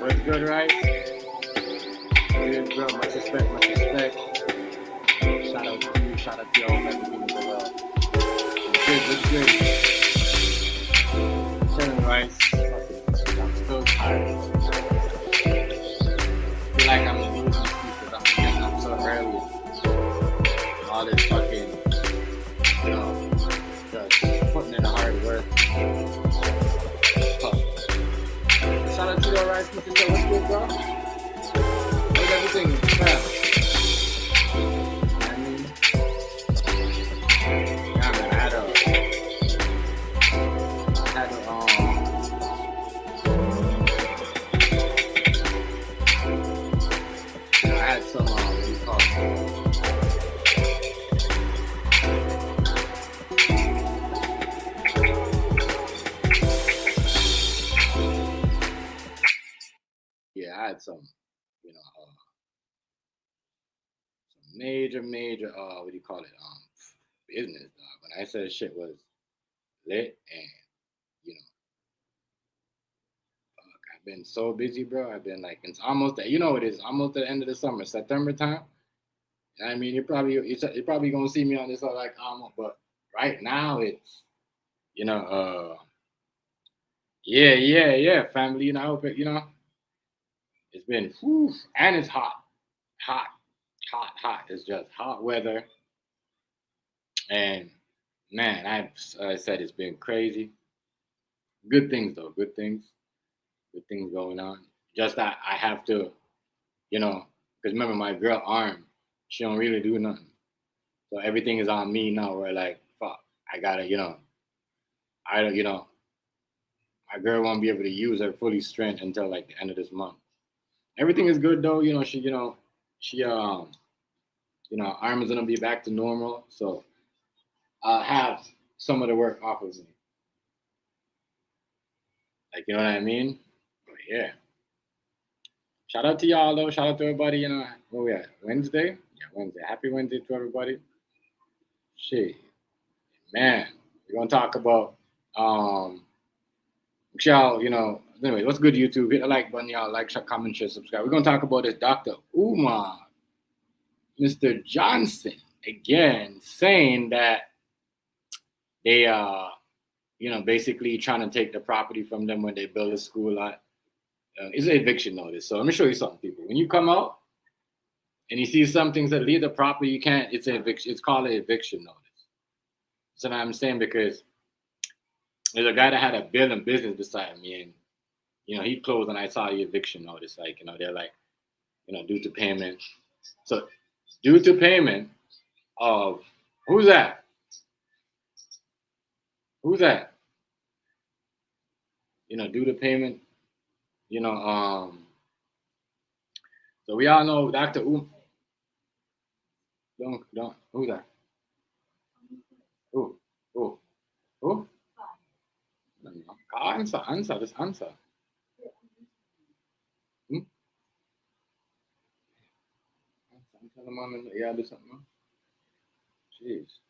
What's good, right? Good, bro. Much respect, much respect. Shout out to you, shout out to y'all, everything is well. What's good? Chilling, right? I'm still tired. I feel like I'm losing sleep because I'm getting up so early. All this fucking, just putting in the hard work. Shout out to you, alright? What's good, bro? How's everything? Yeah. I had some, some major, what do you call it? Business, dog. When I said shit was lit and, I've been so busy, bro. I've been like, it's almost, it is almost the end of the summer, September time. I mean, you're probably gonna see me on this like, but right now it's, yeah, family. I hope it, it's been, and it's hot. It's just hot weather. And man, I said it's been crazy. Good things though, good things going on. Just that I have to, because remember my girl Arm, she don't really do nothing. So everything is on me now. Where like, fuck, I gotta, I don't, my girl won't be able to use her fully strength until like the end of this month. Everything is good though. She Arm is gonna be back to normal. So I'll have some of the work off of me. Like, you know what I mean? But yeah. Shout out to y'all though. Shout out to everybody. Where we at? Wednesday? Yeah, Wednesday. Happy Wednesday to everybody. Shit. Man, we're gonna talk about y'all, anyway, what's good YouTube? Hit the like button, y'all. Like, share, comment, share, subscribe. We're gonna talk about this Dr. Umar, Mr. Johnson, again, saying that they basically trying to take the property from them when they build a school lot. It's an eviction notice. So let me show you something, people. When you come out and you see some things that leave the property, you can't. It's an eviction. It's called an eviction notice. So now I'm saying because there's a guy that had a building business beside me, and he closed, and I saw the eviction notice. Like they're like, due to payment. So due to payment of who's that? Who's that? Due to payment. So we all know Dr. Don't. Who's that? Who? Answer. Just answer. Tell them I'm in do something. Jeez.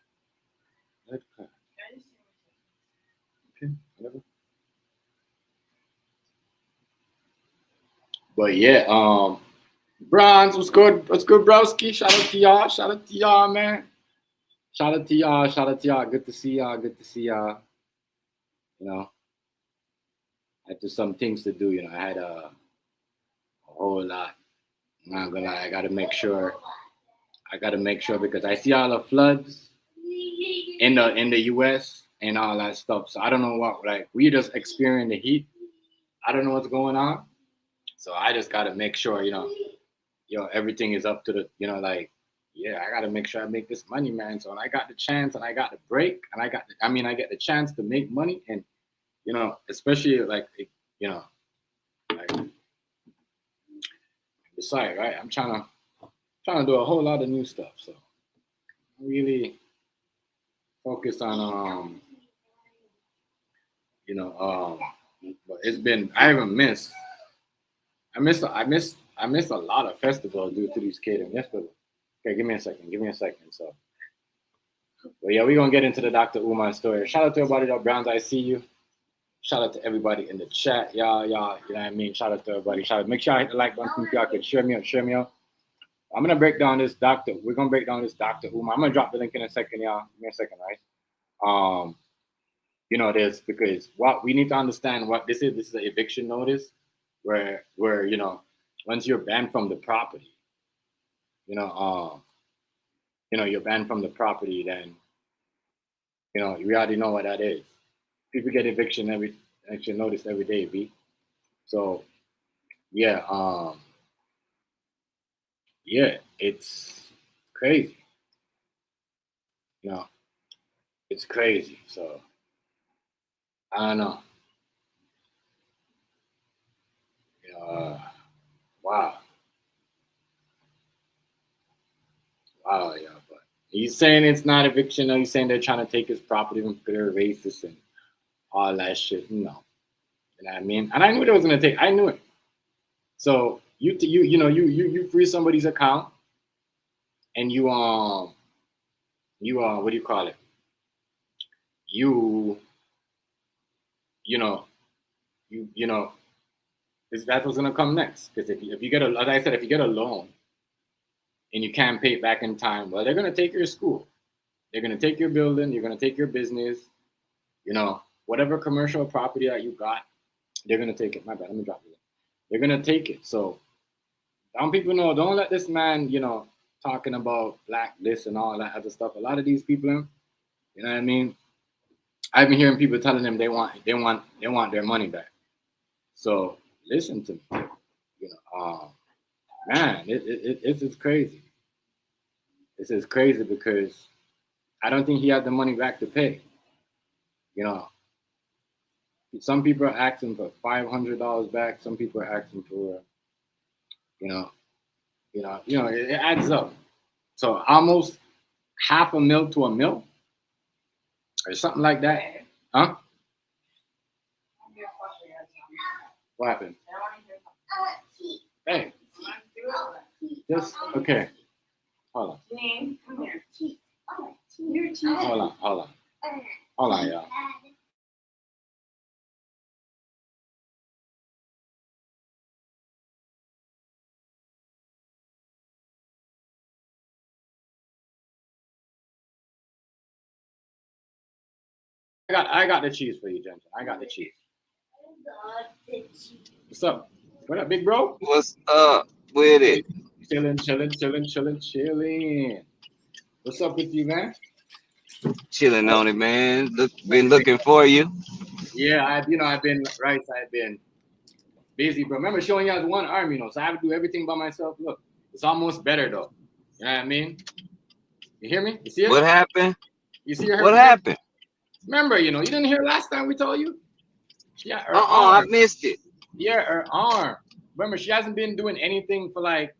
Okay, whatever. But yeah, Bronze, what's good? What's good, broski? Shout out to y'all, man. Shout out to y'all. Good to see y'all. I had some things to do. I had a whole lot. I'm not gonna lie. I gotta make sure because I see all the floods in the U.S. and all that stuff. So I don't know what, like, we just experiencing the heat. I don't know what's going on. So I just gotta make sure, everything is up to the, I gotta make sure I make this money, man. So when I got the chance and I got the break and I get the chance to make money and, especially like, besides, right? I'm trying to do a whole lot of new stuff. So really focus on, but it's been, I haven't missed. I miss a lot of festivals due to these catering. Yes, but okay, give me a second. So, but yeah, we're gonna get into the Dr. Umar story. Shout out to everybody that Browns. I see you. Shout out to everybody in the chat, y'all. You know what I mean? Shout out to everybody. Shout out. Make sure I hit the like button. If y'all could share me out, share me out. I'm gonna break down this doctor. We're gonna break down this Doctor Umar. I'm gonna drop the link in a second, y'all. Give me a second, right? Um, this because what we need to understand what this is. This is an eviction notice where once you're banned from the property, you know, you're banned from the property, then you already know what that is. People get eviction notice every day, B. So yeah, it's crazy. You know, it's crazy. So I don't know. Wow, wow, yeah. But he's saying it's not eviction. Or he's saying they're trying to take his property and they're racist and all that shit. No, you know what I mean. And I knew they was gonna take. I knew it. So you free somebody's account and you what do you call it? You you know you know that's what's gonna come next. Because if you get a, like I said, if you get a loan and you can't pay it back in time, well, they're gonna take your school, they're gonna take your building, you're gonna take your business, whatever commercial property that you got, they're gonna take it. My bad, let me drop it. They're gonna take it. So don't people know? Don't let this man, talking about black this and all that other stuff. A lot of these people, you know what I mean. I've been hearing people telling them they want their money back. So listen to me, man, it's crazy. This is crazy because I don't think he had the money back to pay. You know, some people are asking for $500 back. Some people are asking for, it adds up. So almost half a mil to a mil or something like that, huh? What happened? Hey, just okay. Hold on. Hold on, y'all. I got the cheese for you, Jensen. I got the cheese. What's up? What up, big bro? What's up with it? Chilling. What's up with you, man? Chilling on it, man. Been looking for you. Yeah, I've been right. I've been busy, but remember showing you as one arm, so I have to do everything by myself. Look, it's almost better though. You know what I mean? You hear me? You see it? What happened? You see her? What happened? Remember, you didn't hear last time we told you? Yeah, her I arm. missed it. Yeah, her arm. Remember, she hasn't been doing anything for like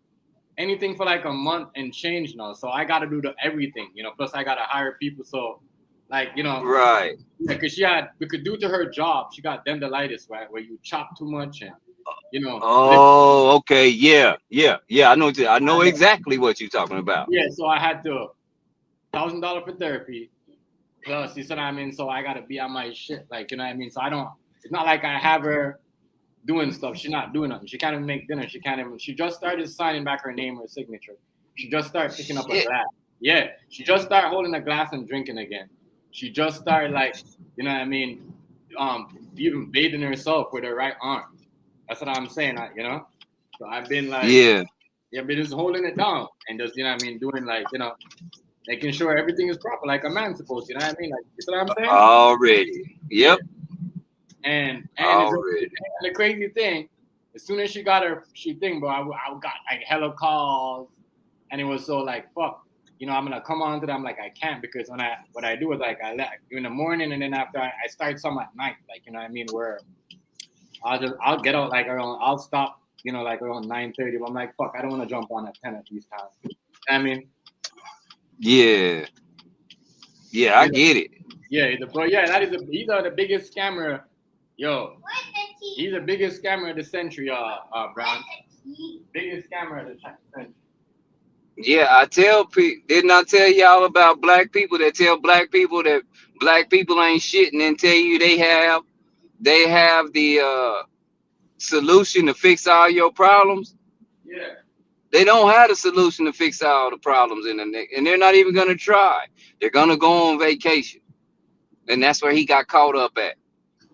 a month and change now. So I got to do everything, Plus I got to hire people. So, like, Right. because we could do to her job. She got dental,itis, right, where you chop too much and Oh, okay. Yeah. I know. I know exactly what you're talking about. yeah. So I had to $1,000 for therapy. Plus, you see what I mean? So I gotta be on my shit, like, you know what I mean? So I don't. It's not like I have her doing stuff. She's not doing nothing. She can't even make dinner. She can't even. She just started signing back her name or signature. She just started picking up a Shit. glass. Yeah, she just started holding a glass and drinking again. She just started, like, you know what I mean? Even bathing herself with her right arm. That's what I'm saying. So I've been like, Yeah. yeah, been just holding it down and just, doing, like, making sure everything is proper, like a man's supposed to. You know what I mean? Like, you see what I'm saying? Already. Yeah. Yep. And Already. the crazy thing, as soon as she got she thing, bro, I got like hella calls, and it was so like fuck. I'm gonna come on to them like I can't because what I do is like I let in the morning and then after I start some at night, like you know what I mean, where I'll get out like around I'll stop, like around 9:30. But I'm like fuck, I don't want to jump on at 10 at these times. You know what I mean, Yeah. Yeah, I get it. yeah, he's the biggest scammer, yo. He's the biggest scammer of the century, Brown. Biggest scammer of the century. Yeah, I tell people. Didn't I tell y'all about black people that tell black people that black people ain't shit, and then tell you they have they have the solution to fix all your problems. Yeah. They don't have a solution to fix all the problems in the neck, and they're not even gonna try. They're gonna go on vacation, and that's where he got caught up at,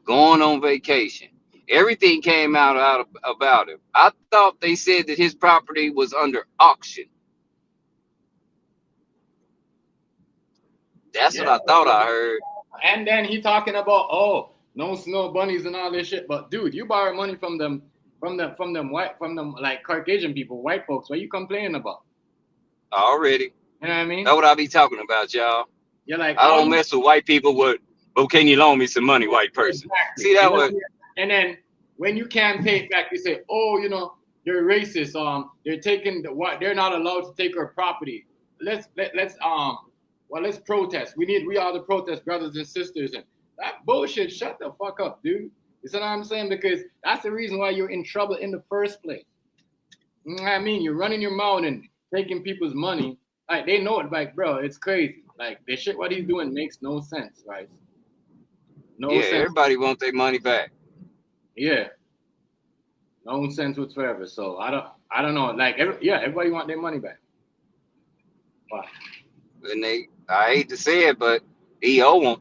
going on vacation. Everything came out about him. I thought they said that his property was under auction. That's what Yeah. I thought I heard. And then he talking about, oh, no snow bunnies and all this shit. But dude, you borrow money from them, from them like Caucasian people, white folks. What you complaining about? Already. You know what I mean? That's what I be talking about, y'all. You're like, I oh, don't mess with white people with, but can you loan me some money, white person? exactly. See that one? And then when you can't pay it back, you say, oh, you know, they're racist. They're taking what they're not allowed to take our property. Let's protest. We are the protest brothers and sisters. And that bullshit, shut the fuck up, dude. You see what I'm saying? Because that's the reason why you're in trouble in the first place. You know what I mean? You're running your mouth and taking people's money. Like, they know it, like, bro, it's crazy. Like, the shit what he's doing makes no sense, right? No Yeah, sense. everybody want their money back. Yeah. No sense whatsoever. So I don't know. Like, everybody want their money back. But And I hate to say it, but he owe them.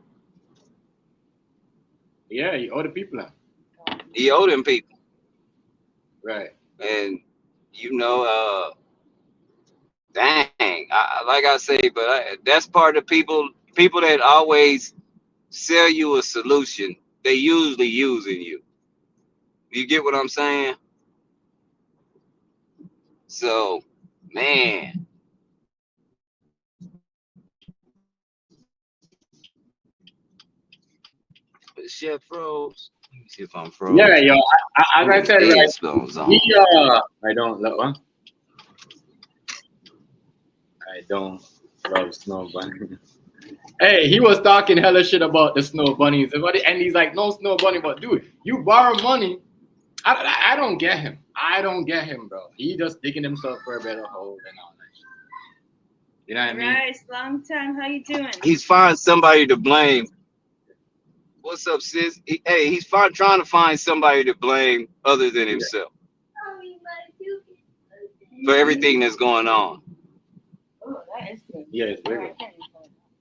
yeah, you owe the people that. He owe them people. Right. And you know, dang, like I say, but that's part of people that always sell you a solution. They usually using you. You get what I'm saying? So, man, but shit froze. Let me see if I'm froze. Yeah, yo. As I said, right. I don't love. Huh? I don't love snow bunnies. Hey, he was talking hella shit about the snow bunnies, and he's like, no snow bunny. But dude, you borrow money. I don't get him. I don't get him, bro. He just digging himself for a better hole and all that shit. You know what I mean? Rice, long time. How you doing? He's finding somebody to blame. What's up, sis? He's trying to find somebody to blame other than himself for everything that's going on. Oh, that is good. Yeah, it's bigger.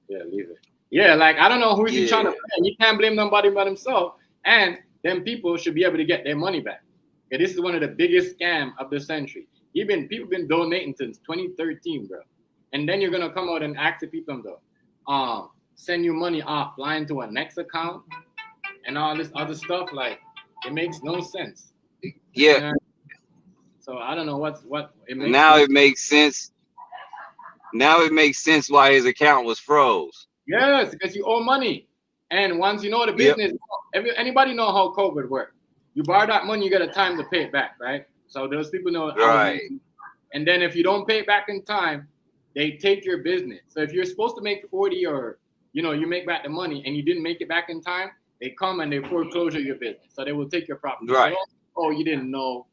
Yeah, leave it. Yeah, like, I don't know who he's trying to blame. He can't blame nobody but himself. And then people should be able to get their money back. Okay, this is one of the biggest scams of the century. People been donating since 2013, bro. And then you're gonna come out and ask the people to send you money offline to a next account and all this other stuff. Like, it makes no sense. Yeah. You know? So I don't know what it makes. Now it makes sense. Now it makes sense why his account was froze. Yes, because you owe money. And once you know the business, anybody know how COVID works. You borrow that money, you get a time to pay it back, right? So those people know. Right. And then if you don't pay it back in time, they take your business. So if you're supposed to make 40 or, you make back the money and you didn't make it back in time, they come and they foreclose your business. So they will take your property. Right. So, oh, you didn't know.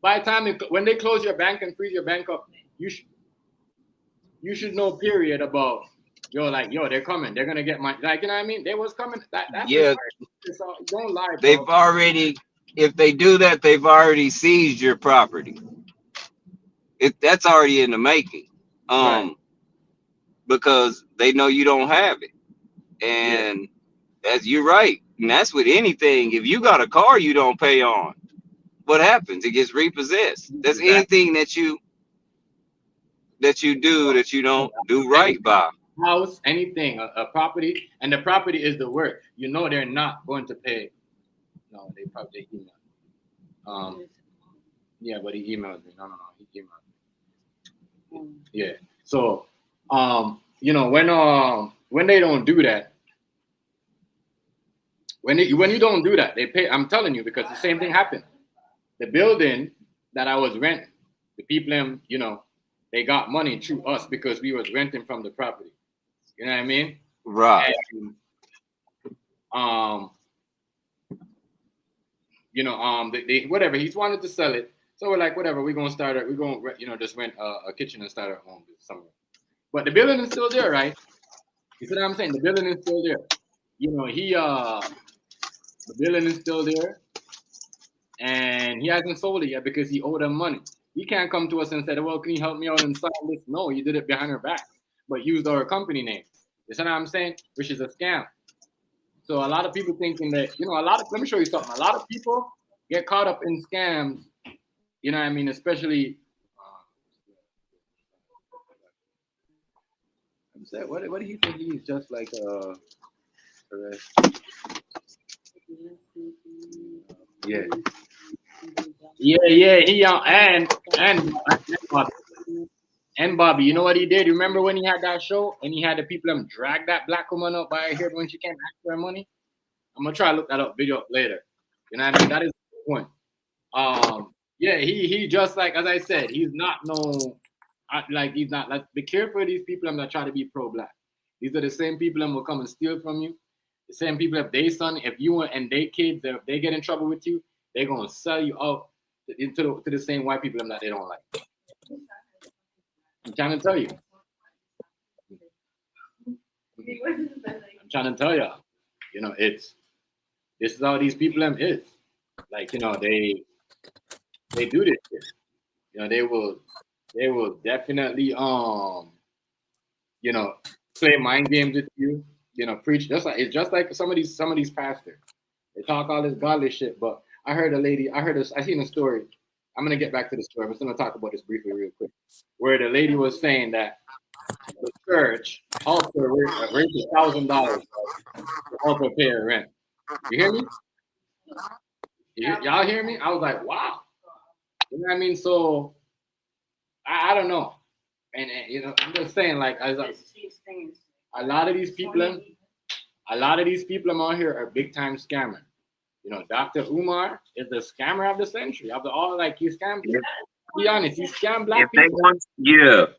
By the time, when they close your bank and freeze your bank up, you should know, period, about, they're coming. They're going to get my, like, you know what I mean? They was coming. That's don't lie, bro. They've already, if they do that, they've already seized your property. That's already in the making. Right. Because they know you don't have it. And you're right. And that's with anything. If you got a car you don't pay on, what happens? It gets repossessed. That's anything that you do that you don't do right by. House, anything, a property, and the property is the work. They're not going to pay. No, they probably emailed. Yeah, but he emailed me. No, he emailed me. Yeah. So, when they don't do that, when you don't do that, they pay. I'm telling you, because the same thing happened. The building that I was renting, the people, they got money through us because we was renting from the property. You know what I mean? Right. And, they whatever, he's wanted to sell it. So we're like, whatever, we're going to just rent a kitchen and start our home somewhere. But the building is still there, right? You see what I'm saying? The building is still there. The building is still there, and he hasn't sold it yet because he owed them money. He can't come to us and say, "Well, can you help me out and sign this?" No, you did it behind our back, but used our company name. You see what I'm saying? Which is a scam. So a lot of people thinking that, let me show you something. A lot of people get caught up in scams. You know what I mean? Especially, what do you think he's just like yeah. Yeah, he and Bobby, you know what he did? Remember when he had that show and he had the people drag that black woman up by her hair when she came ask for her money? I'm gonna try to look that up video up later. You know what I mean? That is the point. Yeah, he just like as I said, he's not he's not like be careful of these people that try to be pro-black. These are the same people that will come and steal from you. The same people if they son, if you and they kids, if they get in trouble with you, they're gonna sell you out to the same white people that they don't like. I'm trying to tell you. I'm trying to tell you. This is how these people is. Like, they do this shit. They will definitely play mind games with you, preach it's just like some of these pastors. They talk all this godly shit, but I seen a story. I'm gonna get back to the story. I'm just gonna talk about this briefly real quick. Where the lady was saying that the church helped her raise $1,000 to help her pay her rent. You hear me? Y'all hear me? I was like, wow. You know what I mean? So I don't know. And I'm just saying, like, a lot of these people out here are big time scammers. Dr. Umar is the scammer of the century. Of the all, like, he scammed. Yeah. Be honest, he scammed black people.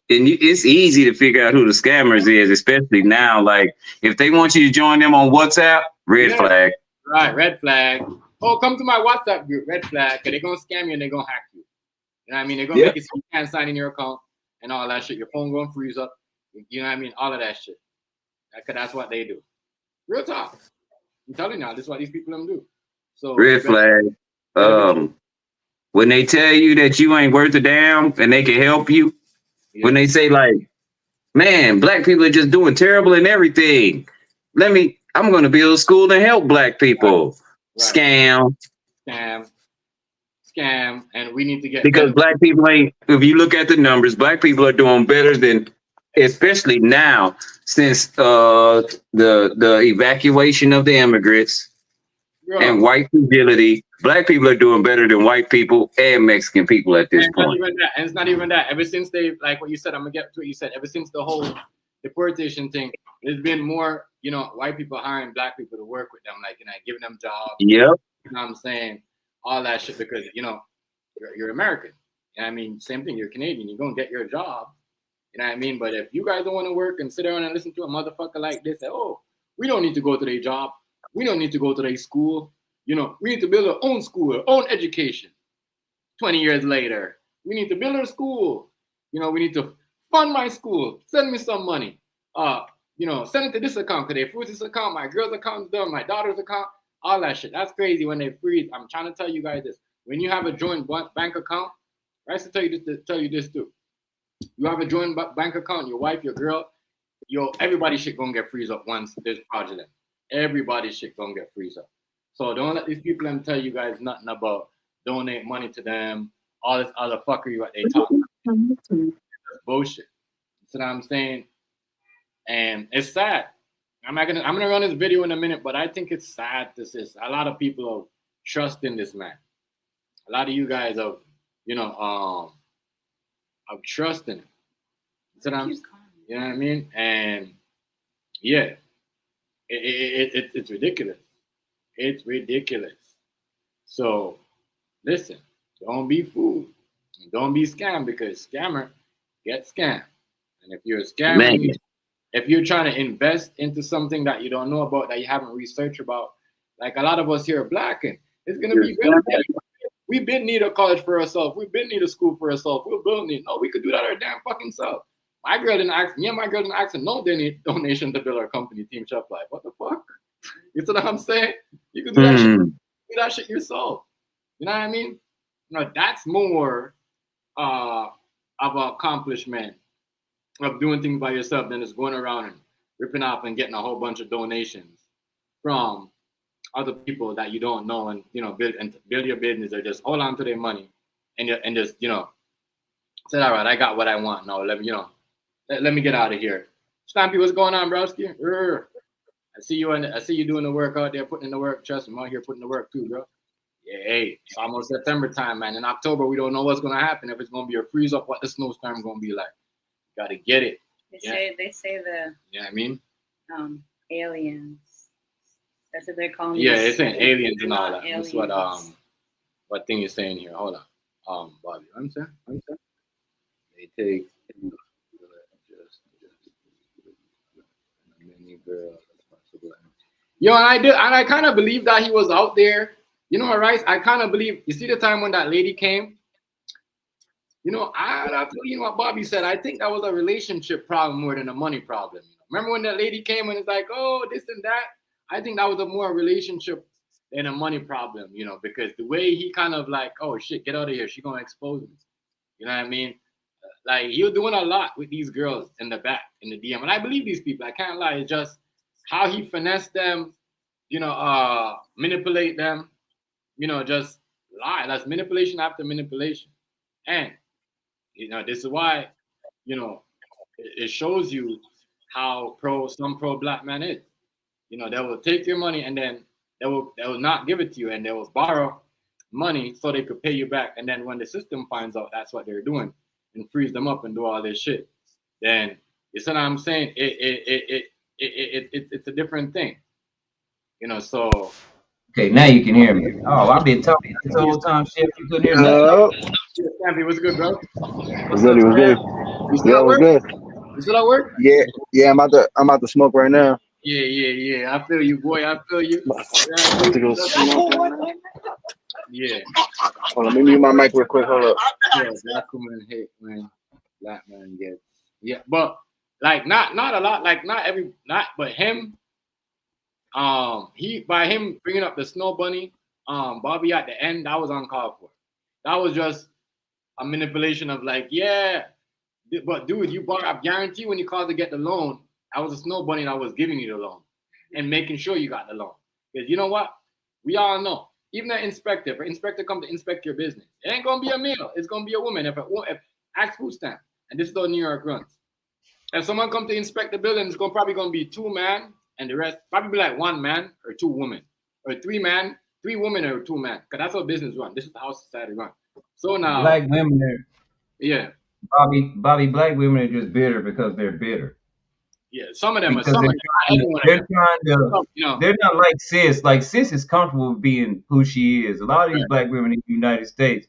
It's easy to figure out who the scammers is, especially now. Like, if they want you to join them on WhatsApp, red flag. Right, red flag. Oh, come to my WhatsApp group, red flag. Cause they're gonna scam you and they're gonna hack you. You know what I mean? They're gonna make it so you can't sign in your account and all that shit. Your phone gonna freeze up. You know what I mean? All of that shit. Cause that's what they do. Real talk. I'm telling y'all, this is what these people do. So red flag. When they tell you that you ain't worth a damn and they can help you, when they say like, man, black people are just doing terrible in everything. I'm gonna build a school to help black people. Right. Scam, and we need to get because black people ain't. If you look at the numbers, black people are doing better than, especially now since the evacuation of the immigrants and white fragility. Black people are doing better than white people and Mexican people at this point. And it's not even that. Ever since they, like what you said, I'm gonna get to what you said. Ever since the whole deportation thing, there's been more, white people hiring black people to work with them, like, giving them jobs. Yep. You know what I'm saying? All that shit because, you're American. You know what I mean? Same thing, you're Canadian. You're gonna get your job. You know what I mean? But if you guys don't want to work and sit around and listen to a motherfucker like this, say, oh, we don't need to go to their job. We don't need to go to their school. We need to build our own school, our own education. 20 years later, we need to build our school. We need to fund my school. Send me some money. Send it to this account because they freeze this account. My girl's account is done. My daughter's account. All that shit. That's crazy when they freeze. I'm trying to tell you guys this. When you have a joint bank account, I have to tell you this too. You have a joint bank account, your wife, your girl, everybody shit gonna get freeze up once there's fraudulent. Everybody shit gonna get freeze up. So don't let these people tell you guys nothing about donate money to them, all this other fuckery what they talk about. That's bullshit. You see what I'm saying? And it's sad. I'm gonna run this video in a minute, but I think it's sad to see a lot of people are trusting this man. A lot of you guys are, are trusting him. You know what I mean? And yeah, it's ridiculous. It's ridiculous. So listen, don't be fooled. Don't be scammed because scammer get scammed. And if you're a scammer, if you're trying to invest into something that you don't know about, that you haven't researched about, like a lot of us here are black, and it's gonna be better. We've been need a college for ourselves. We've been need a school for ourselves. We're building it. No, we could do that our damn fucking self. My girl didn't ask for no donation to build our company, Team Chef Life. What the fuck? You see what I'm saying? You could do that shit. Do that shit yourself. You know what I mean? That's more of an accomplishment of doing things by yourself than just going around and ripping off and getting a whole bunch of donations from other people that you don't know, and build your business, or just hold on to their money and just say, all right, I got what I want now. Let me get out of here. Stampy, what's going on, broski? I see you doing the work out there, putting in the work. Trust me, I'm out here putting the work too, bro. Yeah, hey, it's almost September time, man. In October, we don't know what's gonna happen. If it's gonna be a freeze up, what the snowstorm gonna be like. Gotta get it. They say the you know what I mean? Aliens. That's what they're calling. Yeah, they're saying aliens and all that. Aliens. That's what thing you're saying here. Hold on. Bobby, I'm saying. They take many girls. Yo, and I kind of believe that he was out there. You know, Rice, I kind of believe, you see the time when that lady came? I have to tell you what Bobby said. I think that was a relationship problem more than a money problem. Remember when that lady came and it's like, oh, this and that? I think that was a more relationship than a money problem, because the way he kind of like, oh, shit, get out of here. She's going to expose me. You know what I mean? Like, he was doing a lot with these girls in the back, in the DM. And I believe these people. I can't lie. It's just how he finessed them, manipulate them, just lie. That's manipulation after manipulation. And, this is why, it shows you how some pro-black man is. They will take your money and then they will not give it to you, and they will borrow money so they could pay you back. And then when the system finds out that's what they're doing and freeze them up and do all this shit, then you see what I'm saying? It's a different thing. So. Okay, now you can hear me. Oh, I've been talking this whole time, Chef. You couldn't hear nothing. Stampy, what's good, bro? What's good? You still at work? Good. You still at work? Yeah. I'm out to smoke right now. Yeah. I feel you, boy. I feel you. Yeah. Hold on, let me mute my mic real quick. Hold up. Yeah, black woman hate when black man gets. Yeah, but like not a lot. Like but him. By him bringing up the snow bunny, Bobby at the end, that was uncalled for. That was just a manipulation of like, yeah, but dude, I guarantee when you called to get the loan, that was a snow bunny that was giving you the loan and making sure you got the loan. Because you know what? We all know, even if inspector come to inspect your business, it ain't gonna be a male, it's gonna be a woman. If ask food stamp, and this is how New York runs. If someone come to inspect the building, it's probably gonna be 2 men. And the rest probably be like 1 man or 2 women, or 3 women or 2 men. Because that's how business run. This is how society run. So now, black women are, yeah, Bobby, black women are just bitter because they're bitter. Yeah, some of them because are. They're not like sis. Like sis is comfortable with being who she is. A lot of these black women in the United States,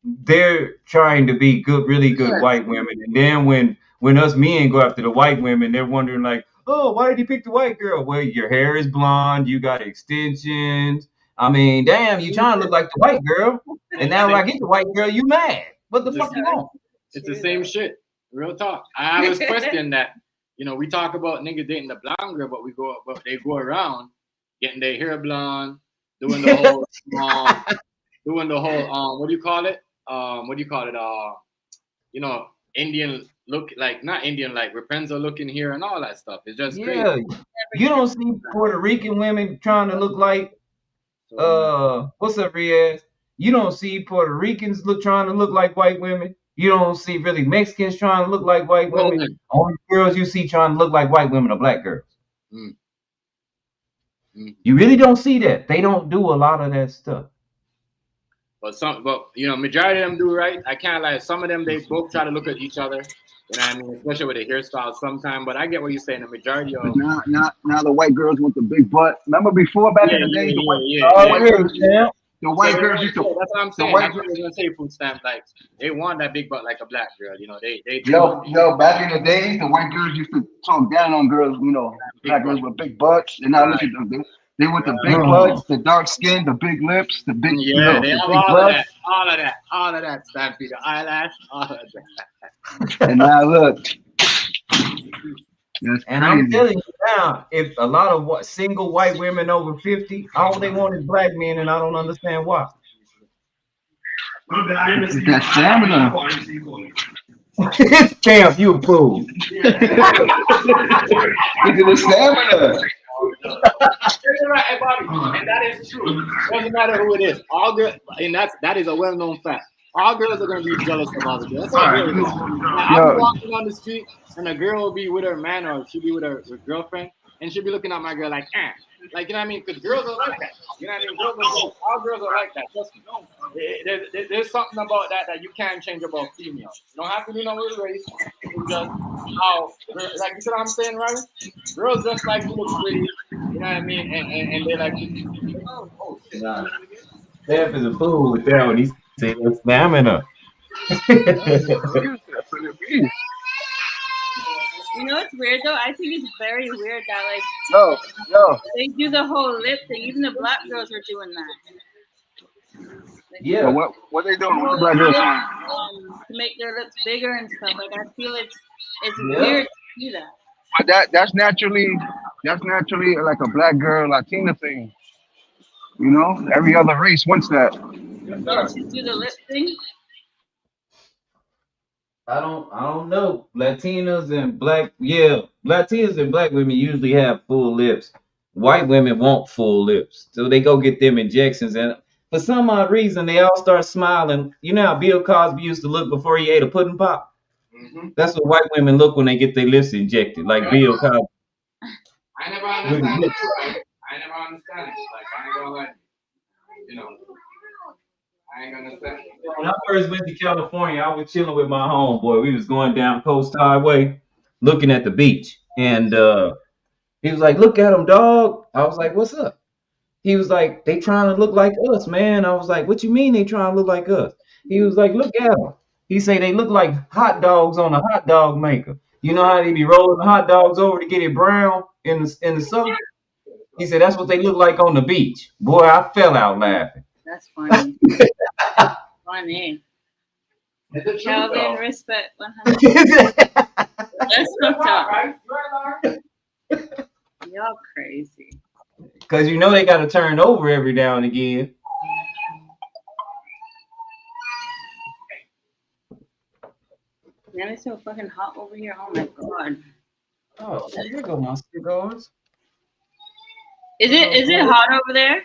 they're trying to be good, really good white women. And then when us men go after the white women, they're wondering like, oh, why did he pick the white girl? Well, your hair is blonde, you got extensions. I mean, damn, you trying to look like the white girl. And now when I get the white girl, you mad. What the fuck you want? It's the same shit. Real talk. I always question that. We talk about niggas dating the blonde girl, but they go around getting their hair blonde, doing the whole what do you call it? Indian look, like not Indian, like Rapunzel looking here and all that stuff. It's just crazy. You don't see Puerto Rican women trying to look like what's up, Riaz? You don't see Puerto Ricans trying to look like white women. You don't see really Mexicans trying to look like white women. Only girls you see trying to look like white women are black girls. You really don't see that. They don't do a lot of that stuff. But majority of them do, right? I can't lie. Some of them, they both try to look at each other. You know what I mean? Especially with the hairstyles sometimes. But I get what you're saying. The majority of now the white girls with the big butt. Remember before back in the day, the white girls used to. That's what I'm saying. That's what I was gonna say. Food stamp, like they want that big butt like a black girl. They back in the day, the white girls used to talk down on girls. Black girls with big butts. And now look at them. They with the big butts, the dark skin, the big lips, the big they have all of that, Stampy, the eyelash, all of that. And now look, That's And I'm crazy. telling you now, if a lot of single white women over 50, all they want is black men, and I don't understand why. It's that stamina. Damn, you a fool. Look at the stamina. You're right, hey, Bobby, and that is true. Doesn't matter who it is. All girls, and that is a well-known fact. All girls are gonna be jealous of other girls. That's all girls. Now, I'll be Yo, walking down the street, and a girl will be with her man, or she'll be with her girlfriend, and she'll be looking at my girl like, like, you know what I mean? Because girls are like that. You know what I mean? Girls are jealous. All girls are like that. Trust me. There's something about that you can't change about females. You don't have to do no with race. It's just how, like, you know what I'm saying, right? Girls just like to look pretty. You know what I mean? And they like to. Oh shit. Nah, Steph is a fool with that one. He said stamina. You know what's weird though? I think it's very weird that like yo, yo. they do the whole lip thing. Even the black girls are doing that. Like, So Yeah. what they doing? the What the whole black girls? lip, to make their lips bigger and stuff. Like I feel it's Yeah. weird to do that. But that's naturally like a black girl Latina thing. You know, every other race wants that. Yeah, to do the lip thing. I don't know. Latinas and black women usually have full lips. White women want full lips. So they go get them injections, and for some odd reason they all start smiling. You know how Bill Cosby used to look before he ate a pudding pop? Mm-hmm. That's what white women look when they get their lips injected, like Bill Cosby. I never understand it. I never understand it. Like, I ain't gonna lie. You know, I ain't gonna understand it. When I first went to California, I was chilling with my homeboy. We was going down Coast Highway, looking at the beach, and he was like, "Look at them, dog." I was like, "What's up?" He was like, "They trying to look like us, man." I was like, "What you mean they trying to look like us?" He was like, "Look at them." He say they look like hot dogs on a hot dog maker. You know how they be rolling the hot dogs over to get it brown in the summer? He said that's what they look like on the beach. Boy, I fell out laughing. That's funny. Funny. Is it true, Calvin, though? respect 100. That's fucked up. Right? You're right. Y'all crazy. Cause you know they gotta turn over every now and again. Man, it's so fucking hot over here. Oh my god. Oh, here go my cigars. Is it hot over there?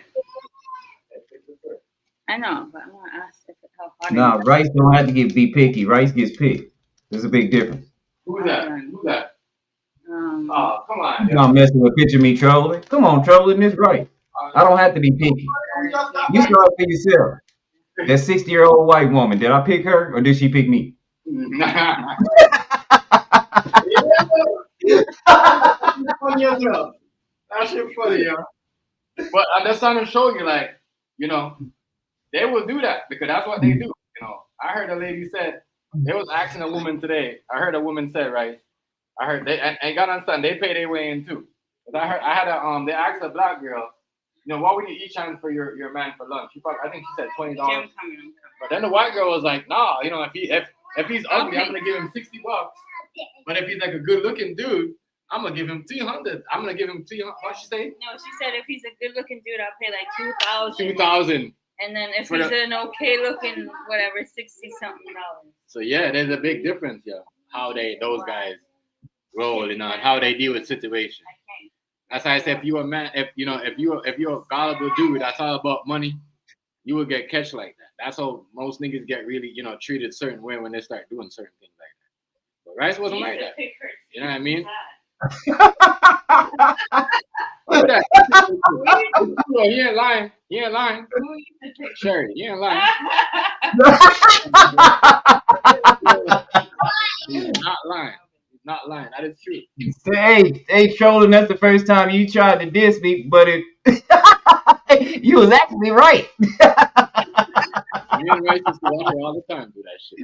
I know, but I want to ask how hot Nah, it is. Rice don't have to be picky. Rice gets picked. There's a big difference. Who's that? Who's that? Oh, come on. You not messing with picture me trolling. Come on, trolling this right. I don't have to be picky. You saw it for yourself. That 60-year-old white woman, did I pick her or did she pick me? Funny as well. That shit funny, yo. But I'm just trying to show you, like, you know, they will do that because that's what they do. You know, I heard a lady said they was asking a woman today. I heard a woman say, right? I heard they and you gotta understand they pay their way in too. Cause I had a they asked a black girl, you know, what would you eat for your man for lunch? I think she said $20. But then the white girl was like, nah, you know, if he's ugly, I'm gonna give him $60. But if he's like a good looking dude, I'm gonna give him 300. I'm gonna give him 300. What she say? No, she said if he's a good looking dude, I'll pay like 2,000. 2,000. And then if he's an okay looking whatever, 60 something dollars. So yeah, there's a big difference, yeah. How those guys roll, you know, and how they deal with situations. That's why I said if you're a man, if you're a gullible dude, that's all about money, you will get catch like that. That's how most niggas get really, you know, treated certain way when they start doing certain things like that. But Rice wasn't like that. You know what I mean? Look at that. He ain't lying. He ain't lying. Sherry, he ain't lying. He's not lying. He's not lying. That is true. Hey, trolling. That's the first time you tried to diss me, but you was actually right. Me and Rice used to watch her all the time do that shit.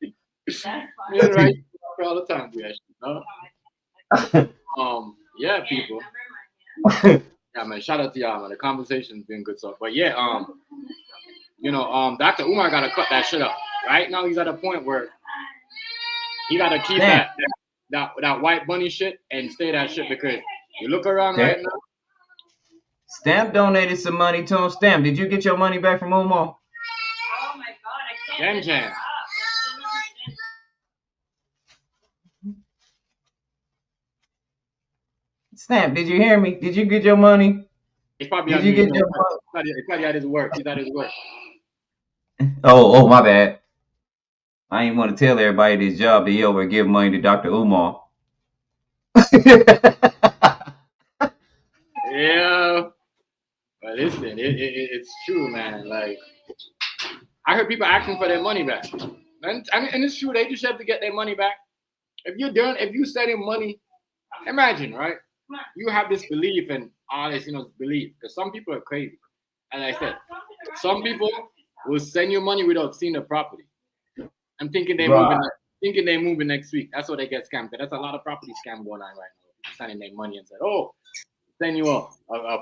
Me and Rice used to watch her all the time do that shit. No? Yeah, people. Yeah, man. Shout out to y'all, man. The conversation's been good so. But yeah, you know, Dr. Umar gotta cut that shit up. Right now, he's at a point where he gotta keep that that white bunny shit and stay that shit because you look around right now. Stamp donated some money to him. Stamp, did you get your money back from Umar? Oh my god, I can't. Jen Jen. Stamp, did you hear me? Did you get your money? He's probably Did you get your money? He's probably at his work. He's at his work. Oh, my bad. I ain't want to tell everybody this job that he over give money to Dr. Umar. Yeah. But listen, it's true, man. Like, I heard people asking for their money back. And it's true, they just have to get their money back. If you sending money, imagine, right? You have this belief and all this, belief. Because some people are crazy. As I said, some people will send you money without seeing the property. I'm thinking they're moving next week. That's what they get scammed. That's a lot of property scam going on right now. People sending their money and said, oh, send you a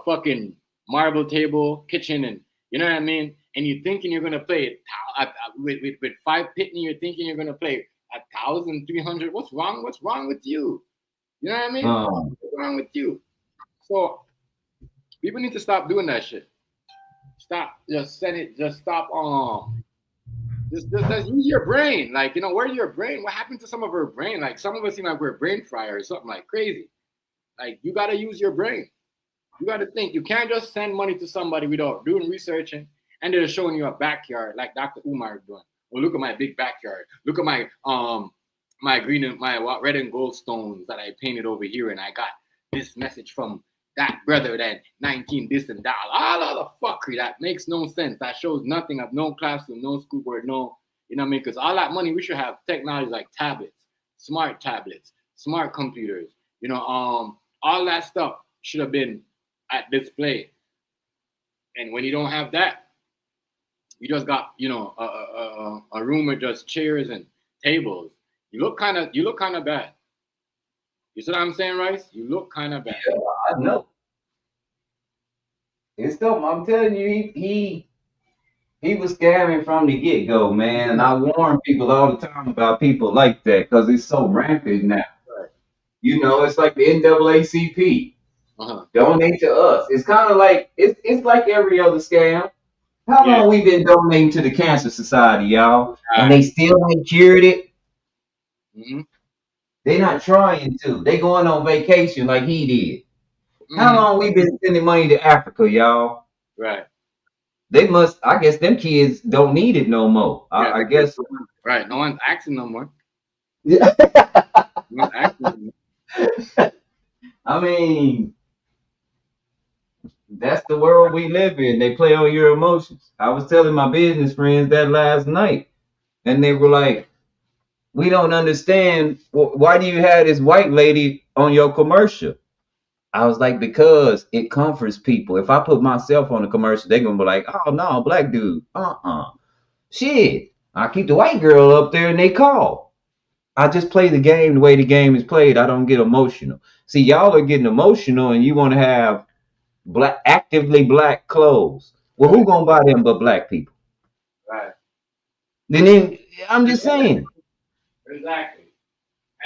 fucking marble table, kitchen, and you know what I mean? And you're thinking you're gonna play with 5 pitney, you're thinking you're gonna play 1,300. What's wrong? What's wrong with you? You know what I mean? What's wrong with you? So people need to stop doing that shit. Stop. Just send it. Just stop. Just use your brain. Like, where's your brain? What happened to some of our brain? Like, some of us seem like we're brain fryer or something like crazy. Like, you gotta use your brain. You gotta think. You can't just send money to somebody without doing researching and they're showing you a backyard like Dr. Umar is doing. Well, look at my big backyard. Look at my my green and my red and gold stones that I painted over here, and I got this message from that brother that 19 this and that. All of the fuckery that makes no sense. That shows nothing of no classroom, no school board, no, you know what I mean? Because all that money, we should have technology like tablets, smart computers, all that stuff should have been at display. And when you don't have that, you just got, a room with just chairs and tables. You look kind of bad. You see what I'm saying, Rice? You look kind of bad. Yeah, I know. It's still, I'm telling you, he was scamming from the get go, man. And I warn people all the time about people like that because it's so rampant now. Right. It's like the NAACP. Donate to us. It's kind of like it's like every other scam. How long we been donating to the Cancer Society, y'all? And they still ain't cured it. Mm-hmm. They not trying to. They going on vacation like he did. Mm-hmm. How long we been sending money to Africa, y'all? Right. They must. I guess them kids don't need it no more. I guess. Right. No one's asking no more. Yeah. No one's asking no more. I mean, that's the world we live in. They play on your emotions. I was telling my business friends that last night, and they were like, we don't understand. Why do you have this white lady on your commercial? I was like, because it comforts people. If I put myself on the commercial, they're going to be like, oh, no, black dude. Shit. I keep the white girl up there and they call. I just play the game the way the game is played. I don't get emotional. See, y'all are getting emotional and you want to have actively black clothes. Well, who going to buy them but black people? Right. Then I'm just saying. Exactly.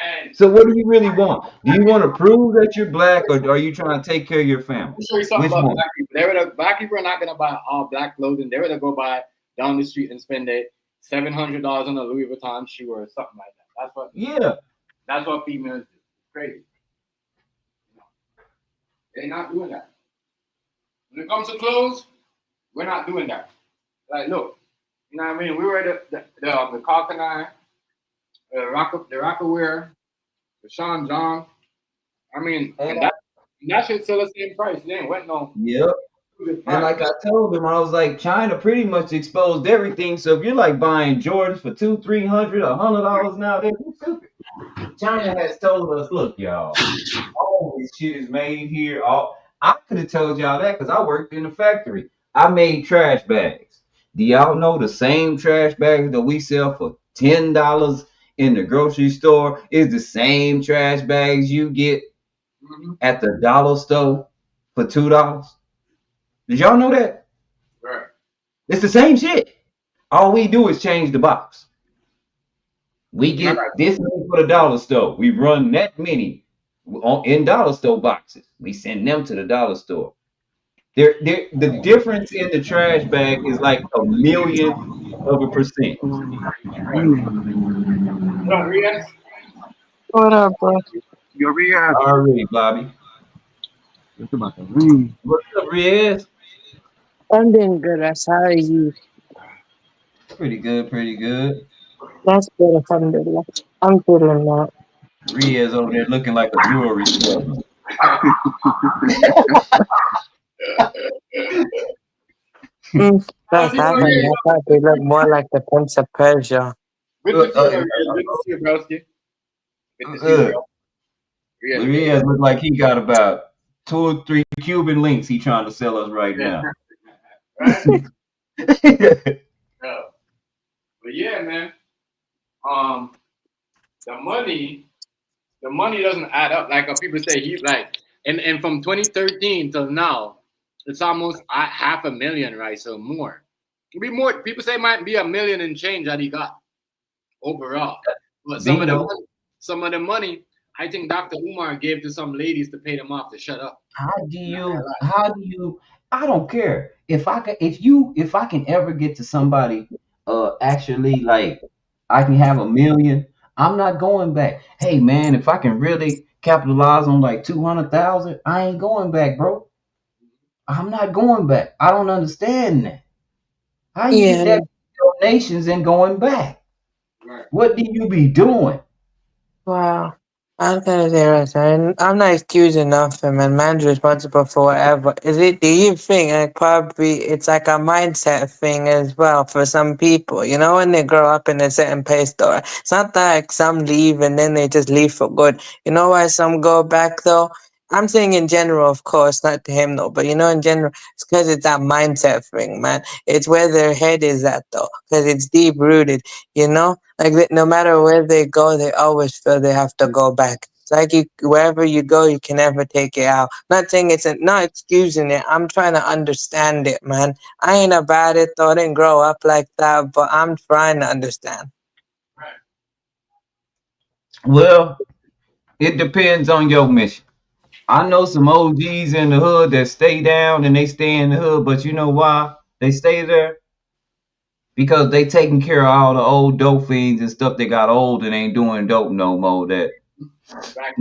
And so what do you really want? Do you want to prove that you're black or are you trying to take care of your family? I'll show you something about black people. Black people are not going to buy all black clothing. They're going to go buy down the street and spend $700 on a Louis Vuitton shoe or something like that. That's what females do. It's crazy. They're not doing that. When it comes to clothes, we're not doing that. Like, look, you know what I mean? We were at the Coconut, the Rockaware, the Sean John. I mean, and that shit still the same price. They ain't went no. Yep. And like I told them, I was like, China pretty much exposed everything. So if you're like buying Jordans for $200, $300, $100 nowadays, you're stupid. China has told us, look, y'all, all this shit is made here. I could have told y'all that because I worked in the factory. I made trash bags. Do y'all know the same trash bags that we sell for $10 in the grocery store is the same trash bags you get at the dollar store for $2? Did y'all know that? Right. It's the same shit. All we do is change the box. We get this many for the dollar store. We run that many in dollar store boxes. We send them to the dollar store. The difference in the trash bag is like a millionth of a percent. What up, Riaz? What up, bro? Yo, Riyadh. Already, Bobby. It's about to rain. What's up, Riz? I'm doing good. As how are you? Pretty good, pretty good. That's good. Alhamdulillah. I'm feeling that. Riaz over there looking like a jewelry salesman. That's happening. I thought they look more like the Prince of Persia. Good to see you, Riaz. Good to see you, broski. Good to see you, bro. Riaz, Riaz look like he got about 2 or 3 Cuban links he trying to sell us right now. right? Yeah. But yeah, man. The money doesn't add up. Like people say, he like, and from 2013 till now, it's almost $500,000, right? So more. It'll be more. People say it might be $1 million and change that he got overall. But some of the money, I think Dr. Umar gave to some ladies to pay them off to shut up. How do you I don't care. If I can ever get to somebody actually like I can have $1 million, I'm not going back. Hey man, if I can really capitalize on like 200,000, I ain't going back, bro. I'm not going back. I don't understand that. How you get Yeah. that donations and going back? Right. What do you be doing? Wow. I'm gonna say right, sir. I'm not excusing nothing, man. Man's responsible for whatever. Do you think like probably it's like a mindset thing as well for some people, you know, when they grow up in a certain place though. It's not like some leave and then they just leave for good. You know why some go back though? I'm saying in general, of course, not to him though, but you know, in general, it's because it's that mindset thing, man. It's where their head is at though, because it's deep rooted, you know? Like no matter where they go, they always feel they have to go back. It's like wherever you go, you can never take it out. Not saying not excusing it. I'm trying to understand it, man. I ain't about it though. I didn't grow up like that, but I'm trying to understand. Well, it depends on your mission. I know some OGs in the hood that stay down and they stay in the hood, but you know why they stay there? Because they taking care of all the old dope fiends and stuff that got old and ain't doing dope no more, that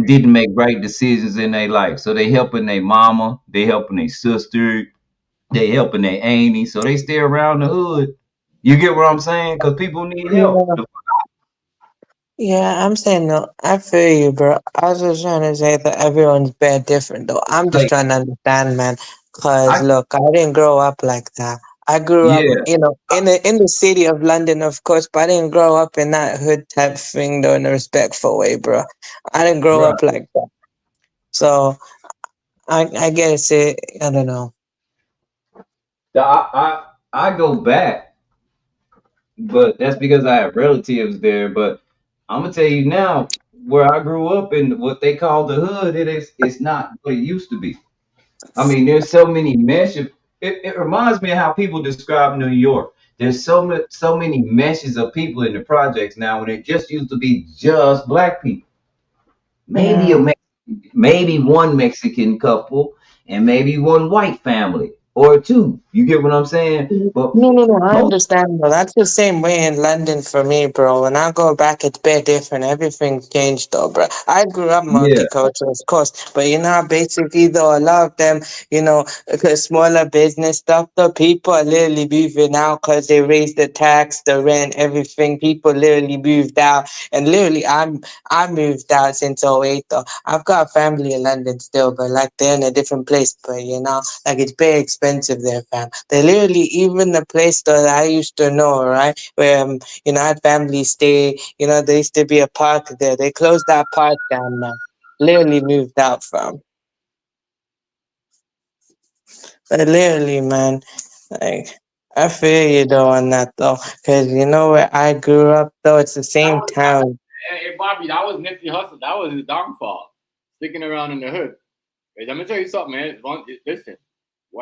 didn't make right decisions in their life. So they helping their mama, they helping their sister, they helping their auntie. So they stay around the hood. You get what I'm saying? Because people need help. Yeah. Yeah, I'm saying no. I feel you, bro. I was just trying to say that everyone's bad different, though. I'm just Like, trying to understand, man. Cause I look, I didn't grow up like that. I grew up, yeah, you know, in the city of London, of course, but I didn't grow up in that hood type thing, though, in a respectful way, bro. I didn't grow right. up like that, so I guess I don't know. I go back, but that's because I have relatives there. But I'm gonna tell you now, where I grew up in what they call the hood, it's not what it used to be. I mean, there's so many meshes. It reminds me of how people describe New York. There's so many meshes of people in the projects now, when it just used to be just black people. Maybe Yeah. maybe one Mexican couple and maybe one white family or two. You get what I'm saying? But No. I most, understand, bro. That's the same way in London for me, bro. When I go back, it's a bit different. Everything's changed, though, bro. I grew up yeah, multicultural, of course, but you know, basically, though, a lot of them, you know, the smaller business stuff, the people are literally moving out because they raised the tax, the rent, everything. People literally moved out, and literally, I moved out since '08, though. I've got a family in London still, but like they're in a different place, but you know. Like it's very expensive there, fam. They literally even the place that I used to know, right, where you know I had family stay. You know, there used to be a park there. They closed that park down now. Literally moved out from. But literally, man, like I feel you though on that though, cause you know where I grew up though. It's the same town. Hey, Bobby, that was Nipsey Hussle. That was his downfall. Sticking around in the hood. Hey, let me tell you something, man. Listen,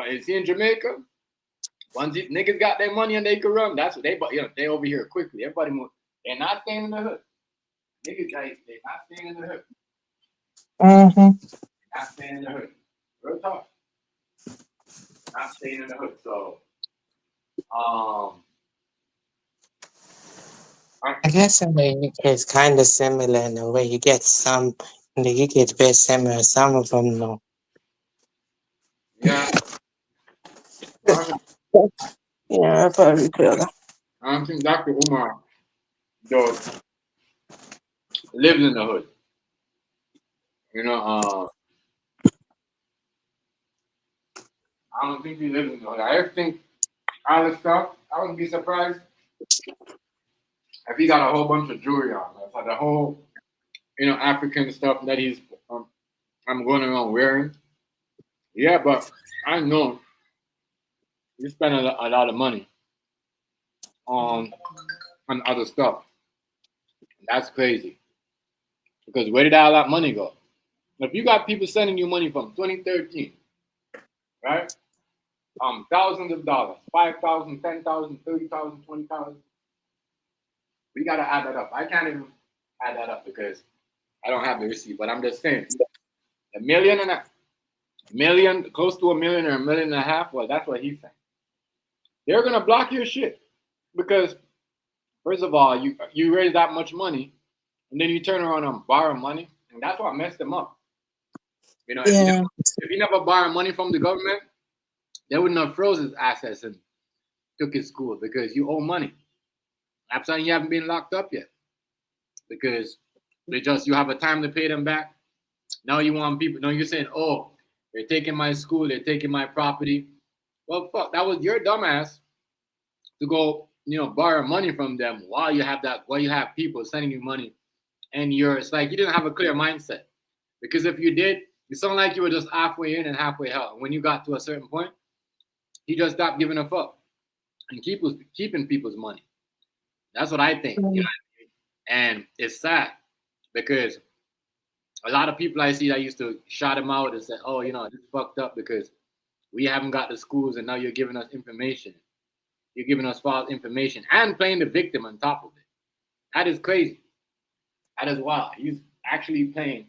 is he in Jamaica? Once niggas got their money and they can run, that's what they over here quickly. Everybody move. They're not staying in the hood. Niggas like they not staying in the hood. Mm-hmm. Not staying in the hood. Real talk. Not staying in the hood. So um I, I guess in the UK it's kind of similar in a way. You get some in the UK it's very similar. Some of them no. yeah, I Yeah, I probably feel that. don't think Dr. Umar though lives in the hood. You know, I don't think he lives in the hood. I think all the stuff, I wouldn't be surprised if he got a whole bunch of jewelry on. Like the whole, African stuff that um, I'm going around wearing. Yeah, but I know you spend a lot of money on on other stuff. That's crazy. Because where did all that money go? If you got people sending you money from 2013, right? Thousands of dollars, 5,000, 10,000, 30,000, 20,000. We gotta add that up. I can't even add that up because I don't have the receipt. But I'm just saying, a million and a million, close to a million or a million and a half. Well, that's what he's saying. They're gonna block your shit because first of all, you raise that much money and then you turn around and borrow money, and that's what messed them up. Yeah. If you never borrow money from the government, they wouldn't have froze his assets and took his school because you owe money. I'm saying you haven't been locked up yet because you have a time to pay them back. Now you want people. Now you're saying, oh, they're taking my school, they're taking my property. Well, fuck, that was your dumbass to go, borrow money from them while you have people sending you money, and it's like you didn't have a clear mindset because if you did, it sounded like you were just halfway in and halfway out. And when you got to a certain point, you just stopped giving a fuck and keeping people's money. That's what I think. And it's sad because a lot of people I see that used to shout him out and say, "Oh, this fucked up because we haven't got the schools, and now you're giving us information. You're giving us false information and playing the victim on top of it. That is crazy. That is wild. He's actually playing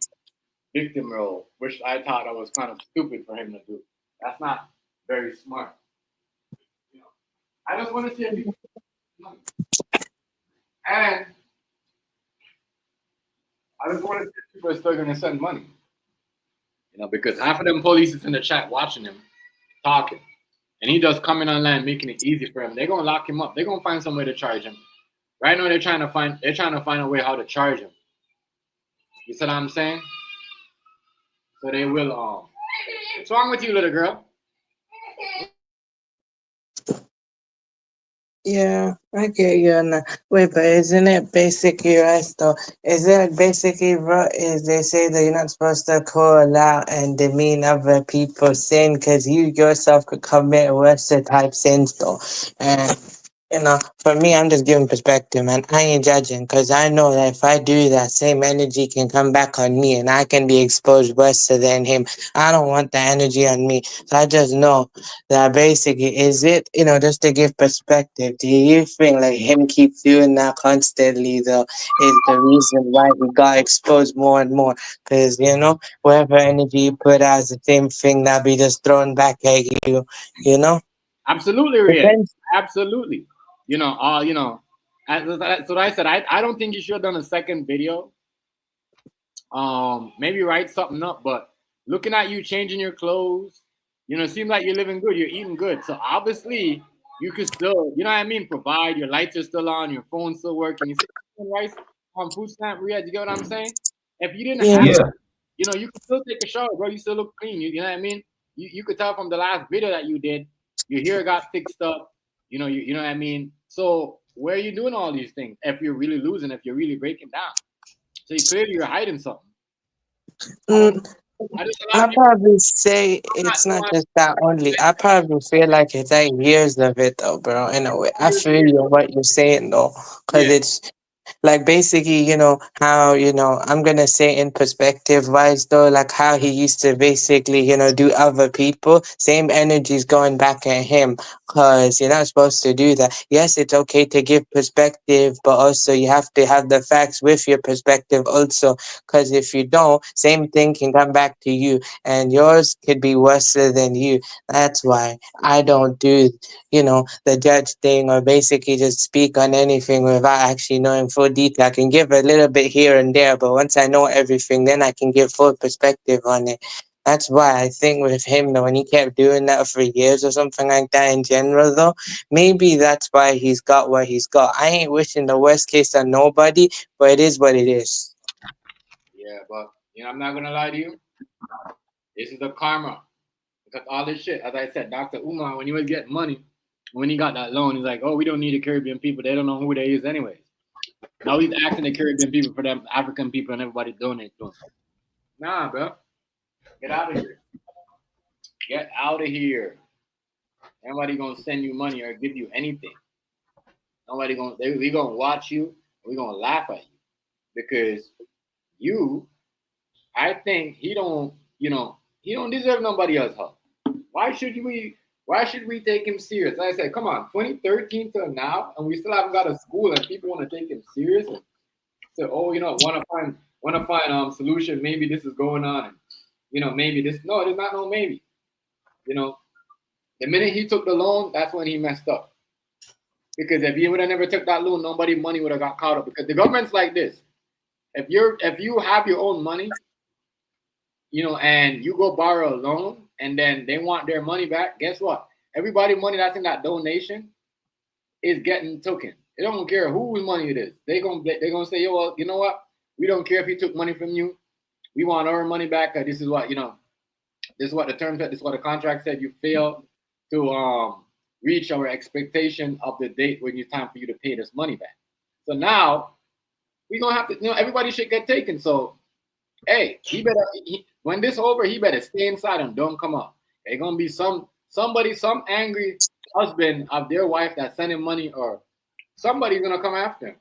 victim role, which I thought that was kind of stupid for him to do. That's not very smart. You know, I just want to see people money, and I just want to see if people are still going to send money. Because half of them police is in the chat watching him talking. And he just coming online making it easy for him. They're gonna lock him up. They're gonna find some way to charge him. Right now they're trying to find a way how to charge him. You see what I'm saying? So they will what's wrong with you, little girl? Yeah, I get you on that. Wait, but isn't it basically right though? Is it basically right? Is they say that you're not supposed to call out and demean other people's sin because you yourself could commit worse type sins though. And for me, I'm just giving perspective, man. I ain't judging because I know that if I do that, same energy can come back on me and I can be exposed worse than him. I don't want the energy on me. So I just know that basically, is it, just to give perspective, do you think like him keep doing that constantly, though, is the reason why he got exposed more and more? Because, whatever energy you put out is the same thing that be just thrown back at you, you know? Absolutely, Rian. Depends. Absolutely. That's what I said. I don't think you should have done a second video. Maybe write something up, but looking at you changing your clothes, it seems like you're living good, you're eating good. So obviously you could still, provide, your lights are still on, your phone's still working. You see rice on food stamp, Riyadh, you get what I'm saying? If you didn't Yeah. have Yeah. you could still take a shower, bro. You still look clean. You know what I mean? You could tell from the last video that you did, your hair got fixed up. You know what I mean? So where are you doing all these things if you're really losing, if you're really breaking down? So clearly you're hiding something. I don't know. Mm, A lot I of people probably say not it's not doing just that only. I probably feel like it's like years of it though, bro. In a way, I feel you what you're saying though, cause yeah. it's Like basically, how, I'm gonna say in perspective wise though, like how he used to basically, do other people, same energy's going back at him, cause you're not supposed to do that. Yes, it's okay to give perspective, but also you have to have the facts with your perspective also, cause if you don't, same thing can come back to you, and yours could be worse than you. That's why I don't do the judge thing, or basically just speak on anything without actually knowing full detail. I can give a little bit here and there, but once I know everything, then I can give full perspective on it. That's why I think with him though, when he kept doing that for years or something like that in general though, maybe that's why he's got what he's got. I ain't wishing the worst case on nobody, but it is what it is. Yeah, but I'm not gonna lie to you. This is the karma. Because all this shit, as I said, Dr. Umar, when he was getting money, when he got that loan, he's like, oh, we don't need the Caribbean people. They don't know who they is anyways. Now he's asking the Caribbean people for them African people and everybody donate to him. Nah, bro. Get out of here. Get out of here. Nobody gonna send you money or give you anything. Nobody we gonna watch you. We gonna laugh at you because you. I think he don't. He don't deserve nobody else's help. Why should we take him serious? Like I said, come on, 2013 till now, and we still haven't got a school, and people want to take him serious. And say, oh, want to find solution. Maybe this is going on, and maybe this. No, there's not no maybe. The minute he took the loan, that's when he messed up. Because if he would have never took that loan, nobody money would have got caught up. Because the government's like this: if you have your own money, and you go borrow a loan, and then they want their money back, guess what? Everybody money that's in that donation is getting taken. They don't care whose money it is. They're gonna say, yo, well, you know what? We don't care if he took money from you. We want our money back. This is what this is what the term said. This is what the contract said. You failed to reach our expectation of the date when it's time for you to pay this money back. So now we're gonna have to. Everybody should get taken. So hey, when this over, he better stay inside and don't come out. There's gonna be some angry husband of their wife that's sending money, or somebody's gonna come after him.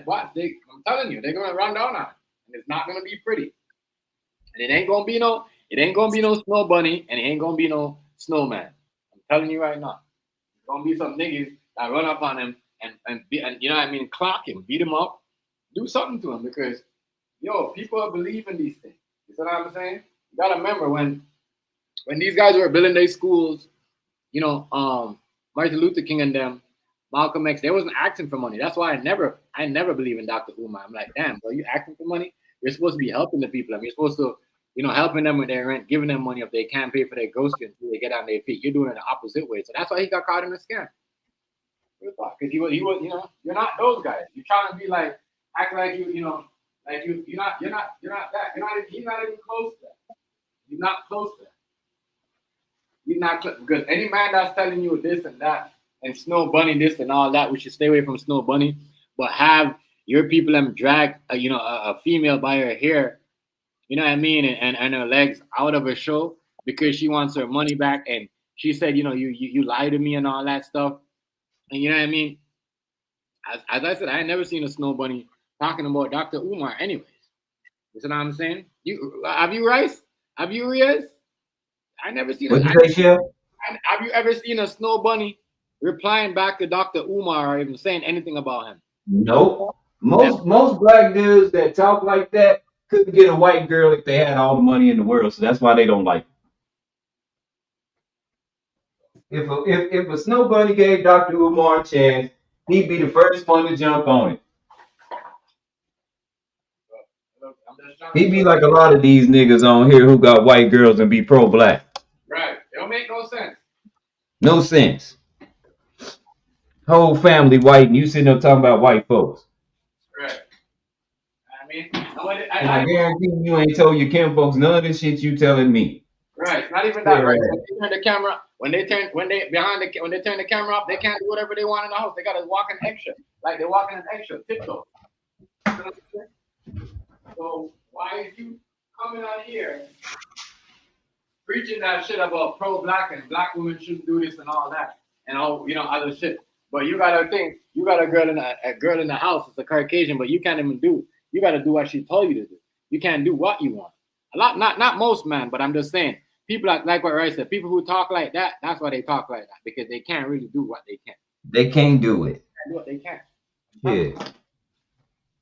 What? I'm telling you, they're gonna run down on him, and it's not gonna be pretty. And it ain't gonna be no snow bunny, and it ain't gonna be no snowman. I'm telling you right now, it's gonna be some niggas that run up on him and clock him, beat him up, do something to him because people believe in these things. You see what I'm saying? You gotta remember when these guys were building their schools, Martin Luther King and them, Malcolm X, they wasn't acting for money. That's why I never believe in Dr. Umar. I'm like, damn, bro, you acting for money? You're supposed to be helping the people. You're supposed to, helping them with their rent, giving them money if they can't pay for their ghost until they get on their feet. You're doing it the opposite way. So that's why he got caught in a scam. Because he was, you're not those guys. You're trying to be like, act like you're not that. He's not even close to that. He's not close to that. He's not because any man that's telling you this and that and Snow Bunny this and all that, we should stay away from Snow Bunny, but have your people them drag a female by her hair, and her legs out of her show because she wants her money back, and she said, you lied to me and all that stuff, and you know what I mean. As I said, I ain't never seen a Snow Bunny talking about Dr. Umar, anyways. You see what I'm saying? Have you Rice? Have you Riaz? I never seen. What you say, Chef? Have you ever seen a Snow Bunny replying back to Dr. Umar or even saying anything about him? Nope. Most black dudes that talk like that couldn't get a white girl if they had all the money in the world, so that's why they don't like it. If a Snow Bunny gave Dr. Umar a chance, he'd be the first one to jump on it. He'd be like a lot of these niggas on here who got white girls and be pro-black. Right. It don't make no sense. No sense. Whole family white, and you sitting there talking about white folks. Right. I guarantee you ain't told your Kim folks none of this shit you telling me. Right. Not even that. Right. When they turn the camera, when they turn the camera up, they can't do whatever they want in the house. They gotta walk in extra, like they're walking in extra, tiptoe. So why is you coming out here preaching that shit about pro-black and black women shouldn't do this and all that and all other shit? But you gotta think You got a girl in the house. It's a Caucasian, but you can't even do. You got to do what she told you to do. You can't do what you want. A lot, not most men, but I'm just saying. People like what Ray said. People who talk like that, that's why they talk like that because they can't really do what they can. They can't do it. They can't do what they can. Yeah.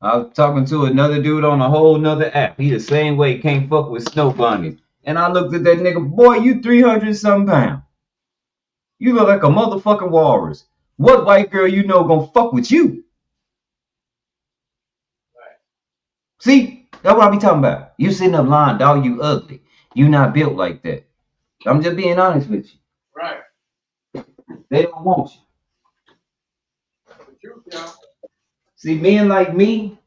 I was talking to another dude on a whole nother app. He the same way, can't fuck with snow bunnies. And I looked at that nigga, boy, you 300 some pounds. You look like a motherfucking walrus. What white girl you know gonna fuck with you? Right. See, that's what I be talking about. You sitting up lying, dog, you ugly. You not built like that. I'm just being honest with you. Right. They don't want you. The truth, y'all. See, men like me,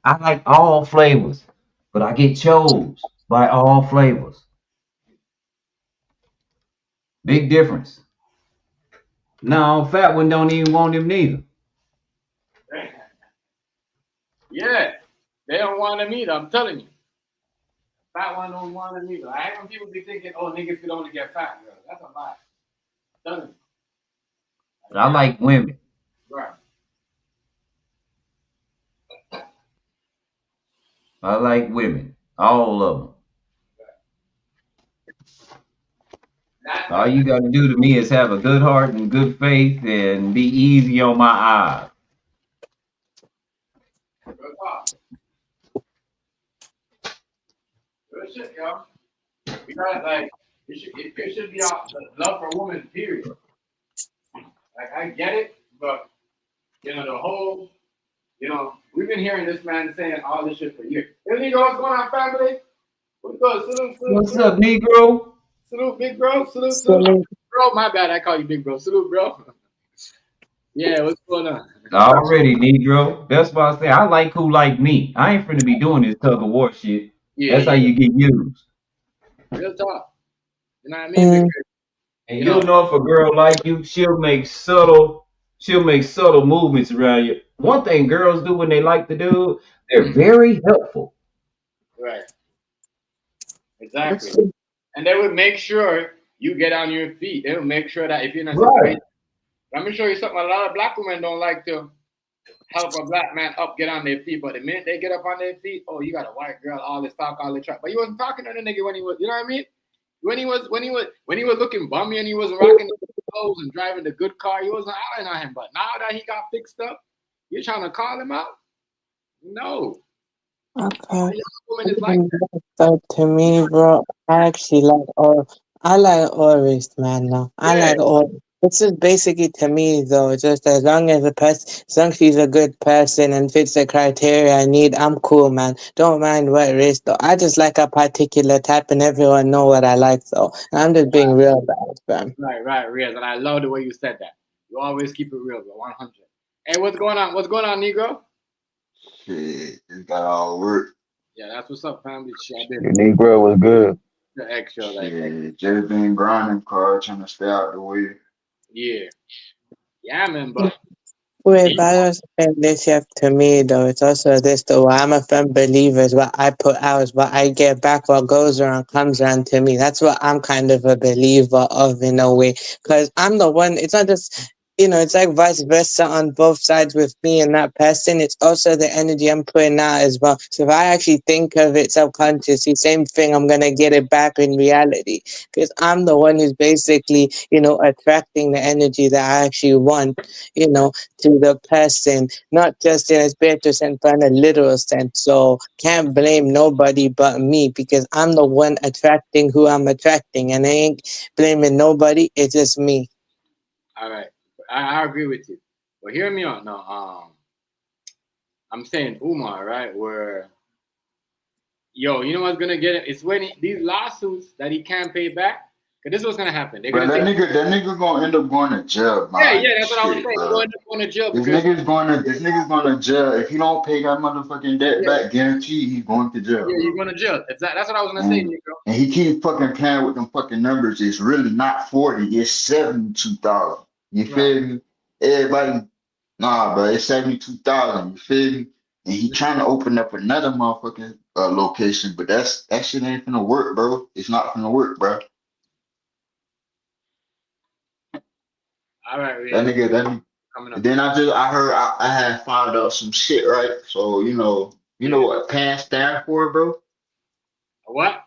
I like all flavors, but I get chose by all flavors. Big difference. No, fat one don't even want him neither. Yeah, they don't want them either. I'm telling you. Fat one don't want them either. I hate when people be thinking, oh, niggas could only get fat girls. That's a lie. I'm telling you. I like women. Right. I like women. All of them. All you got to do to me is have a good heart and good faith and be easy on my eyes. Good talk. Good shit, y'all. We got like it should be love for women, period. Like I get it, but the whole, we've been hearing this man saying all this shit for years. You know what's going on, family? What's going? What's up, Negro? Salute, big bro. Salute, bro. My bad, I call you big bro. Salute, bro. Yeah, what's going on? Already, Negro. That's why I say I like who like me. I ain't finna be doing this tug of war shit. Yeah, That's how you get used. Real talk. You know what I mean? Because, And you'll know if a girl like you, she'll make subtle movements around you. One thing girls do when they like the dude, they're very helpful. right. Exactly. And they would make sure you get on your feet. They would make sure that if you're in a situation, let me show you something. A lot of black women don't like to help a black man up, get on their feet. But the minute they get up on their feet, oh, you got a white girl, all this talk, all this track. But you wasn't talking to the nigga when he was, you know what I mean? When he was looking bummy and he was rocking the clothes and driving the good car, you wasn't hollering on him. But now that he got fixed up, you're trying to call him out? No. Okay. Woman is like that. So to me, bro, I actually like all race, man. Now I Yeah. like all. It's just basically to me though, just as long as as long as she's a good person and fits the criteria I need, I'm cool, man. Don't mind what race though. I just like a particular type, and everyone know what I like though. And I'm just being real bad, fam. Right, Riaz. And I love the way you said that. You always keep it real, bro. 100. Hey, what's going on? What's going on, Negro? Shit, it got all work. Yeah, that's what's up, family. Shit, I Your did Negro was good. the extra, like, Shit, just been grinding, car, trying to stay out the way. yeah. Yeah, man, but Wait, but I was saying this here to me though. It's also this though. I'm a firm believer is what I put out is what I get back. What goes around comes around to me. That's what I'm kind of a believer of in a way. Because I'm the one. It's not just it's like vice versa on both sides with me and that person. It's also the energy I'm putting out as well. So if I actually think of it subconsciously, same thing, I'm gonna get it back in reality. Because I'm the one who's basically attracting the energy that I actually want. To the person, not just in a spiritual sense, but in a literal sense. So can't blame nobody but me because I'm the one attracting who I'm attracting, and I ain't blaming nobody. It's just me. all right. I agree with you. But hear me out now. I'm saying Umar, right? Where you know what's gonna get it? It's when these lawsuits that he can't pay back. Cause this is what's gonna happen. They're But gonna that nigga gonna end up going to jail, man. yeah, that's what I was Shit, saying. He's bro. going to jail This because nigga's going to jail. If he don't pay that motherfucking debt yeah, back, guaranteed he's going to jail, yeah, you're bro. going to jail. That's what I was gonna say, And Nico. and he keeps fucking playing with them fucking numbers. It's really not 40, it's 72,000. You Right. feel me? Everybody, nah, bro, it's 72,000. You feel me? And he trying to open up another motherfucking location, but that shit ain't gonna work, bro. It's not gonna work, bro. All right, That Riaz. nigga, coming And up. then I heard I had found out some shit, right? So you know what PAN stand for, bro? What?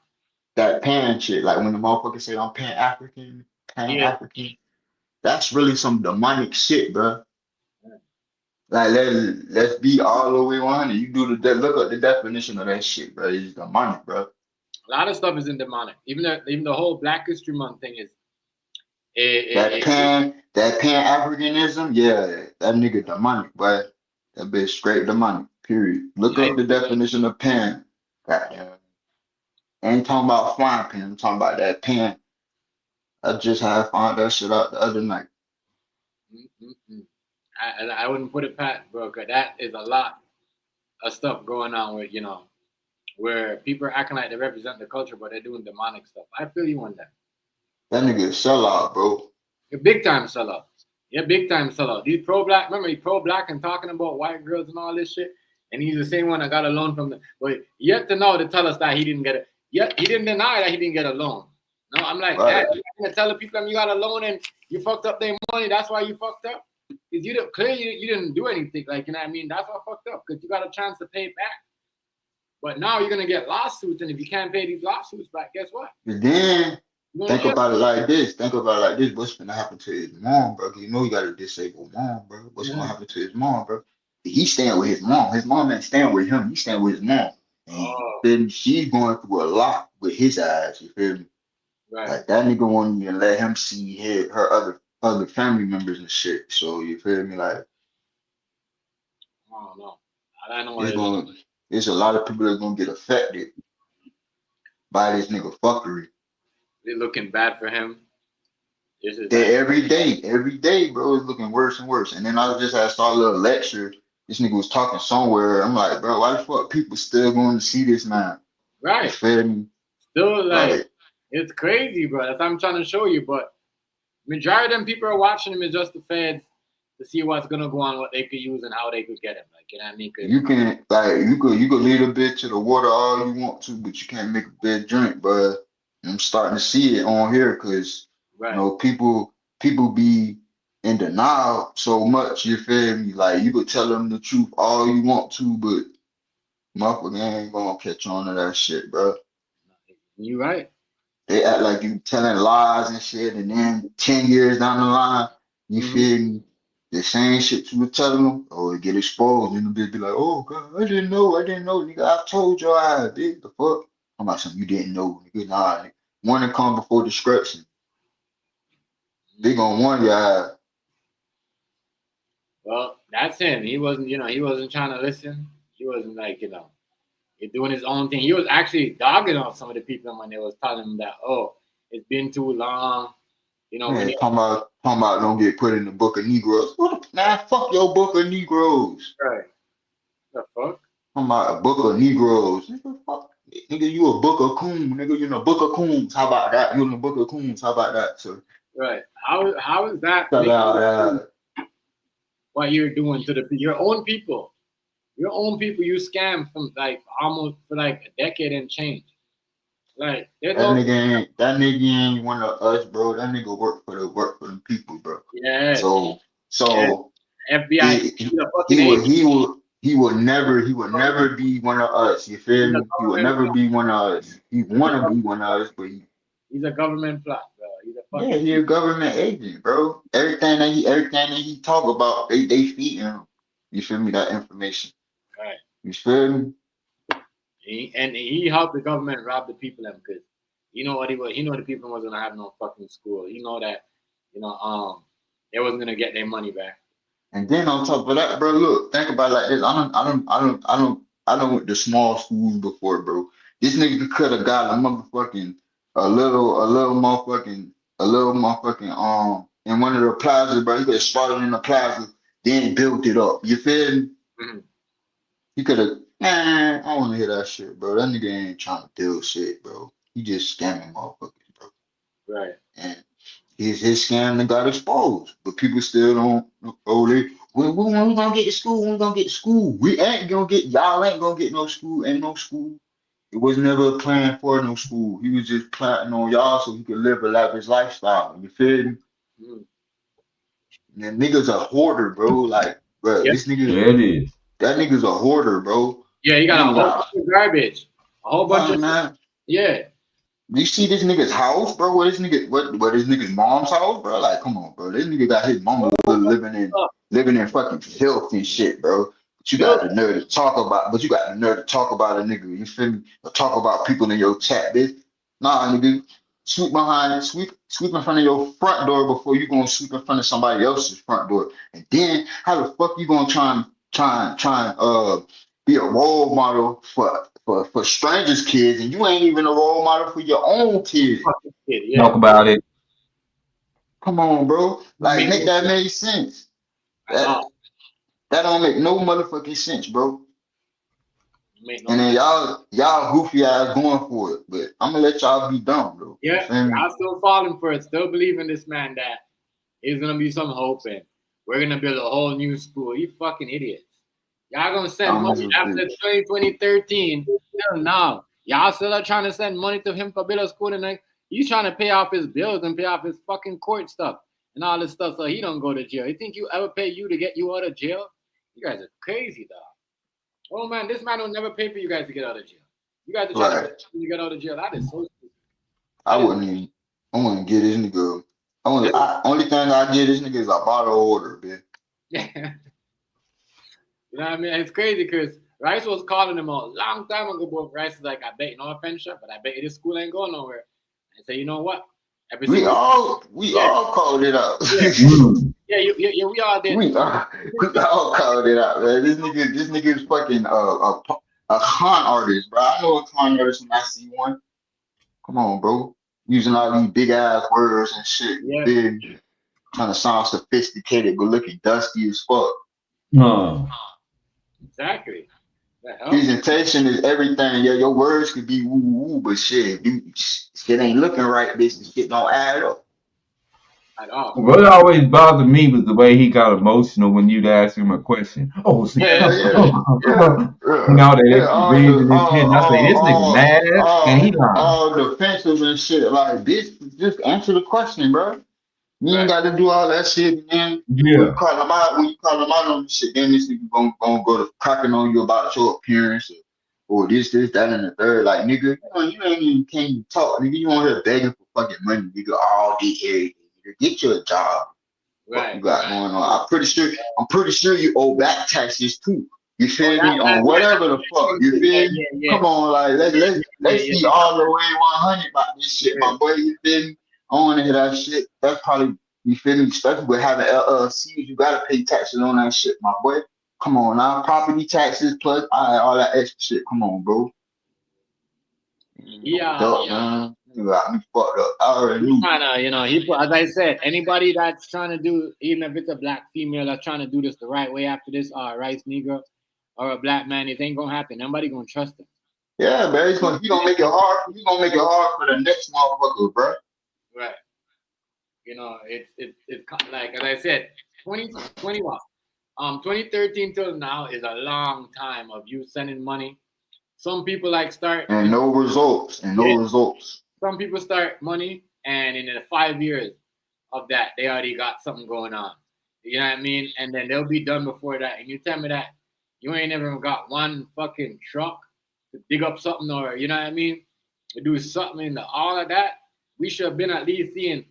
That PAN shit, like when the motherfuckers say I'm Pan African, Pan Yeah. African, that's really some demonic shit, bro. Like let's be all the way 100. You do look up the definition of that shit, bro. It's demonic, bro. A lot of stuff is in demonic. Even the whole Black History Month thing is. That Pan Africanism, yeah, that nigga demonic, but that bitch straight demonic. Period. Look up the definition of Pan. Goddamn. Ain't talking about flying pan. I'm talking about that Pan. I just had found that shit out the other night. I wouldn't put it past, bro. 'Cause that is a lot of stuff going on with where people are acting like they represent the culture, but they're doing demonic stuff. I feel you on that. That nigga a sellout, bro. You're big time sellout. Yeah, big time sellout. He's pro-black. Remember, he's pro-black and talking about white girls and all this shit. And he's the same one that got a loan from the. But yet to know to tell us that he didn't get it. Yet he didn't deny that he didn't get a loan. No, I'm like, Right. you're gonna tell the people you got a loan and you fucked up their money. That's why you fucked up. Because you didn't do anything. Like, you know what I mean? That's what fucked up. Because you got a chance to pay it back. But now you're gonna get lawsuits, and if you can't pay these lawsuits back, guess what? But then think jail. about it like this. Think about it like this. What's gonna happen to his mom, bro? 'Cause you know he got a disabled mom, bro. What's gonna happen to his mom, bro? He's staying with his mom. His mom ain't staying with him. He's staying with his mom. And then she's going through a lot with his eyes. You feel me? Right. Like that nigga won't even let him see her other family members and shit. So you feel me? Like I don't know. I don't know. There's a lot of people that's gonna get affected by this nigga fuckery. They're looking bad for him. Every day, bro, it's looking worse and worse. And then I saw a little lecture. This nigga was talking somewhere. I'm like, bro, why the fuck people still going to see this man? Right. You feel me? Still like it's crazy, bro. That's what I'm trying to show you. But majority of them people are watching him is just the feds to see what's gonna go on, what they could use, and how they could get him. Like, you know what I mean? You can you could lead a bitch to the water all you want to, but you can't make a bitch drink, bro. I'm starting to see it on here because people be in denial so much. You feel me? Like you could tell them the truth all you want to, but motherfucker ain't gonna catch on to that shit, bro. You right. They act like you telling lies and shit, and then 10 years down the line, you feel me? The same shit you were telling them, or it get exposed, and the bitch be like, "Oh God, I didn't know, nigga. I told you I did. The fuck? I'm about something you didn't know, nigga. Nah, nigga. Warning come before destruction. They gonna warn you. Well, that's him. He wasn't trying to listen. He wasn't like, he's doing his own thing. He was actually dogging on some of the people when they was telling him that, oh, it's been too long. Talking about don't get put in the book of Negroes. Man, fuck your book of Negroes. Right. The fuck? Talking about a book of Negroes. Nigga, fuck. Nigga, you a book of coon. Nigga, you in a book of coons. How about that? You in a book of coons. How about that, sir? Right. How is that? What you're doing to your own people? Your own people you scam from like almost for like a decade and change. Like that nigga ain't one of us, bro. That nigga work for the people, bro. Yeah. So FBI. He would never be one of us. You feel me? He would never be one of us. He wanna be one of us, but he's a government plot, bro. He's a government agent, bro. Everything that he talk about, they feed him. You feel me? That information. Right. You feel me? He helped the government rob the people because he know the people wasn't gonna have no fucking school. He know that they wasn't gonna get their money back. And then on top of that, bro, look, think about it like this. I don't went to small schools before, bro. This nigga could have got a little motherfucking in one of the plazas, bro. He could have started in the plaza, then built it up. You feel me? Mm-hmm. He could have, man, I don't want to hear that shit, bro. That nigga ain't trying to build shit, bro. He just scamming motherfuckers, bro. Right. And his scam that got exposed, but people still don't. Oh, when we gonna get to school? When we gonna get to school? We ain't gonna get. Y'all ain't gonna get no school. Ain't no school. It was never a plan for no school. He was just planting on y'all so he could live a lavish lifestyle. You feel me? nigga's a hoarder, bro. Like, bro, Yeah. this nigga, There it is. that nigga's a hoarder, bro. Yeah, you got a Nigga whole bunch of garbage. A whole bunch of man. yeah. You see this nigga's house, bro? What this nigga's mom's house, bro? Like, come on, bro. This nigga got his mama living in fucking filth and shit, bro. But you got the nerve to talk about, a nigga. You feel me? Or talk about people in your chat, bitch. Nah, nigga. Sweep in front of your front door before you gonna sweep in front of somebody else's front door. And then how the fuck you gonna try and be a role model for strangers' kids, and you ain't even a role model for your own kids. Yeah. Talk about it. Come on, bro. Like, make that make sense. That don't make no motherfucking sense, bro. And then y'all goofy ass going for it, but I'm gonna let y'all be dumb, bro. Yeah, y'all still falling for it, still believing this man that is gonna be some hope and we're gonna build a whole new school. You fucking idiots. Y'all gonna send money after 2013 till now. Y'all still are trying to send money to him for build a school, and like he's trying to pay off his bills and pay off his fucking court stuff and all this stuff so he don't go to jail. You think you ever pay you to get you out of jail? You guys are crazy, dog. Oh man, this man will never pay for you guys to get out of jail. You guys are trying to pay you get out of jail. That is so stupid. I wouldn't get this nigga. Only thing I get this nigga is a bottle order, bitch. Yeah. You know what I mean? It's crazy because Rice was calling him a long time ago, but Rice is like, I bet you no offense, but I bet you this school ain't going nowhere. I say, you know what? We all called it out. Yeah, we all did. We all called it out, man. This nigga is fucking a con artist, bro. I know a con artist when I see one. Come on, bro. Using all these big ass words and shit. Yeah. Big, trying to sound sophisticated, but looking dusty as fuck. Exactly. Presentation is everything. Yeah, your words could be woo woo, but shit ain't looking right, bitch. The shit don't add up. At all. What always bothered me was the way he got emotional when you'd ask him a question. Oh, see, now they reading this shit, and I say, this nigga mad, and he all defensive and shit. Like, bitch, just answer the question, bro. You ain't got to do all that shit, and then when you call him out on the shit, then this nigga gonna go to cracking on you about your appearance or this, that, and the third. Like, nigga, you ain't even can't even talk, nigga. You on here begging for fucking money, nigga, all day, every day. Get you a job. What you got going on? I'm pretty sure you owe back taxes too. You feel me? On whatever the fuck. You feel me? Come on, like let's see all the way 100 about this shit, my boy. You feel me? I want to hear that shit. That's probably, you feel me? Especially with having LLCs, you gotta pay taxes on that shit, my boy. Come on now, property taxes plus all that extra shit. Come on, bro. Yeah. You got me fucked up. I already knew. As I said, anybody that's trying to do, even if it's a black female that's trying to do this the right way after this, Rice Negro or a black man, it ain't gonna happen. Nobody gonna trust him. Yeah, man. He's gonna make it hard. He's gonna make it hard for the next motherfucker, bro. Right. It's like as I said, 2013 till now is a long time of you sending money. Some people start and no results. Some people start money, and in the 5 years of that, they already got something going on. You know what I mean? And then they'll be done before that. And you tell me that you ain't never got one fucking truck to dig up something, or you know what I mean, to do something in all of that. We should have been at least seeing,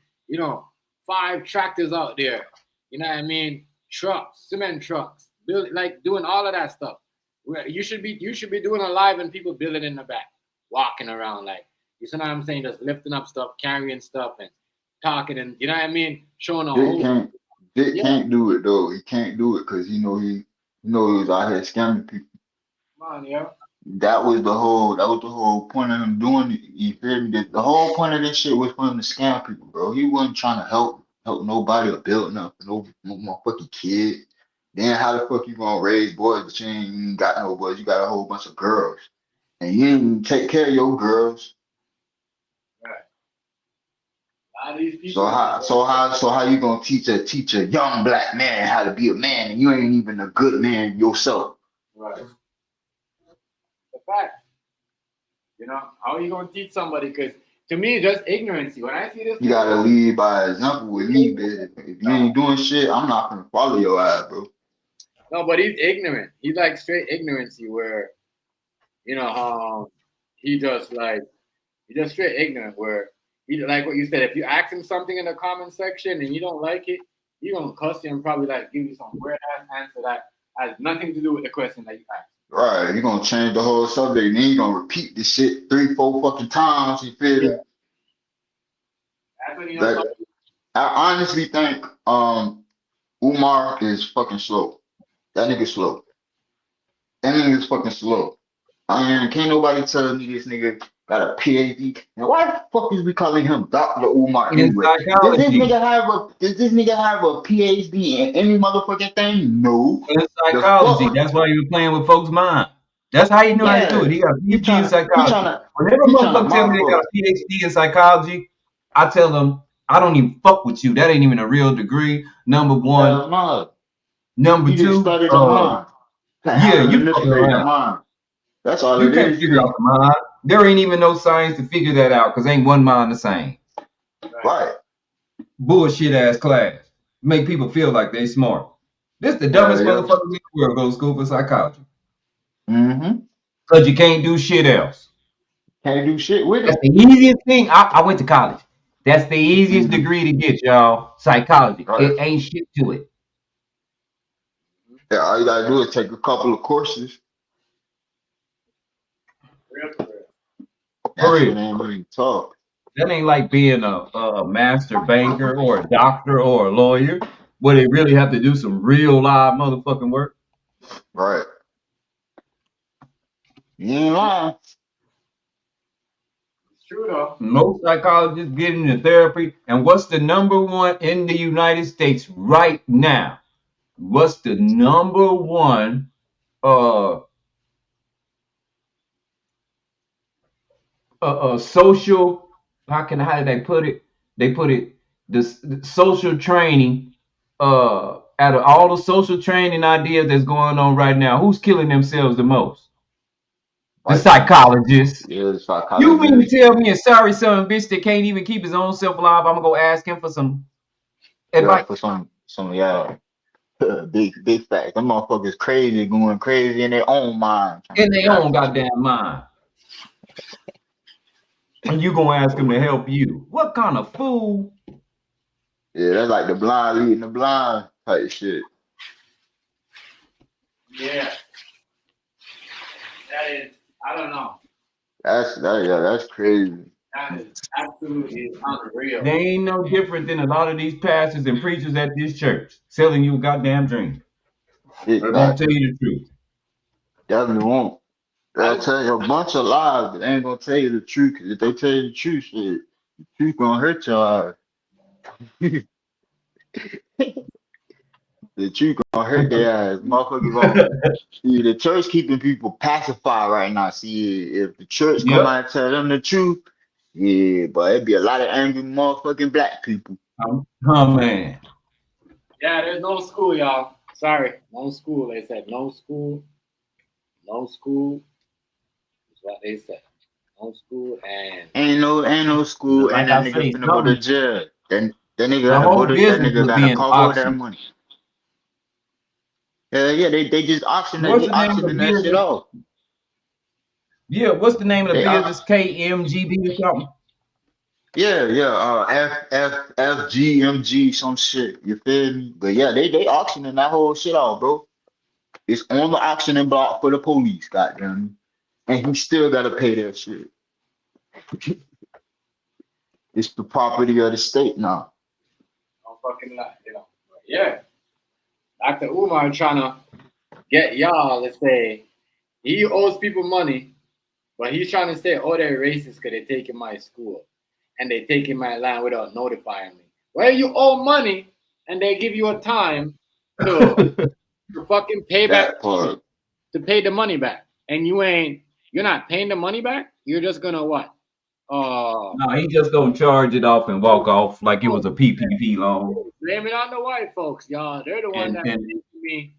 5 tractors out there. You know what I mean? Trucks, cement trucks, doing all of that stuff. You should be doing a live and people building in the back, walking around you see what I'm saying? Just lifting up stuff, carrying stuff, and talking, and you know what I mean? Showing a whole. Dick can't do it though. He can't do it because he was out here scamming people. Come on, yo. That was the whole point of him doing it. You feel me? The whole point of this shit was for him to scam people, bro. He wasn't trying to help nobody or build nothing, no motherfucking kid. Then how the fuck you gonna raise boys but you ain't even got no boys? You got a whole bunch of girls, and you didn't even take care of your girls. So how you gonna teach a young black man how to be a man and you ain't even a good man yourself? Right. The fact. How are you gonna teach somebody? Because To me, just ignorancy. When I see this, You gotta lead by example with me, bitch. If you ain't doing shit, I'm not gonna follow your ass, bro. no, but he's ignorant. He's like straight ignorancy, where he just straight ignorant. Where he like what you said. If you ask him something in the comment section and you don't like it, he gonna cuss you and probably like give you some weird ass answer that has nothing to do with the question that you asked. Right, you're gonna change the whole subject, and then you're gonna repeat this shit 3, 4 fucking times. You feel me? That's when Like, I honestly think Umar is fucking slow. That nigga slow. That nigga's fucking slow. I mean, can't nobody tell me this nigga got a PhD. Now, why the fuck is we calling him Dr. Umar In anyway? Does this psychology. nigga have a PhD in any motherfucking thing? No. In The psychology. fuck? That's why he was playing with folks' mind. That's how you know how to do Yeah. it. He got a He PhD in trying psychology. to Whenever a he trying to motherfucker tell me they got a PhD in psychology, I tell them, I don't even fuck with you. That ain't even a real degree. Number one. Hell no. Number You just two, studied the mind. yeah, you fucking Manipulate the around. mind. That's all You it can't is. figure out the mind. There ain't even no science to figure that out because ain't one mind the same. Right. Bullshit ass class. Make people feel like they smart. This the dumbest motherfucker in the world go to school for psychology. Mm-hmm. Because you can't do shit else. Can't do shit with That's it. the easiest thing. I went to college. That's the easiest degree to get, y'all. Psychology. Right. It ain't shit to it. Yeah, all you gotta do is take a couple of courses. For real. Ain't really tough. That ain't like being a master banker or a doctor or a lawyer, where they really have to do some real live motherfucking work. Right. You ain't lying. It's true though. Most psychologists get into therapy, and what's the number one in the United States right now? What's the number one social? How did they put it? They put it the social training. Out of all the social training ideas that's going on right now, who's killing themselves the most? The psychologists. Yeah, the psychologist. You mean to tell me a sorry son of a bitch that can't even keep his own self alive? I'm gonna go ask him for some advice. For some big facts. Them motherfuckers crazy, going crazy in their own mind. In their own goddamn mind. And you gonna ask him to help you. What kind of fool? Yeah, that's like the blind leading the blind type shit. Yeah. That is, I don't know. That's crazy. That is absolutely unreal. They ain't no different than a lot of these pastors and preachers at this church selling you a goddamn dream. They won't tell you the truth. Definitely won't. They'll tell you a bunch of lies, but they ain't gonna tell you the truth. 'Cause if they tell you the truth, shit, the truth gonna hurt your ass. The truth gonna hurt their ass. Motherfuckers gonna see the church keeping people pacified right now. See, if the church come out and tell them the truth, yeah, but it'd be a lot of angry motherfucking black people. Oh man. Yeah, there's no school, y'all. Sorry, no school. They said no school. No school. That's what they said. No school and ain't no school, like and that I nigga say, finna go to jail. Then that nigga the gotta whole go to that business nigga was gotta being cover that auctioned. money. Yeah, they just auctioned What's that. the They name of the auctioning that shit business? off. Yeah, what's the name of the They business? KMGB or something? FGMG some shit. You feel me? But yeah, they auctioning that whole shit off, bro. It's on the auctioning block for the police, goddamn. And he still gotta pay that shit. It's the property of the state now. I'm fucking lie, you know. But yeah. Dr. Umar trying to get y'all to say he owes people money, but he's trying to say, oh, they're racist because they're taking my school and they're taking my land without notifying me. Well, you owe money and they give you a time to fucking pay back, to pay the money back. And you're not paying the money back? You're just gonna what? No, he just gonna charge it off and walk off like it was a PPP loan. Blame it on the white folks, y'all. They're the one that making me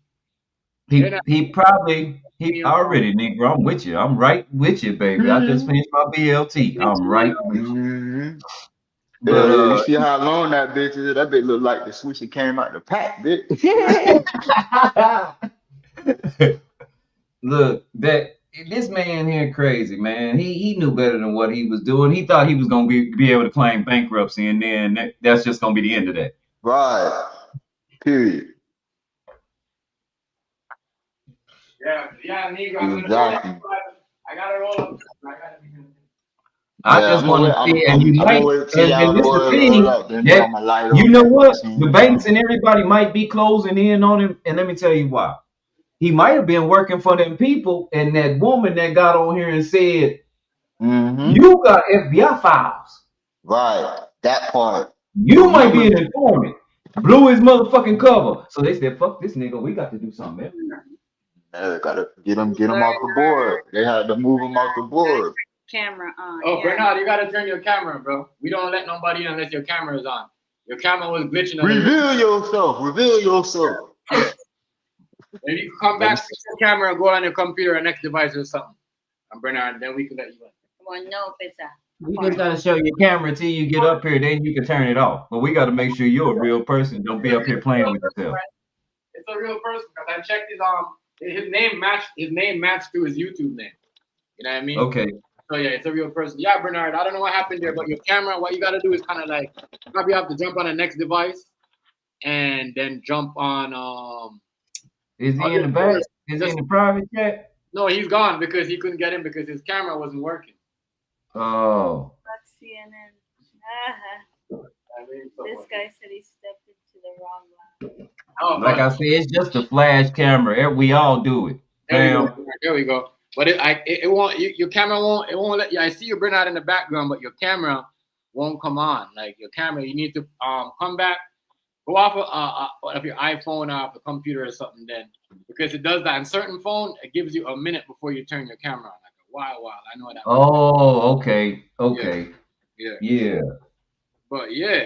They're not He probably he me already Negro. I'm with you. I'm right with you, baby. I just finished my BLT. I'm right with you. Mm-hmm. But Hell yeah, you see how long that bitch is? That bitch look like the switch that came out the pack, bitch. look, that this man here crazy, man. He knew better than what he was doing. He thought he was gonna be able to claim bankruptcy, and then that's just gonna be the end of that. Right. Period. yeah, Negro. I'm gonna roll up. Exactly. I gotta roll up. I Yeah, just I'm gonna want wait. to see, and I'm gonna wait till and y'all this the boys roll thing up. Then that I'm gonna light you on know that what the scene. banks and everybody might be closing in on him, and let me tell you why. He might have been working for them people, and that woman that got on here and said, Mm-hmm. "You got FBI files. Right. That part. You might be Remember? an informant." Blew his motherfucking cover. So they said, "Fuck this nigga. We got to do something, man." Gotta get them off the board. They had to move them off the board. Camera on. Oh, yeah. Bernard, you gotta turn your camera, bro. We don't let nobody in unless your camera is on. Your camera was glitching on the Reveal yourself. Reveal yourself. If you come Let me back, fix your camera, go on your computer or next device or something. And Bernard, then we can let you in. Come on, no, pizza. You just gotta show your camera till you get up here, then you can turn it off. But we gotta make sure you're a real person. Don't be up here playing with yourself. It's a real person because I checked his name matched to his YouTube name. You know what I mean? Okay. So yeah, it's a real person. Yeah, Bernard, I don't know what happened there, but your camera, what you gotta do is kind of like probably have to jump on the next device and then jump on Is he in the back? Is he in the private chat? No, he's gone because he couldn't get in because his camera wasn't working. Oh. That's CNN. This guy said he stepped into the wrong line. Oh, like I said, it's just a flash camera. We all do it. There we go. But it won't. Your camera won't. It won't let you. I see you, Bernard, in the background, but your camera won't come on. Like your camera, you need to come back, go off of your iPhone or off the computer or something. Then because it does that in certain phone, it gives you a minute before you turn your camera on. Like a while. I know that. Oh, okay. Yeah. But yeah,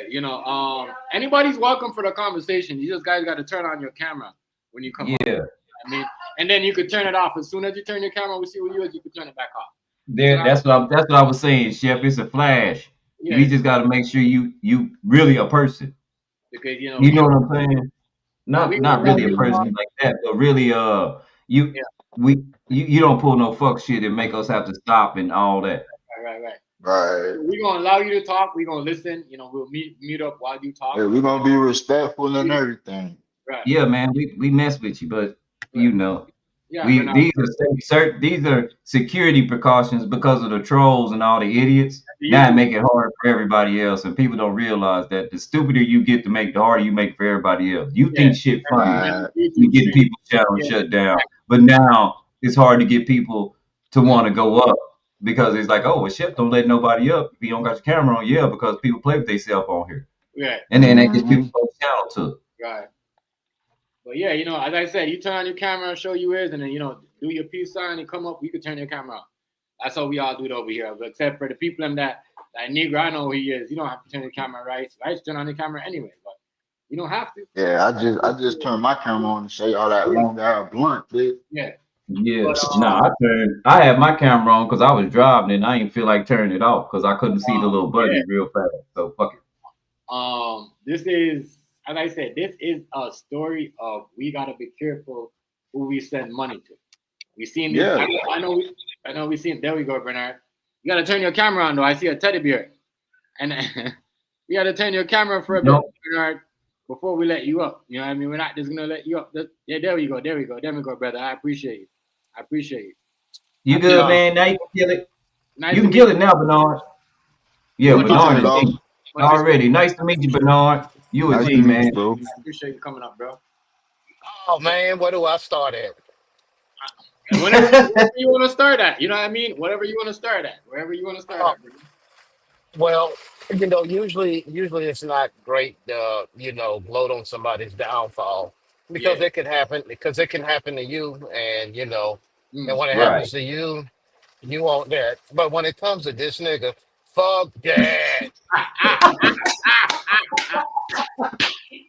anybody's welcome for the conversation. You just guys got to turn on your camera when you come on. Yeah. I mean, and then you could turn it off as soon as you turn your camera. We see what you is. You could turn it back off. That's what I was saying, Chef. It's a flash. Yeah. You just got to make sure you really a person. Because you know what I'm saying. Not really a person like that, but really you don't pull no fuck shit and make us have to stop and all that. Right. Right. We're gonna allow you to talk. We're gonna listen. We'll meet up while you talk. Yeah, we're gonna be respectful and everything. Right. Yeah, man, we mess with you, but yeah, these are security precautions because of the trolls and all the idiots. Now it make it harder for everybody else, and people don't realize that the stupider you get to make, the harder you make for everybody else. You think shit funny, you get people's channel shut down, but now it's hard to get people to want to go up because it's like, oh, well, Chef don't let nobody up if you don't got your camera on. Yeah, because people play with themselves on here. Right. And then they get people's channel too. Right. But yeah, as I said, you turn on your camera, show you is, and then do your peace sign and come up. You can turn your camera on. That's how we all do it over here. But except for the people in that Negro, I know who he is. You don't have to turn your camera right. I just turn on the camera anyway, but you don't have to. Yeah, I just turned my camera on to show y'all that long ass blunt, bitch. Yeah. Yeah, I had my camera on because I was driving and I didn't feel like turning it off because I couldn't see the little button real fast. So fuck it. This is, as I said, this is a story of we gotta be careful who we send money to. We seen this. Yeah. I know we seen. There we go, Bernard. You gotta turn your camera on though. I see a teddy bear, and you gotta turn your camera for a bit, Bernard, before we let you up. You know what I mean? We're not just gonna let you up. Yeah, there we go, brother. I appreciate you. You good, man? Now you can kill it. You can kill it now, Bernard. Yeah, Bernard is already. Nice to meet you, Bernard. You a G, man. I appreciate you coming up, bro. Oh man, where do I start at? Whenever you want to start at, you know what I mean? Whatever you want to start at, wherever you want to start at, bro. Well, usually it's not great, gloat on somebody's downfall because it can happen. Because it can happen to you, and and when it happens to you, you want that. But when it comes to this nigga, fuck that.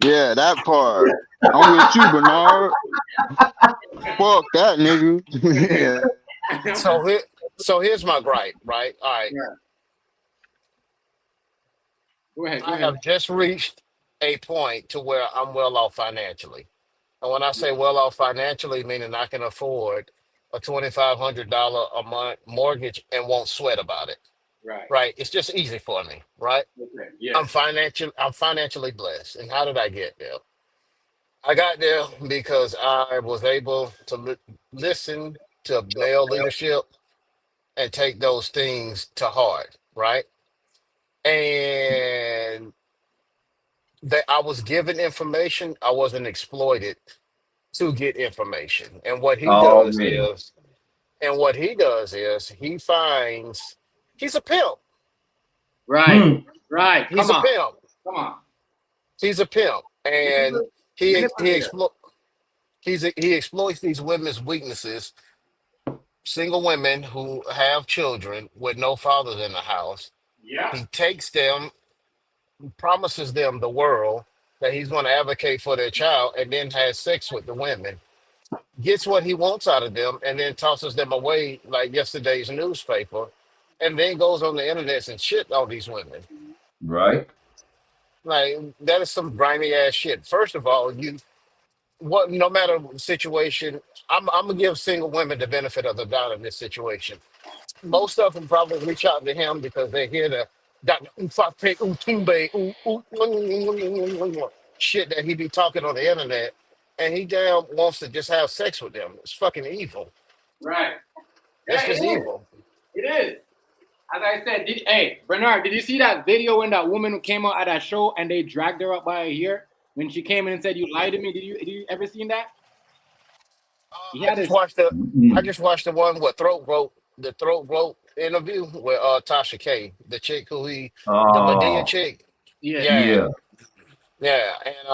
Yeah, that part. I'm with you, Bernard. Fuck that nigga. Yeah. So here, so here's my gripe, right? All right, Yeah. Go ahead. Go I ahead. have just reached a point to where I'm well off financially. And when I say well off financially, meaning I can afford a $2,500 a month mortgage and won't sweat about it. Right. Right? It's just easy for me, right? Okay. Yes. I'm financially blessed. And how did I get there? I got there because I was able to listen to male leadership and take those things to heart, right? And that I was given information, I wasn't exploited to get information. Already. And what he does is he finds he's a pimp. Right. Hmm. Right. He's Come a on. pimp. Come on. He's a pimp. And he Manipulator. he exploits these women's weaknesses, single women who have children with no fathers in the house. Yeah. He takes them, promises them the world that he's going to advocate for their child, and then has sex with the women, gets what he wants out of them, and then tosses them away like yesterday's newspaper, and then goes on the internet and shit on these women. Right. Like that is some grimy ass shit. First of all, you what no matter the situation, I'm gonna give single women the benefit of the doubt in this situation. Most of them probably reach out to him because they hear the Dr. Umfape Utumbe shit that he be talking on the internet, and he damn wants to just have sex with them. It's fucking evil. Right. It's Yeah, it just is. evil. It is. As I said, hey, Bernard, did you see that video when that woman came out at that show and they dragged her up by her hair when she came in and said, "You lied to me"? Did you ever seen that? He I had just his watched I Mm. just watched the one with the throat wrote interview with Tasha K, the chick the Medea Oh, chick. yeah. Yeah, yeah. yeah, and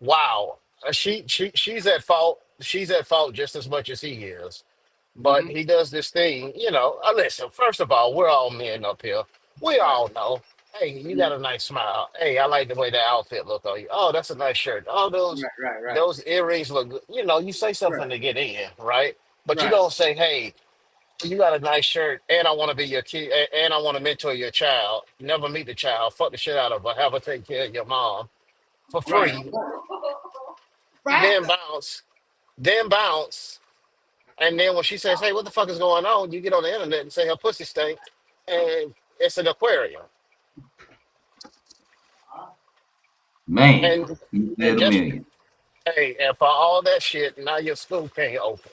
wow, she's at fault. She's at fault just as much as he is. But Mm-hmm. he does this thing, listen, first of all, we're all men up here. We Right. all know. Hey, you got a nice smile. Hey, I like the way that outfit look on you. Oh, that's a nice shirt. Oh, those Right. Right. Right. those earrings look good. You say Right. something to get in, right? But you Right. don't say, hey, you got a nice shirt, and I want to be your kid, and I want to mentor your child. Never meet the child. Fuck the shit out of her. Have her take care of your mom for Right. free. Then Facts. bounce. Then bounce. And then when she says, "Hey, what the fuck is going on?" You get on the internet and say her pussy stink, and it's an aquarium. Man, And he and said a just million. hey, and for all that shit, now your school can't open.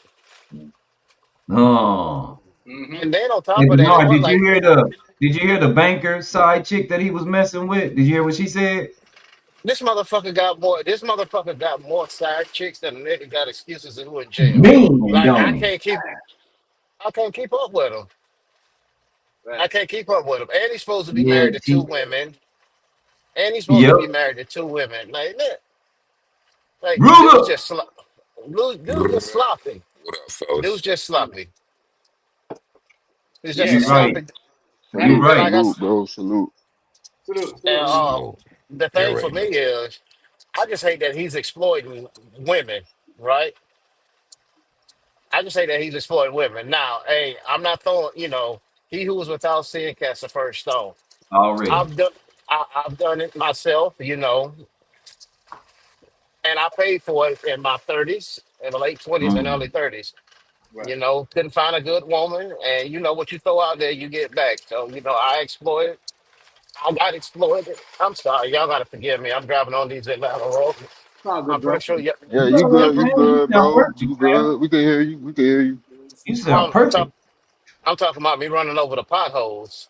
Oh. Mm-hmm. And then on Hey, top of that, it Bernard, wasn't like did you hear the banker side chick that he was messing with? Did you hear what she said? this motherfucker got more side chicks than a nigga got excuses and who in jail. Man, Like don't he? I can't keep up with him. I Right. can't keep up with him. And he's supposed to be Yeah, married to two women. And he's supposed to yep. be married to two women. Like dude's Ruger. just dude's just sloppy. What up, Dude's fellas? just sloppy. He's just Yeah. a You right. sloppy. That You Salute, is And right. like salute, bro. Salute. salute. and, Salute. Salute. the You thing for already me know. is, I just hate that he's exploiting women, right? I just hate that he's exploiting women. Now, hey, I'm not throwing, he who was without sin cast the first stone. Already. I've done, I've done it myself, and I paid for it in my 30s, in the late 20s and early Mm. 30s. Right. Couldn't find a good woman, and what you throw out there, you get back. So, I exploited. I got exploited. I'm sorry, y'all gotta forgive me. I'm driving on these Atlanta roads. It's all I'm good, bro. pretty sure. Yeah, Yeah, You you all right, good, I'm. you man? You good, sound bro. perfect, You man. good. We can hear you. We can hear you. You sound perfect. I'm talking about me running over the potholes.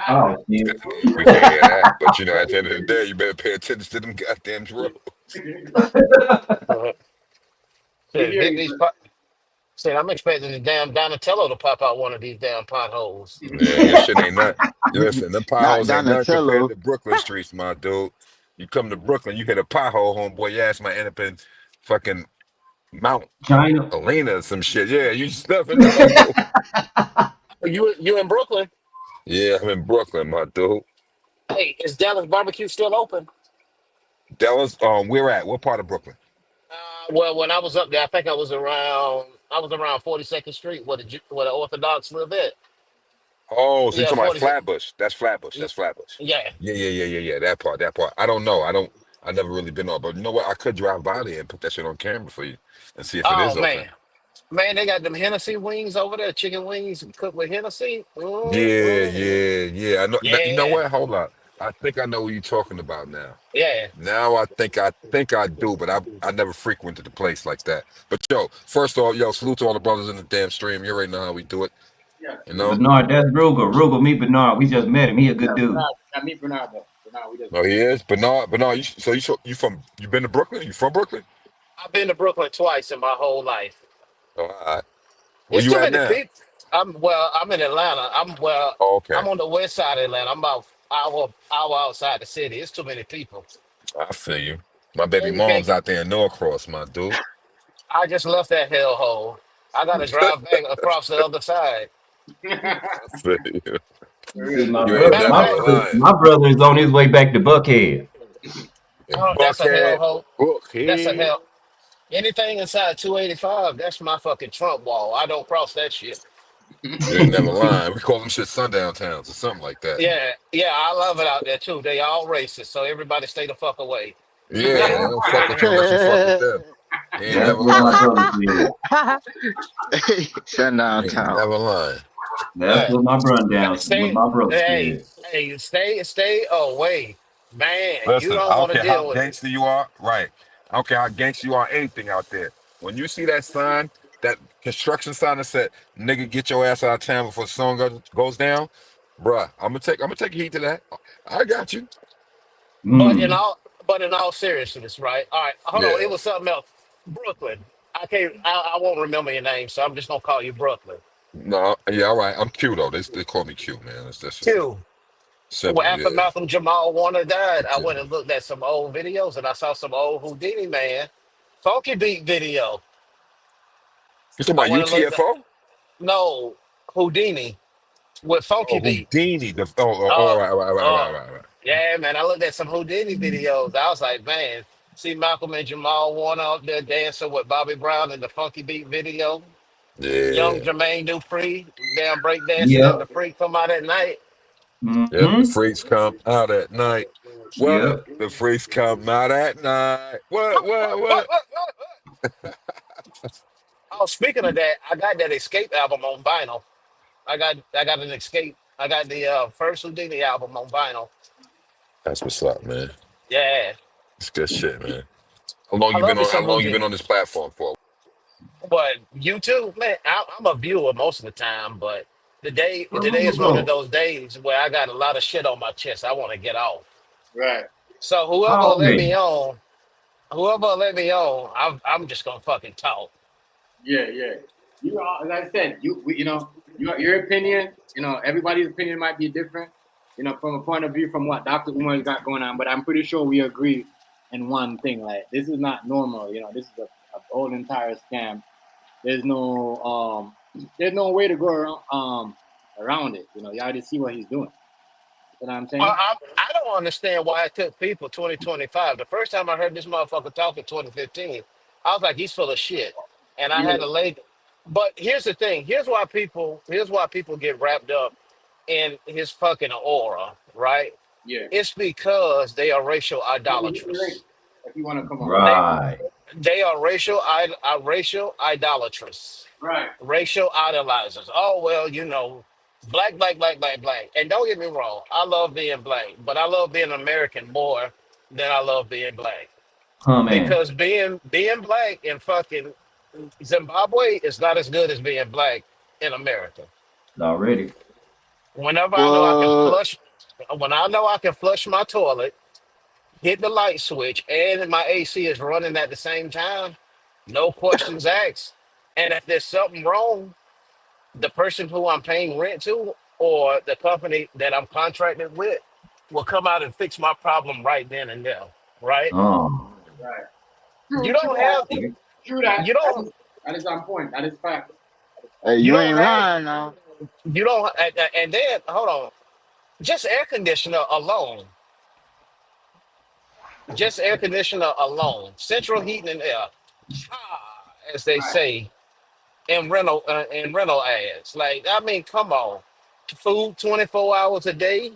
Oh shit. We can't hear that. But at the end of the day, you better pay attention to them goddamn roads. Uh, We Shit, hear hit you, these pot. Shit, I'm expecting the damn Donatello to pop out one of these damn potholes. Yeah, your shit ain't nothing. You listen, them Not potholes ain't nothing compared Donatello. to Brooklyn streets, my dude. You come to Brooklyn, you hit a pothole, homeboy, your ass might end up in fucking Mount China. Helena or some shit. Yeah, you just never know. You in Brooklyn? Yeah, I'm in Brooklyn, my dude. Hey, is Dallas barbecue still open? That was where at? What part of Brooklyn? Well, when I was up there, I think I was around 42nd Street, where the Orthodox live at. Oh, so you Yeah, talking about 40. Flatbush? That's Flatbush. That's Flatbush. Yeah. Yeah. That part. That part. I don't know. I don't. I never really been on, but you know what? I could drive by there and put that shit on camera for you and see if it Oh is open. man, they got them Hennessy wings over there, chicken wings cooked with Hennessy. Yeah. I know. You know Yeah, what? Hold on. I think I know what you're talking about now. yeah. Now I think I do, but I never frequented the place like that. But yo, first off, yo, salute to all the brothers in the damn stream. You already know how we do it. Yeah. You Yeah, know? Bernard, that's Rugal. Rugal, meet Bernard. We just met him. He a Yeah, good dude. Bernard. I meet Bernard though. Bernard, we just No, he is. Bernard, you been to Brooklyn? You from Brooklyn? I've been to Brooklyn twice in my whole life. Oh, all right. Where It's you too at many now? people. I'm in Atlanta. Oh, okay. I'm on the west side of Atlanta. I'm about hour outside the city. It's too many people. I feel you. My Yeah, baby you can't. mom's out there in Norcross, my dude. I just left that hellhole. I got to drive back across the other side. I feel you. for See, real. my You ain't brother, Matter of never my fact, brother, lying. my brother is on his way back to Buckhead. And that's a Buckhead, hellhole. That's a Buckhead. hell. Anything inside 285, that's my fucking Trump wall. I don't cross that shit. You ain't never lying. We call them shit sundown towns or something like that. Yeah, I love it out there too. They all racist, so everybody stay the fuck away. Yeah, they don't fuck with you unless you fuck with them. You ain't That's never what my lying. brother said. Sundown You ain't town. never lying. That's Yeah. what my rundown, what Stay, my brother hey, said. stay away, man. You Listen, don't I don't want to care how deal with. gangster you are, right? I don't care how gangster you are, anything out there. When you see that sign, that construction sign that said, nigga, get your ass out of town before the sun goes down, bruh, I'm gonna take heed to that. I got you. But in Mm. all, but in all seriousness, right? All right, hold on. It Yeah. was something else. Brooklyn. I can't. I won't remember your name, so I'm just gonna call you Brooklyn. No, yeah, all right. I'm cute though. They call me cute, man. That's just Q. Well, simple, after yeah. Malcolm Jamal Warner died, I Yeah. went and looked at some old videos, and I saw some old Houdini man, Funky Beat video. You talking I about went and looked at UTFO? no Houdini with Funky Oh, Beat. Houdini. All Oh, right, all right, all right, all right, oh, all right. yeah, man. I looked at some Houdini videos. I was like, man, see Malcolm and Jamal Warner up there dancing with Bobby Brown in the Funky Beat video. Young Yeah. Jermaine Dupri, damn break dancing, and Yep. the freak come out at night. Yep, the Mm-hmm. freaks come out at night. What? Yep. The freaks come out at night. What? Oh, speaking of that, I got that Escape album on vinyl. I got an Escape. I got the first Houdini album on vinyl. That's what's up, man. Yeah, It's good shit, man. How long I you been love me on? How some long you been Houdini. on this platform for? But YouTube, man, I'm a viewer most of the time. But Where today Rugal is one of go? those days where I got a lot of shit on my chest. I want to get off. Right. So whoever will let me Already. on, whoever will let me on, I'm just gonna fucking talk. Yeah. You are, as I said, your opinion. Everybody's opinion might be different. From a point of view from what Dr. Umar's got going on, but I'm pretty sure we agree in one thing. Like this is not normal. This is a whole entire scam. There's there's no way to go around it. You already see what he's doing. You know what I'm saying? I don't understand why it took people 2025. The first time I heard this motherfucker talk in 2015, I was like, he's full of shit. And I Yeah, had to lay. But here's the thing. Here's why people get wrapped up in his fucking aura, right? yeah. It's because they are racial Maybe hit the link idolatrous. if you want to come on. They Right. they are racial idolatrous, Right. racial idolizers. Oh well, black. And don't get me wrong, I love being black, but I love being American more than I love being black. Come in Because being black in fucking Zimbabwe is not as good as being black in America. already. Whenever I know I can What? flush, when I know I can flush my toilet, hit the light switch, and my AC is running at the same time, no questions asked. And if there's something wrong, the person who I'm paying rent to or the company that I'm contracted with will come out and fix my problem right then and there. Right? Right. You True don't have that. Okay. True that. you don't That is on point. That is fact. That is Hey, fact. you you don't ain't have lying now. you don't and then hold on. Just air conditioner alone. just air conditioner alone, central heating and air, as they say in rental ads. Like, I mean, come on, food 24 hours a day.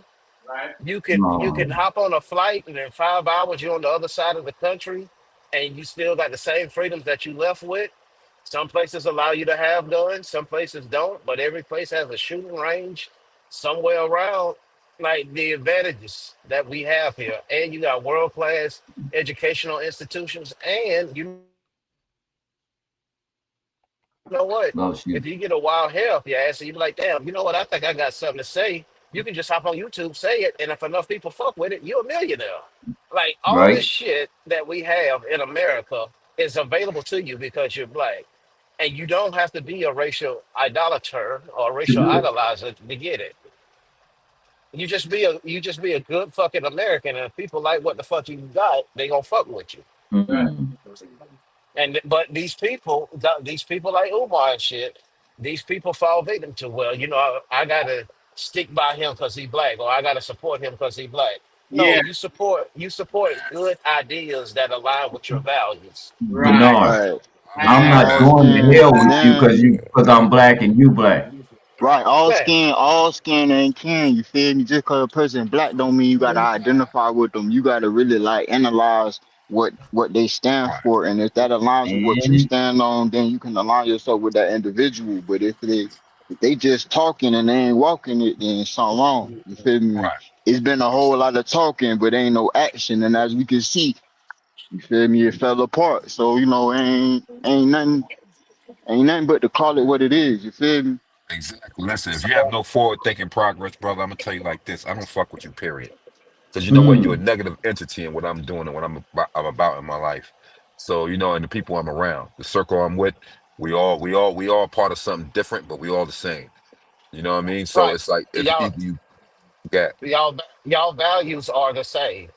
Right. You can No, hop on a flight and in 5 hours you're on the other side of the country, and you still got the same freedoms that you left with. Some places allow you to have guns, some places don't, but every place has a shooting range somewhere around. Like the advantages that we have here, and you got world class educational institutions, and you know what? If you get a wild hair up your ass, and you be like, no damn, you know shit. what? I think I got something to say. You can just hop on YouTube, say it, and if enough people fuck with it, you're a millionaire. Like all this shit that we have Right? in America is available to you because you're black. And you don't have to be a racial idolater or racial idolizer to get it. You just be a good fucking American, and if people like what the fuck you got, they gonna fuck with you. Right. Mm. And but these people like Umar and shit, these people fall victim to, well, I gotta stick by him because he black, or I gotta support him because he black. No, Yeah. you support good ideas that align with your values. Right. Bernard, Right. I'm And not All going to skin, hell and with you then because I'm black and you black. right, Man, all skin ain't kin. You feel me? Just cause a person black don't mean you gotta identify with them. You gotta really like analyze what they stand Right. for, and if that aligns with what you And stand on, then you can align yourself with that individual. But if they just talking and they ain't walking it, then something wrong. You feel me? Right. It's been a whole lot of talking, but ain't no action. And as we can see, you feel me, it fell apart. So ain't nothing but to call it what it is. You feel me? Exactly. Listen, if you have no forward thinking progress, brother, I'm gonna tell you like this. I don't fuck with you, period. Because you know what? You're a mm, negative entity in what I'm doing and what I'm about in my life. So, and the people I'm around, the circle I'm with, we all part of something different, but we all the same. You know what I mean? So right. it's like if Y'all either you get y'all values are the same.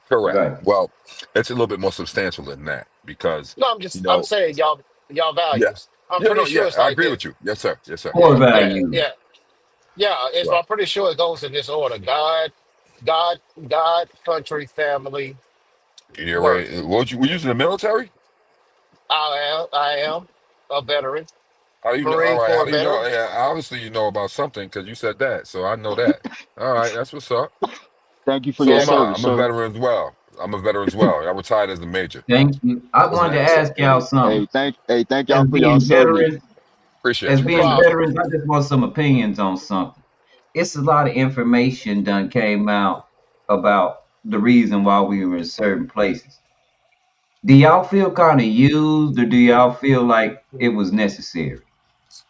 correct. right. Well, it's a little bit more substantial than that because, No, you I'm know, saying y'all yeah. values. I'm Yeah, pretty no, sure yeah, it's I like agree this. with you. Yes, sir. Yes, sir. Core Yeah, yeah, value. yeah. Yeah, Right. I'm pretty sure it goes in this order: God, country, family, Yeah, work. right. What you we using the military? I am a veteran, How do you know? All Marine right. How Corps do you know? veteran. Yeah, obviously you know about something because you said that, so I know that. All right, that's what's up. Thank you for So your Yeah, am I. service, I'm a sir. veteran as well. I'm a veteran as well. I retired as a major. Thank you. I What's wanted to next? ask y'all Hey, something. thank As y'all for y'all being service. veterans, Appreciate as you. no being Appreciate you. problem. veterans, I just want some opinions on something. It's a lot of information done came out about the reason why we were in certain places. Do y'all feel kind of used, or do y'all feel like it was necessary?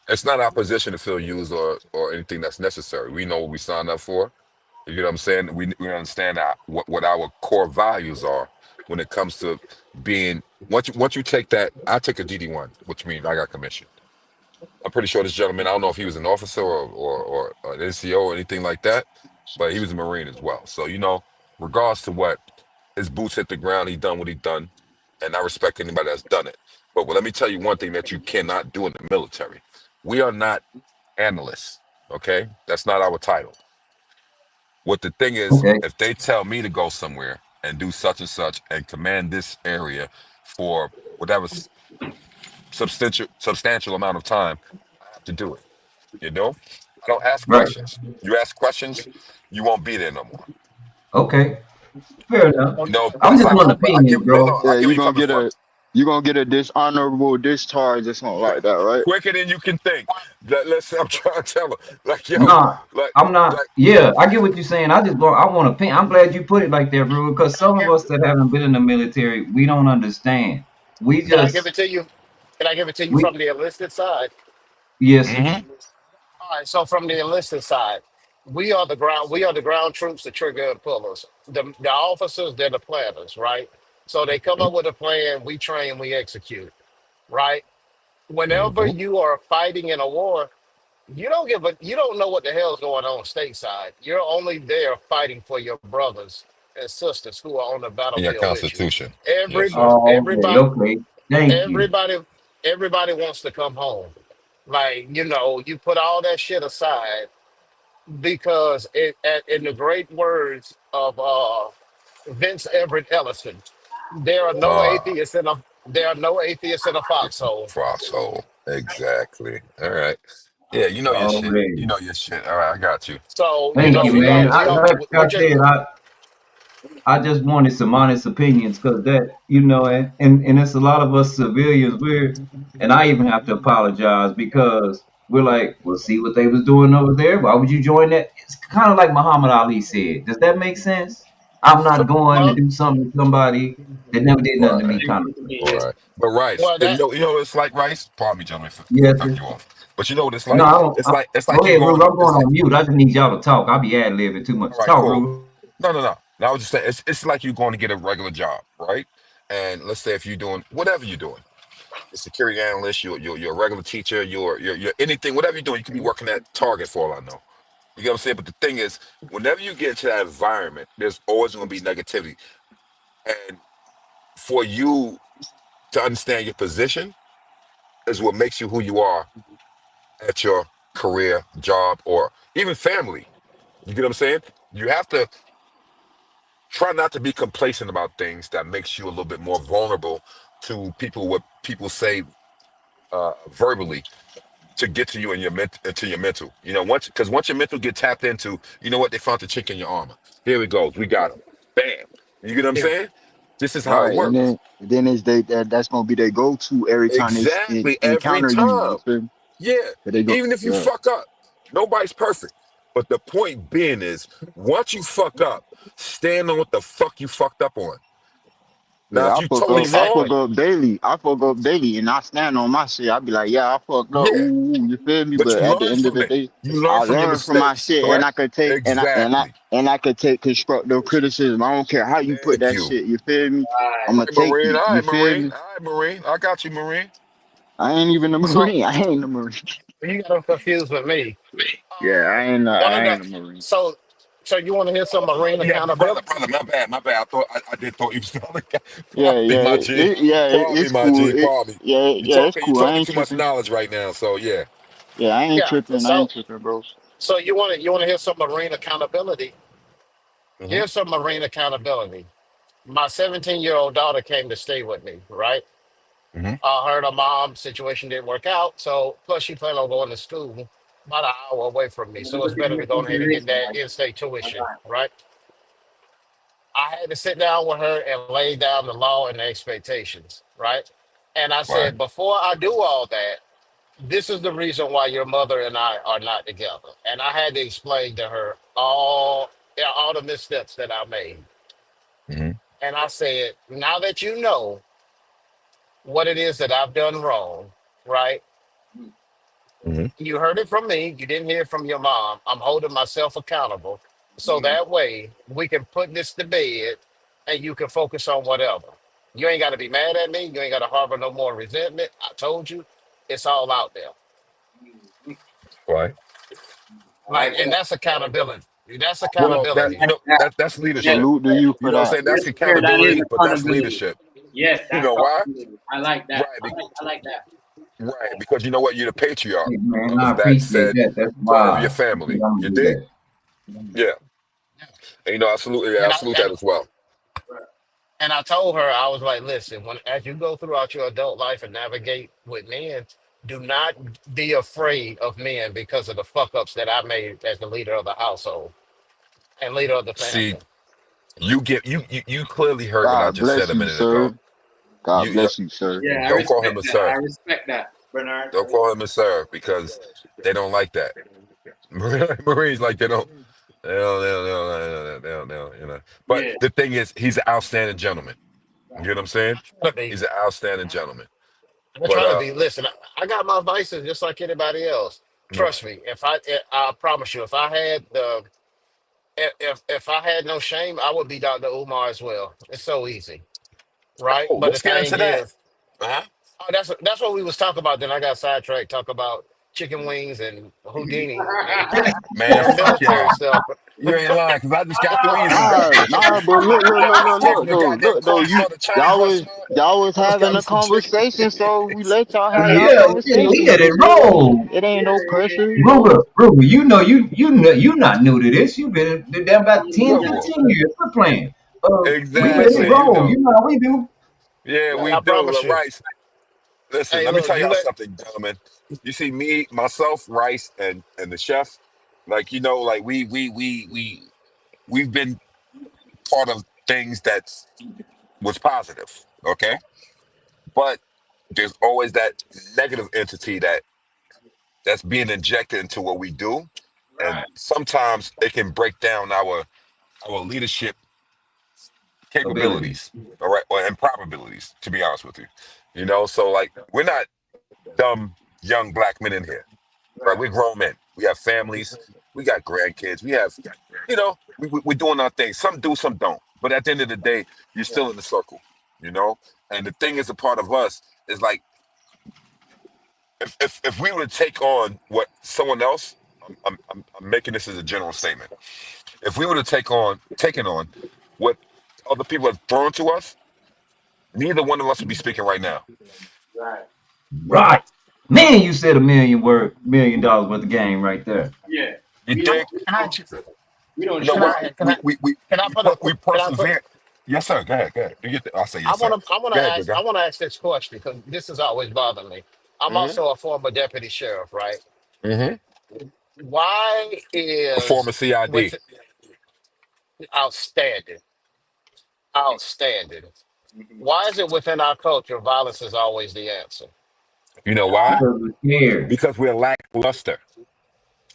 It's not our position to feel used or anything that's necessary. We know what we signed up for. You know what I'm saying? We understand what our core values are when it comes to being. Once you take that, I take a DD1, which means I got commission. I'm pretty sure this gentleman, I don't know if he was an officer or an NCO or anything like that, but he was a Marine as well. So, regards to what his boots hit the ground, he done what he done, and I respect anybody that's done it. But let me tell you one thing that you cannot do in the military. We are not analysts, okay? That's not our title. What the thing is, Okay, if they tell me to go somewhere and do such and such and command this area for whatever substantial amount of time, I have to do it. You know, I don't ask right. questions. You ask questions, you won't be there no more. Okay, fair enough. But I'm it's just like, one but I get, opinion, but no, bro. I Yeah, get where you're coming from. you're gonna get a dishonorable discharge or something Quick, like that, right? quicker than you can think. Let's. I'm trying to tell them, like, yo, No, like, I'm not. like, Yeah, I get what you're saying. I want to opinion. I'm glad you put it like that, bro, because some of us that haven't been in the military, we don't understand. We Can I give just it to you? Can I give it to you we from the enlisted side? yes, sir. hmm All right. So from the enlisted side, we are the ground troops, the trigger and pullers. The officers, they're the planners, right? So they come up with a plan, we train, we execute, right? Whenever hmm you are fighting in a war, you don't know what the hell's going on stateside. You're only there fighting for your brothers and sisters who are on the in your battlefield with you. constitution. Yes, Every sir. Oh, okay, everybody okay. Thank you. everybody everybody wants to come home. Like, you put all that shit aside because in the great words of Vince Everett Ellison. There are no Ah, atheists in a foxhole. foxhole. Exactly. All right. Yeah, you know your shit. You Already. know your shit. All right, I got you. So You Thank know, you, for me, man. it's Like I we're just said, I just wanted some honest opinions because that, and it's a lot of us civilians. And I even have to apologize because we're like, well, see what they was doing over there. Why would you join that? It's kind of like Muhammad Ali said. Does that make sense? I'm so not going to well, do something to somebody that never did nothing to right, me, kind of. right. But Rice, well you that know, what it's like, Rice. Pardon me, gentlemen, if I Yes, cut sir. you off. But you know what it's No, like? I don't. It's like Go you ahead, going. Ruben. I'm It's going like, on mute. I just need y'all to talk. I'll be ad libbing too all much. right, Talk, cool. Ruben. No. No, I was just saying, it's like you going to get a regular job, right? And let's say if you're doing whatever you're doing, a security analyst, you're a regular teacher, you're anything, whatever you're doing, you could be working at Target for all I know. You get what I'm saying? But the thing is, whenever you get into that environment, there's always going to be negativity. And for you to understand your position is what makes you who you are at your career, job, or even family. You get what I'm saying? You have to try not to be complacent about things that makes you a little bit more vulnerable to people, what people say verbally, to get to you in your into your mental. You know, once your mental get tapped into, you know what, they found the chink in your armor. Here we go. We got him. Bam. You get what I'm if saying? This is how it Right, and works. then is that's gonna be their go-to every time Exactly. Every encounter you. You time. feel me? Yeah. But they go, Even if you yeah, fuck up, nobody's perfect. But the point being is, once you fuck up, stand on what the fuck you fucked up on. Now, yeah. if you totally I wrong, exactly. fuck up daily. I fuck up daily, and I stand on my shit. I be like, yeah, I fucked up. yeah. Ooh, you feel me? But But you at the learn end of from the it. day, You learn I from your learn from my mistakes, shit, and I correct? could take Exactly. and I could take constructive criticism. I don't care how you put Thank that you. shit. You feel me? All I'm gonna right, take Marine. it. All You right, feel Marine. me? All right, Marine. I got you, Marine. I ain't even a So marine. I ain't a marine. you got them confused with me. Yeah, One of I the ain't a marine. so so you want to hear some marine Yeah, brother, accountability? my bad, my bad. I did thought you was the other guy. Yeah, Pardon me, yeah, my G. Pardon me, it's my cool. G. Pardon me. Yeah, it's You cool. I talking ain't too much tripping. knowledge right now. So yeah. Yeah, I ain't Yeah. tripping. I ain't tripping, bro. So you want to hear some marine accountability? Hmm. Here's some marine accountability. My 17-year-old daughter came to stay with me, right? Hmm. Her mom situation didn't work out, so plus she planned on going to school about an hour away from me. So it's better to go ahead and get that in-state tuition, right? I had to sit down with her and lay down the law and the expectations, right? And I Right. said, before I do all that, this is the reason why your mother and I are not together. And I had to explain to her all the missteps that I made. Hmm. And I said, now that you know what it is that I've done wrong, right? Hmm. You heard it from me. You didn't hear it from your mom. I'm holding myself accountable. So that way we can put this to bed and you can focus on whatever. You ain't got to be mad at me. You ain't got to harbor no more resentment. I told you it's all out there. Right. Like, and that's accountability. That's Well, that accountability. that's Yes, leadership. Salute to you You for know what I'm that. saying? That's that is accountability, but that's accountability. leadership. Yes, You that's know why? accountability. I like that. Right. I like that. Right. Because you know what? You're the patriarch Hey, man, I of that appreciate said that. That's part of your why I think family. I'm You gonna do dig? that. Yeah. And, absolutely, yeah, I And I salute and that as well. and I told her, I was like, listen, when as you go throughout your adult life and navigate with men, do not be afraid of men because of the fuck ups that I made as the leader of the household and leader of the See, family. you clearly heard what I God just said bless a you, minute ago. sir. God You bless you, sir. Yeah, I don't call respect him a that. I sir. respect that, Bernard. Don't call him a sir because they don't like that. Marines like they don't. But Yeah. the thing is, he's an outstanding gentleman. You know what I'm saying? To be, He's an outstanding gentleman. I But try to be. Listen, I got my vices just like anybody else. right. Trust me. I promise you, if I had the, if I had no shame, I would be Dr. Umar as well. It's so easy, right? Oh, But the let's get thing into that. is, Uh-huh. oh, that's what we was talking about. Then I got sidetracked. Talk about chicken wings and Houdini Man, and fuck military y'all. stuff. You ain't lying, because I just got through eating some Nah, goddamn chicken. nah, but I was taking look, the though, goddamn look, though, course you for the Chinese restaurant. y'all was I just got having me a some chicken conversation, so we wings. let y'all have y'all Yeah, yeah, we conversation. let it You feel me? roll. It ain't no pressure, you know. Ruger, you know you not new to this. You've been damn about 10, What, bro? 15 years. We're playing. They Exactly. You roll. know. You know how we do. Yeah, Man, we I do. promise you. Rice. Listen, Hey, let me look, tell you y'all let something, gentlemen. You see me, myself, Rice, and the chef. Like like we've been part of things that was positive. Okay, but there's always that negative entity that's being injected into what we do, and sometimes it can break down our leadership Ability. capabilities, all right, or and probabilities. To be honest with you, so like we're not dumb young black men in here, right? We're grown men. We have families. We got grandkids. We have, we're doing our thing. Some do, some don't. But at the end of the day, you're still in the circle, you know. And the thing is, a part of us is like if we were to take on what someone else, I'm making this as a general statement. If we were to taken on what other people have thrown to us, neither one of us would be speaking right now. Right. Man, you said $1 million worth of game right there. Yeah. You We dig? don't. can I We don't You know can sugar. what? I can I can I We put a we can I put persevere. Yes, sir. Go ahead. Go ahead. I'll say yes, sir. Go ahead, good guy. I want to ask this question because this has always bothered me. I'm Mm-hmm. also a former deputy sheriff, right? Mm-hmm. Why A is former CID. with outstanding, outstanding? Why is it within our culture violence is always the answer? You know why? Because we're scared. Because we're lackluster.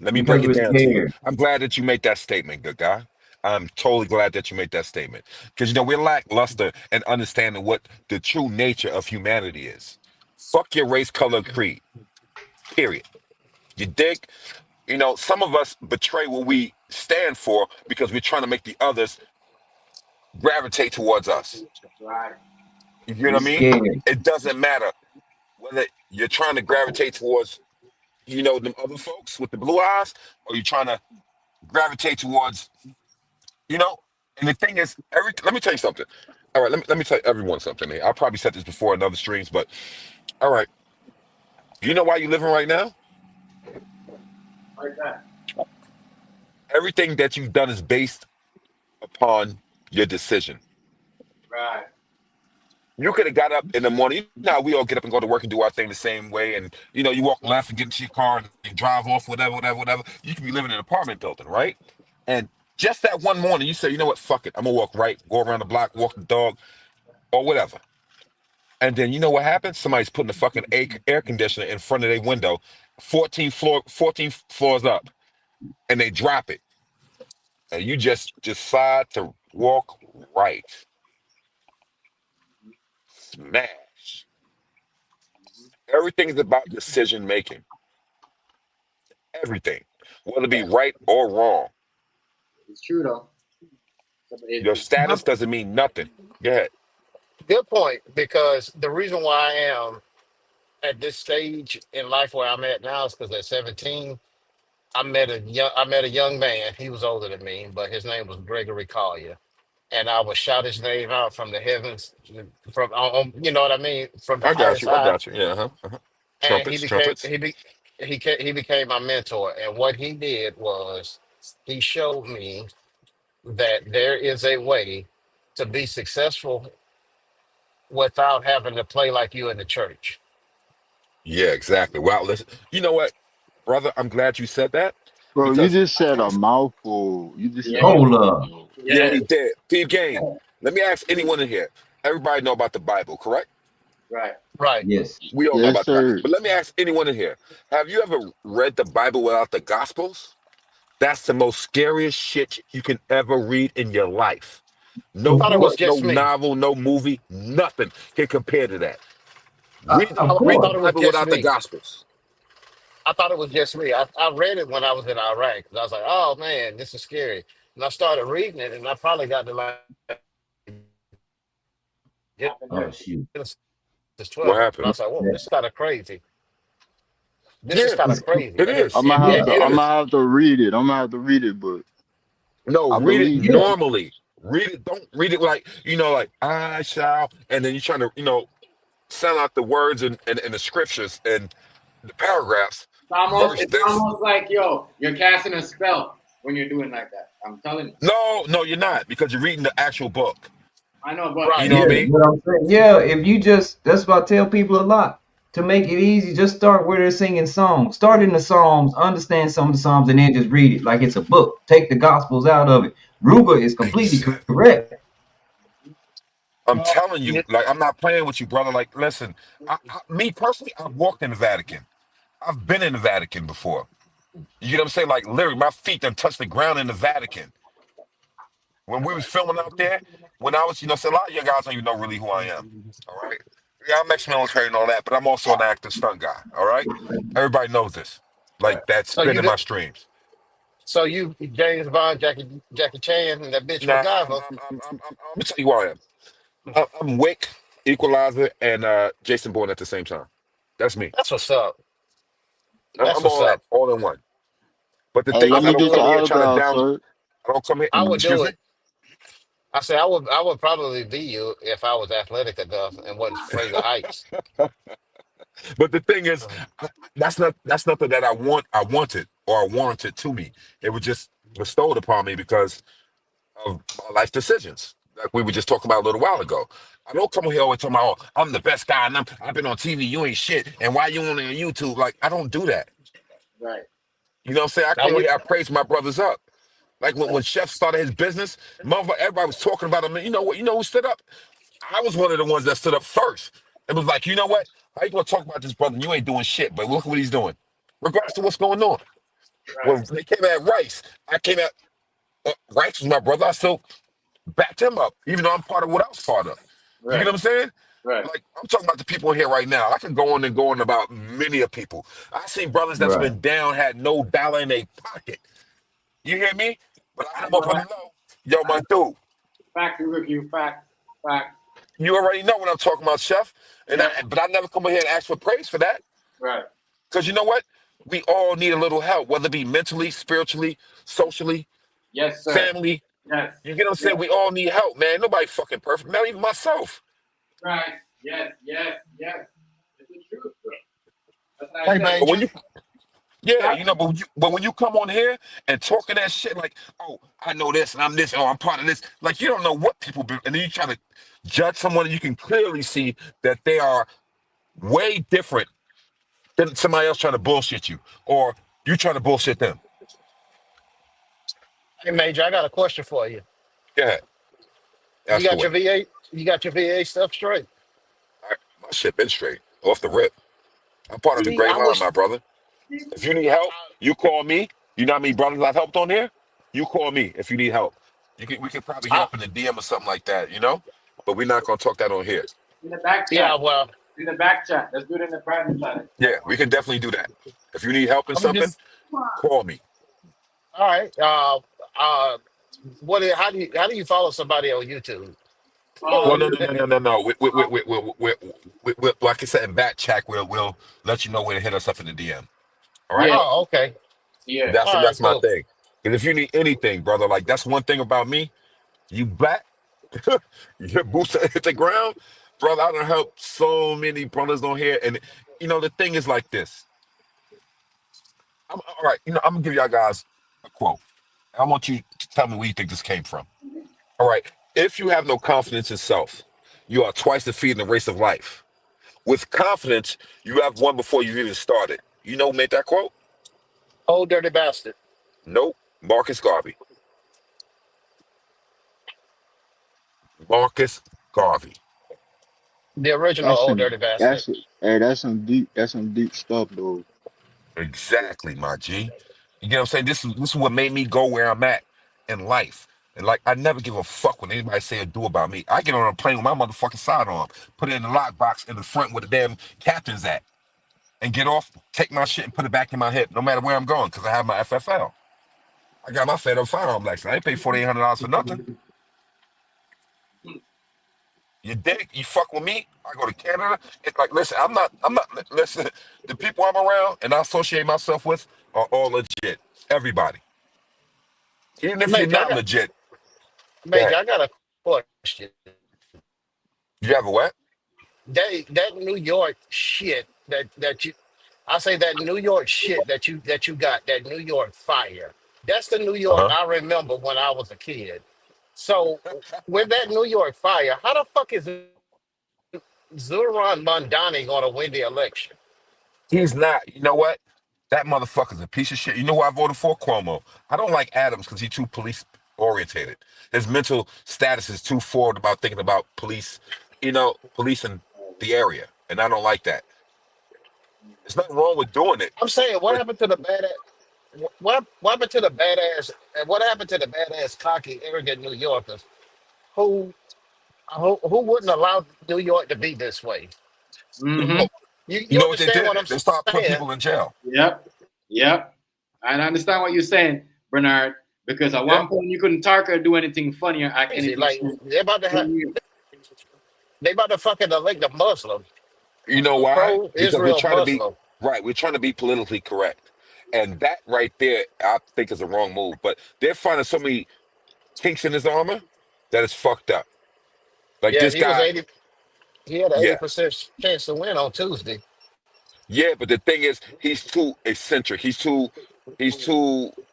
Let me break Because it we're down to you. scared. I'm glad that you made that statement, good guy. I'm totally glad that you made that statement. Because we're lackluster in understanding what the true nature of humanity is. Fuck your race, color, creed. Period. You dig? Some of us betray what we stand for because we're trying to make the others gravitate towards us. Right. You get what We're I mean? scared. It doesn't matter whether you're trying to gravitate towards, them other folks with the blue eyes, or you're trying to gravitate towards, you know. And the thing is, let me tell you something. All right, let me tell everyone something here. I probably said this before in other streams, but all right, you know why you're living right now? Like that. Everything that you've done is based upon your decision. Right. You could have got up in the morning. You know how we all get up and go to work and do our thing the same way, and you walk left and get into your car and you drive off, whatever, whatever, whatever. You could be living in an apartment building, right? And just that one morning, you say, you know what, fuck it, I'm gonna walk right, go around the block, walk the dog, or whatever. And then you know what happens? Somebody's putting a fucking air conditioner in front of their window, 14 floors up, and they drop it, and you just decide to walk right, smash. Everything's about decision making. Everything, whether it be right or wrong. It's true though. Your status Good, doesn't mean nothing. Go ahead. good point. Because the reason why I am at this stage in life where I'm at now is because at 17, I met a young man. He was older than me, but his name was Gregory Collier, and I would shout his name out from the heavens, from you know what I mean, from the I got highest you. I high. got you. Yeah. Uh-huh. Uh-huh. And Trumpets. Trumpets. he became my mentor. And what he did was he showed me that there is a way to be successful without having to play like you in the church. Yeah, exactly. Wow. Listen. You know what, brother? I'm glad you said that Bro, you because just said a mouthful. You just said a Yeah. Hold up. mouthful. yeah, Yeah. he did. Peep game. Let me ask anyone in here. Everybody know about the Bible, correct? Right. Right. Yes. We all know Yes, about the Bible. sir. But let me ask anyone in here. Have you ever read the Bible without the Gospels? That's the most scariest shit you can ever read in your life. I No thought it was book, no just me. novel, no movie, nothing can compare to that. Of I Read the thought course. it was Bible just without the me. Gospels. I thought it was just me. I read it when I was in Iraq. 'Cause I was like, oh man, this is scary. And I started reading it, and I probably got to like Oh shoot. Genesis What 12. And I happened? was like, whoa, Yeah. this is kind of crazy. This is Yeah, kind of It's crazy. it And then, is. I'm gonna yeah, have yeah. to. yeah, I'm It gonna is. have to read it. I'm gonna have to read it, but No, I read it believe Yeah. you. normally. Read it. Don't read it like, like I shall, and then you're trying to, sound out the words and the scriptures and the paragraphs. It's almost Verse it's this. almost like yo, you're casting a spell. when you're doing like that. I'm telling you. No, you're not, because you're reading the actual book. I know, but You Right. know Yeah, what I mean? what I'm saying. Yeah, if you just that's what I tell people a lot. To make it easy, just start where they're singing songs. Start in the Psalms, understand some of the Psalms, and then just read it like it's a book. Take the Gospels out of it. Ruger is completely Exactly. correct. I'm Well, telling you, like, I'm not playing with you, brother. Like, listen, me personally, I've walked in the Vatican. I've been in the Vatican before. You get what I'm saying? Like, literally, my feet done touched the ground in the Vatican. When we was filming out there, when I was, so a lot of you guys don't even know really who I am. All right. Yeah, I'm ex-military and all that, but I'm also an active stunt guy. All right. Everybody knows this. right, Like, that's so been you in did. my streams. So you James Bond, Jackie Chan, and that bitch Nah, MacGyver. I'm gonna tell you who I am. I'm Wick, Equalizer, and Jason Bourne at the same time. That's me. That's what's up. That's I'm what's all that, up. all in one. But the Hey, thing I let is, I me would don't get do your come it. here trying to autograph, down. sir. I don't come here. I would do Excuse me. it. I say I would probably be you if I was athletic enough and wasn't afraid of heights. But the thing is, Uh, that's nothing that I wanted or I warranted to me. It was just bestowed upon me because of my life decisions, like we were just talking about a little while ago. I don't come here always talking about, oh, I'm the best guy, and I've been on TV. You ain't shit, and why you on YouTube? Like, I don't do that. right, You know what I'm saying? I I come would. here, I praise my brothers up. Like when Chef started his business, motherfucker, everybody was talking about him. And you know what? You know who stood up? I was one of the ones that stood up first. It was like, you know what? How you gonna talk about this brother? You ain't doing shit, but look what he's doing. Regardless of what's going on. right, When they came at Rice, I came at Rice was my brother. I still backed him up, even though I'm part of what I was part of. You get right, what I'm saying? right, Like, I'm talking about the people in here right now. I can go on and go on about many of people. I seen brothers that's Right. been down, had no dollar in their pocket. You hear me? But I I come know up on the that. low. Yo, I my know. dude, Fact, you review, fact, fact. you already know what I'm talking about, Chef. Yeah, But I never come in here and ask for praise for that. right. Because you know what? We all need a little help, whether it be mentally, spiritually, socially, Yes, sir. family. Yes, You get what I'm saying? yes, We all need help, man. Nobody fucking perfect, not even myself. right. Yes, yes, yes. It's the truth, bro. That's what I Hey, said. But when Major. you Yeah, That, but when you come on here and talking that shit like, oh, I know this and I'm this, oh, I'm part of this, like you don't know what people do, and then you try to judge someone, and you can clearly see that they are way different than somebody else trying to bullshit you, or you trying to bullshit them. Hey, Major. I got a question for you. Yeah, You ask got your away. VA. You got your VA stuff straight. My shit been straight off the rip. I'm part of the See, great I line, wish. my brother. If you need help, you call me. You know how many brothers I've helped on here? You call me if you need help. We could probably hit I, up in the DM or something like that, But we're not gonna talk that on here. in the back yeah. chat. Well, In the back chat. Let's do it in the private chat. Yeah, we can definitely do that. If you need help in I'm something, just. call me. All right. Uh. How do you follow somebody on YouTube? Well, Um, no. Like I said, in back chat, we'll let you know where to hit us up in the DM. All right? yeah, Oh, okay. yeah. That's All right. that's my Cool. thing. Because if you need anything, brother, like that's one thing about me. You black, your boots hit the ground, brother. I done helped so many brothers on here, and the thing is like this. All right, I'm gonna give y'all guys a quote. I want you to tell me where you think this came from. All right, if you have no confidence in self, you are twice defeated in the race of life. With confidence, you have won before you've even started. You know who made that quote? Old dirty bastard. Nope, Marcus Garvey. Marcus Garvey. The original That's old some dirty bastard. that's that's some deep stuff though. Exactly, my G. You get what I'm saying? This is what made me go where I'm at in life. And like I never give a fuck what anybody say or do about me. I get on a plane with my motherfucking sidearm, put it in the lockbox in the front where the damn captain's at, and get off, take my shit and put it back in my hip, no matter where I'm going, because I have my FFL. I got my federal firearm license. I ain't paid $4,800 for nothing. You dig? You fuck with me? I go to Canada. It's like, listen, I'm not, listen, the people I'm around and I associate myself with are all legit. Everybody. Even if you're Major, I not got legit, go Major. ahead. I got a question. You have a what? That New York shit that you, I say that New York shit that you got that New York fire. That's the New York Uh-huh. I remember when I was a kid. So with that New York fire, how the fuck is Zuran Mondani going to win the election? He's not. You know what? That motherfucker's a piece of shit. You know who I voted for? Cuomo. I don't like Adams because he's too police orientated. His mental status is too forward about thinking about police, policing the area. And I don't like that. There's nothing wrong with doing it. I'm saying, what But happened to the badass? What happened to the badass? And what happened to the badass, cocky, arrogant New Yorkers who who wouldn't allow New York to be this way? Mm-hmm. You you know what they understand what did? I'm They start putting saying? people in jail. Yep. Yep. I understand what you're saying, Bernard, because at Yeah. one point you couldn't talk or do anything funny or act Crazy. anything Like so they about to fucking elect a Muslim, You know why? pro Because we're Israel trying to be Muslim. right. We're trying to be politically correct. And that right there, I think is a wrong move. But they're finding so many kinks in his armor that it's fucked up. Like Yeah, this guy, he had an yeah. 80% chance to win on Tuesday. Yeah, but the thing is, he's too eccentric. He's too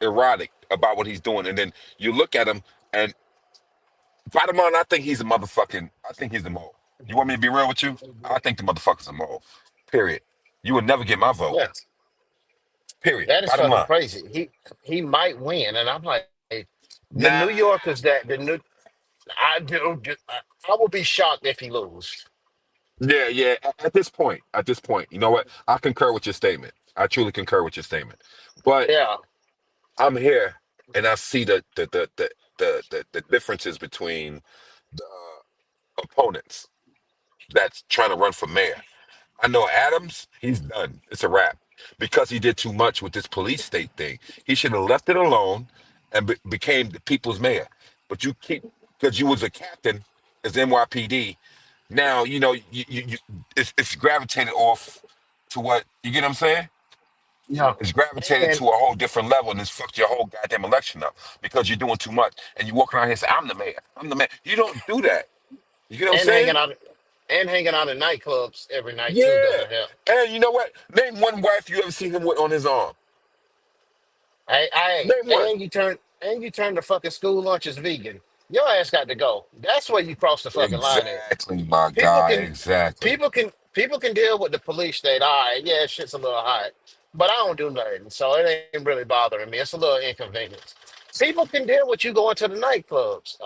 erotic about what he's doing. And then you look at him, and bottom line, I think he's a motherfucking. I think he's a mole. You want me to be real with you? I think the motherfucker's a mole. Period. You would never get my vote. Yeah, Period. that is Bottom fucking line. crazy. He might win, and I'm like, the New Nah. Yorkers that the new I will be shocked if he lose. Yeah, yeah. At this point, you know what? I concur with your statement. I truly concur with your statement. But Yeah, I'm here, and I see the differences between the opponents that's trying to run for mayor. I know Adams, he's done. It's a wrap because he did too much with this police state thing. He should have left it alone and became the people's mayor. But you keep because you was a captain as NYPD. Now it's gravitated off to what you get. What I'm saying yeah, it's gravitated and to a whole different level, and it's fucked your whole goddamn election up because you're doing too much and you walk around here and say, "I'm the mayor. I'm the mayor." You don't do that. You get what I'm and saying? hanging out in nightclubs every night too Yeah. doesn't help. And you know what? Name one wife you ever seen him with on his arm. I Name one. and you turn the fucking school lunches vegan. Your ass got to go. That's where you cross the fucking line at. Exactly, my People guy. can Exactly. people can deal with the police state. All right, yeah, shit's a little hot, but I don't do nothing, so it ain't really bothering me. It's a little inconvenience. People can deal with you going to the nightclubs.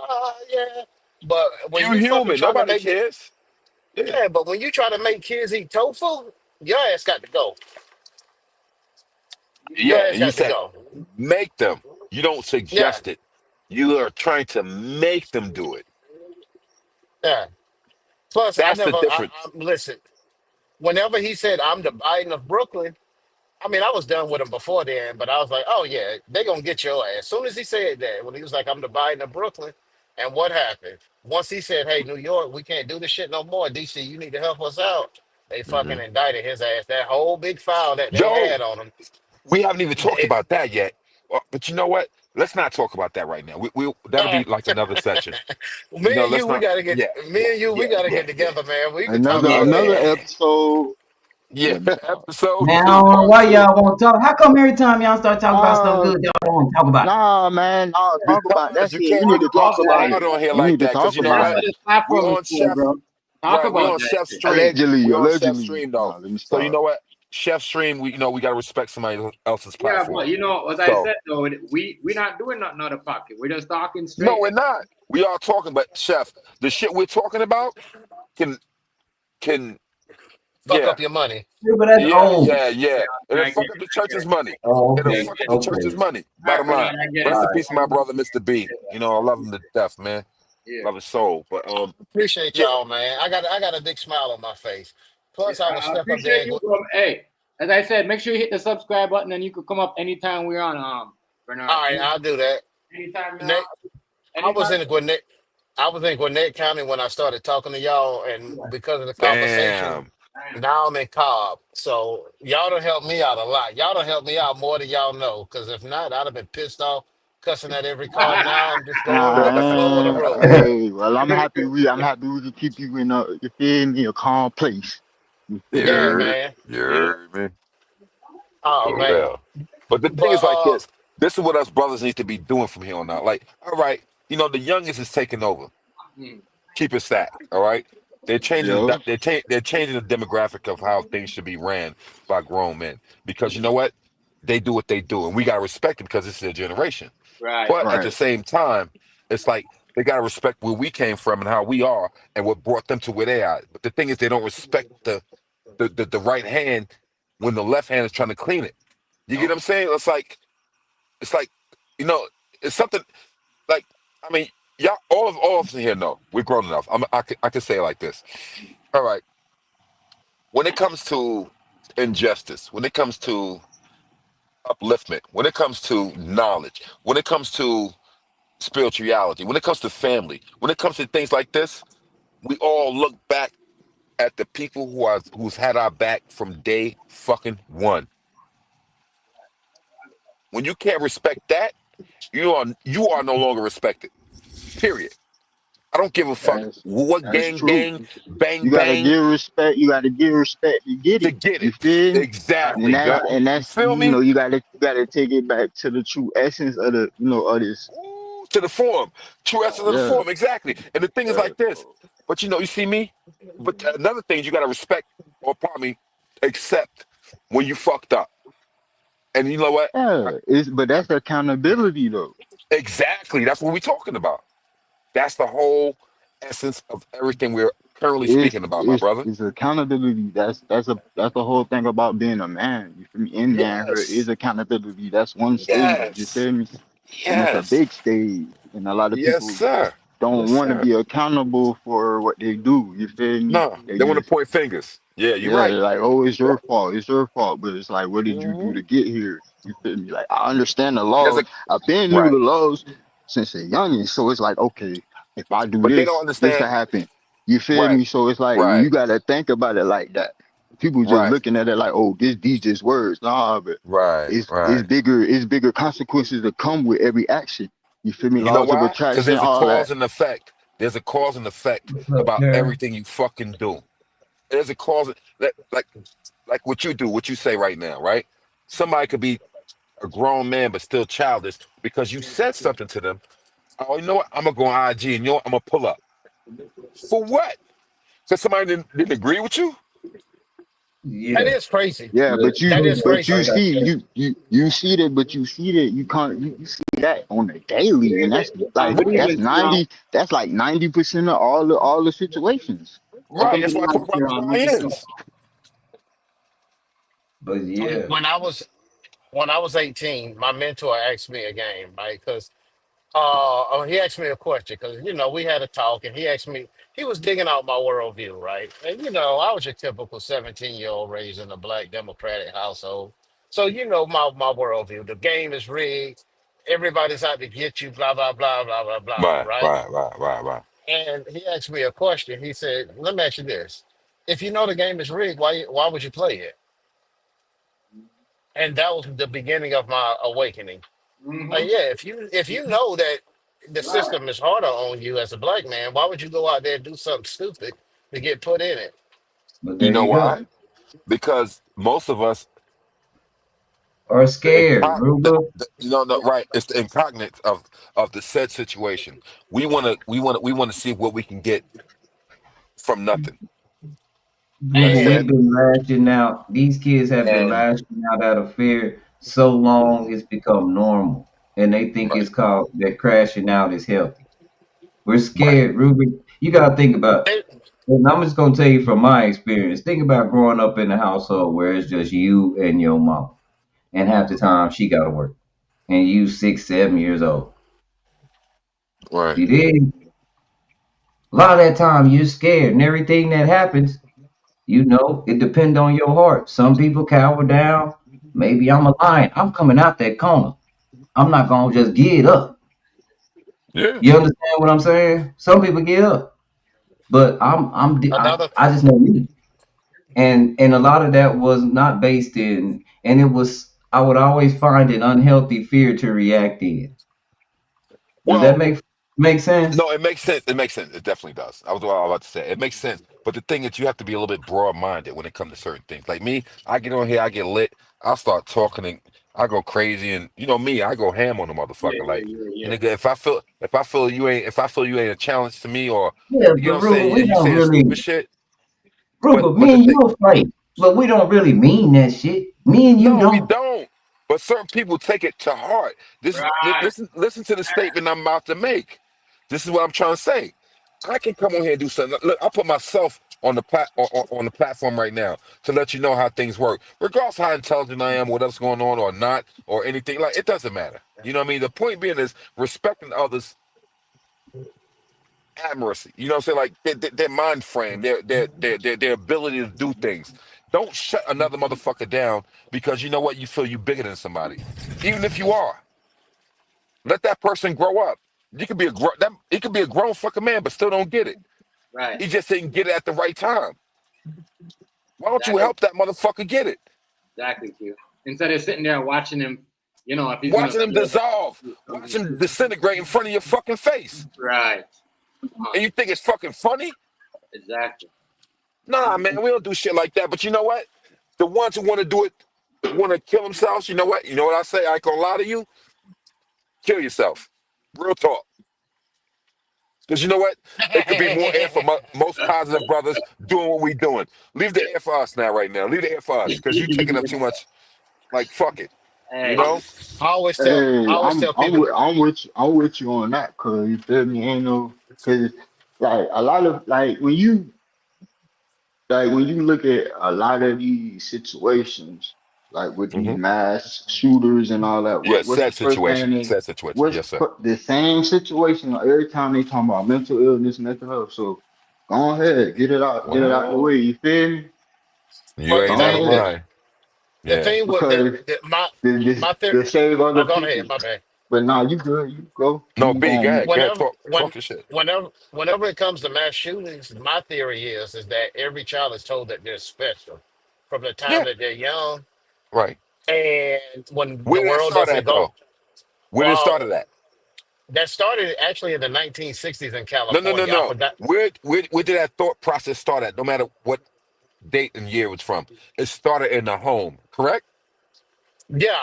Yeah, but when You you fucking human. trying to Nobody make it, cares. Yeah. yeah, but when you try to make kids eat tofu, your ass got to go. Your Yeah. ass And you got to said go. make them. You don't Yeah, suggest it. You are trying to make them do it. yeah. Plus, That's the I difference. listen. Whenever he said I'm the Biden of Brooklyn, I mean I was done with him before then, but I was like, oh yeah, they gonna get your ass. As soon as he said that, when he was like, I'm the Biden of Brooklyn, and what happened? Once he said, hey, New York, we can't do this shit no more. DC, you need to help us out. They fucking Hmm. indicted his ass. That whole big file that they Yo, had on him. we haven't even talked They, about that yet. But you know what? Let's not talk about that right now. We that'll be like another section. me and you, Let's we not. gotta get. Yeah, Me yeah, and you, we yeah, gotta yeah, get yeah, together, man. We could talk Another all yeah. another day. episode. Yeah, Yeah, man. episode Man, I two, don't know part why two. y'all won't talk. How come every time y'all start talking about stuff Uh, good, y'all don't want to talk about it? nah, man. Nah, talk about that Because you shit. We can't need want really to to get talk talk about about it. it. loud on here We like need to that. Because talk you know That's about what? what it. this We platform is on for, Chef, bro. Talk right? We about on that Chef shit. Stream. Allegedly, We on Chef allegedly. Stream though. Nah, let me So you stop. know what? Chef Stream. We got to respect somebody else's Yeah, platform. but you know, as I So said though, we're not doing nothing out of pocket. We're just talking no, straight. we're not. We are talking, but Chef, the shit we're talking about can Fuck yeah. up your money. Yeah, but that's Yeah, old. yeah, yeah. Yeah, It'll I get fuck it. up the I get church's it. money. Oh, It'll okay, fuck up the okay. church's money. All right, Bottom line. Bernard, I get it. Rest All in right. peace to my brother, Mr. B. You know, I love him to death, man. Yeah. Love his soul. But Appreciate yeah, y'all, man. I got a big smile on my face. Yeah, Plus, I will I step up there appreciate and you, go. bro. Hey, as I said, make sure you hit the subscribe button and you can come up anytime we're on, Bernard. All right, I'll do that. Anytime you're on, Nick, I was anytime. in Gwinnett. I was in Gwinnett County when I started talking to y'all, and because of the conversation, damn. now I'm in Cobb. So y'all done helped me out a lot. Y'all done helped me out more than y'all know. Because if not, I'd have been pissed off, cussing at every car. Now I'm just going with the flow of the road. Hey, well, I'm happy we can keep you in you feel me, a calm place. You feel Yeah, me? You're, man. you're, man. Oh For Yeah. man. real. But the But thing is like this. This is what us brothers need to be doing from here on out. Like, all right, the youngest is taking over. Mm. Keep it stacked. All right. They're changing Yo, they're changing the demographic of how things should be ran by grown men. Because you know what? They do what they do, and we gotta respect it because it's their generation. Right. But at the right. same time, it's like they gotta respect where we came from and how we are and what brought them to where they are. But the thing is, they don't respect the right hand when the left hand is trying to clean it. You get No. what I'm saying? It's like you know, it's something like I mean, y'all all of us in here know we're grown enough. I can say it like this. All right, when it comes to injustice, when it comes to upliftment, when it comes to knowledge, when it comes to spirituality, when it comes to family, when it comes to things like this, we all look back at the people who's had our back from day fucking one. When you can't respect that, you are no longer respected. Period. I don't give a fuck That's what that's gang true. gang bang You gotta bang give respect. You gotta give respect to get to it. get You it. feel? And Exactly, that's gut. and You that's feel me? you gotta take it back to the true essence of the of this. Ooh, to the form, true essence of the Yeah. form, exactly. And the thing is like this, but you see me. But another thing is you gotta respect or pardon me, accept when you fucked up. And you know what? I- Yeah. But that's accountability though. exactly. That's what we're talking about. That's the whole essence of everything we're currently speaking about, my brother. It's accountability. That's the whole thing about being a man. You feel me? In manhood is Yes. accountability. That's one stage. You Yes. feel me? And it's a Yes. big stage. And a lot of Yes, people sir. Yes, don't want to sir. be accountable for what they do. You feel me? No, They they want to just point fingers. Yeah, you're yeah, right. they're like, oh, it's You're your fault. It's your fault. But it's like, what right. did you do to get here? You feel me? Like, I understand the There's laws. a I've been knew right, the laws since a youngin. So it's like, okay, if I do but they don't this will understand. happen. You feel Right, me? So it's like, right, you got to think about it like that. People just right, looking at it like, oh, these just words. Nah, but right, it's right. bigger consequences that come with every action. You feel me? You know Laws of why? Because attraction, there's a all that. cause and effect. There's a cause and effect What's up, about Jared? everything you fucking do. There's a cause that like what you do, what you say right now, right? Somebody could be a grown man but still childish because you said something to them. Oh, you know what? I'm gonna go on IG and I'm gonna pull up. For what? Because somebody didn't agree with you? That Yeah, is crazy. Yeah, but That is like crazy. I said, you see that, but you see that you can't you see that on the daily, and Right, that's like 90% of all the situations. right. That's why I talk about clients. but yeah, When I was 18, my mentor asked me a game, right? Because he asked me a question because we had a talk, and he asked me. He was digging out my worldview, right? And I was your typical 17-year-old raised in a black Democratic household, so my worldview. The game is rigged. Everybody's out to get you. Blah blah blah blah blah blah. Right, Right? right, right, right, right. And he asked me a question. He said, "Let me ask you this: if you know the game is rigged, why would you play it?" And that was the beginning of my awakening. Mm-hmm. Yeah, if you know that the system is harder on you as a black man, why would you go out there and do something stupid to get put in it? but You there know you why? go. Because most of us, Are the, scared, Ruger. no, right. It's the incognito of the said situation. We want to see what we can get from nothing. You Ruger, And we've understand? been lashing out. These kids have been And lashing out of fear so long it's become normal, and they think right, it's called that crashing out is healthy. We're right. scared, Ruger. You gotta think about. they, And I'm just gonna tell you from my experience. Think about growing up in a household where it's just you and your mom, and half the time she gotta work, and you 6, 7 years old. Right. You did. A lot of that time you're scared, and everything that happens, it depends on your heart. Some people cower down. Maybe I'm a lion. I'm coming out that corner. I'm not gonna just get up. Yeah. You understand what I'm saying? Some people get up, but another I just know me. And a lot of that was not based in, and it was, I would always find an unhealthy fear to react in. Does that Well, make sense? no, it makes sense. It makes sense. It definitely does. I was about to say it makes sense. But the thing is, you have to be a little bit broad minded when it comes to certain things. Like me, I get on here, I get lit, I start talking, and I go crazy, and you know me, I go ham on the Yeah, motherfucker. yeah, Like, yeah, nigga, if I feel you ain't a challenge to me, or Yeah, you know but what I'm Ruben, saying, we and you don't saying really, stupid shit. Ruben, But me the and thing, you will fight, but we don't really mean that shit. Me and you no, we don't. don't. But certain people take it to heart. yeah. Right. Listen to the statement I'm about to make. This is what I'm trying to say. I can come on here and do something. Look, I put myself on the on the platform right now to let you know how things work, regardless of how intelligent I am, what's going on or not, or anything. Like, it doesn't matter. You know what I mean? The point being is respecting others' admiracy. You know what I'm saying? Like their mind frame, their ability to do things. Don't shut another motherfucker down because you know what, you feel you bigger than somebody, even if you are. Let that person grow up. You could be he could be a grown fucking man, but still don't get it. Right. He just didn't get it at the right time. Why don't you Exactly. help that motherfucker get it? Exactly, Q. Instead of sitting there watching him, you know, if he's gonna Watching him fail, dissolve, watch something. him disintegrate in front of your fucking face, Right. and you think it's fucking funny? Exactly. Nah, man, we don't do shit like that. But you know what? The ones who want to do it, want to kill themselves. You know what? You know what I say? I ain't gonna lie to you. Kill yourself. Real talk. Because you know what? It could be more air for most positive brothers doing what we doing. Leave the air for us now, right now. Leave the air for us because you taking up too much. Like, fuck it. You Hey. know? I Hey, always tell people, I'm with you on that, cause you feel me? Ain't no, cause like a lot of when you look at a lot of these situations, like with these Hmm. mass shooters and all that, Yeah, what's the sad first thing situation. Sad situation. Yes, sir. the same situation every time they talk about mental illness, mental health. So go ahead, get it out the Well, way. You feel me? you well, ain't Go never ahead, lying. the Yeah. thing with because my theory. to save Oh, other go people. ahead, my bad. But nah, you good. You go. No, Keep B, go going. ahead. Go ahead. Whenever Talk your shit. whenever it comes to mass shootings, my theory is that every child is told that they're special from the time Yeah. that they're young, Right. and when the Where did that world start doesn't at, go though? Where did it start well. at? That started actually in the 1960s in No, no, no, California. I no. forgot. Where did that thought process start at? No matter what date and year it's from, it started in the home. Correct? Yeah.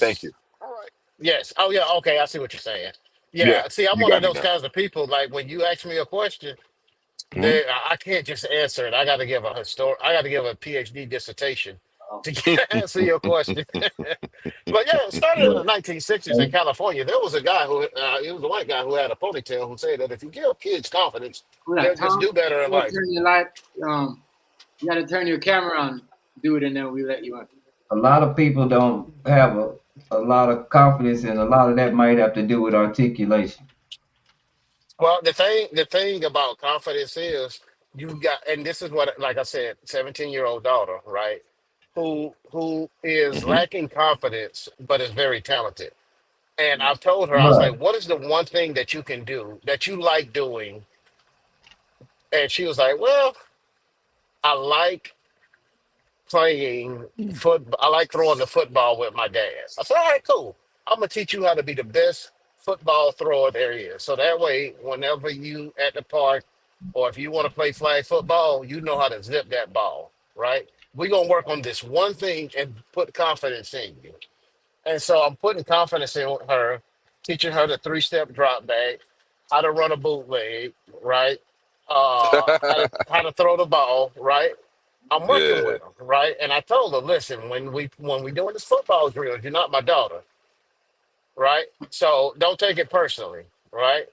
Thank Yes. you. All right. Yes. Oh, yeah. Okay. I see what you're saying. Yeah, Yeah. See, I'm you one of got me those now. kinds of people. Like when you ask me a question, Hmm. I can't just answer it. I got to give I got to give a PhD dissertation Oh, to answer your question. But yeah, it started in the 1960s in California. There was a guy he was a white guy who had a ponytail who said that if you give kids confidence, who they'll that? just Tom? do better in You gotta life. turn your light. You gotta turn your camera on, dude, and then we let you in. A lot of people don't have a lot of confidence, and a lot of that might have to do with articulation. Well, the thing about confidence is you got, and this is what, like I said, 17-year-old daughter, right? Who is Hmm. lacking confidence, but is very talented. And I've told her, I was Right. like, what is the one thing that you can do that you like doing? And she was like, well, I like playing football. I like throwing the football with my dad. I said, all right, cool. I'm gonna teach you how to be the best football thrower there is. So that way, whenever you at the park, or if you want to play flag football, you know how to zip that ball, right? We're gonna work on this one thing and put confidence in you. And so I'm putting confidence in her, teaching her the three-step drop back, how to run a bootleg, right? How to throw the ball, right? I'm working Yeah. with her, right? And I told her, listen, when we doing this football drill, you're not my daughter, right? So don't take it personally, right?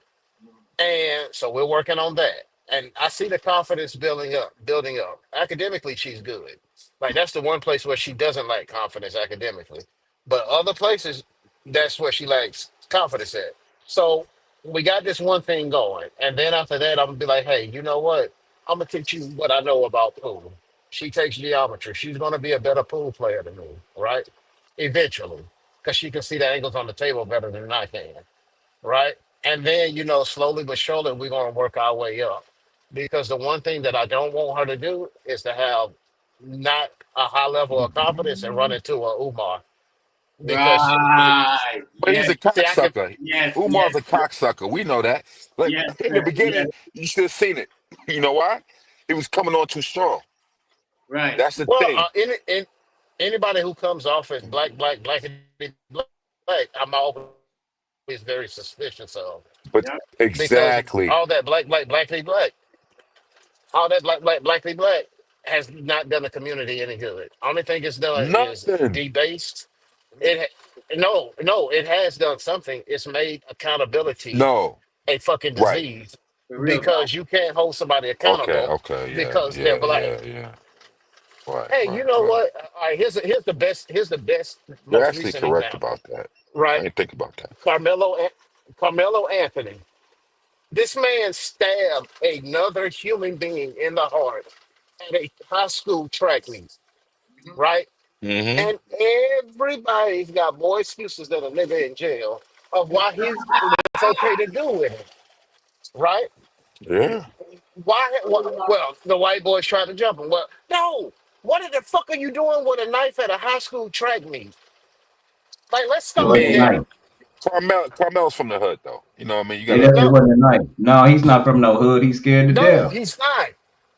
And so we're working on that. And I see the confidence building up. Academically, she's good. Like that's the one place where she doesn't lack confidence academically. But other places, that's where she lacks confidence at. So we got this one thing going. And then after that, I'm gonna be like, hey, you know what? I'm gonna teach you what I know about pool. She takes geometry. She's gonna be a better pool player than me, right? Eventually. Because she can see the angles on the table better than I can, right? And then, slowly but surely, we're going to work our way up. Because the one thing that I don't want her to do is to have not a high level of confidence and run into a Umar. Because, Right. But he's Yes. a see, I could, cocksucker. Yes. Yes. Umar's a cocksucker. We know that. Like, Yes, in the sir. beginning, Yes. you should have seen it. You know why? He was coming on too strong. Right. That's the well, thing. in anybody who comes off as blackity black, I'm always very suspicious of, But Yeah. because all exactly that all that blackity black has not done the community any good. Only thing it's done is nothing. debased. No, it has done something. It's made accountability No. a fucking Right. disease For real, bro. because you can't hold somebody Okay. accountable Okay. Yeah. because they're Yeah. black. Yeah. Yeah. Right. Hey, you Right. know Right. what? All right, here's the best, You're most actually recent correct example. about that. I Right, didn't think about that. Carmelo Carmelo Anthony. This man stabbed another human being in the heart at a high school track meet. Right, Hmm. and everybody's got more excuses than a nigga in jail of why he's it's okay to do with it. Right? Yeah. Well, the white boys tried to jump him. Well, no. What the fuck are you doing with a knife at a high school track meet? Like, let's It I start wasn't mean, there. nice. Carmel's from the hood, though. You know what I mean? You Yeah, gotta. it No, wasn't nice. No, he's not from no hood. He's scared to no, death. he's not.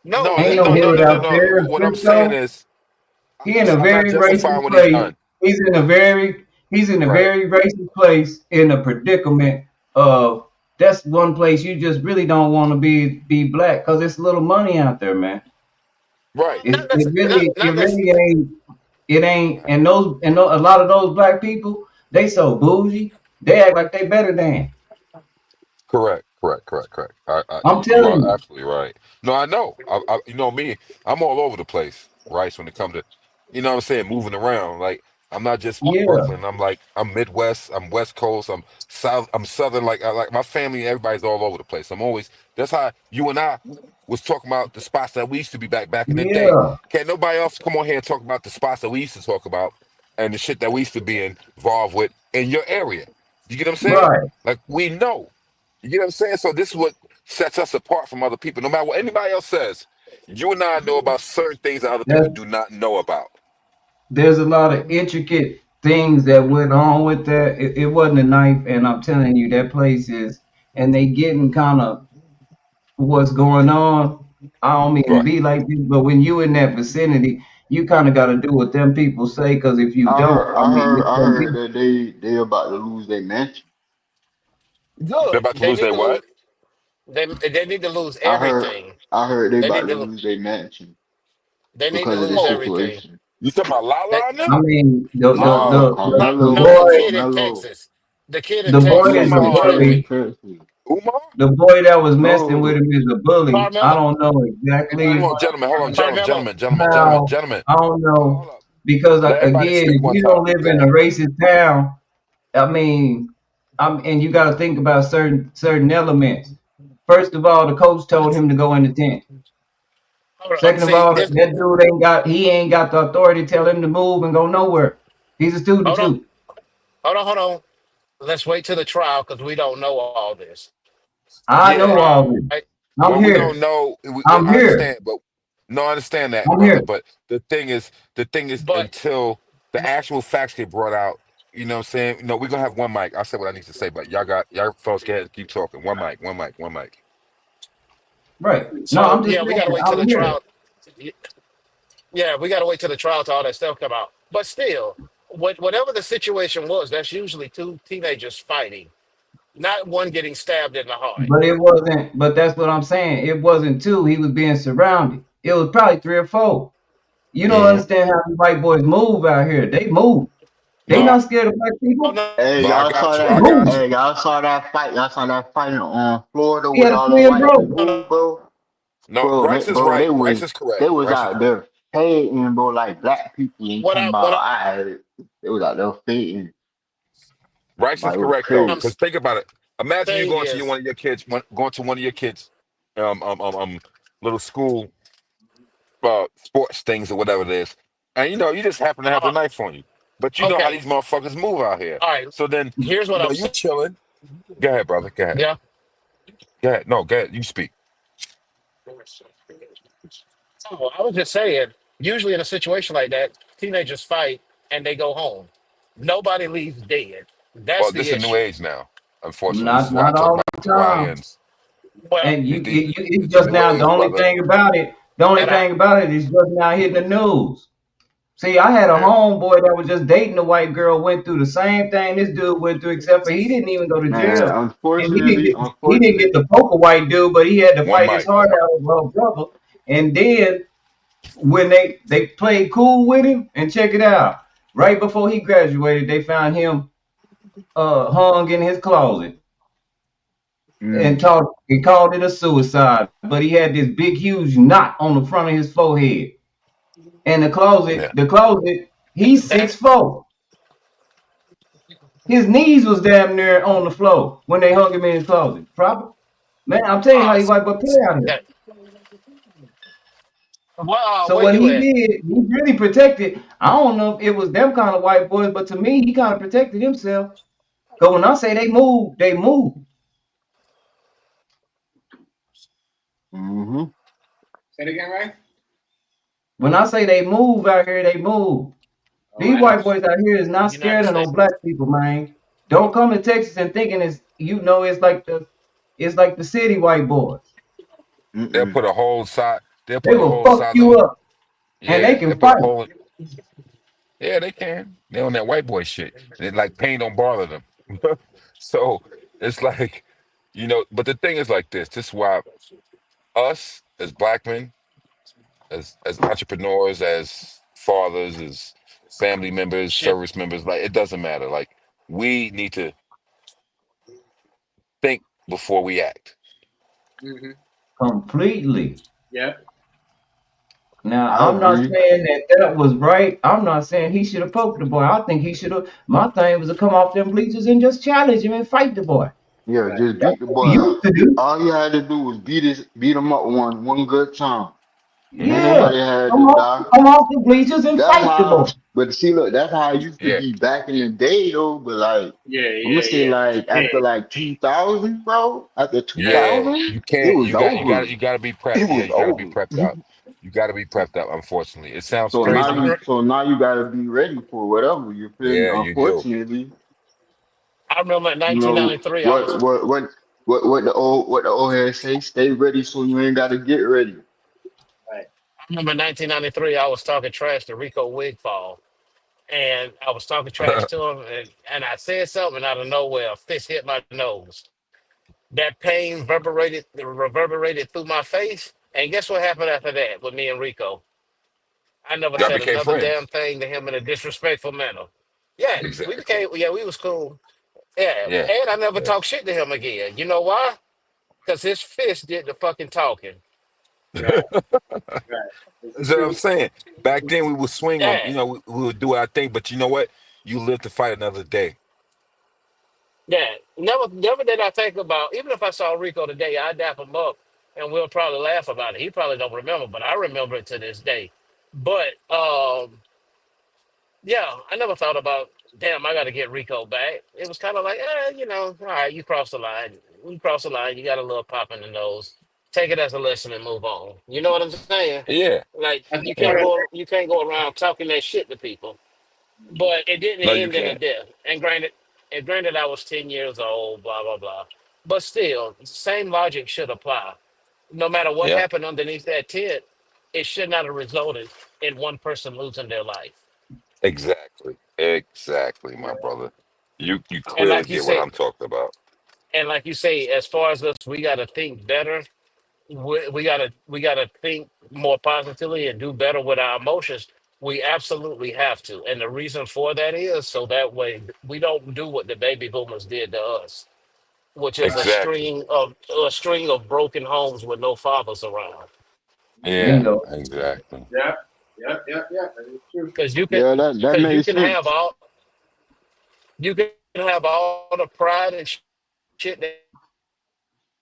No, No. Ain't he no No. No. didn't. hood No. No. out No. there in What I'm saying Frisco. is, He in a I'm not very justifying racist what he's place. done. He's in a Right. very racist place in a predicament of that's one place you just really don't want to be black because it's little money out there, man. Right. Not, not, It not really necessarily. ain't a lot of those black people, they so bougie, they act like they better than. Correct, correct, correct, correct. I'm You telling are you. absolutely right. No, I know. You know me. I'm all over the place, right? When it comes to, you know what I'm saying, moving around. Like I'm not just Yeah, Brooklyn. I'm Midwest. I'm West Coast. I'm South. I'm Southern. Like my family. Everybody's all over the place. I'm always. That's how you and I was talking about the spots that we used to be back in the day. yeah, Can't nobody else come on here and talk about the spots that we used to talk about and the shit that we used to be involved with in your area. You get what I'm saying? right. Like we know. You get what I'm saying? So this is what sets us apart from other people. No matter what anybody else says, you and I know about certain things that other people That's do not know about. there's a lot of intricate things that went on with that. It wasn't a knife, and I'm telling you, that place is, and they getting kind of what's going on. I don't mean to Right. be like this, but when you in that vicinity, you kind of got to do what them people say, because if you don't, I mean, it's I gonna heard be. that they about to lose their mansion. They're Good. about to They lose need their to lose. what? They need to lose I heard everything. I heard they They about need to to. lose their mansion They need to because of lose this Whoa. everything. situation. You talking about They, Lala and them? I mean, no, not the no. The Carmelo, boy, kid in Carmelo. Texas. The kid in the boy You Texas talking is from a the about track bully. meet. Texas. Umar? The boy that was messing with No, him is a bully. I Carmelo. don't know Everybody exactly hold up. Hold on, Everybody hold up. Carmelo. gentlemen. I don't Hold know up. because Let everybody again, speak if one you time. don't live Go in a ahead. racist town, I mean, and you got to think about certain elements. First of all, the coach told him to go in the tent. Hold on. Second of See all, this. that dude ain't got the authority to tell him to move and go nowhere. He's a student Hold on. too. Hold on. Let's wait till the trial because we don't know all this. I know Yeah. all this. Right? I'm Well, we don't here. know. I'm I here. understand, but no, I understand that, I'm here. brother. But the thing is, But until the actual facts get brought out, you know what I'm saying? No, we're gonna have one mic. I said what I need to say, but y'all folks can keep talking. One mic, one mic, one mic. Right. No, so I'm just yeah, we gotta saying. wait till the I'm here. trial. Yeah, we gotta wait till the trial to all that stuff come out. But still, whatever the situation was, that's usually two teenagers fighting, not one getting stabbed in the heart. But it wasn't. But that's what I'm saying. It wasn't two. He was being surrounded. It was probably three or four. You don't Hmm. understand how the white boys move out here. They move. They No, not scared of black Oh people. no, hey, no, I y'all saw got you. They I that? got move. you. Hey, y'all saw that fight? Y'all saw that fight in Florida He with had a all the twin white brother. people, bro? No, Bryce is Bro, right. Bryce is correct. they was Bryce is out correct. there hating, bro, like black people ain't what talking I about what I. They was out there fighting, Bryce is like it was correct though, I'm crazy. because think about it. Imagine you saying going to is, one of your kids, going to one of your kids, little school sports things or whatever it is, and you just happen to have the uh, knife on you, but you know how okay, these motherfuckers move out here. all right. So then, Here's what I'm you saying. chilling. Go ahead, brother. Go ahead. Yeah. Go ahead. No, go ahead. You speak. Oh, I was just saying. Usually in a situation like that, teenagers fight and they go home. Nobody leaves dead. That's Well, the this is a new issue. age now. Unfortunately, this is why I Not talk all about the the time. YNs. Well, And it's It's a just new now the age, only brother. thing about it. The only and I thing about it is just now hitting the news. See, I had a Okay. homeboy that was just dating a white girl, went through the same thing this dude went through, except for he didn't even go to Man, jail. And unfortunately, he didn't get unfortunately, to poke a white dude, but he had to One fight his mic. heart out over her brother. And then when they played cool with him, and check it out, right before he graduated, they found him hung in his closet and mm, taught he called it a suicide, but he had this big huge knot on the front of his forehead. And Yeah. the closet, he's That 6'4". His knees was damn near on the floor when they hung him in his closet. Proper. Man, I'm telling you how you so wipe up play out here. that well, So where what you he at? did, he really protected. I don't know if it was them kind of white boys, but to me, he kind of protected himself. Cause when I say they move, they move. mm-hmm. Say it again, right? When I say they move out here, they move. Oh, These I know. white boys out here is not United scared of no States. black people, man. Don't come to Texas and thinking it's like the city white boys. They'll Mm-mm. put a whole side. They'll They put a will whole fuck side of you them. up and they Yeah, they can put a fight. whole. Yeah, they can. They on that white boy shit. They like pain don't bother them. So it's like, But the thing is like this. This is why us as black men, as entrepreneurs, as fathers, as family members, Shit. service members, like it doesn't matter. Like we need to think before we act. Mm-hmm. Completely. Yeah. Now, I I'm not agree. saying that that was right. I'm not saying he should have poked the boy. I think he should have. My thing was to come off them bleachers and just challenge him and fight the boy. Yeah, Right. just That's beat the what we boy used up. to do. All you had to do was beat him up one good time. Ain't Hmm. Yeah. nobody had to die. Come off the bleachers and That's fight the boy. how, but see, look, that's how it used to Yeah, be back in the day, though. But like, Yeah, I'm gonna yeah, say, yeah. like Yeah. after like 2000, bro. After Right. 2000, yeah. You it can't. was over. You got to be prepped. It Yeah, was you got to be over. prepped out. You got to be prepped out. Unfortunately, it sounds So crazy. so now you gotta be ready for whatever. You feel me? Yeah, you do. Unfortunately, I remember in you know 1993. I was what the old head say? Stay ready, so you ain't gotta get ready. Right. I remember in 1993. I was talking trash to Rico Wigfall, and I was talking trash to him, and I said something out of nowhere. A fist hit my nose. That pain reverberated through my face. And guess what happened after that with me and Rico? I never Y'all said became another damn friends. thing to him in a disrespectful manner. Yeah, we Exactly. became. Yeah, we was cool. Yeah, Yeah. and I never Yeah. talked shit to him again. You know why? Because his fist did the fucking talking. Right. Right. It's That's what I'm true. saying. Back then we would swing on, Yeah, we would do our thing, but you know what? You live to fight another day. yeah. Never did I think about. Even if I saw Rico today, I'd dap him up, and we'll probably laugh about it. He probably don't remember, but I remember it to this day. But yeah, I never thought about, damn, I got to get Rico back. It was kind of like, all right, you crossed the line. You crossed the line. You got a little pop in the nose. Take it as a lesson and move on. You know what I'm saying? Yeah. Like That's Yeah. you can't go around talking that shit to people. But it didn't No, you end in a can't. death. And granted, I was 10 years old. Blah blah blah. But still, same logic should apply. No matter what Yeah. happened underneath that tent, it should not have resulted in one person losing their life. Exactly. Exactly, my right. brother. You And clearly like you get what say, I'm talking about. as far as us, we got to think better. We gotta think more positively and do better with our emotions. We absolutely have to, and the reason for that is so that way we don't do what the baby boomers did to us, which is Right. Exactly. a string of broken homes with no fathers around. Yeah, Bingo. exactly. Yeah. Yeah. Yeah. Yeah. That is true. Because you can, Yeah, that because makes sense. you can have all the pride and shit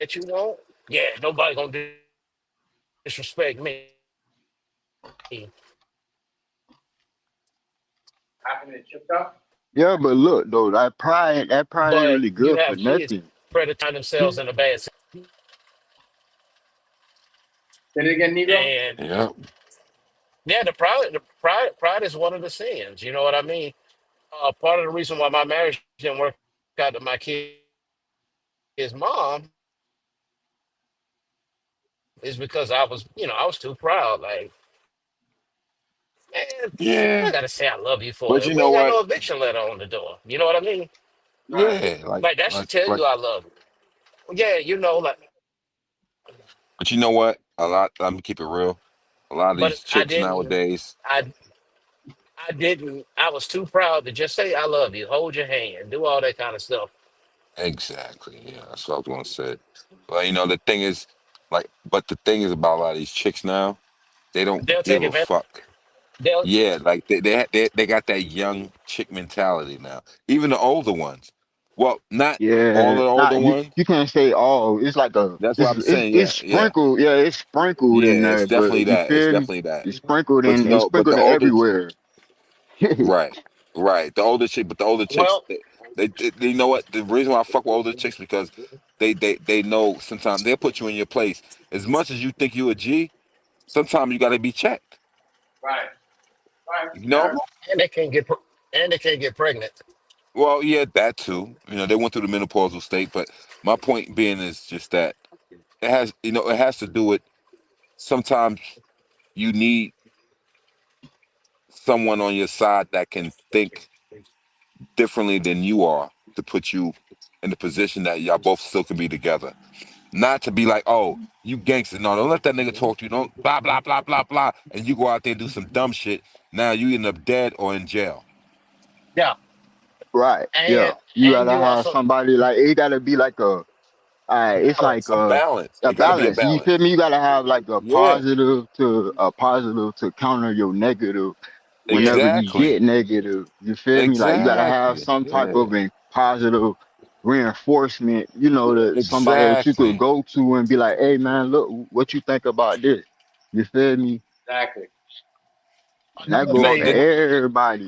that you want. Yeah, nobody gonna disrespect me. Happened in chipped up. Yeah, but look though, that pride ain't But really you good for have kids nothing. predating themselves in a bad Say it again, Negro. and Yeah. yeah, the pride is one of the sins. You know what I mean? Part of the reason why my marriage didn't work out to my kid's mom is because I was too proud. Like, Man, Yeah, I gotta say I love you for but it. you We know ain't got what? no eviction letter on the door. You know what I mean? Right. Yeah, Like that should tell like. you I love you. Yeah, you know, like, But you know what? A lot. Let me keep it real. A lot of but these chicks nowadays. I didn't. I was too proud to just say I love you, hold your hand, do all that kind of stuff. Exactly. Yeah, that's what I was gonna say. Well, the thing is, but the thing is about a lot of these chicks now, they don't They'll give take a advantage. fuck. They'll Yeah, like they got that young chick mentality now. Even the older ones. Well, not all of Yeah, the older not you. ones. You can't say all. It's like a. That's what I'm saying. It's Yeah, yeah, sprinkled. Yeah, it's sprinkled yeah. in It's there. But definitely you that. It's feel me? definitely that. It's sprinkled But in. It's but sprinkled the older everywhere. Right, right. The older chick, but the older chicks, well, you know what? The reason why I fuck with older chicks because they know sometimes they'll put you in your place. As much as you think you a G, sometimes you got to be checked. Right. Right. You Yeah. know? and they can't get and they can't get pregnant. Well, yeah, that too. They went through the menopausal state, but my point being is just that it has to do with sometimes you need someone on your side that can think differently than you are to put you in the position that y'all both still can be together. Not to be like, oh, you gangster. No, don't let that nigga talk to you. Don't blah blah blah blah blah. And you go out there and do some dumb shit. Now you end up dead or in jail. Yeah, Right. Yeah. and You and gotta you have also somebody like it. Gotta be like a. It's like balance. A balance. a It got to be a balance. You feel balance. me? You gotta have like Yeah, a positive to counter your negative whenever you exactly, get negative. You feel me? Like you gotta have exactly. some type Yeah, of positive reinforcement, that somebody that you could exactly. go to and be like, hey man, look what you think about this. You feel me? Exactly. And that Another You go know, for thing, everybody.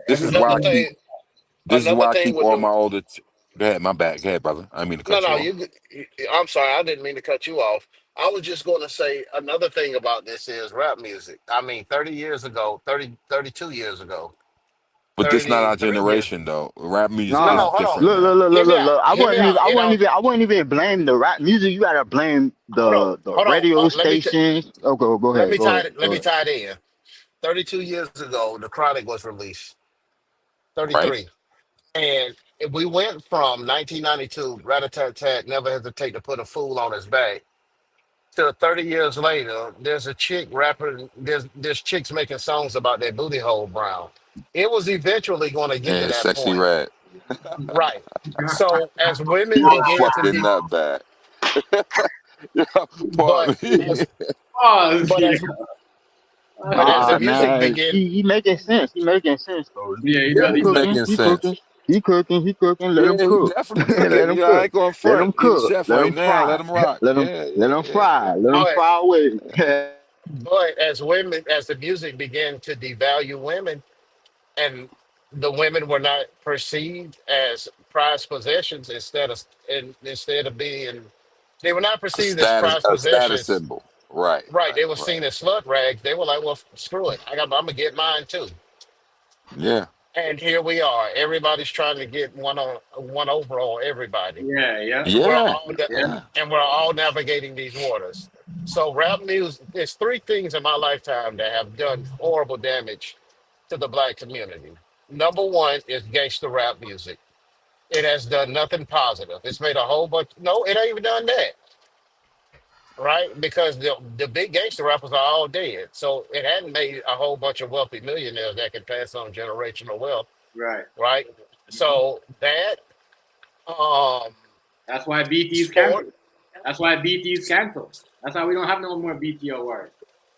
this is why another I keep thing, this is another why I thing keep with all the my older. Go ahead, my bad. Go ahead, brother. I didn't mean to no, cut you no, off. you. I'm sorry, I didn't mean to cut you off. I was just going to say another thing about this is rap music. I mean, 30 years ago, 32 years ago, But this not our 33 years. generation though. Rap music No, is no, Nah, hold on. different look, now. look, look, look, Hear me look, out. look. Hear me out. I wouldn't even blame the rap music. You gotta blame Hold on, the hold on. radio stations. Oh, Let me go tie ahead, it. Let go me ahead. tie it in. 32 years ago, The Chronic was released. Right? 33. And we went from 1992, Rat a Tat Tat, Never Hesitate to Put a Fool on His Back, to 30 years later, there's a chick rapper, there's chicks making songs about their booty hole brown. It was eventually going to get to Yeah, that sexy point. red. Right. So as women You're a begin to fucking de- nutbag. Yeah, but pardon me. as Pause. but Yeah. as but as the Nah, music man, begin he making sense. He making sense though. Yeah. He Yeah, does. He He he's does. cooking. making He sense. cooking. He cooking. He cooking. Let him Yeah, he cook. definitely Let cooking. him I cook. ain't going Let front. him He the cook. chef Let right him now. Let fry. him rock. Yeah, Let yeah, him yeah, fry. yeah. Let him all right, fry away. but as the music began to devalue women and the women were not perceived as prized possessions instead of being they were not perceived as prized A status possessions. symbol. Right, Right, right, they were right. seen as slut rags. They were like, well, screw it, I'm gonna get mine too. Yeah, And here we are. Everybody's trying to get one over on everybody, Yeah. Yeah. and we're yeah, all Yeah. yeah. navigating these waters. So rap music. There's three things in my lifetime that have done horrible damage to the black community. Number one is gangster rap music. It has done nothing positive. It's made a whole bunch. No, it ain't even done that. Right? Because the big gangster rappers are all dead. So it hadn't made a whole bunch of wealthy millionaires that can pass on generational wealth. Right. Right? Mhm. So that um That's why BT is sport. canceled. That's why BT is canceled. That's why we don't have no more BT awards.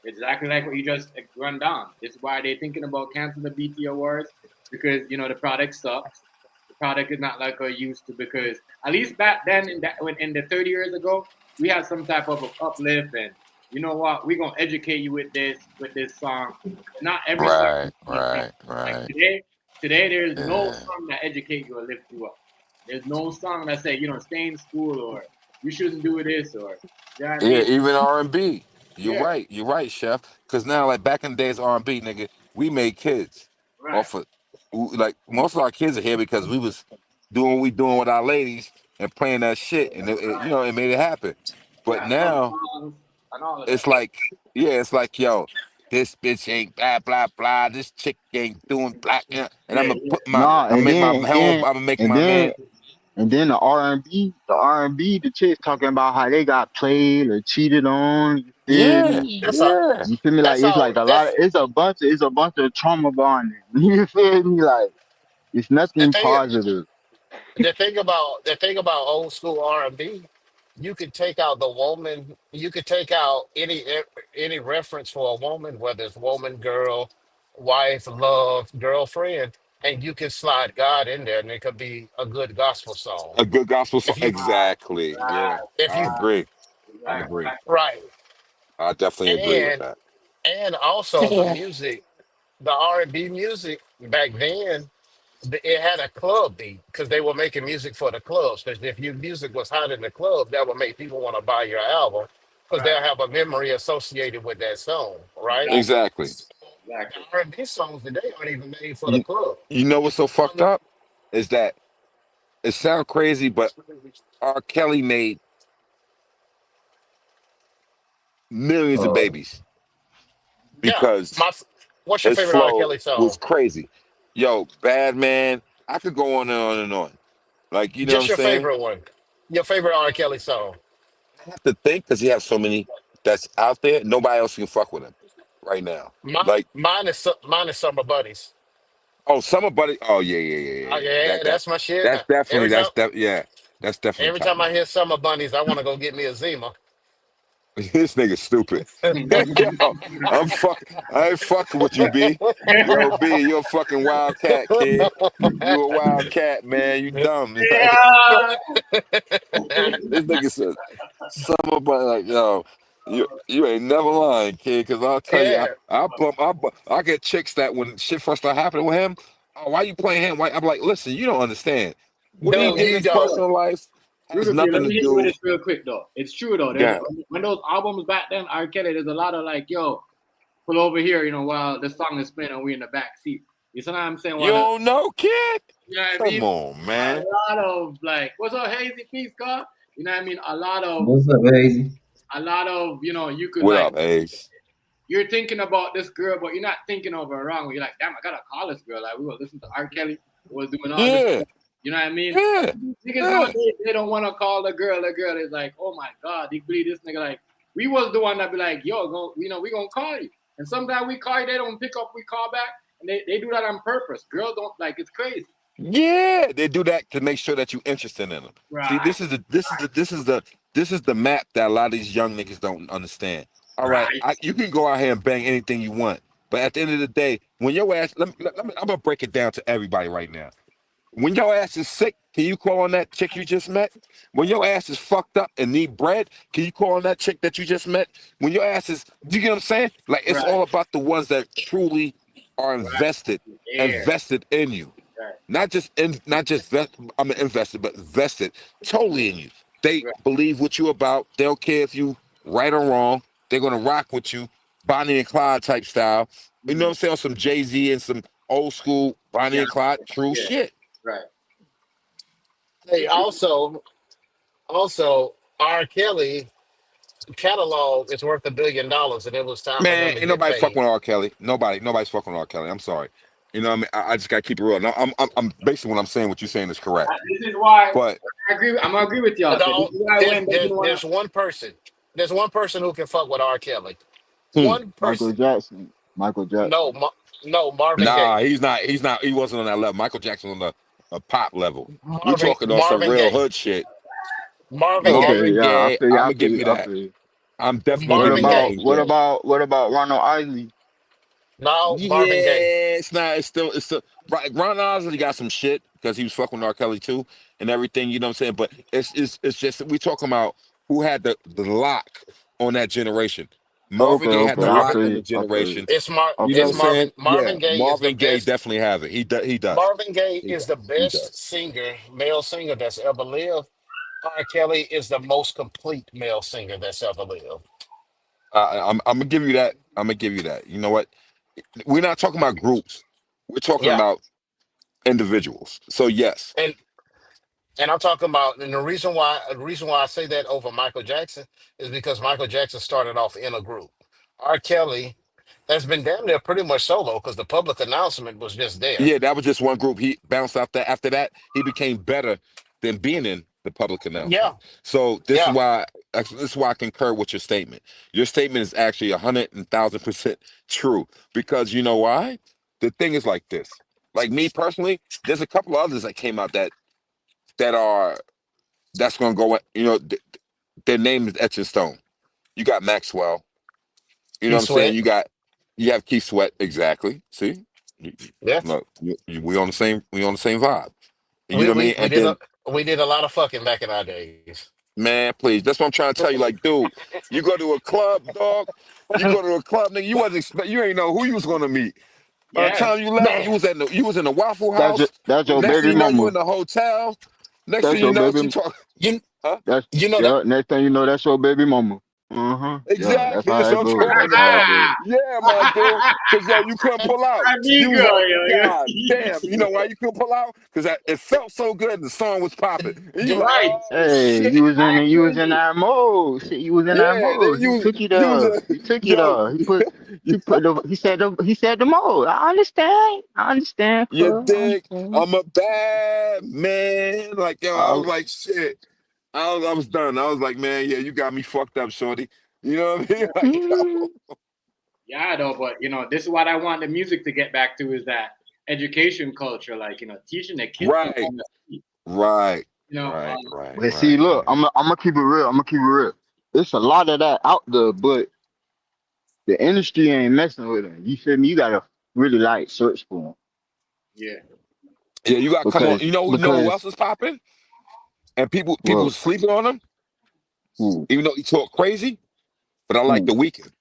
Exactly like what you just run down. This is why they're thinking about canceling the BT awards because the product sucks. The product is not like it used to because at least back then in the 30 years ago we had some type of uplift and you know what we're gonna educate you with this song. Not every song Right, is uplifting. right, Like right. today there's no Yeah, song that educate you or lift you up. There's no song that say, stay in school or you shouldn't do this or you know what I yeah. mean? Even R&B. You're Yeah, right. You're right, chef. Because now, like back in the days, R&B, nigga, we made kids right. off of like most of our kids are here because we was doing what we doing with our ladies and playing that shit, and it made it happen. But Yeah, summer now songs and all of that. it's like, yeah, it's like, yo, this bitch ain't blah blah blah. This chick ain't doing black. And Yeah, I'm gonna yeah. put my, Nah, I and make my then and home. then I'm gonna make and my man. then and then the R&B, the chicks talking about how they got played or cheated on. You feel Yeah, me? That's all. yeah. You feel me? Like That's it's all. like a lot of it's a bunch of trauma bonding. You feel me? Like it's The nothing thing. positive. The thing about old school R&B, you could take out the woman. You could take out any reference for a woman, whether it's woman, girl, wife, love, girlfriend, and you can slide God in there, and it could be a good gospel song. A good gospel song. If you Exactly. Yeah, if I you agree. I Right, agree. right. right, I definitely agree with and that. and also the Yeah. music, the R&B music back then, it had a club beat because they were making music for the clubs. Because if your music was hot in the club, that would make people want to buy your album because Right. they'll have a memory associated with that song, right? Exactly. Exactly. The Exactly. R&B songs today aren't even made for the You, club. you know what's so fucked up is that it sounds crazy, but R. Kelly made millions of Uh, babies Yeah, because what's your his favorite R. flow Kelly was song? crazy. Yo, Bad Man. I could go on and on and on. Like, you know what I'm Just your saying? favorite one. Your favorite R. Kelly song. I have to think because he has so many that's out there. Nobody else can fuck with him right now. My, Like, mine is Summer Buddies. oh, Summer Buddy. Oh yeah, yeah, yeah, Oh yeah, yeah. yeah, that's my shit. That's definitely Every time, yeah. That's definitely every top time I notch. hear Summer Bunnies, I want to go get me a Zima. This nigga stupid. Yo, I ain't fucking with you, B. Yo, B, you a fucking wild cat, kid. You a wild cat, man. You dumb. Like, Yeah. this nigga said something about like, yo, you ain't never lying, kid. Cause I'll tell you, Yeah, I get chicks that when shit first start happening with him, oh, why you playing him? Why? I'm like, listen, you don't understand. What he no, did in you his don't. personal life has Rutherford, let nothing to me hit you with do. this real quick though. It's true though. There's God, when those albums back then, R. Kelly, there's a lot of like, yo, pull over here, while the song is playing and we in the back seat. You see what I'm saying? you don't know, kid. You know what I Come mean? on, man. A lot of like, what's up, Hazy Peace, God? You know what I mean? What's up, Hazy? A lot of, you could What like, up, Ace? you're thinking about this girl, but you're not thinking of her wrong. You're like, damn, I gotta call this girl. Like, we were listening to R. Kelly, we was doing all this Yeah, stuff. You know what I mean? yeah, Niggas yeah. nowadays, they don't want to call the girl. The girl is like, oh my God, they believe this nigga. Like, we was the one that be like, yo, we gonna call you. And sometimes we call you, they don't pick up, we call back. And they do that on purpose. Girls don't, like, it's crazy. Yeah, they do that to make sure that you're interested in them. See, Right, this is the map that a lot of these young niggas don't understand. All right, right, you can go out here and bang anything you want, but at the end of the day, when your ass, I'm gonna break it down to everybody right now. When your ass is sick, can you call on that chick you just met? When your ass is fucked up and need bread, can you call on that chick that you just met? When your ass is, do you get what I'm saying? Like it's right, all about the ones that truly are right. Yeah, invested in you. right, Not just I'm invested, but vested totally in you. They right. believe what you about. They don't care if you right or wrong. They're gonna rock with you, Bonnie and Clyde type style. You know what I'm saying? Some Jay Z and some old school Bonnie Yeah, and Clyde, true yeah, shit. right. Hey, It's true. also, R. Kelly catalog is worth $1 billion, and it was time for Man, him to ain't get nobody fucking paid. with R. Kelly. Nobody's fucking with R. Kelly. I'm sorry. You know what I mean? I just gotta keep it real. No, I'm basically what I'm saying. What you're saying is correct. This is why But I'm gonna agree with y'all. This No, is why there's when they there's didn't wanna. there's one person. There's one person who can fuck with R. Kelly. hmm, One Michael person. Jackson. Michael No, Jackson. no, Marvin nah, Gaye. he's not. He's not. He wasn't on that level. Michael Jackson on the a pop level. We Marvin talking on some Marvin real Gaye. hood shit. Marvin Oh, Gaye. Okay, Marvin yeah, Gaye. I'm I gonna feel give you, you I that. feel you. I'm definitely gonna What give Marvin you about Gaye. Marvin what Gaye. about what about Ronald Isley? No, Marvin Gaye. Yeah, it's not. It's still. Right. Ron Osley got some shit because he was fucking with R. Kelly too and everything. You know what I'm saying? But it's just we talking about who had the lock on that generation. Okay, Marvin Gaye had okay, the I lock Marvin. feel on the you, I feel you. generation. I You know feel what It's I'm you. Marvin. saying? Yeah, Marvin Gaye is the Marvin Gaye best. definitely have it. He does. Marvin Gaye He is does. the He does. best singer, male singer that's ever lived. R. Kelly is the most complete male singer that's ever lived. I'm gonna give you that. I'm gonna give you that. You know what? We're not talking about groups. We're talking Yeah, about individuals. So yes. and I'm talking about, and the reason why I say that over Michael Jackson is because Michael Jackson started off in a group. R. Kelly has been damn near pretty much solo because the public announcement was just there. Yeah, that was just one group. He bounced out there. After that, he became better than being in the public Yeah, announcement. So yeah. this is why I concur with your statement. Your statement is actually 100,000% true because you know why? The thing is like this. Like me personally, there's a couple of others that came out that are that's gonna go. You know, their name is etched in stone. You got Maxwell. You know He what I'm saying? sweat. You have Keith Sweat. Exactly. See, Yeah. look, we on the same vibe. You We know what I we mean? we And did then, a we did a lot of fucking back in our days. man, please, that's what I'm trying to tell you. Like, dude, you go to a club, dog. You go to a club, nigga. You wasn't expect. You ain't know who you was gonna meet. By the Yeah. time you left, Man, you was in the Waffle That's House. your Next thing baby you know, you mama. in the hotel. Next thing That's you your know, she baby. talk. you Huh? That's you know that yeah. Next thing you know, that's your baby mama. Yeah, that's Exactly. how That's it what I'm goes. talking That's how it about. goes. Yeah, my dude. Cause yo, you couldn't pull out. You was Amigo, like, yo. God damn. You know why you couldn't pull out? Cause it felt so good and the song was popping. And you you like, Right. oh Hey, shit. you was in that mode. Shit, you was in that Yeah. Then mode. He took you you was there. He took you yo, there. He said the mode. I understand. I understand, you cuz. I dig? understand. I'm a bad man. Like yo, I I, was like shit. I was done. I was like, man, yeah, you got me fucked up, shorty. You know what I mean? Like, mm, Yeah, though, but this is what I want the music to get back to is that education culture, like teaching the kids them how right, to speak. right, You know, right, right, but see, right, look, right. I'm gonna keep it real. I'm gonna keep it real. It's a lot of that out there, but the industry ain't messing with it. You feel me? You gotta really like search for them yeah. Yeah, you got to come on. You know who because else is popping? And people well, sleeping on him, who even though he talk crazy. But I like who the weekend.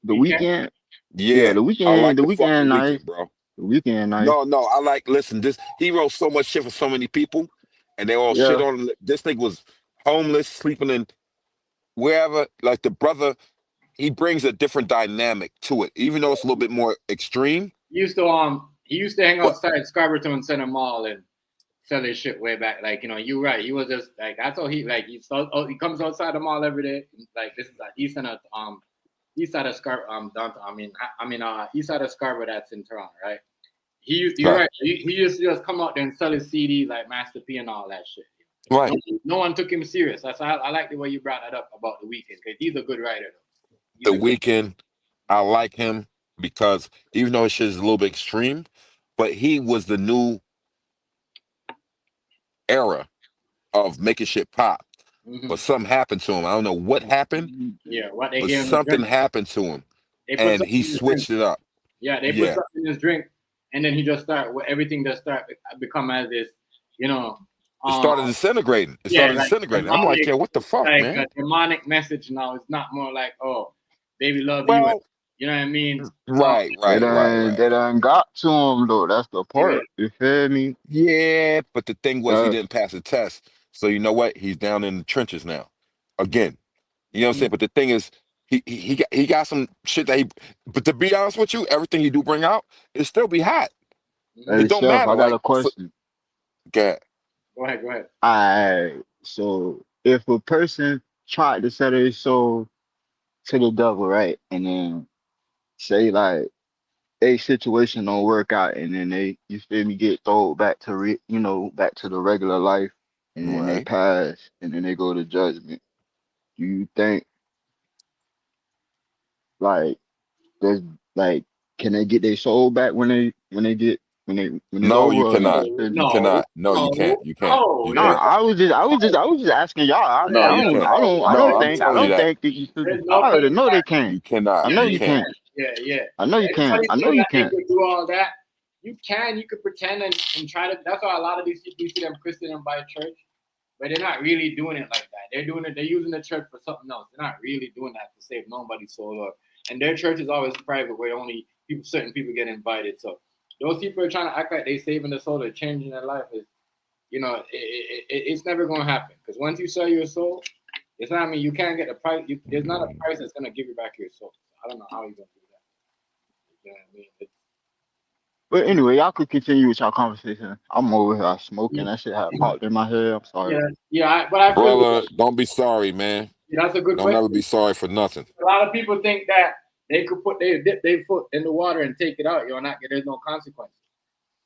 the Weekend. weekend? Yeah, Yeah, I like the the fucking weekend nice. weekend, bro. The weekend nice. No, I like. Listen, this he wrote so much shit for so many people, and they all shit Yeah. on him. This nigga was homeless, sleeping in wherever. Like the brother, he brings a different dynamic to it, even though it's a little bit more extreme. He used to hang But outside Scarborough Center Mall and sell his shit way back. Like, you're right. He was just like that's how he comes outside the mall every day. Like this is like east side of downtown. East side of Scarborough that's in Toronto, right? You're right, right. He used to just come out there and sell his CDs like Master P and all that shit. right. No one took him serious. I like the way you brought that up about the weekend because he's a good writer. Though. He's The a good. weekend, I like him because even though his shit is a little bit extreme, but he was the new era of making shit pop. Mm-hmm. But something happened to him. I don't know what happened, Yeah, what they but gave him to something drink. happened to him, They put and something he in his drink. switched it up. Yeah, they put Yeah, something in his drink, and then he just everything just start become as this, you know, it um, started disintegrating. It yeah, started like disintegrating. I'm like, demonic, yeah, what the fuck, like a man? demonic message now. It's not more like, oh, baby, love you, and Well, you know what I mean. Um, right, right, right, right. They done got to him though. That's the yeah, part. You feel me? Yeah, but the thing was, he That's didn't pass the test. So you know what? He's down in the trenches now, again. You know what I'm saying? But the thing is, he got some shit that he. But to be honest with you, everything he do bring out, it still be hot. mm-hmm. hey It don't chef, matter. I got Like, a question. God, Go ahead. Alright, so if a person tried to sell their soul to the devil, right? And then say like a situation don't work out and then they you feel me get thrown back to back to the regular life and then they right? pass and then they go to judgment. Do you think like there's like can they get their soul back when it's No, over you or you cannot. just feel You me? No, cannot. No, you can't. no, You can't. no, You No, can't. I was just asking y'all. No, you can't. No, I'm I telling you don't that think that you should. there's I no already coming know they back. can't. you I cannot. know Yeah, You you you can't. can't. can. Yeah. I know you can't. Everybody I know saying you that they can't. could do all that. You could pretend and try to. That's why a lot of these people you see them Christian and by church, but they're not really doing it like that. They're doing it. They're using the church for something else. They're not really doing that to save nobody's soul. And their church is always private, where only certain people get invited. So those people are trying to act like they saving the soul, they're changing their life. It's never gonna happen because once you sell your soul, it's not. I mean, you can't get a price. There's not a price that's gonna give you back your soul. I don't know how you're gonna do that. You know what I mean? But anyway, y'all could continue with y'all conversation. I'm over here smoking. That shit had Yeah, popped in my head. I'm sorry. but I feel Brother, don't be sorry, man. that's a good Don't never question. be sorry for nothing. A lot of people think that they could put they dip their foot in the water and take it out. You're not there's no consequence.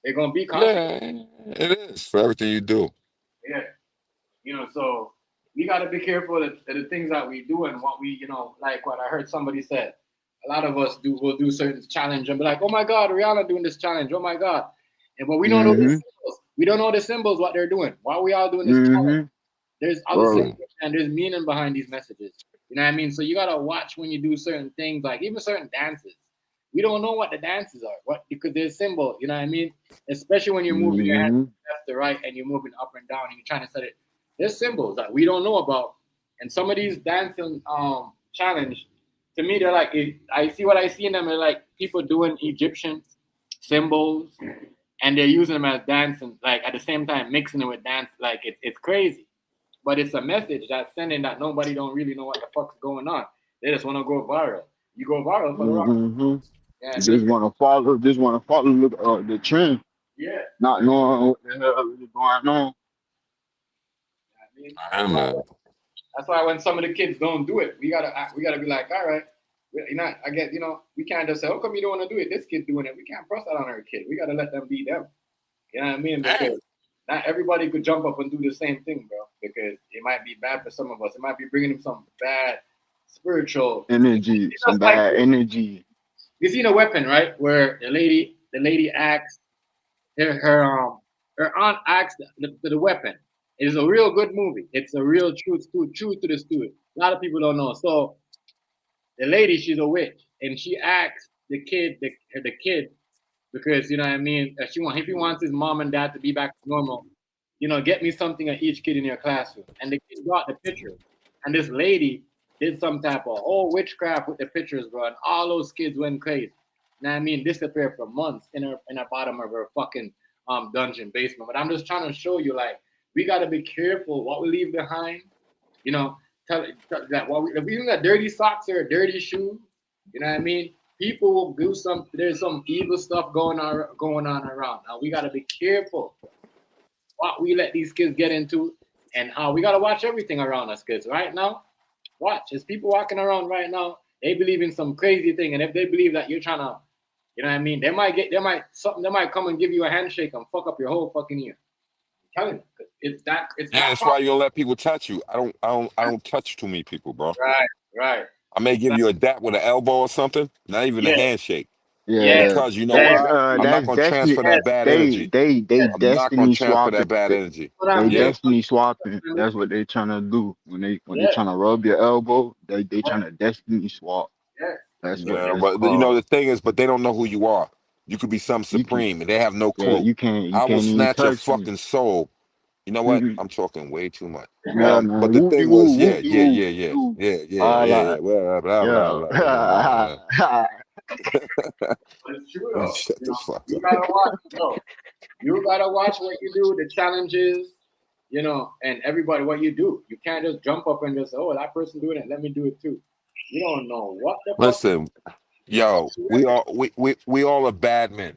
They're gonna be consequences. Yeah, it is for everything you do. Yeah. So we got to be careful of the things that we do and what we, like what I heard somebody said. A lot of us will do certain challenge and be like, oh my God, Rihanna doing this challenge. Oh my God. But we don't know the Mm-hmm. symbols. We don't know the symbols, what they're doing. Why we all doing this challenge? Mm-hmm. There's other Bro. symbols and there's meaning behind these messages. You know what I mean? So you got to watch when you do certain things, like even certain dances. We don't know what the dances are, because there's symbols, you know what I mean? Especially when you're moving your hands Mm-hmm. left to right and you're moving up and down and you're trying to set it. There's symbols that we don't know about. And some of these dancing challenge, to me, they're like, I see what I see in them, they're like people doing Egyptian symbols and they're using them as dancing, like at the same time mixing it with dance. Like it's crazy. But it's a message that's sending that nobody don't really know what the fuck's going on. They just want to go viral. You go viral for the rock. Mm-hmm. Yeah, I You mean, just want to follow the trend, yeah. not knowing what the hell is going on. I mean, I don't know. that's why when some of the kids don't do it, we gotta be like, all right, I get, we can't just say, how come you don't want to do it? This kid's doing it. We can't press that on our kid. We gotta let them be them. You know what I mean? Because not everybody could jump up and do the same thing, bro. Because it might be bad for some of us. It might be bringing them some bad spiritual Energy, some just like bad energy. you seen a weapon, right? Where the lady asks her aunt asked the weapon. It is a real good movie. It's a real truth to the story. A lot of people don't know. So the lady, she's a witch, and she asked the kid, because you know what I mean. If he wants his mom and dad to be back to normal, get me something of each kid in your classroom. And the kid got the picture, and this lady did some type of whole witchcraft with the pictures, bro, and all those kids went crazy. You know what I mean? Disappeared for months in her bottom of her fucking dungeon basement. But I'm just trying to show you, like, we gotta be careful what we leave behind. You know, tell that what if we got dirty socks or a dirty shoe, you know what I mean? People will do some. There's some evil stuff going on around. Now we gotta be careful what we let these kids get into, and how we gotta watch everything around us. Cause right now, watch, there's people walking around right now. They believe in some crazy thing, and if they believe that you're trying to, you know what I mean, they might come and give you a handshake and fuck up your whole fucking ear. I'm telling you, it's Yeah, that that's powerful. why you don't let people touch you. I don't touch too many people, bro. Right, right. I may give you a dap with an elbow or something, not even a Yeah, handshake. yeah, Yeah, Because you know that's why? I'm not that's gonna destiny. transfer yes, that bad They energy. they they yes. I'm not gonna destiny transfer that swapping. bad energy. What I'm They doing. Yeah. destiny swapping. That's what they trying to do when they Yeah, trying to rub your elbow. They trying to destiny swap. yeah. That's what Yeah, that's but called. the thing is, but they don't know who you are. You could be something You can supreme, and they have no yeah. clue. You I will can't even snatch your touch me. fucking soul. You know what? Mm-hmm. I'm talking way too much. Yeah, But man. the Whoop de thing woo, was, whoop yeah, de yeah, woo, yeah, yeah, woo. yeah, yeah, All yeah, yeah. that. Blah blah blah Yeah. blah. Blah. But it's true though. Shut the fuck You up. gotta watch. You gotta watch what you do, the challenges, and everybody what you do. You can't just jump up and just, oh, that person doing it, let me do it too. You don't know what the fuck. Listen, yo, we all are bad men.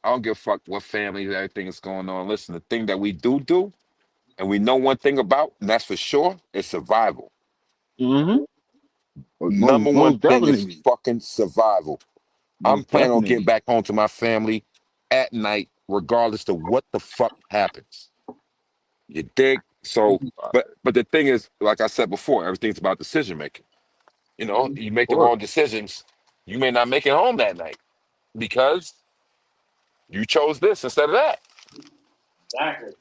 I don't give a fuck what family, everything is going on. Listen, the thing that we do, and we know one thing about, and that's for sure, is survival. Mm-hmm. Number Most one most thing is definitely. fucking survival. I'm Most planning on getting definitely. back home to my family at night, regardless of what the fuck happens. You dig? So, but the thing is, like I said before, everything's about decision making. Mhm. You Of make the course. wrong decisions, you may not make it home that night because you chose this instead of that. Exactly.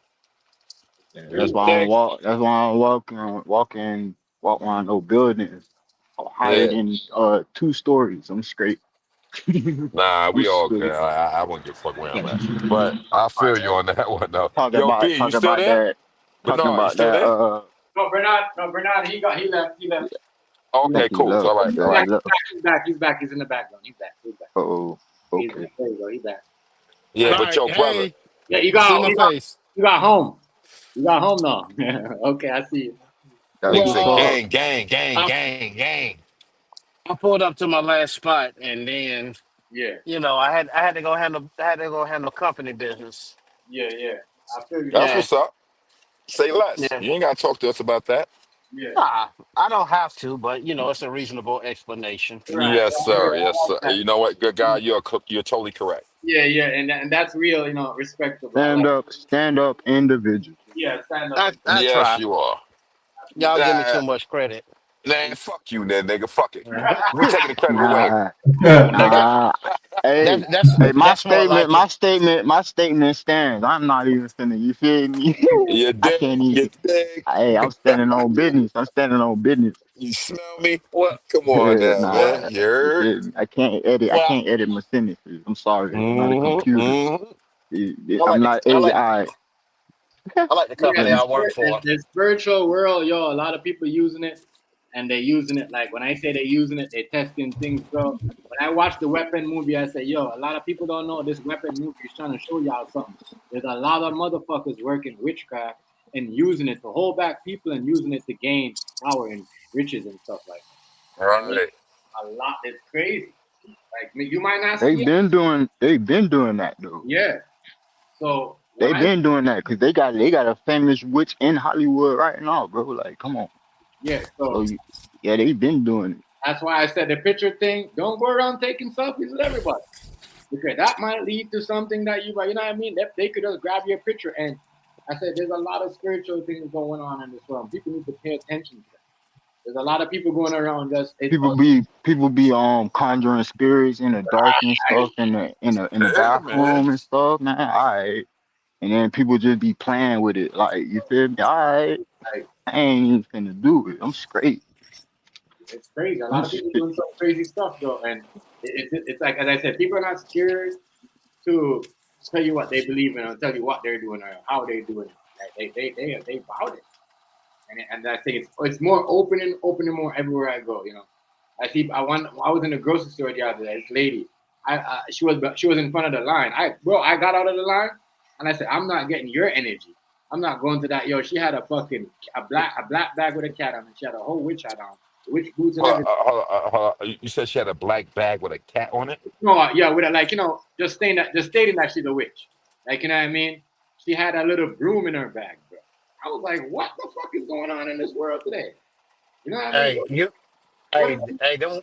Yeah, that's True. why I don't Dig? walk. That's why I don't walk around no buildings higher Yeah. than 2 stories. I'm straight. Nah, I'm we all good. straight. I wouldn't give a fuck where I'm at. But I feel you on that one though. Yo, B, you Talking still about there? that. Talking Bernard, you about still that. there? No, Bernard, he I Okay, left. think he cool. left. All right, Yeah, all he right. left. He's back. He's in the background. He's back. Oh, okay. There you go. He's back. Yeah, All but right, yo, brother, hey, Yeah, you see got my you got face. you got home. You got home now. Okay, I see you. That's nigga Well, what's said up. gang, gang, gang, I gang, gang. I pulled up to my last spot, and then Yeah, I had to go handle company business. yeah. I feel you, That's dog. Yeah, what's up. Say less. yeah. You ain't gotta talk to us about that. Yeah. Nah, I don't have to, but it's a reasonable explanation. Right. Yes, I sir. Yes, like sir. that. You know what, good guy, you're totally correct. Yeah, yeah, and that's real, respectable. I like. Stand up individual. Yeah, stand up. I Yes, try. you are. Y'all give me Nah, too much credit. man, fuck you, then, nigga. Fuck it. We taking the credit away. Nah, Come on, That, nigga. that, nah. that's Hey, that's hey, that's more like it. my statement stands. I'm not even finna. You feel me? You I dig? can't even. You dig? Hey, I'm standing on business. I'm standing on business. You smell me? Well, Come on now, man. Nah, You you heard? feel me? I can't edit. I well, can't edit my sentences. I'm sorry. I'm not a Mm-hmm, computer. mm-hmm. I I'm like the not I like AI. I like the Yeah, company I work for. the spiritual world, yo, a lot of people using it, and they're using it like when I say they're using it, they're testing things, bro. When I watch the Weapon movie, I say, yo, a lot of people don't know this Weapon movie is trying to show y'all something. There's a lot of motherfuckers working witchcraft and using it to hold back people and using it to gain power and riches and stuff like All that. And right. a lot, it's crazy. Like you might not see it, They've been doing that though. yeah. So when They've I, been doing that because they got a famous witch in Hollywood right now, bro. Like, come on. yeah, So so yeah, they've been doing it. that's why I said the picture thing. Don't go around taking selfies with everybody because that might lead to something that you know what I mean. They could just grab your picture, and I said there's a lot of spiritual things going on in this world. People need to pay attention to that. There's a lot of people going around just People be conjuring spirits in the dark and stuff in the Yeah, man. bathroom and stuff, man. All right. And then people just be playing with it. Like, you feel me? All right. like I ain't even finna do it. I'm straight. it's crazy. A I'm lot of people straight. doing some crazy stuff though, and it's like as I said, people are not scared to tell you what they believe in or tell you what they're doing or how they're doing it. Like they about it. And I think it's more open and more everywhere I go. I was in the grocery store the other day. This lady, she was in front of the line. I got out of the line, and I said, I'm not getting your energy. I'm not going to that. Yo, she had a black bag with a cat on it. She had a whole witch hat on, witch boots and everything. Hold on. You said she had a black bag with a cat on it? No, yeah, with a, like just stating that she's a witch. Like you know what I mean? She had a little broom in her bag, bro. I was like, what the fuck is going on in this world today? You know what I mean? Hey, you What? hey, them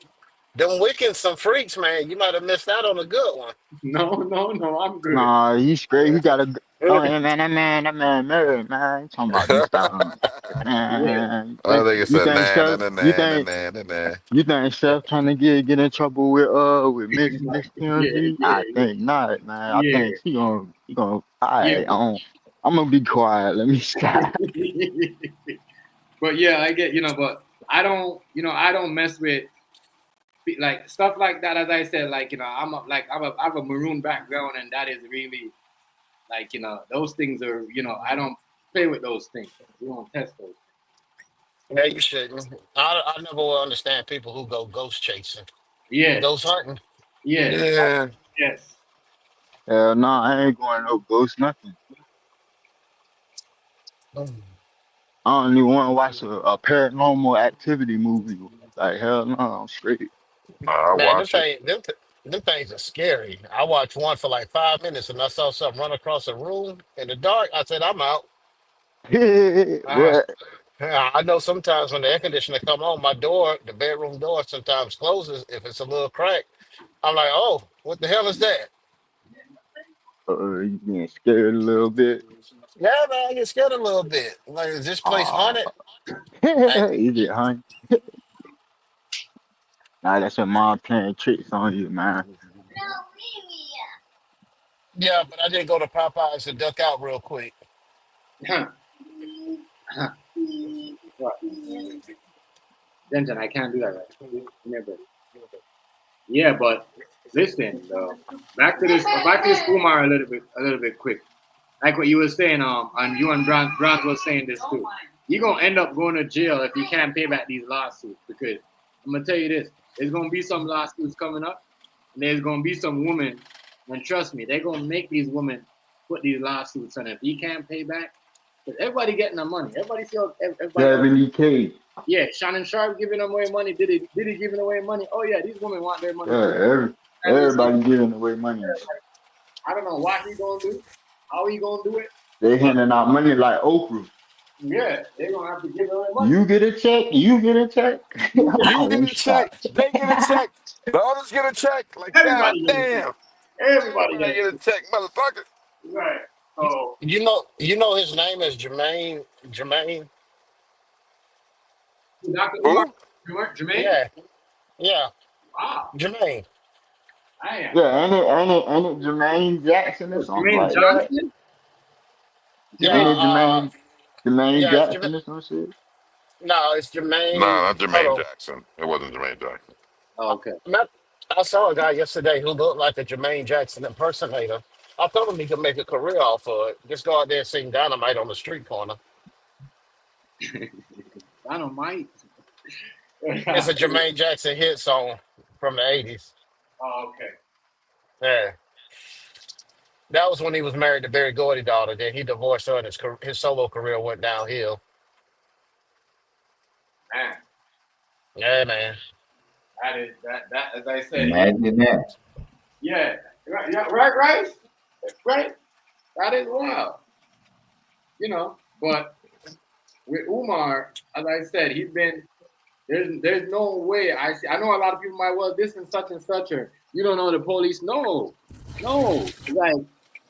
Wiccans some freaks, man. You might have missed out on a good one. No, no, no. I'm good. Nah, he's straight. He got a. Oh, yeah, man, that man, married, man. You talking about Mr. Yeah, Man, I think it's you a think nah, nah, Chef? nah, nah, nah, nah, nah, nah. You think Chef trying to get in trouble with Miss yeah, TMZ? I yeah, think not, man. I yeah, think he gonna. yeah. Alright, I'm gonna be quiet. Let me stop. But yeah, I get but I don't mess with like stuff like that. As I said, like I have a maroon background, and that is really like those things are I don't play with those things. We don't test those. Yeah, you shouldn't. I never will understand people who go ghost chasing, Yes, ghost hunting. yes, Yeah. yes. Hell no, I ain't going no ghost nothing. Mm. I don't even want to watch a paranormal activity movie. Like hell no, I'm straight. I Man, watch it. them things are scary. I watched one for like 5 minutes and I saw something run across a room in the dark. I said, I'm out. Uh, What? I know sometimes when the air conditioner come on, my door, the bedroom door sometimes closes if it's a little crack. I'm like, oh, what the hell is that? You getting scared a little bit? Yeah, man, I get scared a little bit. Like, is this place Ah, haunted? I, is it, honey? Nah, that's your mom playing tricks on you, man. yeah, but I did go to Popeyes to duck out real quick. What? Denton, I can't do that right. Never. Yeah, but listen, back to this Umar a little bit quick. Like what you were saying, and you and Brant was saying this too. You're gonna end up going to jail if you can't pay back these lawsuits because I'm gonna tell you this: there's gonna be some lawsuits coming up, and there's gonna be some women, and trust me, they're gonna make these women put these lawsuits on. If he can't pay back, because everybody getting the money, everybody feels everybody. 70K. Yeah, Shannon Sharp giving away money. Did he giving away money? Oh yeah, these women want their money Yeah, too. And listen, everybody giving away money and shit. I don't know what he gonna do, how he gonna do it, They but handing out money like Oprah. Yeah, they're gonna have to give away money. You get a check, you get a check. You Let get me a check, stop. they get a check, the others get a check. Like, god Everybody gets a check. damn, Everybody everybody gets get a check, motherfucker. right. So His name is Jermaine. Jermaine. Dr. Umar, Who? Jermaine. Yeah, yeah, Wow, Jermaine. I am. Yeah, ain't it Jermaine Jackson or Oh, something Jermaine like that? Johnson. Yeah, Ain't Jermaine. it Jermaine yeah. It's Jackson or some shit? no, it's Nah, Jermaine. not Hold Jermaine on. Jackson. It wasn't Jermaine Jackson. Oh, okay. I, met, I saw a guy yesterday who looked like a Jermaine Jackson impersonator. I told him he could make a career off of it. Just go out there and sing Dynamite on the street corner. Dynamite. It's a Jermaine Jackson hit song from the 80s. Oh, okay. Yeah. That was when he was married to Barry Gordy daughter. Then he divorced her and his solo career went downhill. Man, Yeah, man. that is that. As I said, Imagine that. yeah, right, yeah, right. That is wild. But with Umar, as I said, he's been there's no way I know a lot of people might, well, this and such, or you don't know the police. No, like,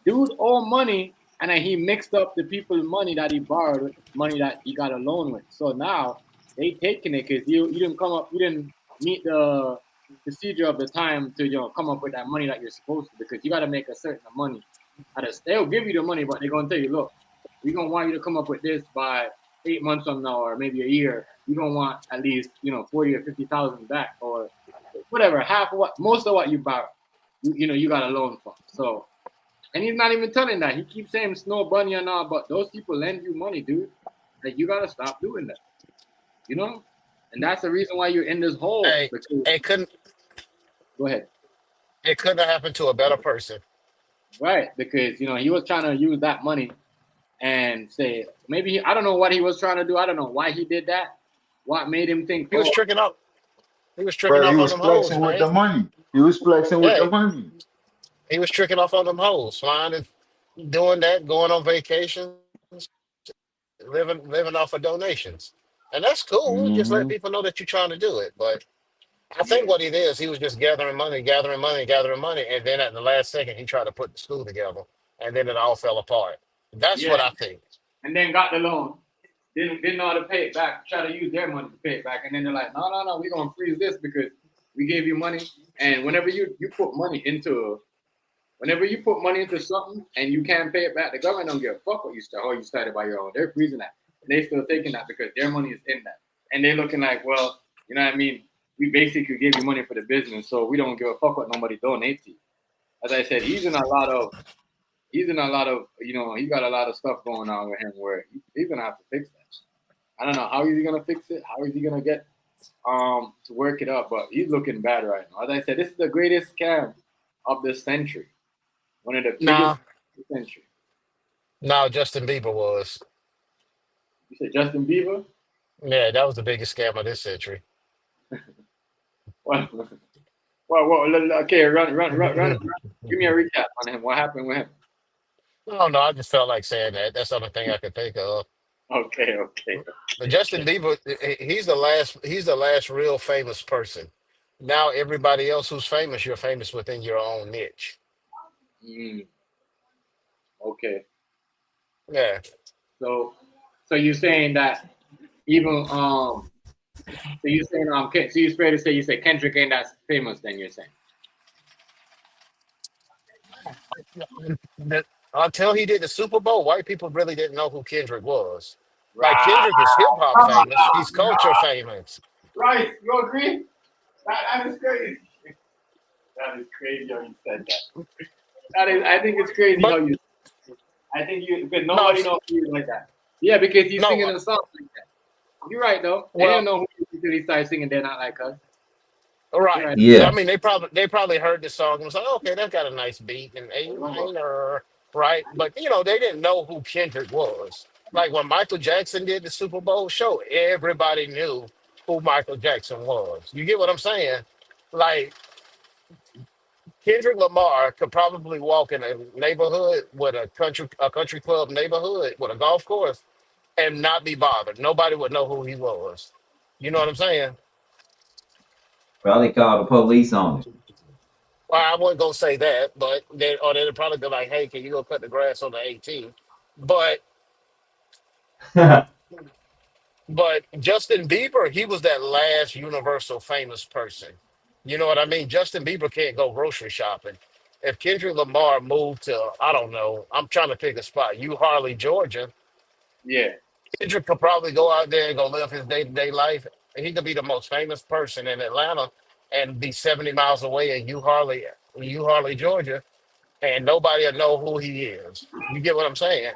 dude owe money, and then he mixed up the people's money that he borrowed with money that he got a loan with. So now they taking it because you didn't meet the procedure of the time to come up with that money that you're supposed to, because you got to make a certain money. They'll give you the money, but they're gonna tell you, look, we're gonna want you to come up with this by 8 months from now, or maybe a year. You're gonna want at least 40 or 50,000 back, or whatever, half of what, most of what you borrow. You got a loan for. So, and he's not even telling that. He keeps saying Snow Bunny and all, but those people lend you money, dude. Like, you gotta stop doing that. You know, and that's the reason why you're in this hole. Hey, Because, it couldn't go ahead. it couldn't have happened to a better person. Right, because he was trying to use that money and say, maybe I don't know what he was trying to do. I don't know why he did that. What made him think, He was oh, tricking off. He was tricking Bro, he off on was them hoes, flexing with man. the money. He was flexing with Yeah, the money. he was tricking off on them hoes, flying and doing that, going on vacations, living off of donations. And that's cool. Just let people Hmm. know that you're trying to do it. But I think yeah, what it is, he was just gathering money, gathering money, and then at the last second, he tried to put the school together, and then it all fell apart. That's yeah, what I think. and then got the loan. Didn't know how to pay it back. Try to use their money to pay it back, and then they're like, no, we're gonna freeze this because we gave you money. And whenever you put money into something and you can't pay it back, the government don't give a fuck what you started. Or you started by your own. They're freezing that, and they still taking that because their money is in that, and they're looking like, well, you know what I mean? We basically gave you money for the business, so we don't give a fuck what nobody donates to you. As I said, he's in a lot of he got a lot of stuff going on with him where he's gonna have to fix that. I don't know how is he gonna fix it. How is he gonna get to work it up? But he's looking bad right now. As I said, this is the greatest scam of the century. One of the biggest Nah, of the century. nah, Justin Bieber was. You said Justin Bieber? Yeah, that was the biggest scam of this century. What? Okay, run. Give me a recap on him. What happened with him? I don't know. I just felt like saying that. That's the only thing I could think of. Okay. But Justin Bieber, he's the last. He's the last real famous person. Now everybody else who's famous, you're famous within your own niche. Mm, okay. Yeah. So, so you're saying that even so you're saying so you're fair to say you say Kendrick ain't that famous? Then you're saying. That- Until he did the Super Bowl, white people really didn't know who Kendrick was. Like Right. Kendrick is hip hop famous. He's culture famous. Right. You agree? That is crazy. That is crazy how you said that. That is. I think it's crazy how But you. I think because no, nobody knows who he is like that. Yeah, because he's no. singing a song like that. You're right though. They didn't Well, know who he is until he started singing "They're Not Like Us." You're right. right. I Yeah. mean, they probably heard the song and was like, okay, that's got a nice beat and A minor, right? But they didn't know who Kendrick was. Like when Michael Jackson did the Super Bowl show, everybody knew who Michael Jackson was. You get what I'm saying? Like Kendrick Lamar could probably walk in a neighborhood with a country club neighborhood with a golf course, and not be bothered. Nobody would know who he was. You know what I'm saying? Probably call the police on Well, I wasn't gonna say that, but they'd probably be like, "Hey, can you go cut the grass on the 18?" But it. Justin Bieber, he was that last universal famous person. You know what I mean? Justin Bieber can't go grocery shopping. If Kendrick Lamar moved to, I don't know, I'm trying to pick a spot, U Harley, Georgia, Yeah. Kendrick could probably go out there and go live his day to day life. He could be the most famous person in Atlanta and be 70 miles away in U Harley, Georgia, and nobody will know who he is. You get what I'm saying?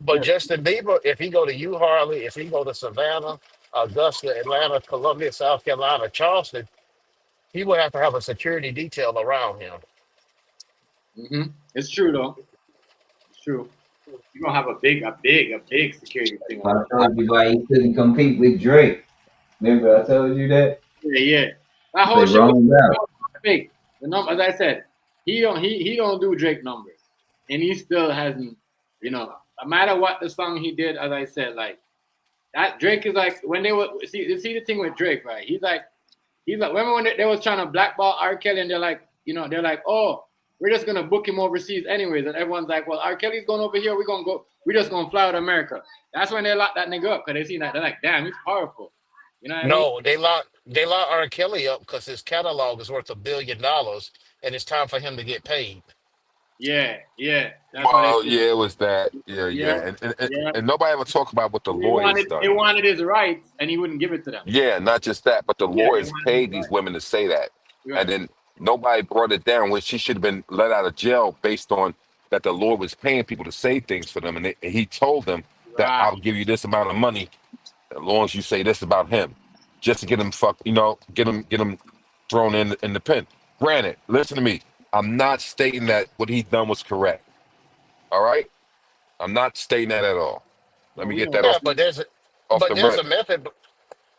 But Yeah. Justin Bieber, if he go to U Harley, if he go to Savannah, Augusta, Atlanta, Columbia, South Carolina, Charleston, he would have to have a security detail around him. It's true though. It's true. You're gonna have a big security thing I around. told you why he couldn't compete with Drake. Remember I told you that? Yeah, yeah. That They whole shit was wrong out. fake. The number, as I said, he don't do Drake numbers, and he still hasn't. No matter what the song he did, as I said, like that Drake is like when they were see the thing with Drake, right? He's like remember when they was trying to blackball R. Kelly, and they're like, oh, we're just gonna book him overseas anyways, and everyone's like, well, R. Kelly's going over here, we're just gonna fly out of America. That's when they locked that nigga up because they seen that they're like, damn, he's powerful. You know what I mean? No, they locked R. Kelly up because his catalog is worth $1 billion, and it's time for him to get paid. Yeah, yeah. That's what they Well, did. yeah, it was that. Yeah, Yeah, yeah. And, yeah. and nobody ever talk about what the They lawyers wanted done. they wanted his rights, and he wouldn't give it to them. Yeah, not just that, but the Yeah, they lawyers wanted his paid these rights. women to say that. And Right, then nobody brought it down when she should have been let out of jail based on that the lawyer was paying people to say things for them. And he told them that right. I'll give you this amount of money as long as you say this about him, just to get him get him thrown in the pen. Granted, listen to me. I'm not stating that what he done was correct. All right, I'm not stating that at all. Let No, me we get know that that. Yeah, off but off the there's a rip. method.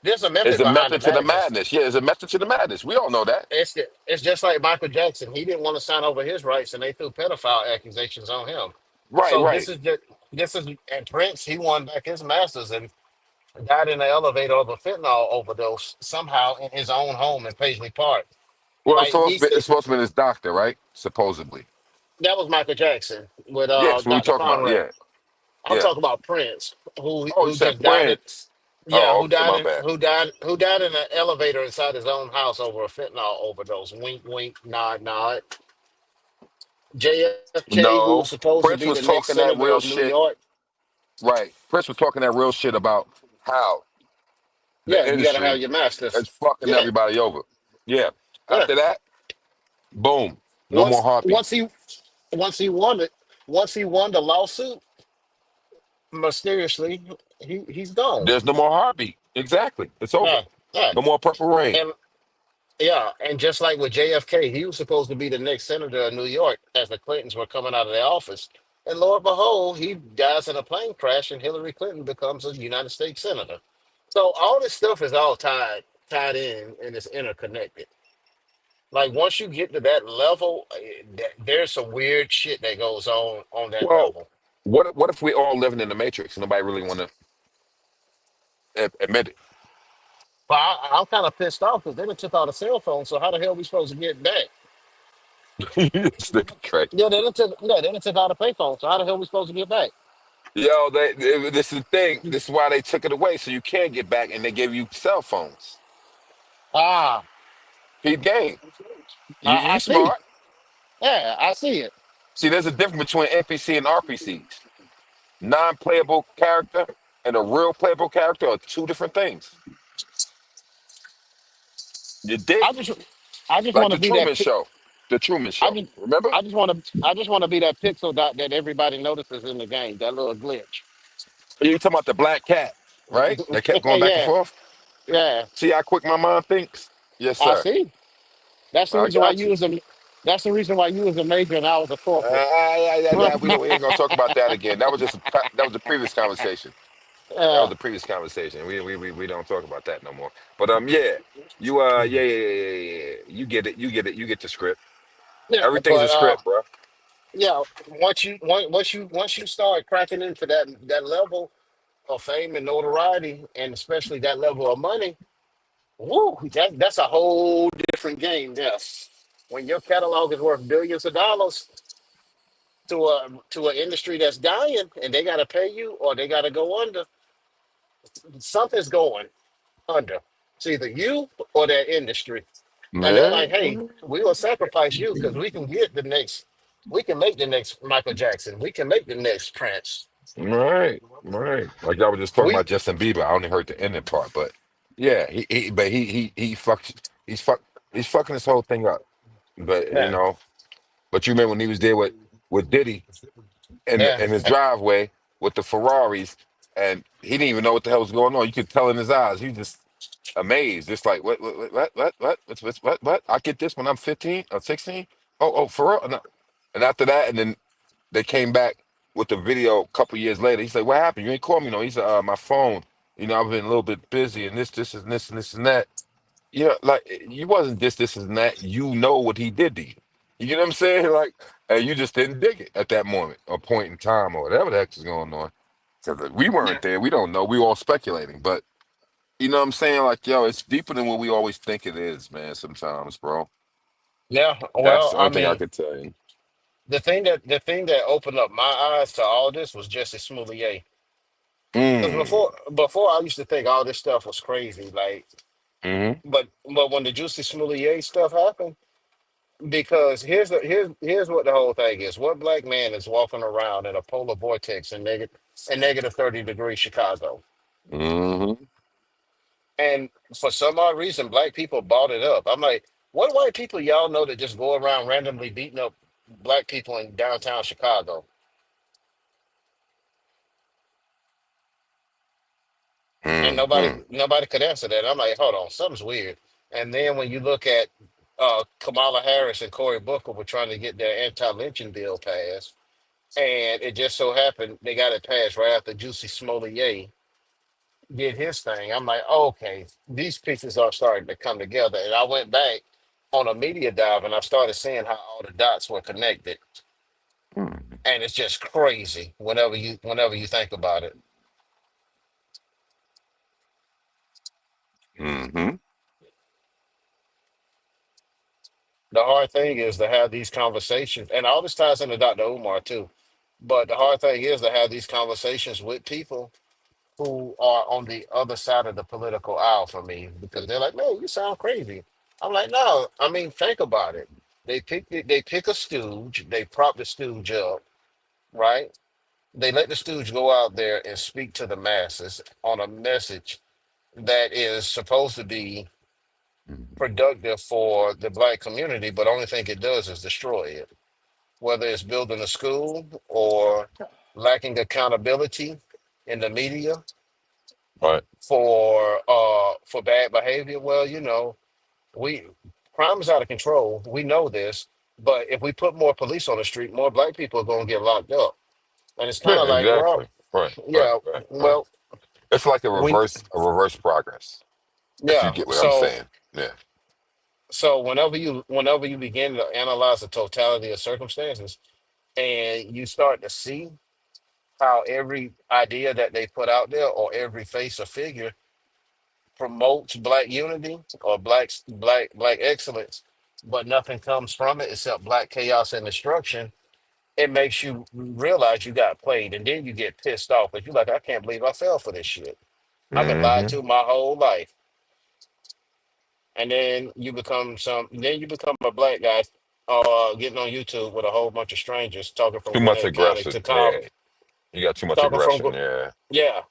There's a It's method a behind the method to the madness. madness. Yeah, it's a method to the madness. We all know that. It's just like Michael Jackson. He didn't want to sign over his rights, and they threw pedophile accusations on him. Right, So right. this is and Prince. He won back his masters and died in the elevator of a fentanyl overdose somehow in his own home in Paisley Park. Well, Like it's supposed to be his doctor, right? Supposedly. that was Michael Jackson with Yes, what we Dr. talking about? Conrad. Yeah, I'm yeah. talking about Prince, Oh, you who said just died in Prince. yeah, Oh, okay, my bad. who died in an elevator inside his own house over a fentanyl overdose. Wink, wink, nod, nod. JFK, who was No, supposed to Prince be was the next talking that senator real of New shit. York. Right. Prince was talking that real shit about how Yeah, the you got to have industry your masters. is fucking Yeah, everybody over. Yeah. yeah. After that, boom, no more Once heartbeat. once he once he won it, once he won the lawsuit, mysteriously he's gone. There's no more heartbeat. Exactly. It's over. Yeah, yeah. No more purple rain. And yeah, and just like with JFK, he was supposed to be the next senator of New York as the Clintons were coming out of their office. And lo and behold, he dies in a plane crash, and Hillary Clinton becomes a United States senator. So all this stuff is all tied in and it's interconnected. Like once you get to that level, there's some weird shit that goes on that Well, level. what if we all living in the matrix and nobody really want to admit But I'm kind of pissed off because they done took all the cell phones. So how the hell we supposed to get back? it? This nigga crazy. They done took all the pay phones. So how the hell we supposed to get back? Yo, this is the thing. This is why they took it away, so you can't get back, and they gave you cell phones. Ah, Peep game. I You see. smart. Yeah, I see it. See, there's a difference between NPC and RPCs. Non-playable character and a real playable character are two different things. You I dig? just I just Like want the to be that. Truman Show. The Truman I Show. just Remember? I just want to be that pixel dot that everybody notices in the game. That little glitch. You talking about the black cat, right? That kept going back and Yeah, forth. yeah. See how quick my mind thinks? Yes, I sir. see. That's the I reason why got you you. was a. That's the reason why you was a major and I was a corporal. We ain't gonna talk about that again. That was a previous conversation. That was Yeah, the previous conversation. We don't talk about that no more. But yeah, yeah. You get it. You get it. You get the script. yeah. Everything's a But script, bro. Yeah, once you start cracking into that level of fame and notoriety, and especially that level of money, woo, that's a whole different game. Yes, when your catalog is worth billions of dollars to an industry that's dying, and they got to pay you or they got to go under, something's going under. It's either you or that industry, and they're Yeah. like, "Hey, we will sacrifice you because we can get the next, we can make the next Michael Jackson, we can make the next Prince." Right, right. Like y'all were just talking We about Justin Bieber. I only heard the ending part, but yeah, he fucked. He's fucking this whole thing up. But yeah, but you remember when he was there with Diddy yeah, in his driveway with the Ferraris, and he didn't even know what the hell was going on. You could tell in his eyes. He was just amazed. Just like what? I get this when I'm 15 or 16. Oh, for real? No. And after that, and then they came back with the video a couple years later. He said, "What happened? You ain't called me no." He said, "My phone. I've been a little bit busy, and this and that." Like you wasn't this and that. You know what he did to you. You get what I'm saying? Like, and you just didn't dig it at that moment or point in time or whatever the heck is going on. Because we yeah, weren't there. We don't know. We all speculating. But you know what I'm saying? Like, yo, it's deeper than what we always think it is, man. Sometimes, bro. yeah. That's Well, the I only thing I mean, could tell you. the thing that opened up my eyes to all this was Jesse Smollett. Because Mm. before I used to think all this stuff was crazy, like, Mm-hmm. but when the Juicy Smollett stuff happened, because here's what the whole thing is: what black man is walking around in a polar vortex in negative 30 degrees Chicago? Mm-hmm. And for some odd reason, black people bought it up. I'm like, what white people y'all know that just go around randomly beating up black people in downtown Chicago? And nobody Mm-hmm. nobody could answer that. I'm like, hold on, something's weird. And then when you look at Kamala Harris and Cory Booker were trying to get their anti-lynching bill passed, and it just so happened they got it passed right after Juicy Smollett did his thing. I'm like, okay, these pieces are starting to come together. And I went back on a media dive and I started seeing how all the dots were connected. And it's just crazy whenever you think about it. Mm-hmm. The hard thing is to have these conversations, and all this ties into Dr. Umar too. But the hard thing is to have these conversations with people who are on the other side of the political aisle for me because they're like, "Man, you sound crazy." I'm like, "No, I mean, think about it. They pick a stooge, they prop the stooge up, right? They let the stooge go out there and speak to the masses on a message that is supposed to be productive for the black community, but only thing it does is destroy it. Whether it's building a school or lacking accountability in the media Right. for bad behavior. Well, we crime is out of control. We know this, but if we put more police on the street, more black people are going to get locked up. And it's kind Yeah, of like, well, exactly. Right, right, yeah, right, right. well, It's like we, a reverse progress, if you yeah. get what I'm So, saying. Yeah. so whenever you begin to analyze the totality of circumstances, and you start to see how every idea that they put out there or every face or figure promotes black unity or black excellence, but nothing comes from it except black chaos and destruction. It makes you realize you got played, and then you get pissed off. But you're like, I can't believe I fell for this shit. I've been lied Mm-hmm. to my whole life, and then you become a black guy, getting on YouTube with a whole bunch of strangers talking from Too much Gwinnett County aggression. to Yeah. call, You got too much talking from aggression. Yeah. yeah,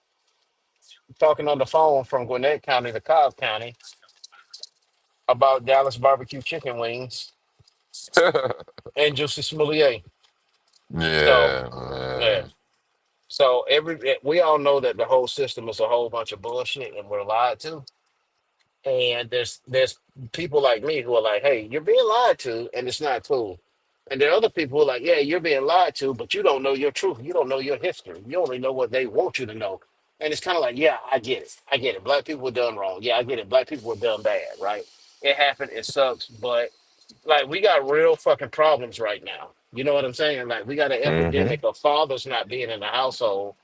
talking on the phone from Gwinnett County to Cobb County about Dallas barbecue chicken wings and Juicy Smollett. So, Yeah, yeah. man. So we all know that the whole system is a whole bunch of bullshit and we're lied to. And there's people like me who are like, hey, you're being lied to and it's not cool. And there are other people who are like, yeah, you're being lied to, but you don't know your truth. You don't know your history. You only know what they want you to know. And it's kind of like, yeah, I get it. I get it. Black people were done wrong. Yeah, I get it. Black people were done bad, right? It happened. It sucks. But like we got real fucking problems right now. You know what I'm saying? Like we got an Mm-hmm. epidemic of fathers not being in the household,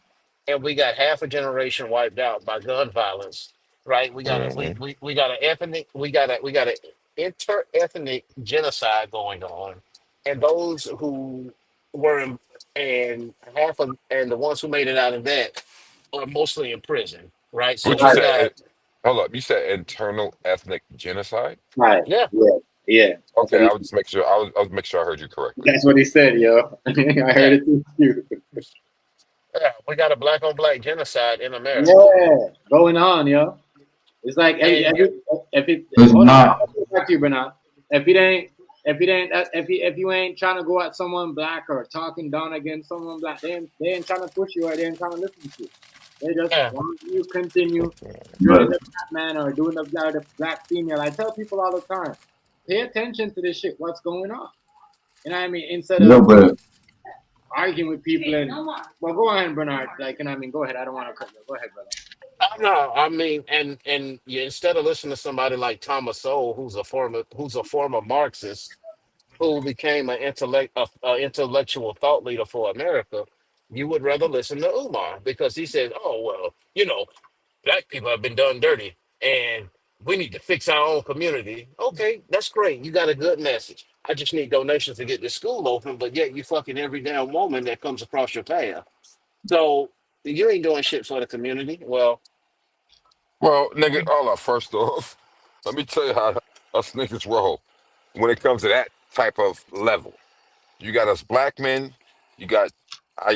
and we got half a generation wiped out by gun violence. Right? Mm-hmm. We got an ethnic we got an inter-ethnic genocide going on, and those who were in, and half of and the ones who made it out of that are mostly in prison. Right? So What you you Right. said? got Hold up. You said internal ethnic genocide. Right. yeah. Yeah. Yeah. That's what Okay, he. I was just making sure. I was make sure I heard you correctly. That's what he said, yo. I heard Yeah, it too. yeah, we got a black on black genocide in America, Yeah, going on, yo. It's like and you, if it It's hold on, not. I'll get back to you, Bernard. If it ain't if you ain't trying to go at someone black or talking down against someone black, they ain't trying to push you or they ain't trying to listen to you. They just yeah, want you continue drilling But the black man or doing the black female. I tell people all the time, pay attention to this shit. What's going on? You know what I mean? Instead no, of but arguing with people and well, go ahead, Bernard. Like, you know what I mean? Go ahead. I don't want to cut you. Go ahead, brother. I know. I mean, and you, instead of listening to somebody like Thomas Sowell, who's a former Marxist, who became an intellectual thought leader for America, you would rather listen to Umar because he says, "Oh well, black people have been done dirty, and we need to fix our own community." Okay, that's great. You got a good message. I just need donations to get this school open, but yet you fucking every damn woman that comes across your path. So you ain't doing shit for the community. Well, Well, nigga, hold up. First off, let me tell you how us niggas roll when it comes to that type of level. You got us black men. You got how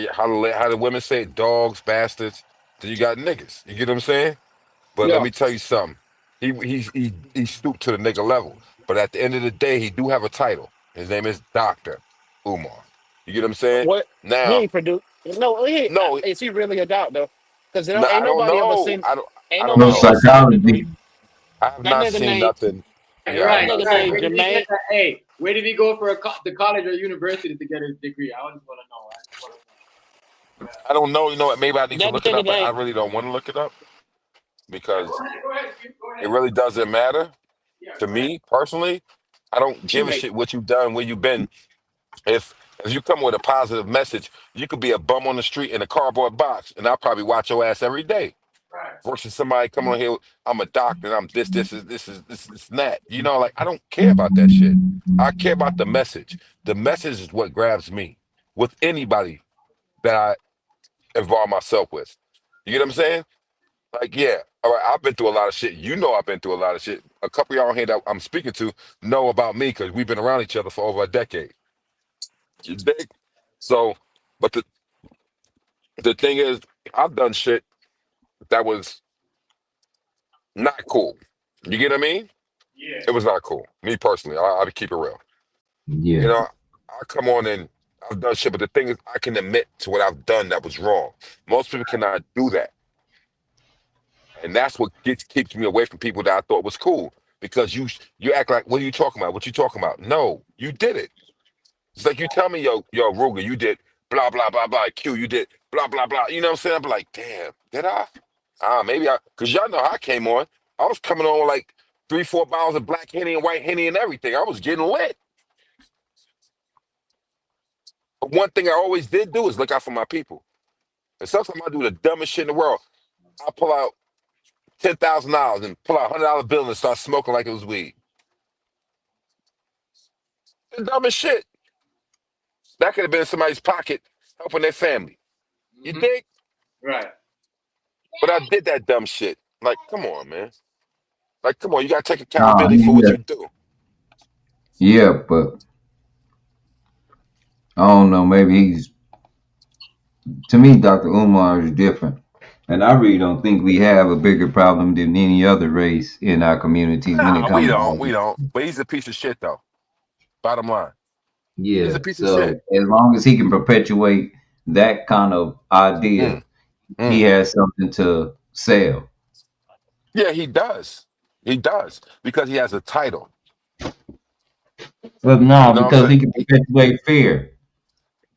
the women say it, dogs, bastards. Then you got niggas. You get what I'm saying? But let yeah. me tell you something. He stooped to the nigga level. But at the end of the day, he do have a title. His name is Doctor Umar. You get what I'm saying? What he Now, ain't produced? No, no, is he really a doctor? Because no, I ain't don't nobody ever know. seen I ain't don't no nobody know. ever seen him degree. psychology. I have That not nigga seen named nothing. Right, Yeah, I have that right, not nigga right. seen named Where did nothing. he get Jermaine. that? Hey, where did he go for the college or university to get his degree? I just want to know. I just want to know. I don't know. You know what? Maybe I need to That look it nigga up, but I named really don't want to look it up Yeah, because go ahead, Q, go it ahead. really doesn't matter Yeah, to go ahead. me personally. I don't give a teammate. shit what you've done, where you've been. If if you come with a positive message, you could be a bum on the street in a cardboard box, and I'll probably watch your ass every day. Right. Versus somebody coming on here, I'm a doctor, and I'm this, and that. You know, like I don't care about that shit. I care about the message. The message is what grabs me with anybody that I involve myself with. You get what I'm saying? Like, yeah, all right, I've been through a lot of shit. You know I've been through a lot of shit. A couple of y'all here that I'm speaking to know about me because we've been around each other for over a decade. You dig? So, but the thing is, I've done shit that was not cool. You get what I mean? Yeah. It was not cool. Me personally, I'll keep it real. You Yeah. know, I come on and I've done shit, but the thing is, I can admit to what I've done that was wrong. Most people cannot do that, and that's what keeps me away from people that I thought was cool. Because you act like, what are you talking about? What you talking about? No, you did it. It's like you tell me, yo, Ruger, you did blah blah blah blah. Q, you did blah blah blah. You know what I'm saying? I'm like, damn, did I? Maybe cause y'all know how I came on. I was coming on with like 3, 4 bottles of black henny and white henny and everything. I was getting lit. But one thing I always did do is look out for my people. And sometimes I do the dumbest shit in the world. I pull out $10,000 and pull out $100 bill and start smoking like it was weed. The dumbest shit. That could have been in somebody's pocket helping their family. You Hmm. dig? Right. But I did that dumb shit. Like, come on, man. Like, come on, you gotta take Nah, accountability for what yeah, you do. yeah, but I don't know. Maybe he's to me, Dr. Umar is different, and I really don't think we have a bigger problem than any other race in our communities when it Nah, we comes don't. We to. don't. But he's a piece of shit, though. Bottom line, he's a Yeah. piece of So shit. as long as he can perpetuate that kind of idea, Mm, he mm. has something to sell. Yeah, he does. He does because he has a title. But You no, know what I'm because saying? he can perpetuate fear.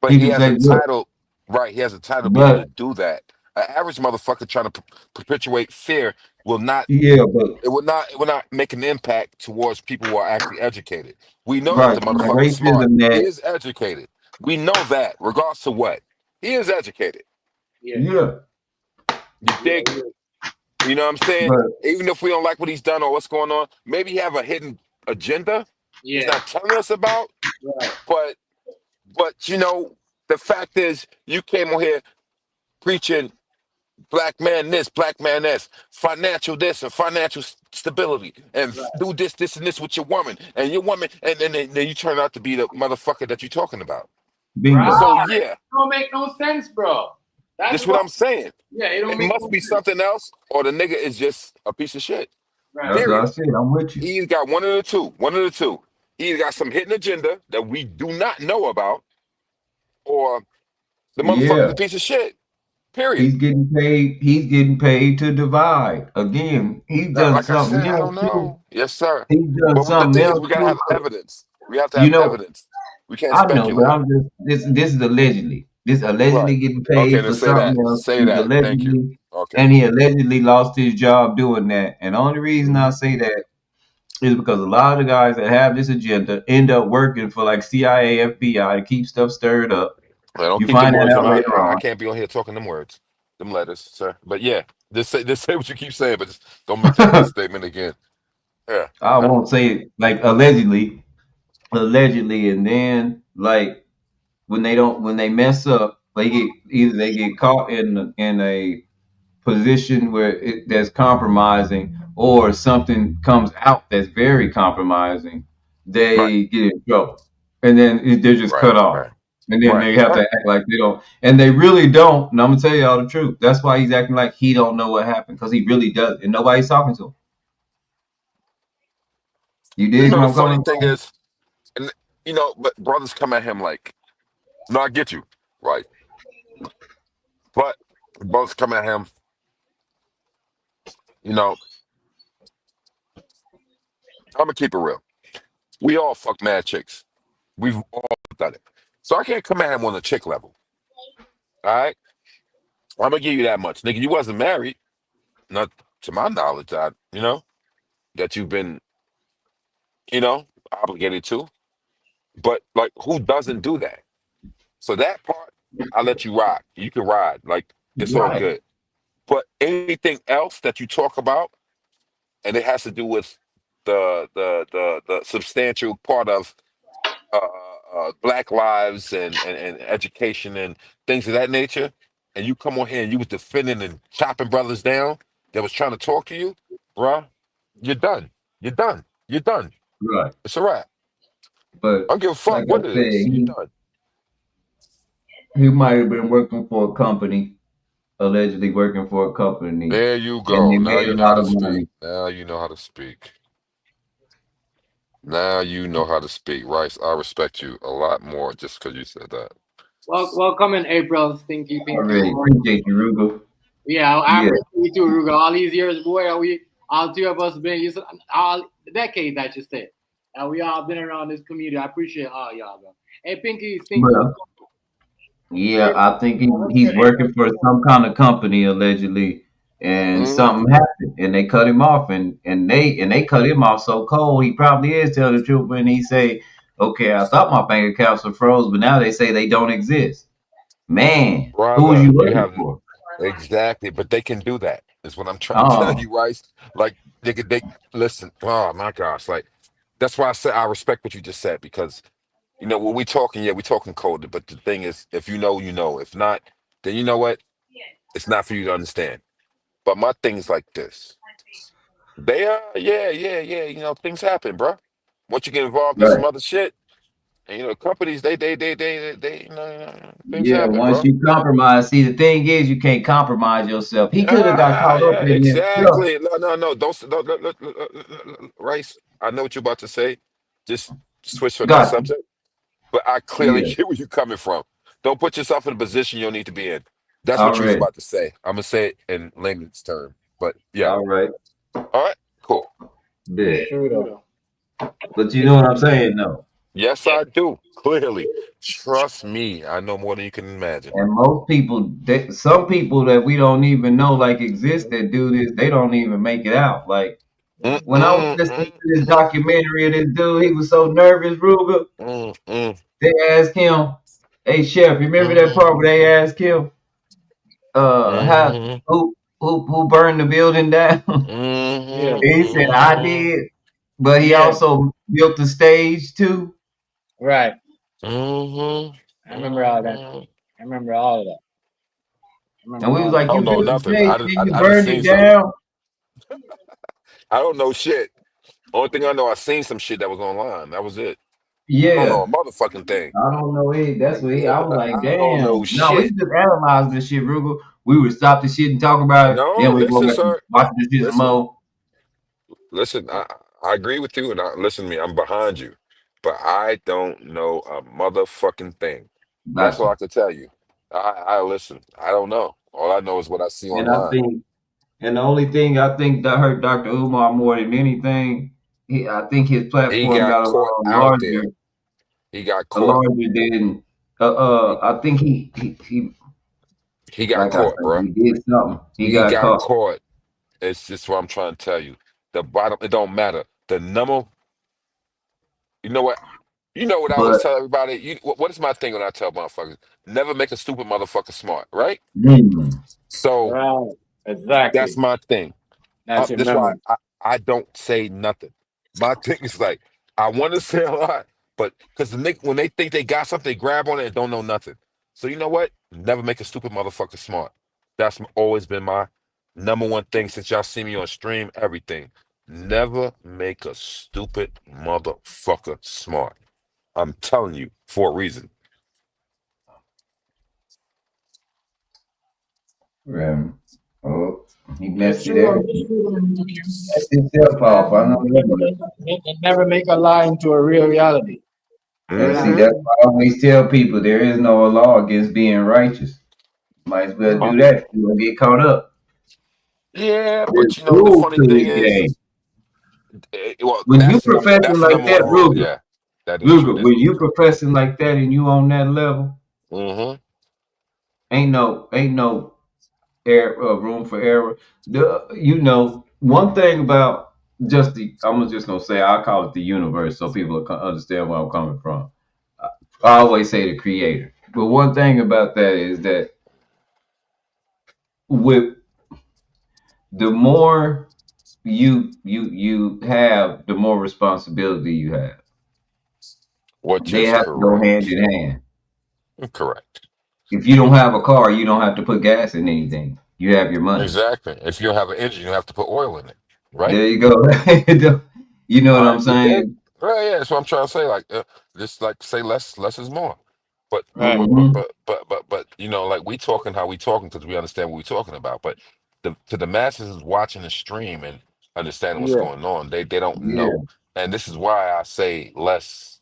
But He he can has say, a look, title, right? He has a title to be able but to do that. An average motherfucker trying to perpetuate fear will not. yeah, but It will not. It will not make an impact towards people who are actually educated. We know that right, the the motherfucker's smart. racism He that is educated. We know that, regardless of what. He is educated. Yeah. Yeah, You dig? Yeah. You know what I'm saying? but Even if we don't like what he's done or what's going on, maybe he have a hidden agenda he's Yeah. not telling us about. Right. But the fact is, you came on here preaching black man this, black man this, financial this, and financial stability, and Right. do this, this, and this with your woman, and your woman, and then you turn out to be the motherfucker that you're talking about. Bro, bingo. So that yeah, don't make no sense, bro. That's that's what what. I'm saying. Yeah, it don't It make must no be sense. something else, or the nigga is just a piece of shit. Right. That's what I Period. said. I'm with you. He's got one of the two. One of the two. He either got some hidden agenda that we do not know about, or the motherfucker's Yeah, a piece of shit. Period. he's getting paid. He's getting paid to divide. Again, he's Now, done like I something said, I else don't too. know. Yes, sir. He's done But the something thing is, else we gotta too. have evidence. We have to You have know, evidence. We can't I know, but speculate. I'm just this is allegedly. This Right. allegedly getting Okay, paid then for say something that. else. Say He's that. Thank you. allegedly, Okay. and he allegedly lost his job doing that. And the only reason I Hmm. say that is because a lot of the guys that have this agenda end up working for like CIA, FBI to keep stuff stirred up. I don't You keep them find that words in out my. later I on. can't be on here talking them words, them letters, sir. But yeah, just say what you keep saying, but just don't make that statement again. Yeah. I Uh, won't say it like allegedly, and then like when they mess up, they get caught in a position where that's compromising, or something comes out that's very compromising, right. they get in trouble, and then they're just Right. cut off, Right. and then Right. they have to Right. act like they don't, and they really don't. And I'm gonna tell y'all the truth. That's why he's acting like he don't know what happened, because he really does, and nobody's talking to him. You dig where The I'm funny coming thing from? is, and but brothers come at him like, no, I get you, right? But brothers come at him, you know, I'm gonna keep it real. We all fuck mad chicks. We've all done it. So I can't come at him on the chick level. All right, I'm gonna give you that much, nigga. You wasn't married, not to my knowledge. That you've been, obligated to. But like, who doesn't do that? So that part, I let you ride. You can ride. Like, it's all Right, good. But anything else that you talk about, and it has to do with the substantial part of Black lives and education and things of that nature, and you come on here and you was defending and chopping brothers down that was trying to talk to you, bruh, you're done. You're done. You're done. right. It's a wrap. I But don't give a fuck like I what it said, is. You're done. he might have been working for a company, allegedly working for a company, There you and go. they Now made you a know how lot to of speak. money. Now you know how to speak. Now you know how to speak, Rice. I respect you a lot more just because you said that. Welcome in April, Stinky Pinky. Already appreciate you, Rugo. Yeah, I Yeah, appreciate you too, Ruga. All these years, boy, all three of us been all decades, I should say. And we all been around this community. I appreciate all y'all, bro. Hey, Pinky, Stinky. bro. Yeah, April. I think What's he's good, April? working for some kind of company allegedly, and Hmm. something happened, and they cut him off, and they cut him off so cold. He probably is telling the truth when he say, "Okay, I thought my bank accounts were froze, but now they say they don't exist." Man, who was Brother, you you working have for? exactly, but they can do that. Is what I'm trying to tell Oh, you, Rice. Like they listen. Oh my gosh, like that's why I said I respect what you just said because when we talking, yeah, we talking coded. But the thing is, if you know, you know. If not, then you know what? It's not for you to understand. But my thing's like this. They are, yeah, yeah, yeah. Things happen, bro. Once you get involved in some right. other shit, and companies, things Yeah, happen, once bro. you compromise, see the thing is you can't compromise yourself. He could have got caught up Yeah, in this stuff. exactly. No, no, no. Don't, Rice. I know what you're about to say. Just switch from that Got you. subject. But I clearly Yeah, get where you're coming from. Don't put yourself in a position you don't need to be in. That's what you was already. about to say. I'm gonna say it in layman's term. But yeah. All right. All right. Cool. Yeah. True though. But you know what I'm saying though. Yes, I do. Clearly. Trust me. I know more than you can imagine. And most people, some people that we don't even know like exist that do this, they don't even make it out. Like Mm, when I was mm, listening mm, to this mm, documentary of this dude, he was so nervous, Ruger. mm, mm. They asked him. Hey Chef, you remember that part where they asked him how Mm-hmm. who burned the building down? Yeah. Mm-hmm. He said I Mm-hmm. did, but he Yeah. also built the stage too. Right. Mm-hmm. I remember all that. Mm-hmm. I remember all of that. I And remember we was all of like, I that. you don't know built the nothing. stage, then you I just burned it seen something. down. I don't know shit. Only thing I know, I seen some shit that was online. That was it. I don't know Yeah. a motherfucking thing. I don't know it. That's what he. I was like, I don't know damn. No, we shit. just analyzed this shit, Rugal. We would stop the shit and talk about it. No, Then we go listen, back and sir. watch the shit some Listen, more. listen. I agree with you, and listen to me. I'm behind you, but I don't know a motherfucking thing. That's all Gotcha. I can tell you. I listen. I don't know. All I know is what I see And I online. think, and the only thing I think that hurt Dr. Umar more than anything, I think his He platform got got a caught lot out there. larger, He got a caught. larger than. He, I think he he got like I caught, said, bruh. he did something. He He got got caught. caught. It's just what I'm trying to tell you. The bottom, it don't matter. The number, you know what? You know what I always But tell everybody? What is my thing when I tell motherfuckers? Never make a stupid motherfucker smart, right? mm, So Right. that's Exactly. my thing. That's This is why remember. I don't say nothing. My thing is like, I want to say a lot, but because when they think they got something, they grab on it and don't know nothing. So you know what? Never make a stupid motherfucker smart. That's always been my number one thing since y'all see me on stream, everything. Never make a stupid motherfucker smart. I'm telling you for a reason. um, oh, he It's messed it true. up. It's true. Messed himself off. I know that. Never make a lie into a real reality. And see, Hmm. that's why I always tell people there is no law against being righteous. Might as well No. do that. You will get caught up. Yeah, There's but you know the rules funny to thing this is, game. well, When you professing that's the like number that, one rule. Ruger, Yeah, that is true. Ruger, when you professing like that and you on that level, Hmm. ain't no room for error. One thing about I'm just gonna say I call it the universe so people understand where I'm coming from. I always say the creator, but one thing about that is that with the more you have, the more responsibility you have. Which They is have to go hand correct. in hand. Correct. If you don't have a car, you don't have to put gas in anything. You have your money. Exactly. If you don't have an engine, you have to put oil in it, right? There you go. You know what All I'm right, you dig? saying? Right, yeah, that's what I'm trying to say. Like, just like say less is more. But Right. you know, like we talking how we talking because we understand what we talking about. But to the masses watching the stream and understanding what's Yeah. going on, they don't Yeah. know. And this is why I say less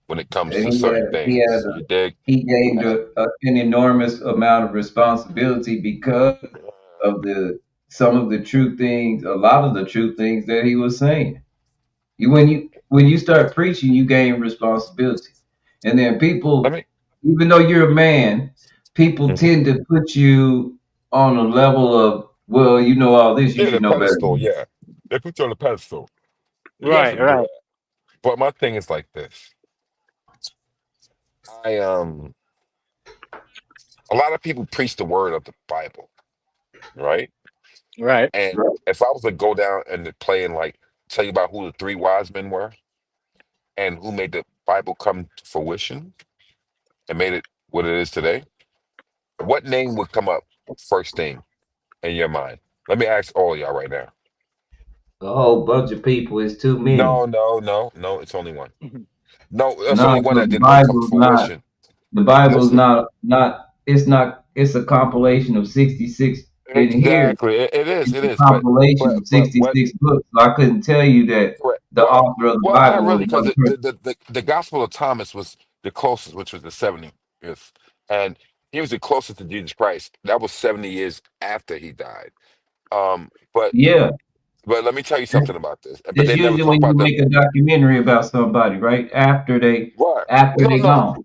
when it comes And to he certain had he had things. You dig? he gained Uh, an enormous amount of responsibility because of the some of the true things, a lot of the true things that he was saying. When you start preaching, you gain responsibility, and then let people, me. even though you're a man, people Mhm. tend to put you on a level of, well, you know all this, you Yeah, should the know better pedestal. than me. Yeah, they put you on the pedestal. You Right. definitely do Right. that. But my thing is like this. I A lot of people preach the word of the Bible, right? Right. And Right. if I was to go down and to play and like tell you about who the three wise men were and who made the Bible come to fruition and made it what it is today, what name would come up first thing in your mind? Let me ask all y'all right now. A whole bunch of people is too many. No. It's only one. No, there's No, only one that because didn't come to fruition. The Bible's Listen, it's a compilation of 66 in here. exactly. It is. It's It a is. compilation of But what? 66 books. So I couldn't tell you that Correct. the author of the Not Bible was really, because one person. the Gospel of Thomas was the closest, which was the 70th, and he was the closest to Jesus Christ. That was 70 years after he died. Um, but Yeah. let me tell you something about this. But It's they never usually talk when you about the make a documentary about somebody, right? right. After No, they no, gone.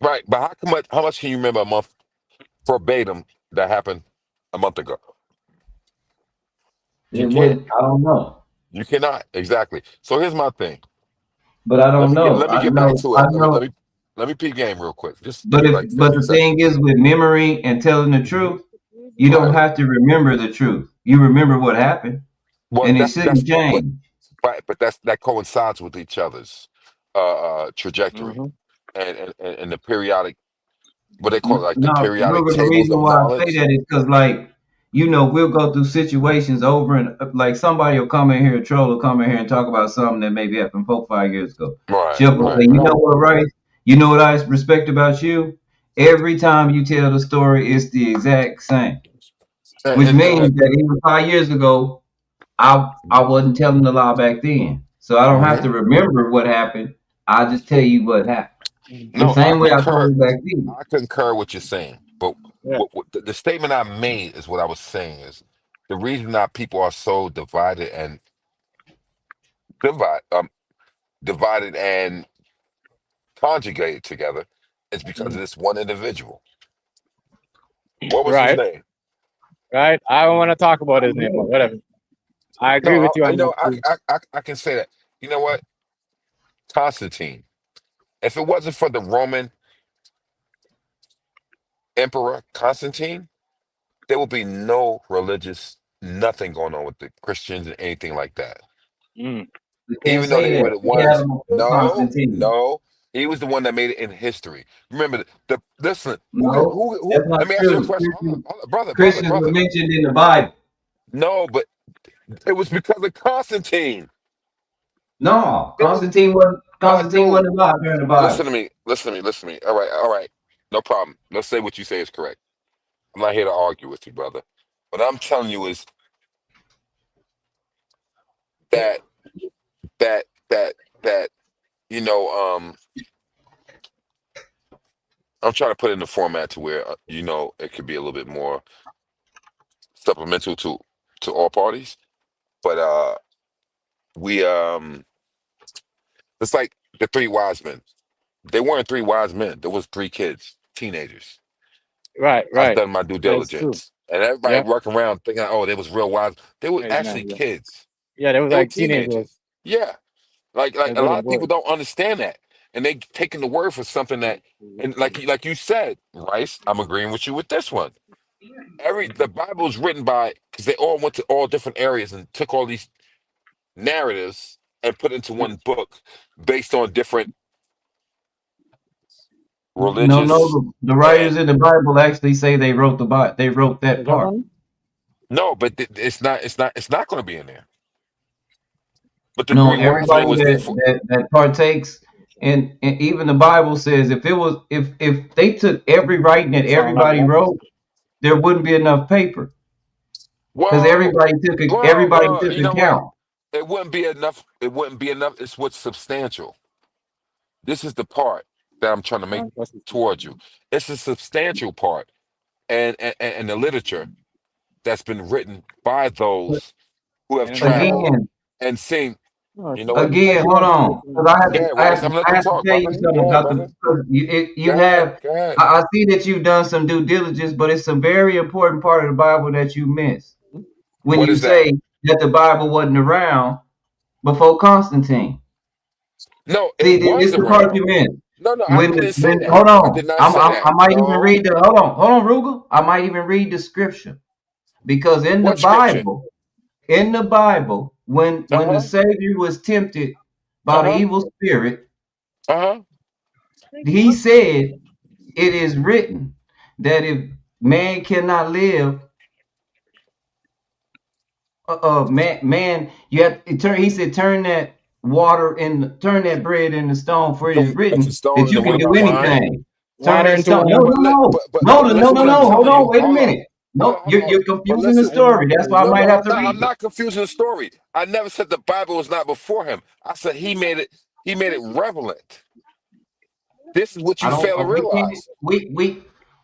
right. But how much can you remember a month verbatim that happened a month ago? You It can't. would I don't know. You cannot exactly. So here's my thing. But I don't know. Let me get back to I it. know Let me peep game real quick. Just give But me if like but 50 the thing is seconds. with memory and telling the truth, you Right. don't have to remember the truth. You remember what happened, Well, and it that's shouldn't change. but that coincides with each other's trajectory Mm-hmm. and the periodic, what they call it, like the No, periodic Ruger, the tables reason of why I say knowledge. that is because, like, we'll go through situations over and like somebody will come in here, a troll will come in here and talk about something that maybe happened 4, 5 years ago. Right, She'll right. say, you know what, Rice? You know what I respect about you? Every time you tell the story, it's the exact same. Which And means that even 5 years ago, I wasn't telling the lie back then. So I don't have mhm. to remember what happened. I just tell you what happened. The No, same way I told you back then. I concur what you're saying, but Yeah. what the statement I made is what I was saying is the reason that people are so divided and divide divided and conjugated together is because of this one individual. What was his Right. name? Right. I don't want to talk about his name, but whatever. I agree with No, you I on that know too. I can say that. You know what? Constantine. If it wasn't for the Roman Emperor Constantine, there would be no religious, nothing going on with the Christians and anything like that. Mm. We can't Even though say they that. were the We had ones, them before no, Constantine. no, he was the one that made it in history. Remember, listen, No, who? that's not Let me ask you a true. question. Hold on, Christians were brother. mentioned in the Bible. No, but it was because of Constantine. No, It was, Constantine dude. wasn't alive during the Bible. Listen to me. All right, no problem. Let's say what you say is correct. I'm not here to argue with you, brother. What I'm telling you is that that that that you know, I'm trying to put it in the format to where it could be a little bit more supplemental to all parties. But we it's like the three wise men. They weren't three wise men. There was three kids, teenagers. Right. I've Right. done my due That is true. diligence, and everybody Yeah. walking around thinking, "Oh, they was real wise." They were Yeah. actually Yeah. kids. Yeah. They was They were like teenagers. teenagers. Yeah, like That a lot didn't of people work. don't understand that, and they taking the word for something that, and like you said, Rice, I'm agreeing with you with this one. The Bible is written by because they all went to all different areas and took all these narratives and put into one book based on different No, religious the writers and in the Bible actually say they wrote the Bible. They wrote that Is that part. one? no, but it's not going to be in there. But the No, three wise men everybody was there for. that partakes, and even the Bible says if they took every writing that Sound like everybody that? wrote, there wouldn't be enough paper because Well, everybody took you know what? account. It wouldn't be enough. It wouldn't be enough. It's what's substantial. This is the part that I'm trying to make That's what you towards you. It's a substantial part, and the literature that's been written by those who have And traveled Again, and seen. no, You know what? again, hold on, because Go ahead, Rice. I'm gonna let I you have to talk, tell you brother. Go something ahead, about the brother. because you Go ahead. have. Go ahead. I see that you've done some due diligence, but it's a very important part of the Bible that you miss when What you is that? say that the Bible wasn't around before Constantine. No, See, it was it's the part around. you miss. No, I didn't say When that. hold I on, did not say I that. might even No. read the hold on, Rugal. I might even read the scripture because What scripture? In the Bible, when the Uh-huh. Savior was tempted by the Uh-huh. evil spirit, Uh-huh. he said, "It is written that if man cannot live, man, you have to turn." He said, turn that bread into stone, for it is It's a written stone that in you the can water do of wine. anything. Turn water that into stone. No, wine. no, no, But listen to what I'm no. Hold telling you. on, wait a Hold up. minute. No, Hold you're up. But confusing the listen. story. That's why I No, might have I'm to not. read I'm it. not confusing the story. I never said the Bible was not before him. I said he made it relevant. This is what I you don't. fail to We can't. realize.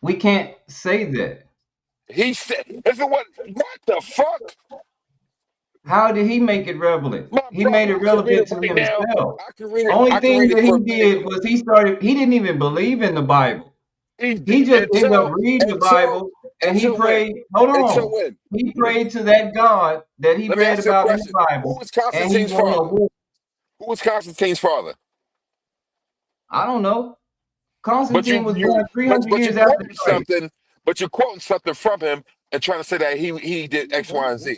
We can't say that. He said, if it was, what the fuck? How did he make it relevant? My He brother, made it I can read relevant it to right now. himself. I can read it. Only I can thing read it that he verbatim. did was he didn't even believe in the Bible. He He did just ended up until reading the until Bible and he until when? prayed. Hold Until on. when? He prayed to that God that he Let me read ask you a about in the question. Who Bible was and he Constantine's won a father? war. Who was Constantine's father? I don't know. But Constantine was born 300 but you years after quoting Christ. something, but you're quoting something from him and trying to say that he did X, Y, and Z.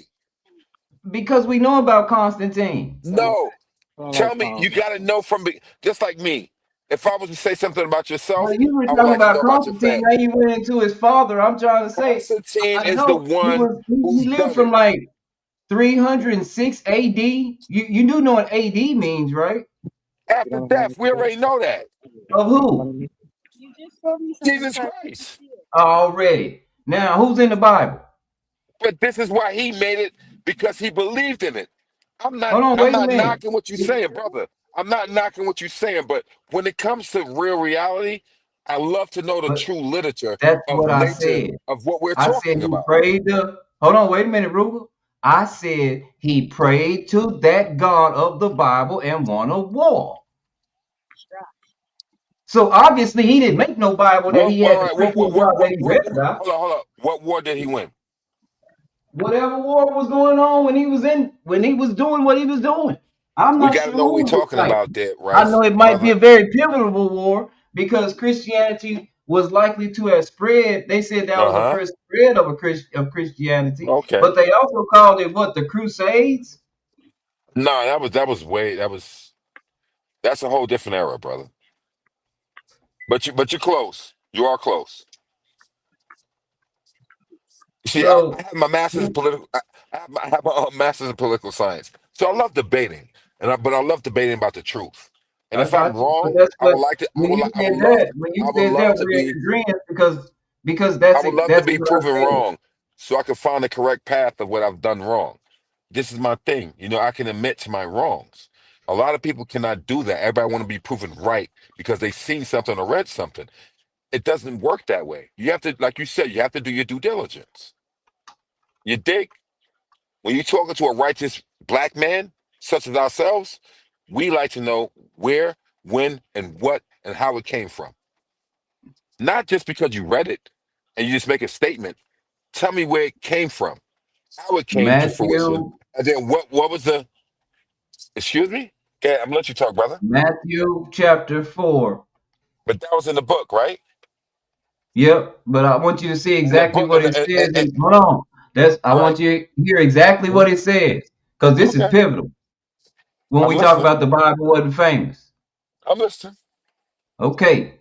Because we know about Constantine. No, Sound tell like me. You got to know from just like me. If I was to say something about Well, yourself, you were I would talking like to know about about your Constantine, family. now you went into his father. I'm trying to say, Constantine I is the know one he who's lived done from it. like 306 AD. You do know what AD means, right? After death, we already know that. Of who? You just told me something. Jesus Christ. Already. Now, who's in the Bible? But this is why he made it, because he believed in it. Hold on, I'm wait a not minute. knocking what you're saying, brother. I'm not knocking what you're saying, but when it comes to real reality, I love to know the But true literature that's of what I nature said. of what we're I said talking he about. prayed to, hold on, wait a minute, Ruger. I said he prayed to that God of the Bible and won a war. So obviously he didn't make no Bible that What he all had to right, pray to a God that he read about. hold on. What war did he win? Whatever war was going on when he was doing what he was doing. I'm We not gotta sure know what we're who it was talking like. about there, I Rice. know it might be a very pivotal war because Christianity was likely to have spread. They said that was the Uh-huh. first spread of Christianity, Okay. but they also called it what, the Crusades. No, that's a whole different era, brother. But you're close. You are close. You see, I So have my master's in political. I have my master's in political science. So I love debating, but I love debating about the truth. And I if I'm got you. But wrong, that's I what would like to. when you I said would love. that, when you I would said that, love to we're in be. agreement because I would love to that's be what I proven said. wrong, so I can find the correct path of what I've done wrong. This is my thing. I can admit to my wrongs. A lot of people cannot do that. Everybody want to be proven right because they've seen something or read something. It doesn't work that way. You have to, like you said, you have to do your due diligence. You dig? When you're talking to a righteous black man, such as ourselves, we like to know where, when, and what, and how it came from. Not just because you read it and you just make a statement. Tell me where it came from, how it came to fruition, Matthew, and then what was the, excuse me? Okay, I'm gonna let you talk, brother. Matthew chapter 4. But that was in the book, right? Yep, but I want you to see In the exactly book, what it says. Hold on. I right? want you to hear exactly what Mhm. it says. Because this is Okay, pivotal. When I'm we talk listening. about the Bible wasn't famous. I'm listening. Okay.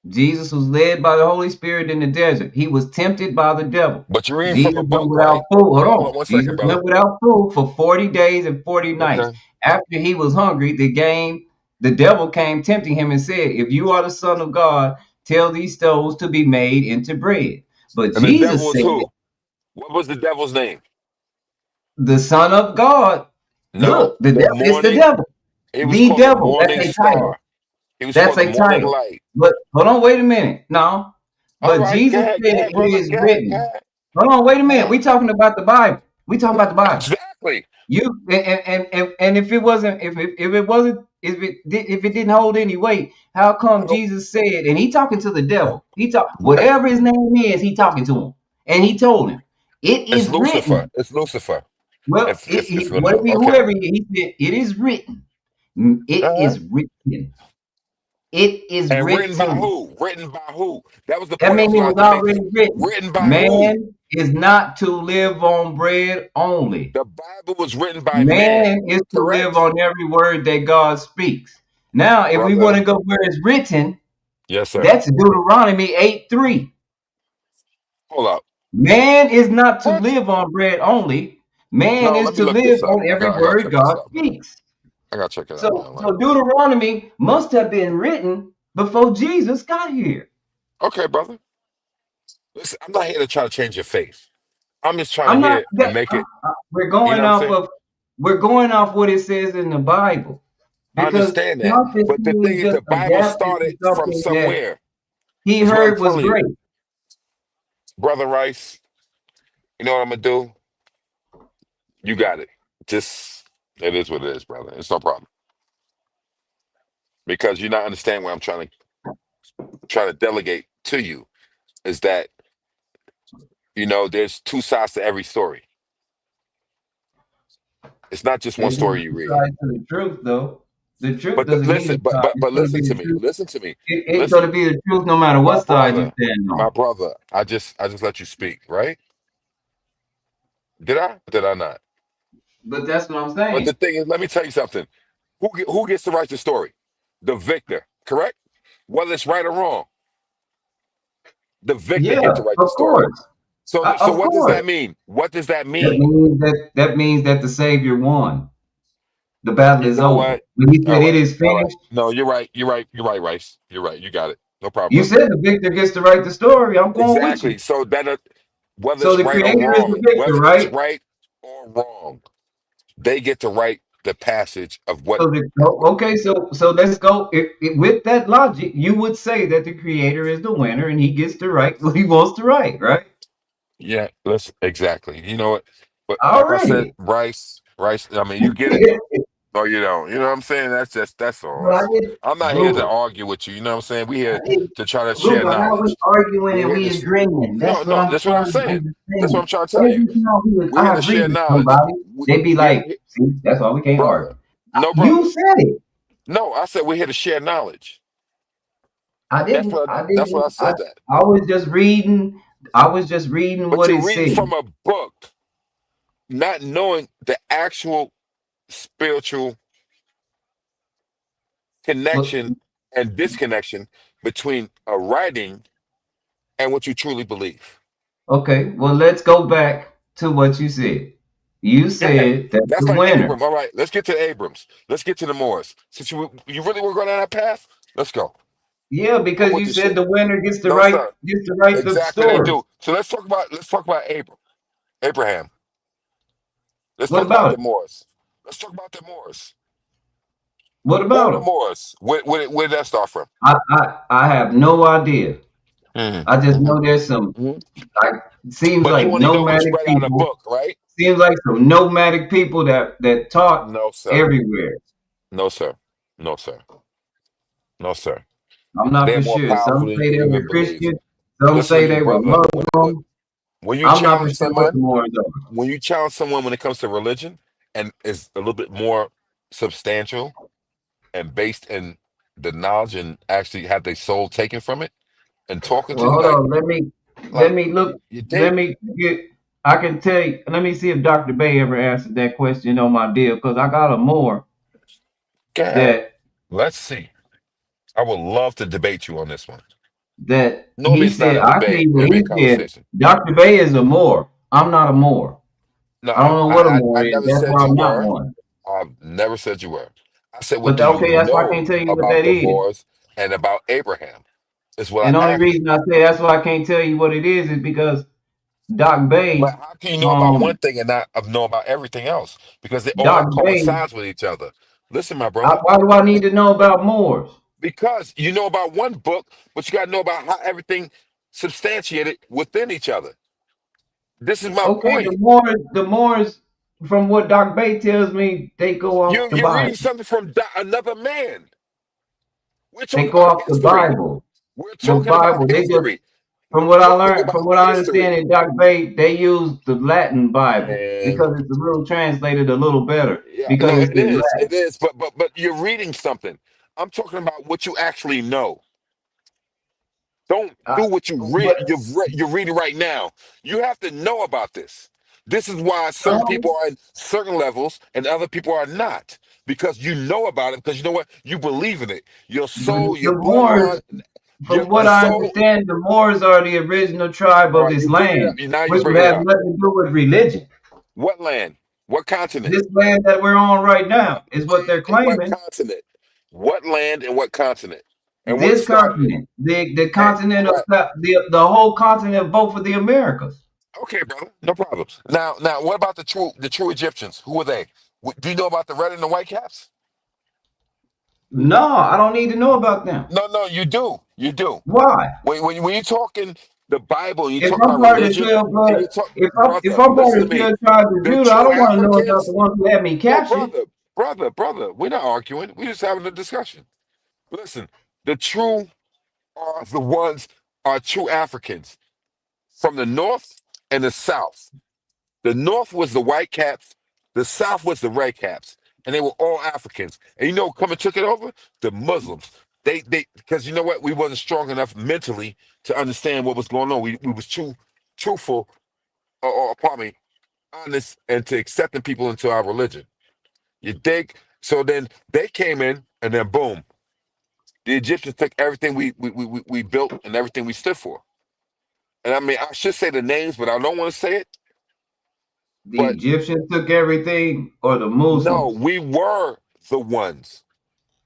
Jesus was led by the Holy Spirit in the desert. He was tempted by the devil. But you're reading from Jesus a went book, without right? food. Hold Hold on on. one Jesus second, brother. went without food for 40 days and 40 nights. Okay. After he was hungry, the devil came tempting him and said, if you are the Son of God, tell these stones to be made into bread. But And the devil Jesus was said, who? What was the devil's name? the Son of God. No, Look, the the devil, it's the morning. devil. He was The called the devil. That's morning a title. star. He was That's called the a morning title. light. But hold on, wait a minute. No. All But right, Jesus said, go ahead, it brother. is Go written. ahead. Hold on, wait a Go minute. ahead. We talking about the Bible. We talking about the Bible. Exactly. You and if it wasn't, if it wasn't, if it didn't hold any weight, how come Nope. Jesus said, and he talking to the devil, he talk Right. whatever his name is, he talking to him, and he told him, it It's is Lucifer. written. It's Lucifer. Well, If you know. whatever, Okay. whoever he said, it is written. It Uh-huh. is written. It is And written by written. who? Written by who? That was the That point I means was it about was to make to already you. written. Written by who? Man is not to live on bread only. The Bible was written by man. Man is to live Correct? on every word that God speaks. Now, if we want Brother. to go where it's written, Yes, sir. that's Deuteronomy 8:3. Hold up. Man is not to What? live on bread only. Man No, is let me to look live this up. on every I gotta word check this God out, man. speaks. I gotta check it out, So, man. Like, so Deuteronomy must have been written before Jesus got here. okay, brother. Listen, I'm not here to try to change your faith. I'm just trying to I'm not hear and that make it. we're You know going what I'm off saying? of we're going off what it says in the Bible I because understand that, but the thing Constantine is, just the Bible adapted to started from something that somewhere. he Is what I'm heard was telling you, great. brother Rice. You know what I'm gonna do? You got it. Just it is what it is, brother. It's no problem because you're not understanding what I'm trying to delegate to you. Is that there's two sides to every story. It's not just one There's no story you two read. sides to the truth, though. The truth But doesn't mean listen, it's not. It's but going to be listen to the me. truth. Listen to me. It's going to Listen, be the truth no matter my what side you brother, stand my on. brother. I just let you speak, right? Did I? Did I not? But that's what I'm But the saying. thing is, let me tell you something. Who gets to write the story? The victor, correct? Whether it's right or wrong, the victor Yeah, get to write the of story. course. So Of what does course. that mean? What does that That mean? means that the Savior won. The battle You is know over. what? When he All said it right, is all right. finished, No, you're right. You're right. You're right, Rice. You're right. You got it. No problem, you brother. said the victor gets to write the story. I'm going with you. Exactly. So that whether So it's the right or creator is the wrong, victor, whether it's right? right or wrong, they get to write the passage of what. Okay, so let's go. With that logic, you would say that the creator is the winner and he gets to write what he wants to write, right? Yeah, let's exactly. You know what? But like I said, Already. Rice. I mean, you get it. No, you don't. You know what I'm saying? That's all. But I didn't, I'm not here to Blue. argue with you. You know what I'm saying? We here I didn't, to try to Blue, share but how we knowledge. arguing We're and here to. we agreeing? No, That's what no, I'm that's what I'm trying to saying. That's what understand. I'm trying to tell you. Every time We're here I to agree share with knowledge. somebody, they be like, We're see, that's why we can't argue. brother. No, You brother. said it. No, I said we're here to share knowledge. I didn't. I That's what didn't. I said. That I was just reading. I was just reading but what you're it reading said. from a book, not knowing the actual spiritual But connection and disconnection between a writing and what you truly believe. okay, well, let's go back to what you said. You Go ahead. said that That's the like winner. Abram. All right, let's get to the Abrams. Let's get to the Moors. Since you really were going down that path, let's go. Yeah, I'm because with you this said shit. the winner No, sir. gets to write the Exactly, they story. do. So let's talk about Abraham. Let's What talk about about the it? Moors. Let's talk about the Moors. What Who are about the him? Moors? Where did that start from? I have no idea. I Mm-hmm. just know Mm-hmm. there's some Hmm. like seems But you like only know what you nomadic read out of the people. book, right? Seems like some nomadic people that taught No, sir. everywhere. No, sir. No, sir. No, sir. I'm not They're for more sure. powerful Some than you say can they were even believe. Christian. Some Listen to say me, they were brother. Muslim. When you I'm not for challenge sure what the someone, Moors are. when you challenge someone when it comes to religion and is a little bit more substantial and based in the knowledge and actually have their soul taken from it and talking to Well, you hold like on. Let like me look. you Let dig? me get. I can tell you. Let me see if Dr. Bay ever answered that question on my deal because I got a more God, that let's see. I would love to debate you on this one. Normally he it's not said. a I tell debate, you what it'll be he a said. conversation. Dr. Bay is a Moor. I'm not a Moor. No, I don't know what a Moor I is. never That's said why you I'm not were. one. I've never said you were. I said, what But do you okay, that's why I know can't tell you what about that the is. Moors and about Abraham? Is what And the I only asked you. reason I say that's why I can't tell you what it is because Doc But Bay, how can you know about one um, thing and not know about everything else? Because it all Doc Bay. coincides with each other. Listen, my brother, Why do I need to know about Moors? because you know about one book, but you got to know about how everything substantiated within each other. This is my Okay, point. The Moors, from what Doc Bay tells me, they go off the You're reading Bible. something from another man. We're They talking go about off the history. Bible. We're The talking about Bible. They just, history. We're talking about from what I understand history. in Doc Bay, they use the Latin Bible And because it's a little translated a little better yeah, because no, it's it in is. Latin. It is. But you're reading something. I'm talking about what you actually know. Don't Uh, do what but you're reading right now. You have to know about this. This is why certain um, people are in certain levels and other people are not. Because you know about it, because you know what? You believe in it. Your but soul, your the Moors, bloodline, from what the I soul. understand, the Moors are the original tribe All of right, this you bring it up. land, Now you which bring would it have up. nothing to do with religion. What land? What continent? This land that we're on right now is what they're And what claiming. continent? What land and what continent? And where This started it? continent, the All continent of right. the whole continent of both of the Americas. Okay, brother. No problem. Now, what about the true Egyptians? Who were they? Do you know about the red and the white caps? No, I don't need to know about them. No, no, you do. You do. Why? When you're talking the Bible and you If talk I'm about part of the religion 12 blood, and you talk, if brother, I'm part listen of to the me. 12 tribes of The Judah, I true don't want to know about the Africans, ones who had me no, captured. brother, we're not arguing. We're just having a discussion. Listen, the true are the ones are true Africans from the north and the south. The north was the white caps, the south was the red caps. and they were all Africans. And you know, come and took it over the Muslims. They because you know what, we wasn't strong enough mentally to understand what was going on. We was too truthful or pardon me, honest and to accepting people into our religion. You dig? So then they came in, and then boom, the Egyptians took everything we built and everything we stood for. And I mean, I should say the names, but I don't want to say it. The But Egyptians took everything, or the no, Muslims? we were the ones.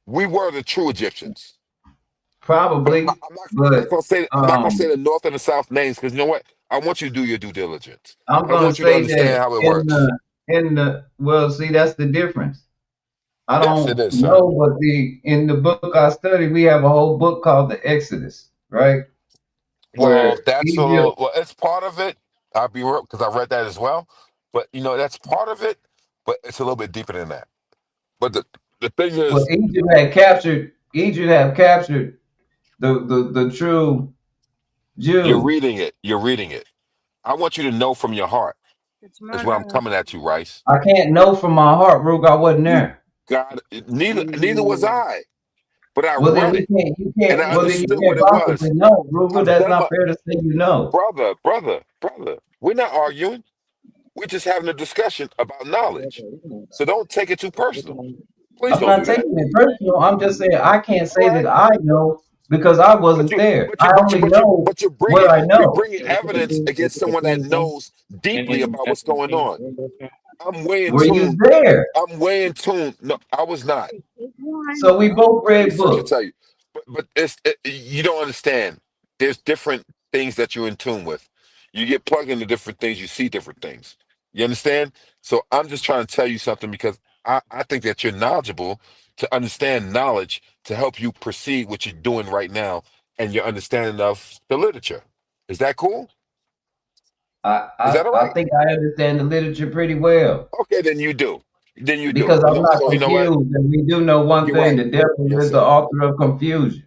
We were the true Egyptians. But Probably, I'm but not gonna say the North and the South names because you know what? I want you to do your due diligence. I'm I gonna want you to say that understand how it in works. the well, see, that's the difference. I Yes, it don't is, sir. know, but the in the book I studied, we have a whole book called the Exodus, right? Well, Where that's a Egypt, little. Well, it's part of it. I'll be real because I read that as well. But you know, that's part of it. But it's a little bit deeper than that. But the thing well, is, Egypt had captured the true you're Jews. reading it. You're reading it. I want you to know from your heart It's is where I'm murder. coming at you, Rice. I can't know from my heart, Rug. I wasn't You there. got neither was I, but I Well, then read it you and can't. I Well, then you understood what can't it possibly was. know, Ruger. I've That's done not my fair to say you know. brother. We're not arguing. We're just having a discussion about knowledge. So don't take it too personal. Please I'm don't not do that. taking it personal. I'm just saying I can't All say that right. I know because I wasn't there. I only know what I You're know. bringing evidence against someone that knows deeply about what's going on. I'm way in Were you tune. there? I'm way in tune. No, I was not. It's one. So we both Let me read freaking books. tell you. But you don't understand. There's different things that you're in tune with. You get plugged into different things, you see different things. You understand? So I'm just trying to tell you something because I think that you're knowledgeable to understand knowledge to help you proceed what you're doing right now and your understanding of the literature. Is that cool? Is that all I right? think I understand the literature pretty well Okay, then you do. Then you do. because You I'm know, not so you know what? confused. And we do know one You're thing: right. the devil Yes, is the sir. author of confusion.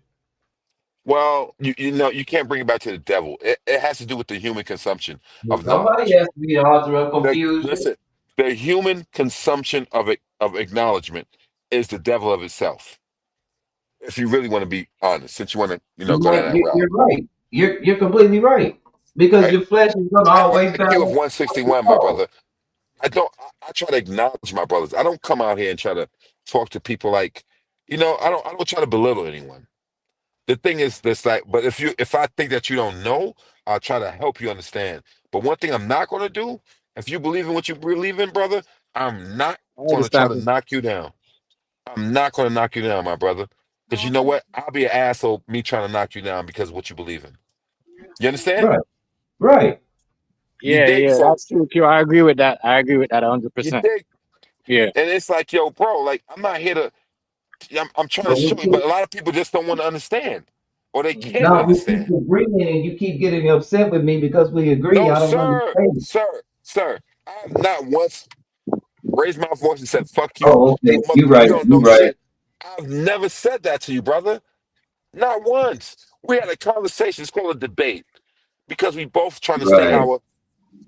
Well, you know, you can't bring it back to the devil. It has to do with the human consumption Well, of somebody knowledge. has to be the author of confusion. Listen, the human consumption of acknowledgement is the devil of itself. If you really want to be honest, since you want to, you know, You go down might, that route, you're right. You're completely right because right? your flesh is going to I have an always IQ of battle. 161, my brother. I don't. I try to acknowledge my brothers. I don't come out here and try to talk to people like, you know, I don't try to belittle anyone. The thing is this, like, but if I think that you don't know, I'll try to help you understand. But one thing I'm not going to do, if you believe in what you believe in, brother, I'm not I going to try understand. to knock you down. I'm not going to knock you down, my brother, because you know what? I'll be an asshole me trying to knock you down because of what you believe in. You understand? Right, right. You Yeah, dig? yeah, So that's true, Q. I agree with that. I agree with that you 100%. dig? Yeah. And it's like, yo, bro, like I'm not here to. I'm trying to But show you, but a lot of people just don't want to understand, or they can't now we keep understand. agreeing and you keep getting upset with me because we agree. No, I don't sir, understand. sir. I have not once raised my voice and said, "Fuck you, Oh, you okay. mother, You're you right. don't You're know right. shit." I've never said that to you, brother. Not once. We had a conversation. It's called a debate because we both trying to state Right, our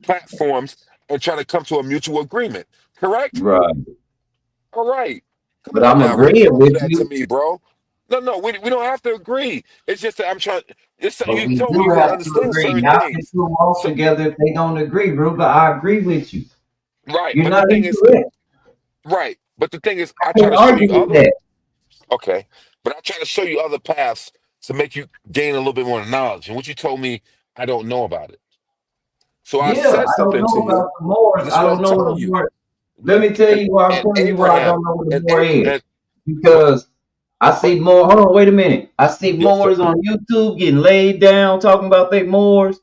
platforms and trying to come to a mutual agreement. Correct? right. All right. Come But on I'm now, Rick. agreeing Don't do with that to you. me, bro. No, we don't have to agree. It's just that I'm trying. It's But you we told me do you couldn't have to understand agree. certain How can things. two walk So together if they don't agree, Ruger? I agree with you. right, You're but the not thing is, into it. right, but the thing is, I I try can't to show argue you with other. that. Okay, but I try to show you other paths to make you gain a little bit more knowledge. And what you told me, I don't know about it. So I Yeah, said I don't something to know you, about the and Moors. this is I what don't I'm know what telling the you. Moor. Let Look, me tell you why I'm and telling you why I Abraham don't know what the and Moor Abraham, is. but Because I but see more. Hold on, wait a minute. I see yes, sir. Moors on YouTube getting laid down talking about they Moors.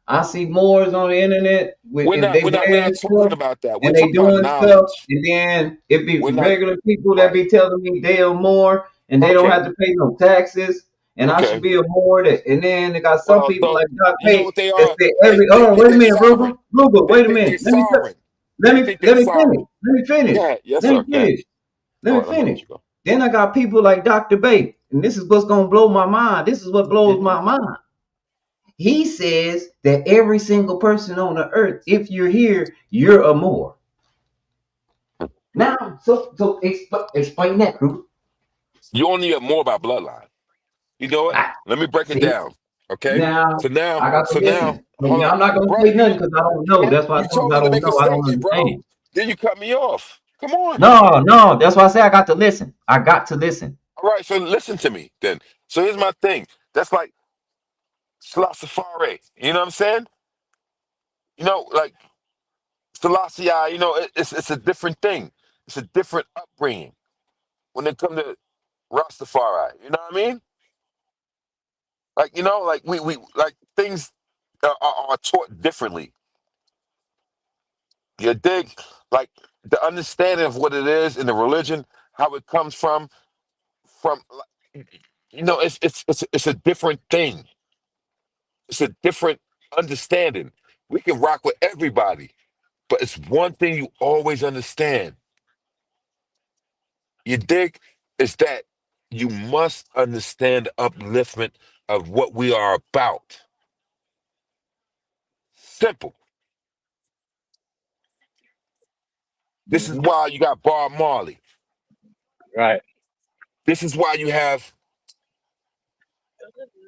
I see Moors on the internet with We're and not they we're not we're wearing not talking stuff about that. We're and they talking about doing stuff, knowledge. and then it be We're not regular people that right. be telling me they are Moor and they don't Okay, have to pay no taxes. And I should okay. be a Moor that, and then they got some Well, people so like Doc you know Pay what they that are? say They every. they Hold on, think wait a they minute, Ruger. sovereign. Ruger, They wait a think they minute. sovereign. Let They me think they let me finish. sovereign. Let me finish. Yeah, yes, Let me sir. Okay. finish. Let All me right, I'm gonna finish. let you go. Then I got people like Dr. Babe, and this is what's gonna blow my mind. This is what blows Hmm. my mind. He says that every single person on the earth, if you're here, you're a Moor. Now, so explain that, Drew. You only have more about bloodline. You know what? Ah, Let me break it see, down. Okay. now So now, I got to so now, listen. So hold now on, I'm not gonna bro. say nothing because I don't know. That's why I You told told you I me to don't make a know. I don't statement, bro. understand. Then you cut me off. Come on. No, no, that's why I say I got to listen. I got to listen. All right. So listen to me then. So here's my thing. That's like Safari. You know what I'm saying? Like Selassie, it's a different thing. It's a different upbringing when it comes to Rastafari. You know what I mean? Like, like we like things are taught differently. You dig? Like the understanding of what it is in the religion, how it comes from it's a different thing. It's a different understanding. We can rock with everybody, but it's one thing you always understand. You dig? Is that you must understand the upliftment of what we are about. Simple. This is Hmm. why you got Bob Marley. Right. This is why you have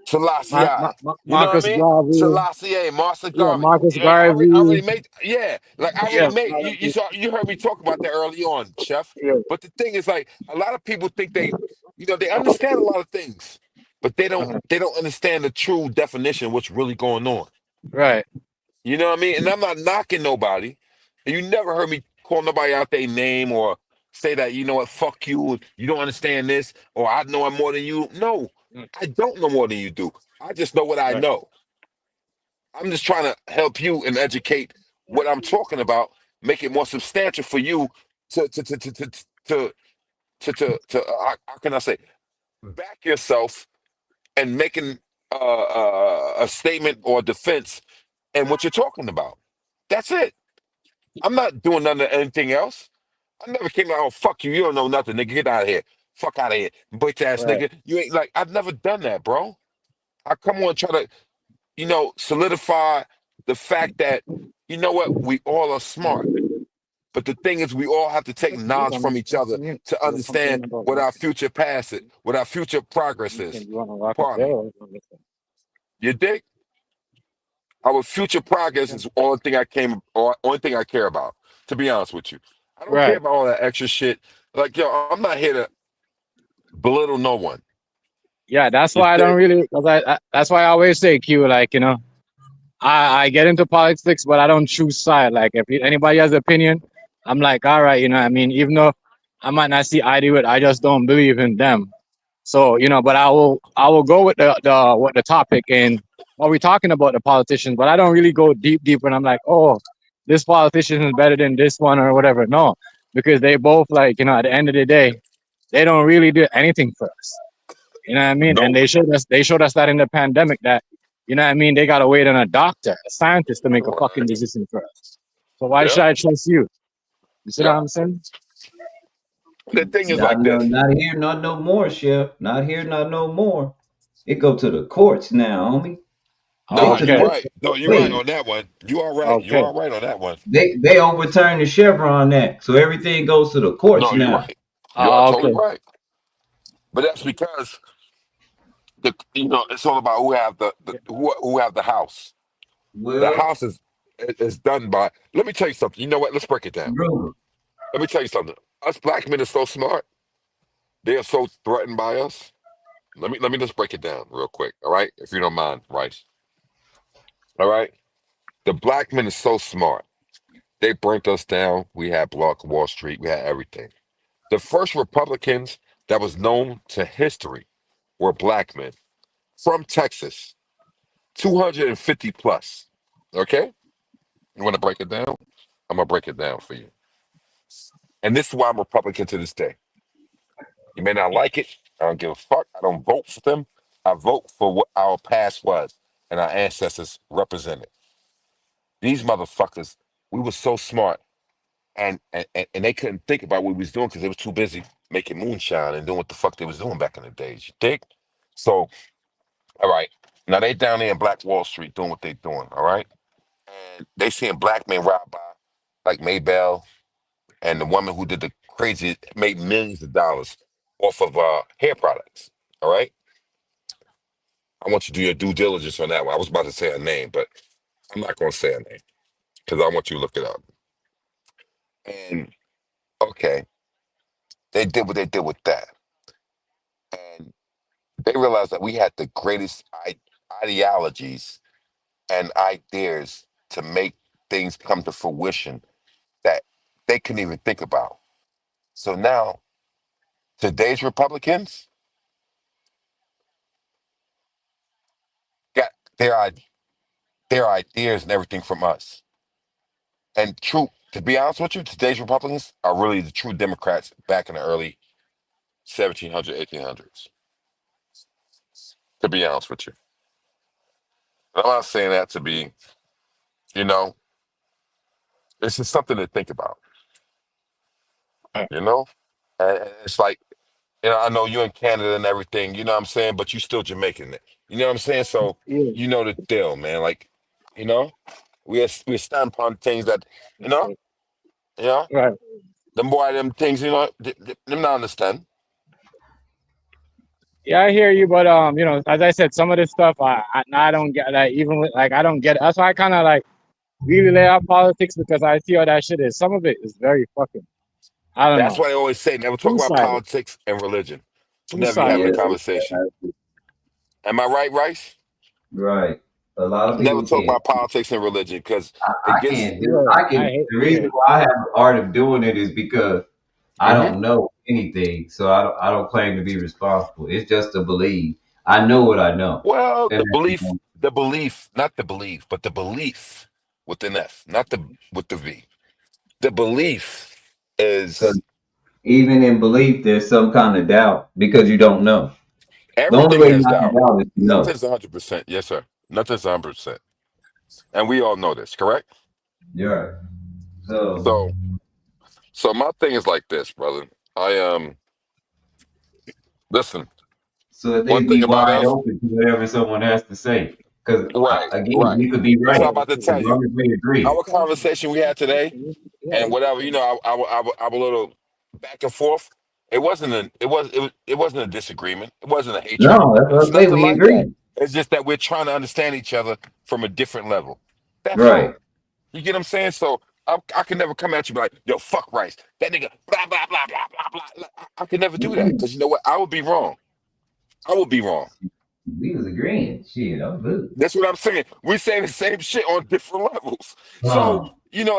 Selassie I. You know what I Marcus mean? Garvey. Selassie A, Martha Yeah, Garvey. Marcus Yeah, I Garvey. already made, yeah, like I already Yeah. made. You heard me talk about that early on, Chef. Yeah. But the thing is, like, a lot of people think they understand a lot of things, but Uh-huh. they don't understand the true definition of what's really going on. Right. You know what I mean? And I'm not knocking nobody. And you never heard me call nobody out their name or say that, you know what, fuck you, you don't understand this, or I know I'm more than you. No, Mm. I don't know more than you do. I just know what I Right. know. I'm just trying to help you and educate what I'm talking about, make it more substantial for you to how can I say, back yourself and making a statement or defense and what you're talking about. That's it. I'm not doing none of anything else. I never came out, oh, fuck you. You don't know nothing, nigga. Get out of here. Fuck out of here. Bitch ass Right. nigga. You ain't like, I've never done that, bro. I come on, try to, solidify the fact that, you know what? We all are smart. But the thing is, we all have to take You knowledge from can each other continue. to You're understand complaining about what our nothing. future path is, what our future progress is. You want to rock up Pardon there me. or listen? You dig? Our future progress is the only thing or only thing I care about. To be honest with you, I don't care Right. about all that extra shit. Like, yo, I'm not here to belittle no one. Yeah, that's You why I don't dig? really, because that's why I always say, Q, like, I get into politics, but I don't choose side. Like, if anybody has an opinion, I'm like, all right, I mean, even though I might not see eye to it, I just don't believe in them. So, but I will go with the topic and what we're talking about the politicians, but I don't really go deep when I'm like, oh, this politician is better than this one or whatever. No, because they both like, at the end of the day, they don't really do anything for us. You know what I mean? And Nope. they showed us that in the pandemic that, what I mean, they gotta wait on a doctor, a scientist to make a fucking decision for us. So why Yep. should I trust you? You see what Yep. I'm saying? The thing is Not like no, this. not here, not no more, Chef. Not here, not no more. It go to the courts now, homie. They Nah, you Okay. contest right. the No, you right wait. on that one. You are right. You Okay. are right on that one. They overturned the Chevron Act, so everything goes to the courts No, you're now. right. You are totally Okay. right. But that's because it's all about who have who have the house. The Well, house is done by. Let me tell you something. You know what? Let's break it down. bro, Let me tell you something. Us black men are so smart. They are so threatened by us. Let me just break it down real quick. All right, if you don't mind, right? All right. The black men is so smart. They burnt us down. We had Block Wall Street. We had everything. The first Republicans that was known to history were black men from Texas, 250 plus. Okay? You want to break it down? I'm going to break it down for you. And this is why I'm Republican to this day. You may not like it. I don't give a fuck. I don't vote for them. I vote for what our past was and our ancestors represented. These motherfuckers, we were so smart and they couldn't think about what we was doing because they was too busy making moonshine and doing what the fuck they was doing back in the days. You think? So, all right. Now they down there in Black Wall Street doing what they doing, all right? And they seeing black men ride by like Maybell and the woman who did the crazy made millions of dollars off of hair products. All right, I want you to do your due diligence on that one. I was about to say her name, but I'm not going to say her name because I want you to look it up. And okay, they did what they did with that, and they realized that we had the greatest ideologies and ideas to make things come to fruition that they couldn't even think about. So now, today's Republicans got their their ideas and everything from us. And true, to be honest with you, today's Republicans are really the true Democrats back in the early 1700s, 1800s. To be honest with you, and I'm not saying that to be, you know, it's just something to think about. You know, and it's like, I know you're in Canada and everything. You know what I'm saying, but you still Jamaican. You know what I'm saying? So Yeah. you know the deal, man. Like, you know, we stand upon things that, you know, you know, Right. them boy, them things, them not understand. Yeah, I hear you, but as I said, some of this stuff I don't get. Like even with, like I don't get it. That's why I kind of like really lay out politics because I see how that shit is. Some of it is very fucking. I don't That's know. why they always say never talk Two about sided. politics and religion. Two Whenever you're having sided. a Yeah, conversation. Am I right, Rice? right. A lot of Never people talk can't. about politics and religion because it I gets. can't do. Yeah, I I can. hate. The Yeah. reason why I have the art of doing it is because I Hmm. don't know anything, so I don't claim to be responsible. It's just to believe. I know what I know. Well, And the belief, not the belief, but the belief with an F, not the with the V. The belief because is even in belief, there's some kind of doubt because you don't know. The only everything way has not to doubt. doubt is to know. Nothing's 100%. Yes, sir. Nothing's 100%. And we all know this, correct? You're right. So, So, so my thing is like this, brother. I listen. so that they One be thing about wide us, open to whatever someone has to say. Because right, again, right. we could be That's right what as I'm about to tell you. long as we agree. Our conversation we had today, and whatever, our little back and forth. It wasn't a disagreement. It wasn't a hatred. No, that's It's what I say. nothing We like that. agree. It's just that we're trying to understand each other from a different level. That's Right. all. You get what I'm saying? So I can never come at you like, yo, fuck Rice. That nigga, blah, blah, blah, blah, blah, blah. I can never do that. Because you know what? I would be wrong. I would be wrong. We was agreeing. Shit, I'm good. That's what I'm saying. We saying the same shit on different levels. So, Oh,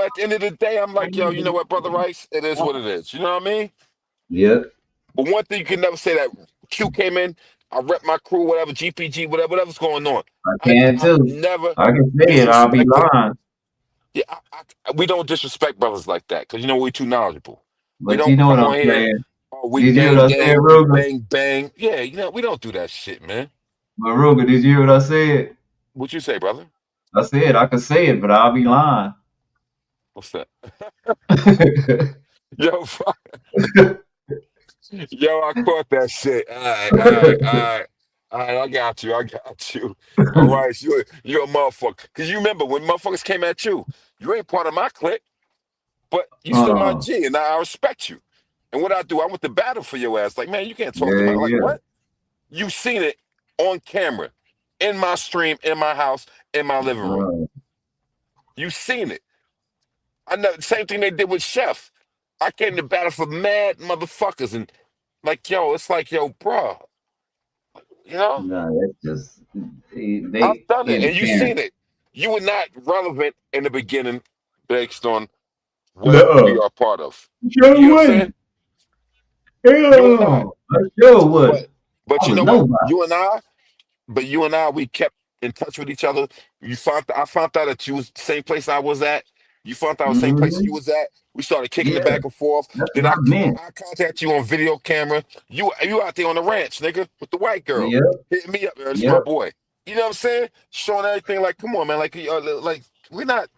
at the end of the day, I'm like, yo, you know what, Brother Rice? It is what it is. You know what I mean? yep. But one thing you can never say that Q came in, I rep my crew, whatever, GPG, whatever's going on. I can I've too. never I can say it. I'll be disrespected. lying. Yeah, we don't disrespect brothers like that because we're too knowledgeable. We But you don't know what come I'm on here, saying. oh, we Did you hear gang, what I said, gang, we Ruger? bang, bang. Yeah, we don't do that shit, man. But Ruger, did you hear what I said? What you say, brother? I said I could say it, but I'll be lying. What's that? Yo, yo, I caught that shit. All right, all right, all right. All right, I got you. I got you. All right, you're a motherfucker. Because you remember when motherfuckers came at you, you ain't part of my clique, but you still my Oh, G, and I respect you. And what I do, I went to battle for your ass. Like, man, you can't talk to yeah, my, like, yeah. what? You seen it on camera, in my stream, in my house, in my living room. Right. You seen it. I know, same thing they did with Chef. I came to battle for mad motherfuckers, and like, yo, it's like, yo, bro, you know? No, that's just I've they done it, and you interfering. seen it. You were not relevant in the beginning based on what we Nuh-uh. are part of. You Sure get what I'm was. saying? You were not. Hell, I sure was. But I you was know what? nobody. We kept in touch with each other. I found out that you was the same place I was at. You found out the same place Hmm. you was at. We started kicking Yeah, it back and forth. that's Then what I meant. I contact you on video camera. You out there on the ranch, nigga, with the white girl. Yep, Hitting me up, it's my yep. boy. You know what I'm saying? Showing everything like, come on, man. Like we're not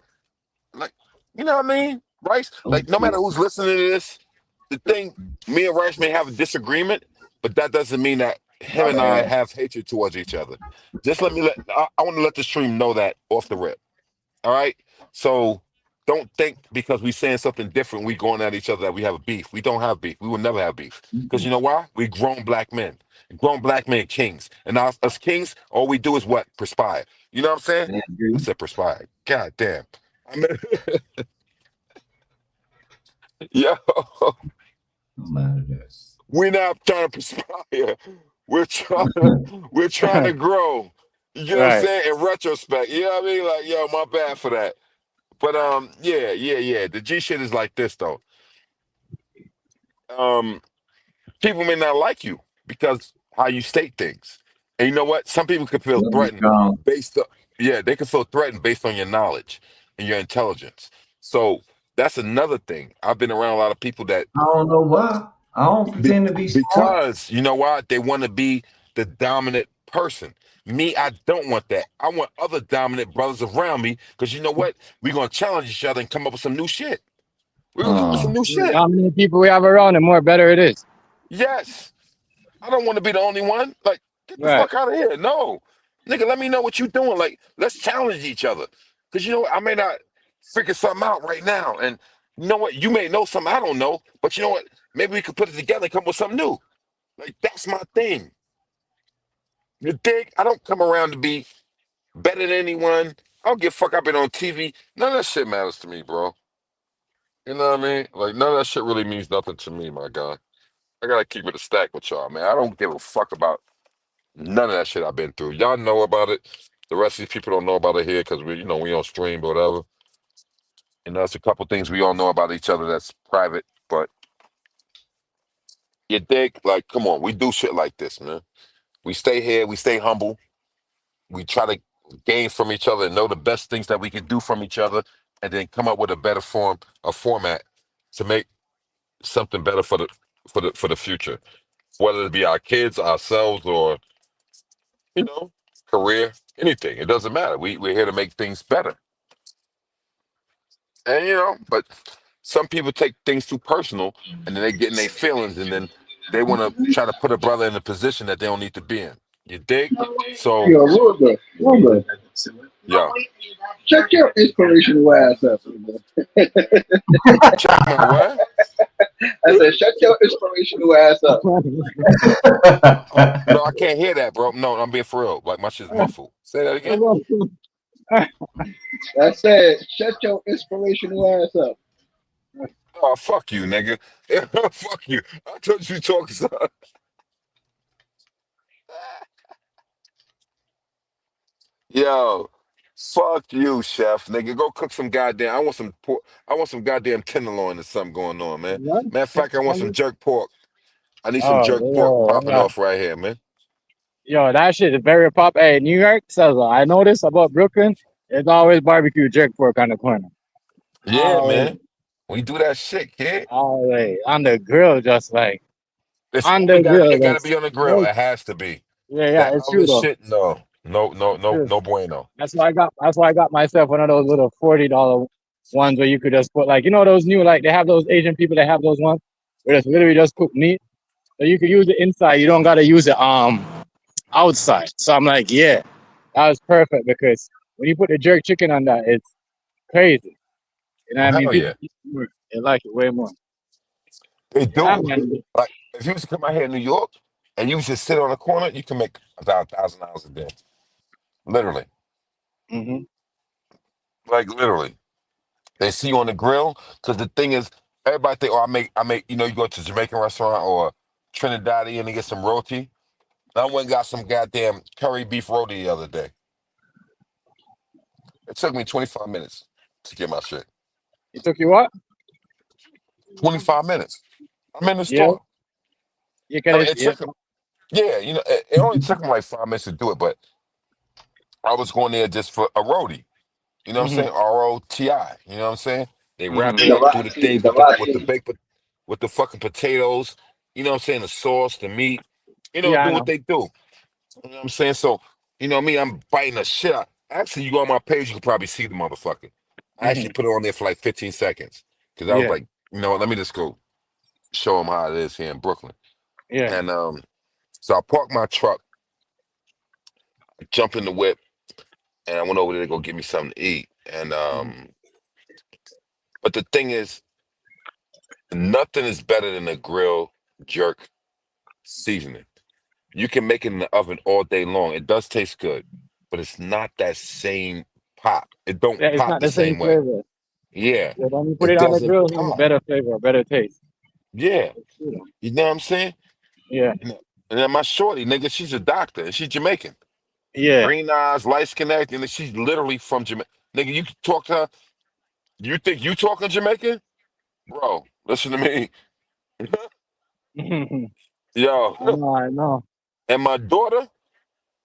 like, you know what I mean? Rice, like no matter who's listening to this, the thing, me and Rice may have a disagreement, but that doesn't mean that him My and I bad. have hatred towards each other. Just I want to let the stream know that off the rip. All right. So don't think because we saying something different, we going at each other that we have a beef. We don't have beef. We will never have beef. Because you know why? We grown black men. Grown black men kings. And us kings, all we do is what? Perspire. You know what I'm saying? I I agree. said perspire. God damn. I mean, yo, No matter that. we're not trying to perspire. We're trying to we're trying to grow. You get what I'm Right. saying? In retrospect. You know what I mean? Like, yo, my bad for that. But yeah. The G shit is like this though. Um, People may not like you because how you state things. And you know what? Some people could feel Love is threatened strong. based on, yeah, they could feel threatened based on your knowledge and your intelligence. So that's another thing. I've been around a lot of people that I don't know why. I don't pretend to be smart. because you know what? They want to be the dominant person. Me, I don't want that. I want other dominant brothers around me because you know what? We're gonna challenge each other and come up with some new shit. We're gonna come up with some new shit. How many people we have around, the more better it is. Yes. I don't want to be the only one. Like, get the Right. fuck out of here. No. Nigga, let me know what you doing. Like, let's challenge each other. Because you know what? I may not figure something out right now. And you know what? You may know something I don't know. But you know what? Maybe we could put it together and come up with something new. Like, that's my thing. You dig? I don't come around to be better than anyone. I don't give a fuck. I've been on TV. None of that shit matters to me, bro. You know what I mean? Like, none of that shit really means nothing to me, my guy. I gotta keep it a stack with y'all, man. I don't give a fuck about none of that shit I've been through. Y'all know about it. The rest of these people don't know about it here because we on stream or whatever. And there's a couple things we all know about each other that's private. But you dig? Like, come on, we do shit like this, man. We stay here, we stay humble, we try to gain from each other and know the best things that we can do from each other, and then come up with a better format to make something better for the future. Whether it be our kids, ourselves, or you know, career, anything. It doesn't matter. We're here to make things better. And but some people take things too personal and then they get in their feelings and then they want to try to put a brother in a position that they don't need to be in. You dig? So, Yo, Wilbur, yeah. check your inspirational ass up. Check my what? I said, shut your inspirational ass up. No, I can't hear that, bro. No, I'm being for real. Like my shit's muffled. Say that again. I said, shut your inspirational ass up. Oh, fuck you, nigga. Fuck you. I told you to talk some. Yo, fuck you, chef, nigga. Go cook some goddamn. I want some pork. I want some goddamn tenderloin or something going on, man. What? Matter of fact, I want some jerk pork. I need some Oh, jerk pork yo, popping off right here, man. yo, that shit is very pop. Hey, New York says I noticed about Brooklyn. It's always barbecue jerk pork on the corner. Yeah, Always, man. We do that shit, kid. always on the grill, just like It's on always the gotta be. grill. It gotta That's be on the grill. It has to be. yeah, That it's true other though. shit, no, no, no, It's no, true. no bueno. That's why I got myself one of those little $40 ones where you could just put like those new like they have those Asian people that have those ones where it's literally just cooked meat. So you could use it inside. You don't gotta use it outside. So I'm like, yeah, that was perfect because when you put the jerk chicken on that, it's crazy. You know what Oh I mean? hell People yeah, they like it way more. they Yeah, do. man. Like if you was to come out here in New York and you was just sit on the corner, you can make about $1,000 a day. Literally, Hmm. like literally. They see you on the grill because the thing is, everybody think, oh, I make. You go to a Jamaican restaurant or Trinidadian and get some roti. I went and got some goddamn curry beef roti the other day. It took me 25 minutes to get my shit. It took you what? 25 minutes. I'm in the Yeah, store. you I can. mean, it Yeah. took them. Yeah, it only took them like 5 minutes to do it, but I was going there just for a roti. You know what I'm Hmm. saying? ROTI. You know what I'm saying? They wrap it Hmm. The up, do the Rati, thing the with the Rati. baked with the fucking potatoes. You know what I'm saying? The sauce, the meat. Yeah, I Do what know. they do. You know what I'm saying? So, me, I'm biting the shit out. Actually, you go on my page, you can probably see the motherfucker. I Hmm. actually put it on there for like 15 seconds because I was Yeah, like, let me just go show them how it is here in Brooklyn. yeah. And so I parked my truck, jumped in the whip, and I went over there to go get me something to eat. And But the thing is, nothing is better than a grill jerk seasoning. You can make it in the oven all day long. It does taste good, but it's not that same pop. It don't Yeah, it's pop not the the same same way. flavor. Yeah, Yeah, when you put it it on the doesn't grill, it has a pop. better flavor, a better taste. Yeah, You know? you know what I'm saying? Yeah, You know, and then my shorty, nigga, she's a doctor and she's Jamaican. yeah. Green eyes, light skin acting, and she's literally from Jamaica. Nigga, you can talk to her. You think you talking Jamaican? Bro, listen to me. I Yo, know, I know. and my daughter,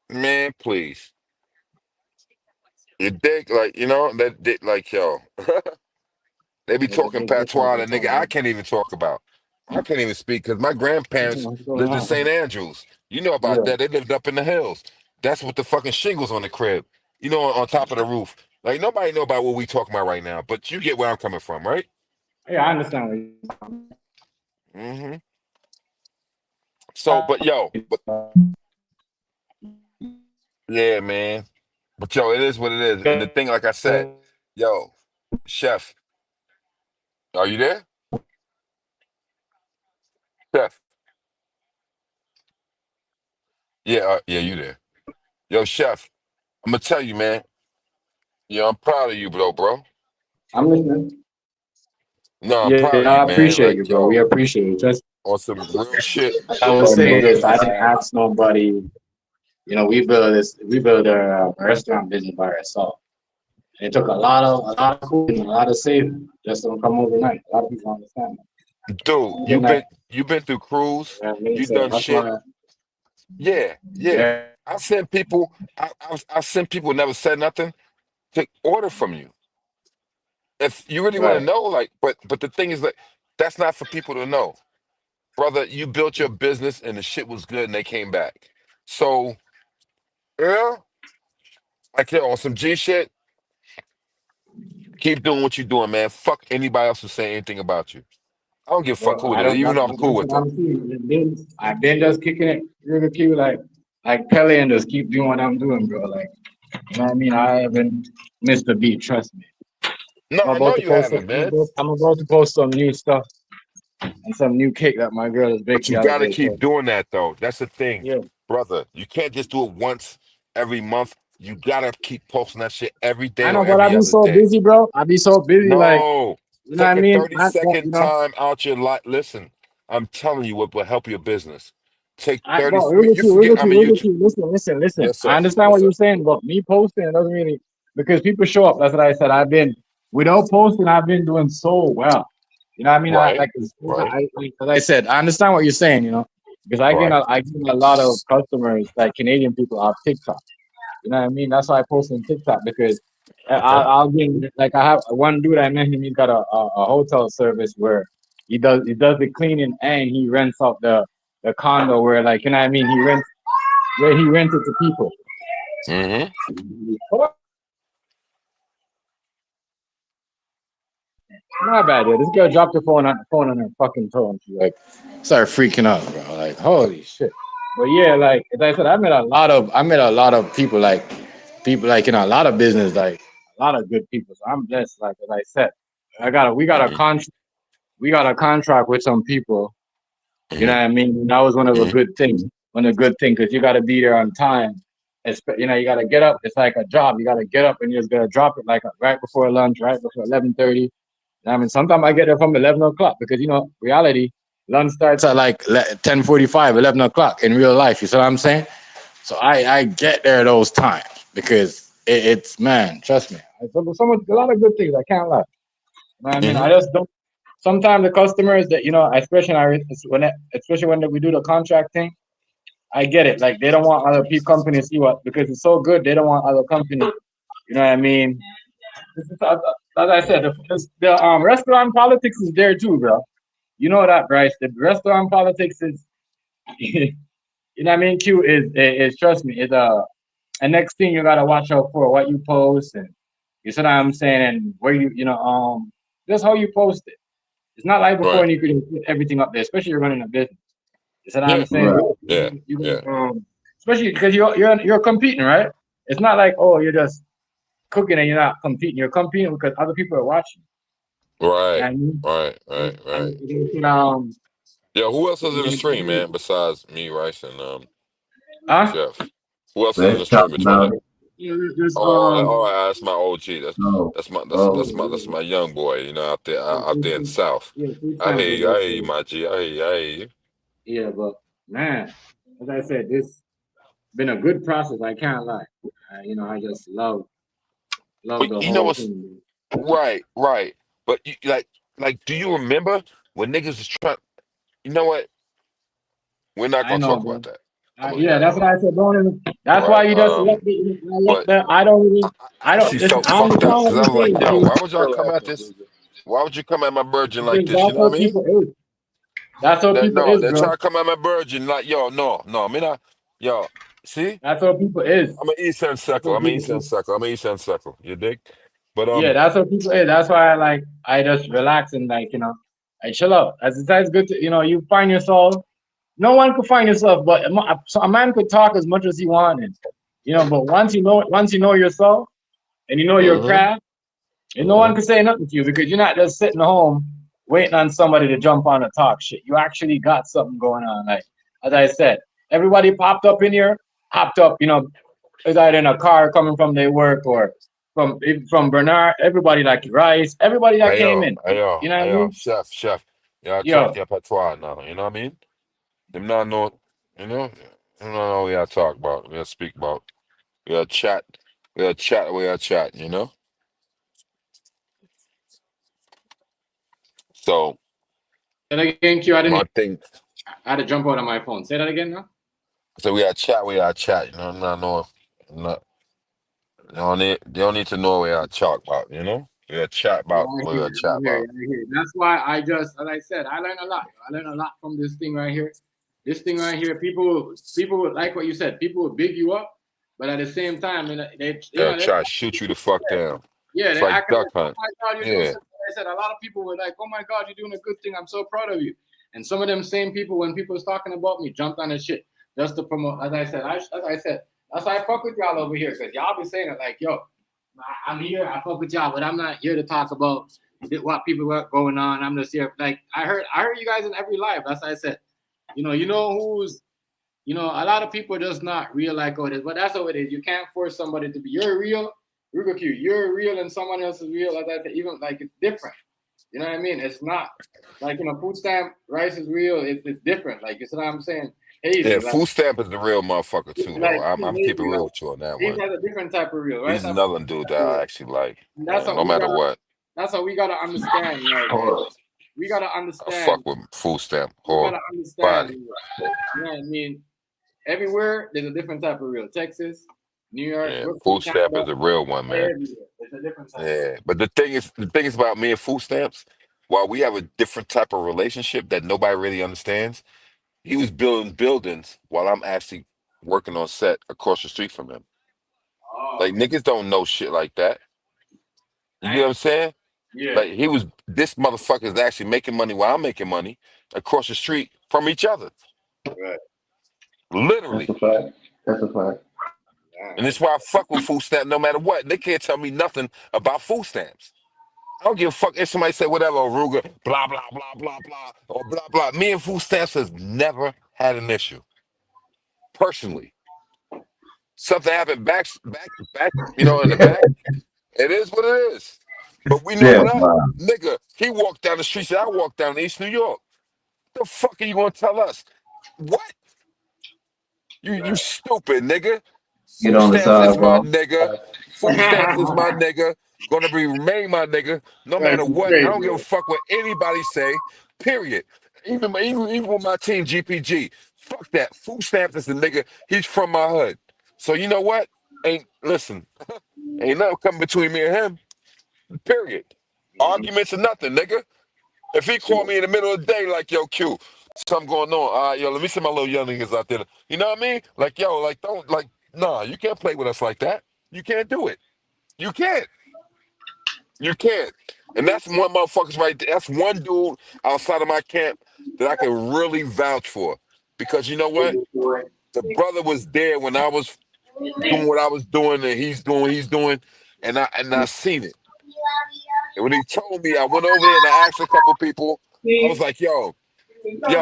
man, please. You dig? Like, you know, like, yo, they be Yeah, talking there's different patois that nigga I perspectives. can't even talk about. I can't even speak because my grandparents What's going lived in on? St. Andrews. You know about Yeah. that. They lived up in the hills. That's with the fucking shingles on the crib, you know, on top of the roof. Like, nobody know about what we talking about right now, but you get where I'm coming from, right? Yeah, I understand what you're hmm So, but yo, but yeah, man. But yo, it is what it is. And the thing, like I said, yo, chef, are you there? Chef. Yeah, yeah, you there. Yo, chef, I'm gonna tell you, man. Yo, I'm proud of you, bro. I'm listening. No, I'm Yeah, proud of you, I man. appreciate you, Like, bro. We yo, appreciate you. Just on some real shit. I was saying Yo, this. I didn't ask nobody. You know, we built a restaurant business by ourselves. It took a lot of cooking, a lot of saving just to come overnight. A lot of people don't understand that. dude, And then like, you've been through cruise, you know what I mean? you So done that's shit. why, Yeah, yeah. yeah, I sent people, I sent people who never said nothing to order from you. If you really want to right. know, like, but the thing is that that's not for people to know. Brother, you built your business and the shit was good and they came back. So, yeah, like yo, on some G shit, keep doing what you're doing, man. Fuck anybody else who say anything about you. I don't give a fuck Well, who it I is, don't. even though I'm cool That's with what them. I'm seeing. I've been just kicking it really cute, like Pele, and just keep doing what I'm doing, bro. Like, you know what I mean? I haven't missed a beat. Trust me. No, I'm I know about to you post some. haven't, man. I'm about to post some new stuff and some new cake that my girl is But baking you the other gotta day. keep So doing that though. That's the thing, yeah, brother. You can't just do it once every month. You gotta keep posting that shit every day I or know, but I every be other so day. busy, bro. I be so busy, like, No, you know what take I a mean? 30 second You know, time out your life. Listen, I'm telling you what will help your business. Take I 30. bro, You forget I'm a YouTube. listen. Yes, I sir. understand Yes, what sir. you're saying, but me posting it doesn't really because people show up. That's what I said. I've been without posting. I've been doing so well. You know what I mean? Right, right, As I said, I understand what you're saying. You know, because right. I gain a lot of customers, like Canadian people, off TikTok. You know what I mean? That's why I post on TikTok because Okay. I'll get like I have one dude I met him. He's got a hotel service where he does the cleaning and he rents out the condo where like you know what I mean he rents it to people. Mm-hmm. My bad, yeah. This girl dropped her phone on her fucking toe and she like started freaking out, bro. Like holy shit. But yeah, like as I said, I met a lot of people like a lot of business, like a lot of good people. So I'm blessed. Like as I said, Mm-hmm. we got a contract with some people. You know Mm-hmm. what I mean? That was one of the Mm-hmm. good things. One of the good things because you got to be there on time. You know, you got to get up. It's like a job. You got to get up and you're just gonna drop it like right before lunch, right before 11:30. I mean, sometimes I get there from 11 o'clock because you know, reality lunch starts at like 10:45, 11 o'clock in real life. You see what I'm saying? So I get there those times because it's man, trust me. A lot of good things. I can't lie. You know what I mean? I Mm-hmm. just don't. Sometimes the customers that you know, especially when we do the contract thing, I get it. Like they don't want other people companies to see what because it's so good. They don't want other companies. You know what I mean? This is, as I said, the restaurant politics is there too, bro. You know that, Bryce. The restaurant politics is, you know what I mean? Q is trust me, it's a next thing you gotta watch out for what you post and you see what I'm saying and where you know just how you post it. It's not like before Right. and you can put everything up there, especially you're running a business. You see what I'm Yeah. saying? Right. Yeah. You Yeah. especially because you're competing, right? It's not like oh you're just cooking and you're not competing. You're competing because other people are watching. Right, And, right, right, right. Yo, who else is in the stream, man? Besides me, Rice, and huh? Chef. Who else is in Let's the talk stream between about them? it. There's That's my OG. Oh, That's my young boy. You know, out there in the South. yeah, three I times hear a you. I hear day. you, my G. I hear you. I hear you. Yeah, but man, as I said, this been a good process. I can't lie. I just love But the you know whole what's thing. right, right. But you, do you remember when niggas was trying? You know what? We're not I gonna know, talk bro. about that. I'm gonna leave Yeah, that that's what alone. I said. Don't even. That's why Right. you just let But the. I don't I, even. I I don't. actually Listen, felt I fucked up understand what because I you're was like, saying. yo, Because why would y'all come at this? Why would you come at my virgin like this? You that's know how what I mean? people is. That's how people No, is, they try bro. to come at my virgin like, yo, no, I mean, yo, see, That's how people is. I'm an East End That's how sucker. I'm an people East End is. sucker. I'm an East End sucker. You dig? But Yeah, that's how people is. That's why I just relax and I chill out. As it's good to you find yourself. No one could find yourself, but so a man could talk as much as he wanted. But once you know yourself and you know your hmm craft, and no one hmm could say nothing to you because you're not just sitting home waiting on somebody to jump on and talk shit. You actually got something going on. Like as I said, everybody popped up in here, hopped up. Is either in a car coming from their work or from Bernard. Everybody like Rice. Everybody that came in. You know what I mean? chef. Yeah, talk Yo, your patois now. You know what I mean? Them not know, you know, you know what we gotta talk about. We gotta speak about. We gotta chat. We gotta chat. We gotta chat. You know. So say that again, Q. I didn't my hear. thing. I had to jump out of my phone. Say that again, now. So we gotta chat. We gotta chat. You know. I'm not know. Not. They don't need to know what we gotta talk about. You know. We gotta chat Yeah, about I what we hear gotta you. I chat hear about. you. I hear you. That's why as I said, I learned a lot. I learned a lot from this thing right here. This thing right here, people would like what you said. People would big you up, but at the same time, Yeah, they try to shoot you the fuck down. yeah, It's they like acting duck like, oh hunt. my God, you're doing Yeah. something. I said a lot of people were like, oh my God, you're doing a good thing. I'm so proud of you. And some of them same people, when people was talking about me, jumped on the shit just to promote. As I said, that's why I fuck with y'all over here because y'all be saying it like, yo, I'm here, I fuck with y'all, but I'm not here to talk about what people got going on. I'm just here. Like I heard you guys in every live. That's why I said, who's a lot of people are just not real like it is, but that's how it is. You can't force somebody to be. You're real, you're real, and someone else is real. Like that, even like it's different. You know what I mean? It's not like food stamp rice is real. It's different. Like you see what I'm saying? Yeah, Hazy, food stamp is the real motherfucker too, though. like I'm keeping hazy, real like with you on that hazy one. has a different type of real. Rice He's have a another different dude type that of I real. actually like. And that's Yeah, what no we matter gotta. what, That's what we gotta understand. Like Pause. we gotta I understand. fuck with food stamp We whole gotta understand. body. You know what I mean? Everywhere there's a different type of real. Texas, New York, Yeah, we're from food stamp Canada. is a real one, man. Everywhere, it's a different type of real. Yeah, but the thing is about me and food stamps. While we have a different type of relationship that nobody really understands, he was building buildings while I'm actually working on set across the street from him. Oh, Like niggas don't know shit like that. You get I what I'm saying? yeah, Like this motherfucker is actually making money while I'm making money across the street from each other, right. That's literally. a fact. That's a fact. And that's why I fuck with food stamps no matter what. They can't tell me nothing about food stamps. I don't give a fuck if somebody say whatever, Ruger, blah, blah, blah, blah, blah, or blah, blah. Me and food stamps has never had an issue, personally. Something happened back, in the back. It is what it is. But we know Chef, that. Nigga, he walked down the streets and I walked down East New York. The fuck are you gonna tell us? What? You stupid nigga. get Food on the stamps is my sidewalk. nigga. Food stamps is my nigga. Gonna be remain my nigga no Right, matter it's what. I crazy. don't give a fuck what anybody say. Period. Even with my team GPG. Fuck that. Food stamps is the nigga. He's from my hood. So you know what? Listen. Ain't nothing coming between me and him. Period. Arguments or nothing, nigga. If he called me in the middle of the day, like, yo, Q, something going on. All right, yo, let me see my little young niggas out there. You know what I mean? Like, yo, like, don't, like, nah, you can't play with us like that. You can't do it. You can't. You can't. And that's one motherfuckers right there. That's one dude outside of my camp that I can really vouch for. Because you know what? The brother was there when I was doing what I was doing, and he's doing, and I seen it. And when he told me, I went over there and I asked a couple people. I was like, yo,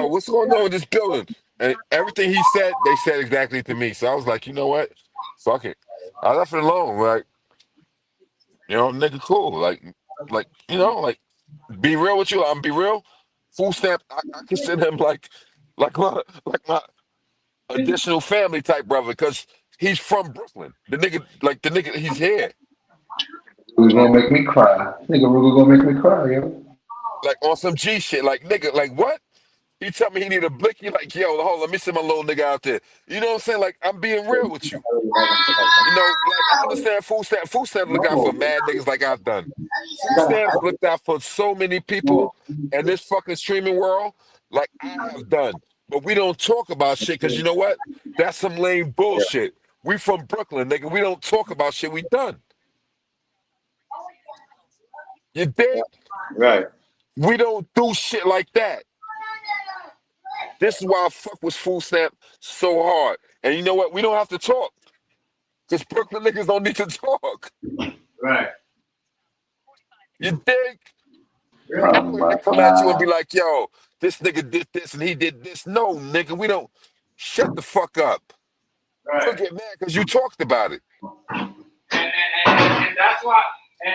what's going on with this building? And everything he said, they said exactly to me. So I was like, you know what? Fuck it. I left it alone. Like, nigga, cool. Like, be real with you. I'm be real. Food stamp. I consider him like my additional family type brother because he's from Brooklyn. The nigga, he's here. Who's gonna make me cry? Nigga, Ruger gonna make me cry, yo. Like on some G shit. Like nigga, like what? He tell me he need a blicky. Like yo, hold on, let me send my little nigga out there. You know what I'm saying? Like I'm being real with you. Like I understand food stamp. Food stamps look out for mad niggas like I've done. Food stamps looked out for so many people in this fucking streaming world like I have done. But we don't talk about shit because you know what? That's some lame bullshit. We from Brooklyn, nigga. We don't talk about shit we done. You dig? Right. We don't do shit like that. This is why I fuck with food stamp so hard. And you know what? We don't have to talk. Because Brooklyn niggas don't need to talk. Right. You dig? I Oh don't have my to come at you and be god. like, yo, this nigga did this and he did this. No, nigga, we don't. Shut the fuck up. You'll Right. get mad because you talked about it. And that's why,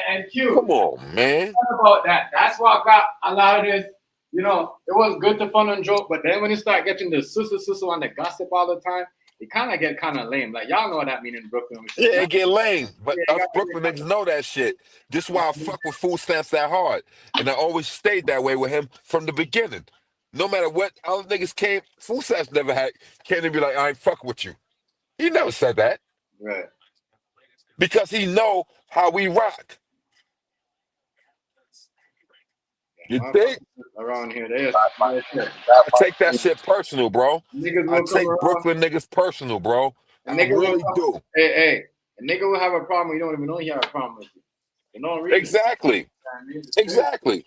and Come Q, on, man. about that. That's why I got a lot of this. It was good to fun and joke, but then when you start getting the susu on the gossip all the time, it kind of get kind of lame. Like y'all know what that mean in Brooklyn. We say, Yeah, man, it get lame. But yeah, you us gotta Brooklyn niggas know that shit. This is why I fuck with food stamps that hard. And I always stayed that way with him from the beginning. No matter what other niggas came, food stamps never came to be like, I ain't fuck with you. He never said that. right. Because he know how we rock. You think? Around here, they I take that shit personal, bro. niggas I will come take around. Brooklyn niggas personal, bro. A I nigga will really come. do. Hey, a nigga will have a problem. You don't even know he have a problem with you. For no reason. Exactly. It's crazy. Exactly.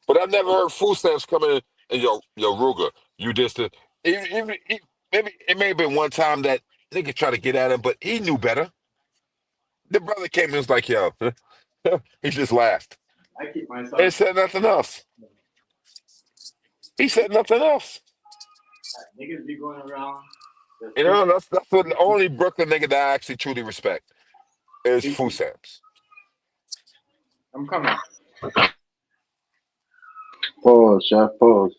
But I never heard food stamps coming in and yo, Ruger, you just maybe it may have been one time that nigga tried to get at him, but he knew better. The brother came and was like, yo, he just laughed. I keep And myself. said nothing else. He said nothing else. Niggas be going around. That's what the only Brooklyn nigga that I actually truly respect is food stamps. I'm coming. Pause, chef, pause.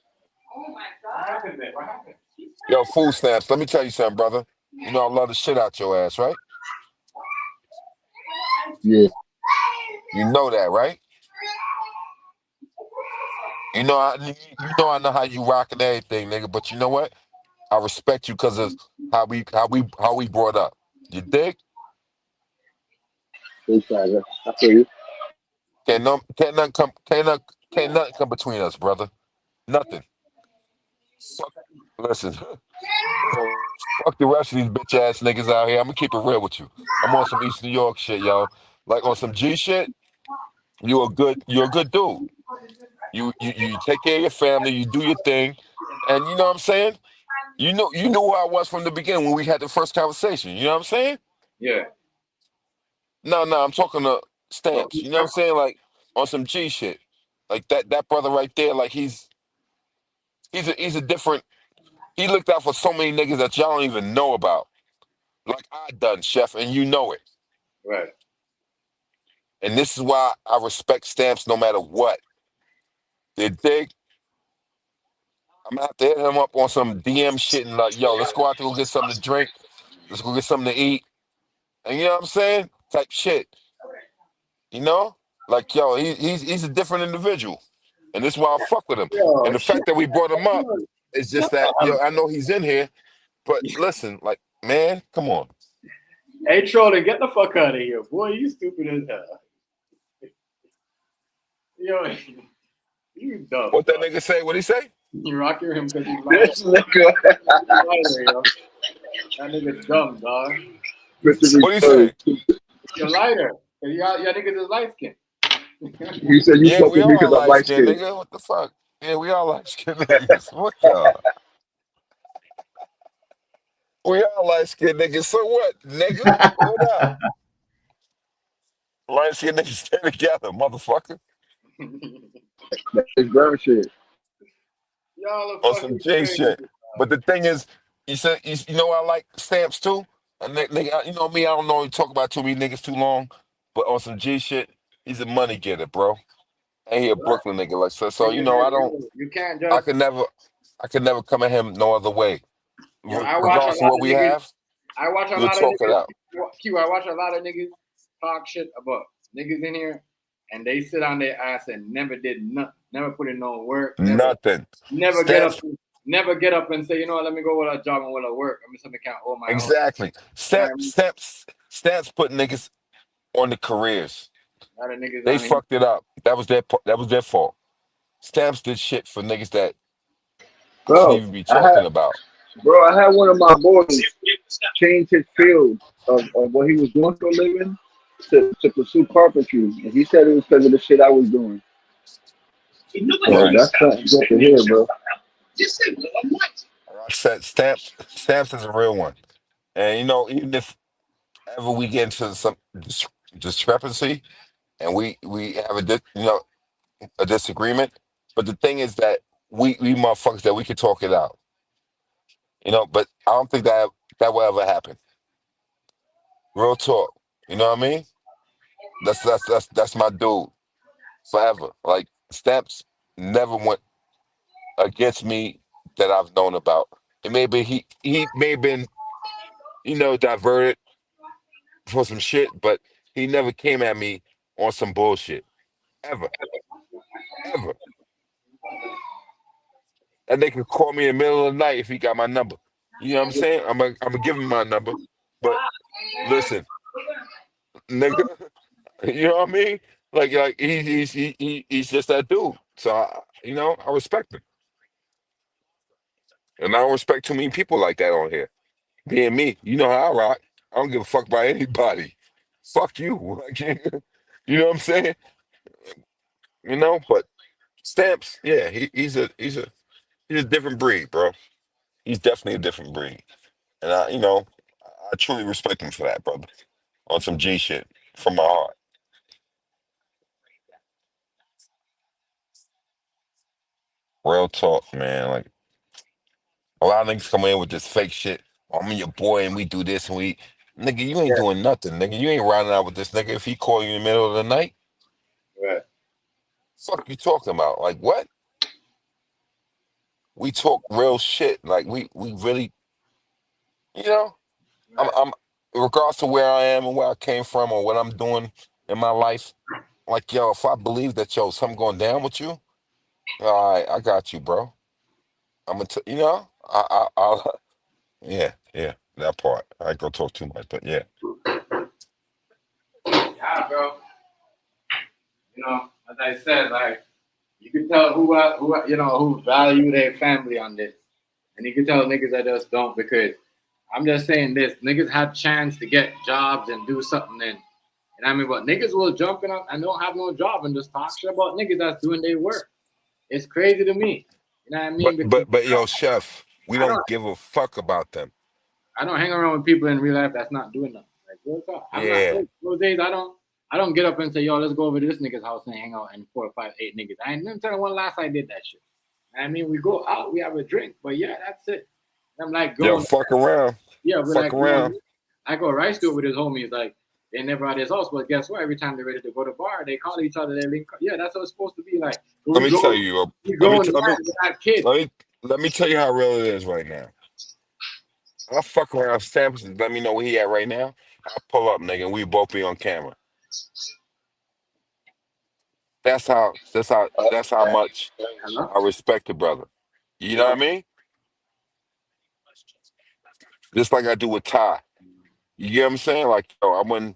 Oh my god. What happened there? What happened? Yo, food stamps, let me tell you something, brother. You know I love the shit out your ass, right? Yeah. You know that, right? You know I know how you rock and everything, nigga. But you know what? I respect you because of how we brought up. You dig? Big tiger. I feel you. Can't nothing come between us, brother. Nothing. Fuck. Listen, fuck the rest of these bitch ass niggas out here. I'm gonna keep it real with you. I'm on some East New York shit, yo. Like on some G shit. You're a good dude. You take care of your family. You do your thing, and you know what I'm saying. You knew who I was from the beginning when we had the first conversation. You know what I'm saying? Yeah. No, I'm talking to But Stamps. You know what I'm saying? Like on some G shit. Like that brother right there. Like he's a different. He looked out for so many niggas that y'all don't even know about. Like I done, Chef, and you know it. right. And this is why I respect Stamps no matter what. They dig. I'm gonna have to hit him up on some DM shit and like, yo, let's go out to go get something to drink. Let's go get something to eat. And you know what I'm saying? Type shit. You know? Like, yo, he's a different individual. And this is why I fuck with him. Yo, And the shit. fact that we brought him up is just that, yo, I know he's in here, but listen, like, man, come on. Hey, Trolling, get the fuck out of here, boy. You stupid as hell. Yo, you dumb, What that dog. nigga say? What he say? You rock your him because he's lying. This nigga. Lighter, yo. That nigga dumb, dog. Mr. What he say? You're lighter. Y'all niggas is light skinned. He said you Yeah, fuck we with me all because I'm light light skinned, skinned. nigga. What the fuck? Yeah, we all light skinned niggas. What the? We all light skinned niggas. So what, nigga? What up? Light skinned niggas stay together, motherfucker. That's ground shit. Y'all are On some fucking J crazy. shit. But the thing is, you said you know I like stamps too. And nigga, you know me, I don't know you talk about too many niggas too long. But on some G shit, he's a money getter, bro. And he a What? Brooklyn nigga like so. So you Nigga, know, you can't I just. could never, I could never come at him no other way. Yo, I watch a Regardless of lot what of we niggas. have, I watch a we'll lot of talk it niggas. out. I watch a lot of niggas talk shit about niggas in here, and they sit on their ass and never did nothing, never put in no work, Nothing. never get up, Stamps, never get up and say, you know what, let me go with a job and with a work. I mean, something can't hold my own. exactly. And Stamps put niggas on the careers. a lot of niggas They on here. fucked it up. That was their fault. Stamps did shit for niggas that shouldn't Bro, even be I had talking about. I had one of my boys change his field of what he was doing for a living to pursue carpentry, and he said it was because of the shit I was doing. So Right. that's something good to hear, bro. Like I said stamps is a real one. And you know, even if ever we get into some discrepancy and we have a disagreement, but the thing is that we motherfuckers that we can talk it out. You know, but I don't think that will ever happen. Real talk. You know what I mean? That's my dude forever. Like Stamps never went against me that I've known about. It may be he may have been, diverted for some shit, but he never came at me on some bullshit. Ever. Ever. And they could call me in the middle of the night if he got my number. You know what I'm saying? I'm gonna give him my number. But listen, nigga, you know what I mean? Like he's just that dude. So I respect him, and I don't respect too many people like that on here. Being me, you know how I rock. I don't give a fuck about anybody. Fuck you. Like, you know what I'm saying? But Stamps, yeah, he's a different breed, bro. He's definitely a different breed, and I truly respect him for that, brother. On some G shit from my heart. Real talk, man. Like a lot of niggas come in with this fake shit. "Oh, I'm your boy, and we do this, and we, nigga, you ain't doing nothing, nigga. You ain't riding out with this nigga if he call you in the middle of the night. Right. Fuck you talking about? Like what? We talk real shit. Like we really, you know. Right. I'm regardless to where I am and where I came from or what I'm doing in my life. Like yo, if I believe that something going down with you, all right, I got you, bro. I'm gonna, I'll, yeah, that part. I ain't gonna talk too much, but yeah, Yeah, bro. As I said, like you can tell who value their family on this, and you can tell niggas that just don't because I'm just saying this: niggas have chance to get jobs and do something. And I mean, but niggas will jump in and don't have no job and just talk shit about niggas that's doing their work. It's crazy to me. You know what I but mean? Because but but yo, chef, we I don't don't give a fuck about them. I don't hang around with people in real life that's not doing nothing. Like real talk. I'm not Yeah, those days. I don't get up and say, yo, let's go over to this nigga's house and hang out and 4 or 5, 8 niggas. I ain't never tell one last I did that shit. I mean, we go out, we have a drink, but yeah, that's it. I'm like yo, going, fuck around, yeah, we're fuck like going. around. I go rice to it with his homies. Like they never at his house, but guess what? Every time they're ready to go to bar, they call each other. They link. Yeah, that's what it's supposed to be like. So Let me tell you, we let me go in t- the let me night with that kid. let me let me tell you how real it is right now. I'll fuck around Stamps and let me know where he at right now. I'll pull up, nigga, and we both be on camera. That's how much Hello? I respect the brother. You know what I mean? Just like I do with Ty. You get what I'm saying? Like, yo, I wouldn't,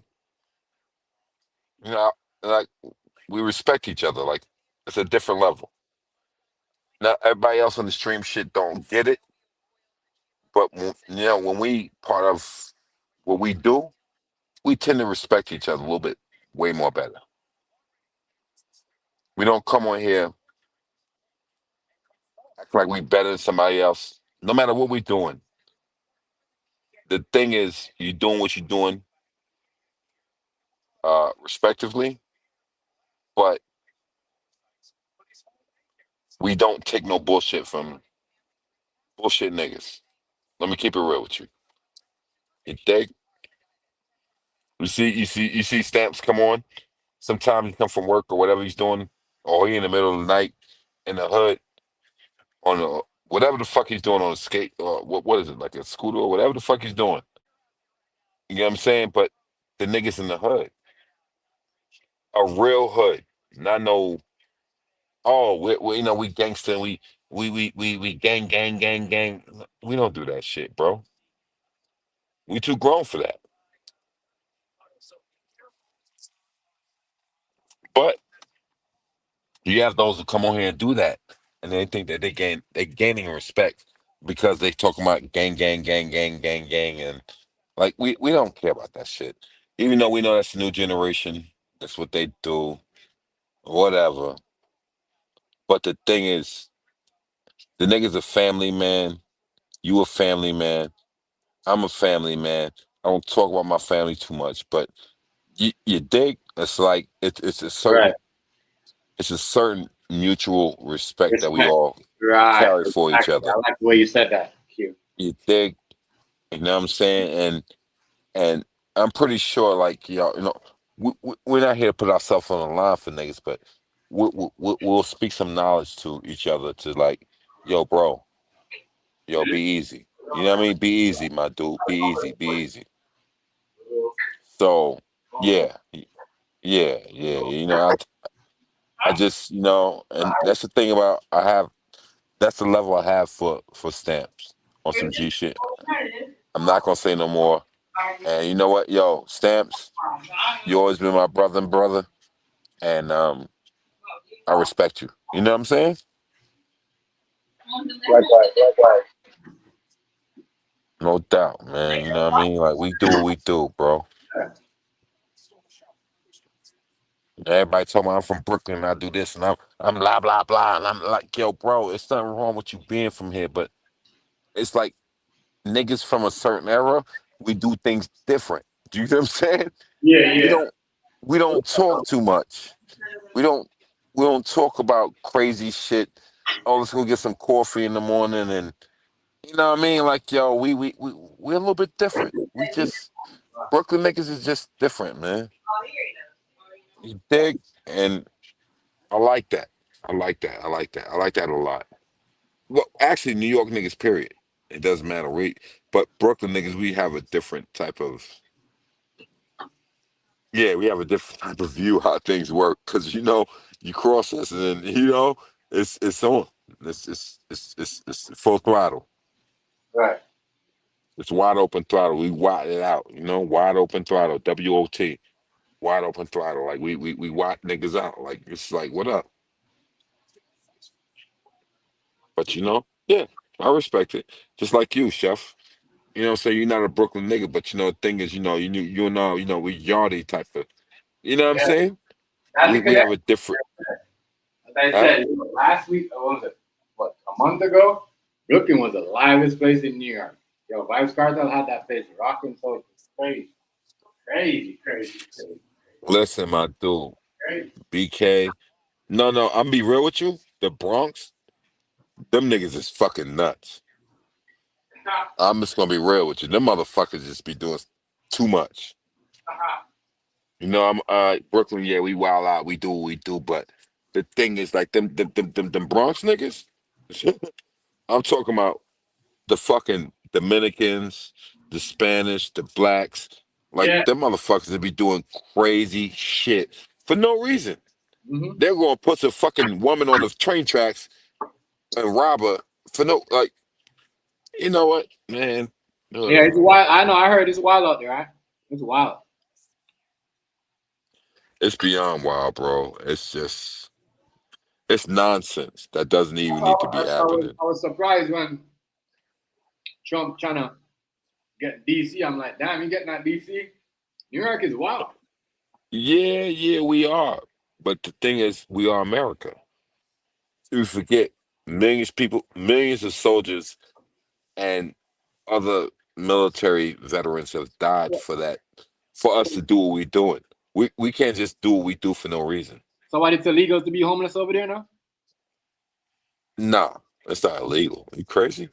you know, like we respect each other. Like it's a different level. Now everybody else on the stream shit don't get it, but when we part of what we do, we tend to respect each other a little bit, way more better. We don't come on here act like we better than somebody else. No matter what we're doing, the thing is, you're doing what you're doing, respectively. But We don't take no bullshit from bullshit niggas. Let me keep it real with you. You dig? You see Stamps come on. Sometimes he come from work or whatever he's doing, or he in the middle of the night in the hood on a whatever the fuck he's doing on a skate or what is it, like a scooter or whatever the fuck he's doing. You know what I'm saying? But the niggas in the hood, a real hood, not no. Oh, we gangster and we gang. We don't do that shit, bro. We too grown for that. But you have those who come on here and do that, and they think that they gaining respect because they talking about gang, and like we don't care about that shit. Even though we know that's the new generation, that's what they do, whatever. But the thing is, the nigga's a family man. You a family man. I'm a family man. I don't talk about my family too much, but you dig? It's like Right. it's a certain mutual respect that we Respect. all Right. carry for each Exactly. other. I like the way you said that. Q. You dig? You know what I'm saying? And I'm pretty sure, like we're not here to put ourselves on the line for niggas, but we'll speak some knowledge to each other to like, yo, bro, yo, be easy. You know what I mean? Be easy, my dude. Be easy. Be easy. So yeah, yeah. I just and that's the thing about that's the level I have for Stamps on some G shit. I'm not gonna say no more. And you know what, yo, Stamps, you always been my brother, and I respect you. You know what I'm saying? Likewise, likewise. No doubt, man. You know what I mean? Like we do what we do, bro. Everybody told me I'm from Brooklyn and I do this and I'm blah blah blah and I'm like, yo, bro, it's nothing wrong with you being from here, but it's like niggas from a certain era, we do things different. Do you know what I'm saying? Yeah, We yeah. don't we don't talk too much. We don't we don't talk about crazy shit. Oh, let's go get some coffee in the morning and you know what I mean? Like, yo, we're a little bit different. We just Brooklyn niggas is just different, man. You dig? And I like that. I like that. I like that. I like that a lot. Well, actually, New York niggas, period. It doesn't matter. But Brooklyn niggas, we have a different type of, yeah, we have a different type of view how things work. Cause you cross us and then, it's on. It's full throttle. Right. It's wide open throttle. We wide it out, wide open throttle. WOT, wide open throttle. Like we wide niggas out. Like it's like, what up? But yeah, I respect it. Just like you, Chef. You're not a Brooklyn nigga, but the thing is, we Yardie type of, you know what I'm Yeah. saying? That's the We have a connection. different, As I huh? said, last week, or was it, a month ago? Brooklyn was the livest place in New York. Yo, Vibes Cartel had that place rocking, so it's crazy. Crazy. Listen, my dude, Crazy. BK. No, I'm be real with you. The Bronx, them niggas is fucking nuts. I'm just gonna be real with you. Them motherfuckers just be doing too much. I'm Brooklyn. Yeah, we wild out. We do what we do. But the thing is, like them Bronx niggas. I'm talking about the fucking Dominicans, the Spanish, the blacks. Like Yeah. them motherfuckers that be doing crazy shit for no reason. Mm-hmm. They're gonna put a fucking woman on the train tracks and rob her for no like. You know what, man? Yeah, it's Ugh. wild. I know. I heard it's wild out there, right? It's wild. It's beyond wild, bro. It's nonsense that doesn't even I, need to be was, happening. I was surprised when Trump trying to get DC. I'm like, damn, you getting that DC? New York is wild. Yeah, we are. But the thing is, we are America. We forget millions of soldiers and other military veterans have died for that, for us to do what we're doing. We can't just do what we do for no reason. So what? It's illegal to be homeless over there now? Nah, it's not illegal. You crazy?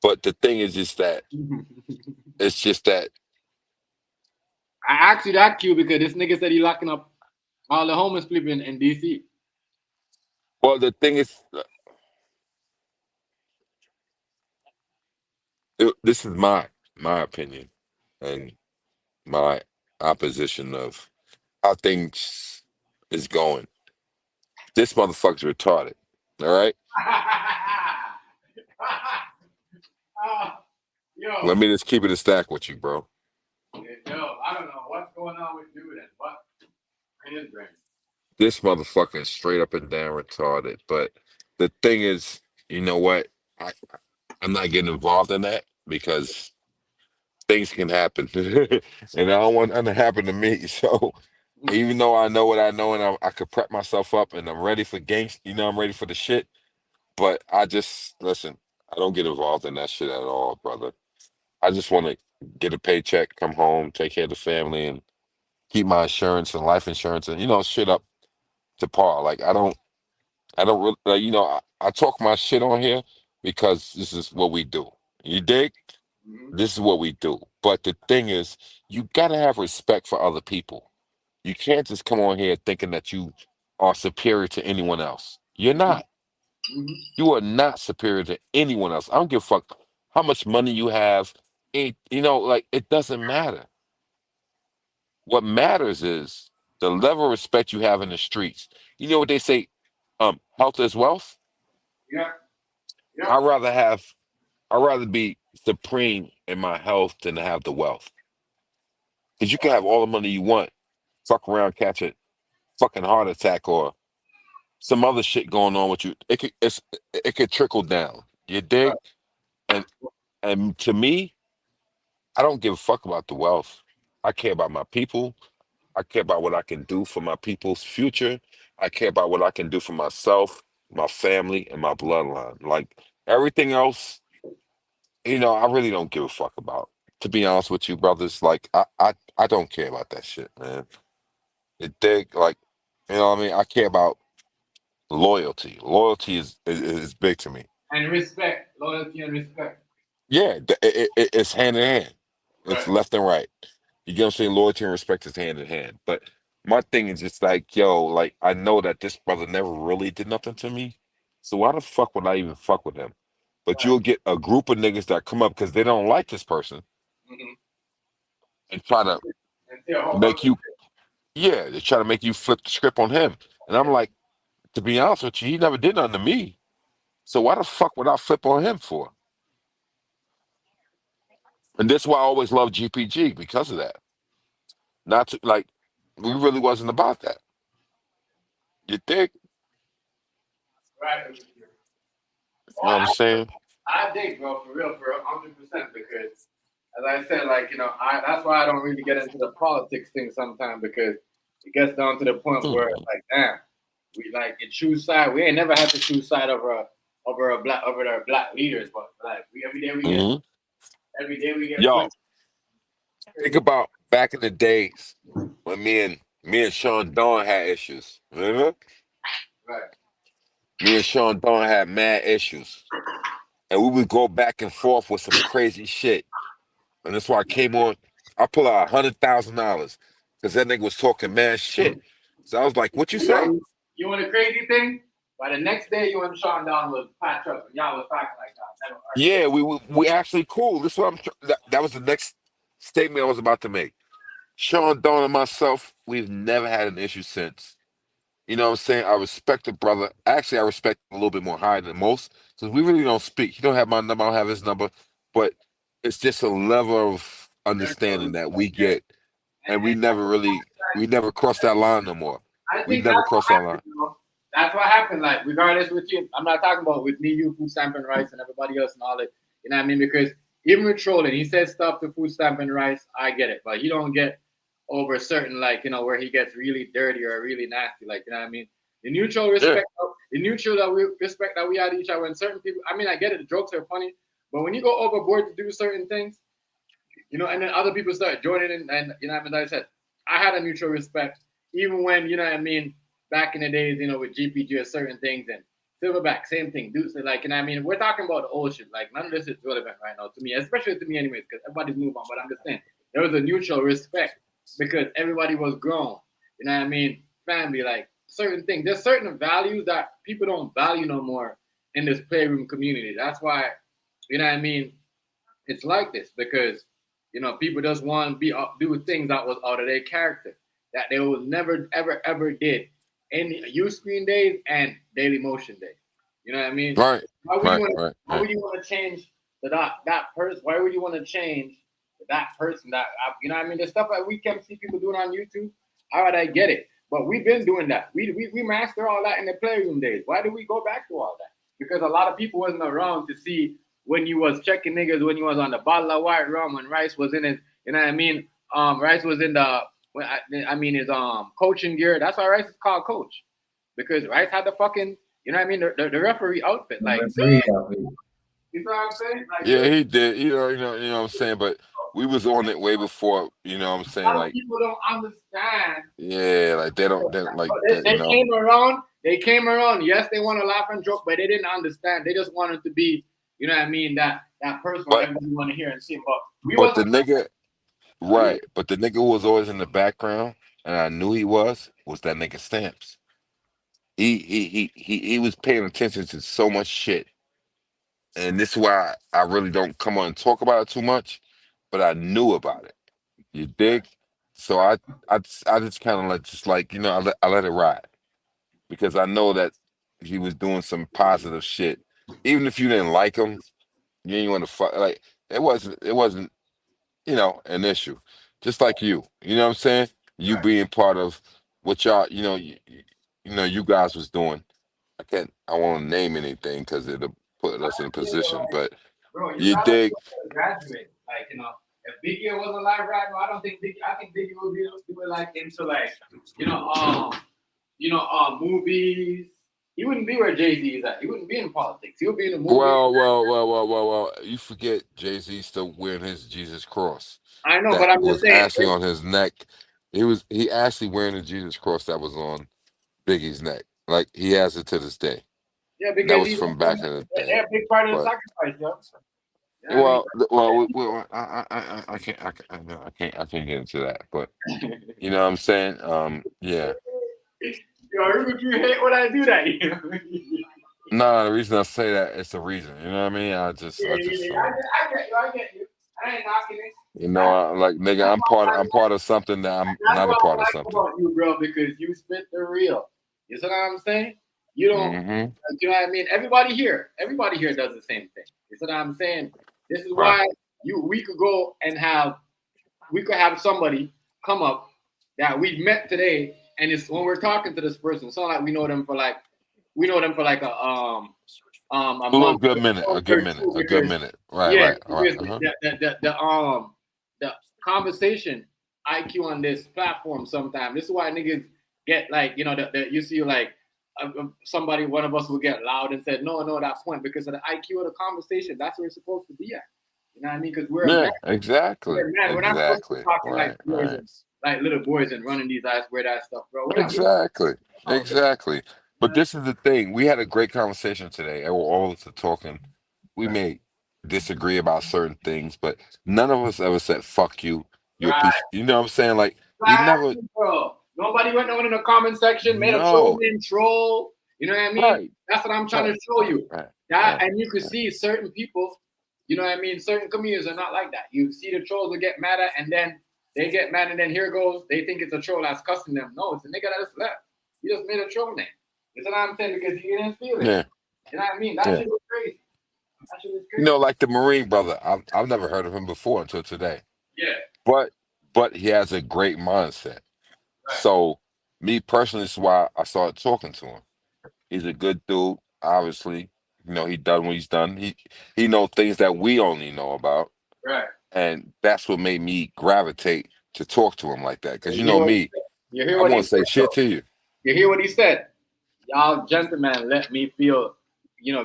But the thing is just that it's just that. I asked you that, Q, because this nigga said he locking up all the homeless people in DC. Well, the thing is, this is my opinion and my opposition of how things is going. This motherfucker's retarded. All right. Yo, Let me just keep it a stack with you, bro. yo, I don't know what's going on with dude and what in his brain. This motherfucker is straight up and down retarded. But the thing is, you know what? I, I'm not getting involved in that because things can happen, and I don't want nothing to happen to me. So even though I know what I know and I could prep myself up and I'm ready for gangs, I'm ready for the shit. But I just listen. I don't get involved in that shit at all, brother. I just want to get a paycheck, come home, take care of the family, and keep my insurance and life insurance and shit up to par. Like I don't really like, I talk my shit on here because this is what we do. You dig? This is what we do. But the thing is, you gotta have respect for other people. You can't just come on here thinking that you are superior to anyone else. You're not. You are not superior to anyone else. I don't give a fuck how much money you have. Like it doesn't matter. What matters is the level of respect you have in the streets. You know what they say? Health is wealth. Yeah, yeah. I'd rather have. I'd rather be supreme in my health than to have the wealth. Because you can have all the money you want, fuck around, catch a fucking heart attack or some other shit going on with you. It could trickle down. You dig? And and to me, I don't give a fuck about the wealth. I care about my people. I care about what I can do for my people's future. I care about what I can do for myself, my family, and my bloodline. Like everything else, I really don't give a fuck about. To be honest with you, brothers, like I don't care about that shit, man. It dig like, what I mean? I care about loyalty. Loyalty is big to me. And respect, loyalty and respect. Yeah, it's hand in hand. It's Right. left and right. You get what I'm saying? Loyalty and respect is hand in hand. But my thing is just like, yo, like I know that this brother never really did nothing to me. So why the fuck would I even fuck with him? But Right. you'll get a group of niggas that come up because they don't like this person Mm-hmm. and try to And say a whole bunch make you, yeah, they try to make you flip the script on him. And I'm like, to be honest with you, he never did nothing to me. So why the fuck would I flip on him for? And that's why I always loved GPG because of that. Not to like, we really wasn't about that. You think? right. You know what I'm saying? I dig, bro, for real, 100%. Because, as I said, like that's why I don't really get into the politics thing sometimes because it gets down to the point where Hmm. it's like, damn, we like you choose side. We ain't never had to choose side over our black leaders, but like we Hmm. every day we get Yo, pushed. think about back in the days when me and Sean Dawn had issues. Remember? Right. Me and Sean Dawn had mad issues. And we would go back and forth with some crazy shit. And that's why I came on. I pull out $100,000 because that nigga was talking mad shit. So I was like, "What you say?" You want a crazy thing? By the next day, you and Sean Don was patch up, and y'all was talking like that. Never argued. Yeah, we actually cool. This is what that was the next statement I was about to make. Sean Dawn and myself, we've never had an issue since. You know what I'm saying? I respect the brother. Actually, I respect him a little bit more higher than most because we really don't speak. He don't have my number. I don't have his number. But it's just a level of understanding that we get, and we never cross that line no more. I We think that's never what cross that line. happened. That's what happened. Like, regardless with you, I'm not talking about with me, you, food stamp and rice, and everybody else and all that. You know what I mean? Because even with trolling, he said stuff to food stamp and rice. I get it, but he don't get over certain like where he gets really dirty or really nasty. Like you know what I mean? The mutual Yeah, respect, the mutual that we respect that we had each other. And certain people, I mean, I get it. The jokes are funny, but when you go overboard to do certain things, and then other people start joining in, and what I mean, like I said, I had a mutual respect, even when back in the days, with GPG or certain things, and Silverback, same thing. Dudes are like, and I mean, we're talking about the old shit. Like, none of this is relevant right now to me, especially to me, anyways, because everybody's moved on. But I'm just saying, there was a mutual respect because everybody was grown. You know what I mean? Family, like certain things. There's certain values that people don't value no more in this playroom community. That's why, you know what I mean? It's like this because, you know, people just want to do things that was out of their character that they will never, ever, ever did in youth screen days and daily motion days. You know what I mean? Right. Why would Right. you want Right. why would you want to change that person? Why would you want to change that person? You know what I mean? The stuff that we can see people doing on YouTube. All right, I get it. But we've been doing that. We master all that in the playroom days. Why do we go back to all that? Because a lot of people wasn't around to see when you was checking niggas, when you was on the bottle of white rum, when Rice was in his, you know what I mean? Rice was in the, his coaching gear. That's why Rice is called coach, because Rice had the fucking, you know what I mean, the referee outfit. Like, Referee outfit. you know what I'm saying? Like, Yeah, he did. You know what I'm saying. But we was on it way before. You know what I'm a saying? lot of Like, people don't understand. yeah, like they don't like They, that. You they know. came around. They came around. Yes, they want to laugh and joke, but they didn't understand. They just wanted to be, you know what I mean, that person where But everybody want to hear and see. But we but the wasn't. nigga, We, right? But the nigga who was always in the background, and I knew he was that nigga Stamps. He was paying attention to so much shit, and this is why I really don't come on and talk about it too much. But I knew about it. You dig? So I just kind of like I let it ride because I know that he was doing some positive shit. Even if you didn't like him, you didn't want to fuck. Like it wasn't an issue. Just like you know what I'm saying? You being part of what y'all you guys was doing. I won't name anything because it'll put us in a position. But bro, you you gotta dig? graduate. Like, if Biggie was alive right now, I don't think Biggie. I think Biggie would be like into like, you know, movies. He wouldn't be where Jay Z is at. He wouldn't be in politics. He would be in the movie. Well. You forget Jay-Z still wearing his Jesus cross I know, that but I'm just was saying. actually on his neck. He actually wearing the Jesus cross that was on Biggie's neck. Like he has it to this day. Yeah, And that because was from back in the day. they're a big part of the But sacrifice, yo. You know I can't get into that. But you know what I'm saying? Yeah. Yo, would you hate when I do that? No, the reason I say that it's the reason. You know what I mean? I just I get you. I get you. I ain't knocking it. like nigga, I'm part of something that I'm That's not a what I part of like something. about you, bro, because you spit the real. You see what I'm saying? You don't, Mm-hmm. you know what I mean? Everybody here does the same thing. You see what I'm saying? This is Right. why we could go and we could have somebody come up that we've met today, and it's when we're talking to this person, it's not like we know them for like a A little month good minute, or a good two, because minute. Right, yeah, right, all right. because the conversation IQ on this platform sometimes. This is why niggas get like, you see like somebody, one of us will get loud and said no that point because of the IQ of the conversation. That's where it's supposed to be at. You know what I mean? Because we're a man. Yeah, exactly. We're a man. We're not supposed to be Exactly. talking like Right, boys right. and like little boys and running these eyes wear that stuff, bro. We're not. Exactly. Oh, Exactly. But this is the thing. We had a great conversation today, and we're all to talking. We may disagree about certain things, but none of us ever said "fuck you." You're a right. piece. You know what I'm saying? Like we never. Exactly, bro. Nobody went on in the comment section, made a troll No. name troll. You know what I mean? Right. That's what I'm trying Right. to show you. Right. That Right. and you could see certain people, you know what I mean? Certain communities are not like that. You see the trolls that get mad at, and then they get mad, and then here goes, they think it's a troll that's cussing them. No, it's a nigga that just left. He just made a troll name. You know what I'm saying? Because he didn't feel it. Yeah. You know what I mean? That Yeah. shit was crazy. That shit was You crazy. know, like the Marine brother. I've never heard of him before until today. Yeah. But he has a great mindset. Right. So me personally, this is why I started talking to him. He's a good dude. Obviously, he done what he's done. He know things that we only know about, Right. and that's what made me gravitate to talk to him like that. Because You you hear know what he me, said? You hear I what he want to say said, shit though? to you. You hear what he said? Y'all gentlemen let me feel,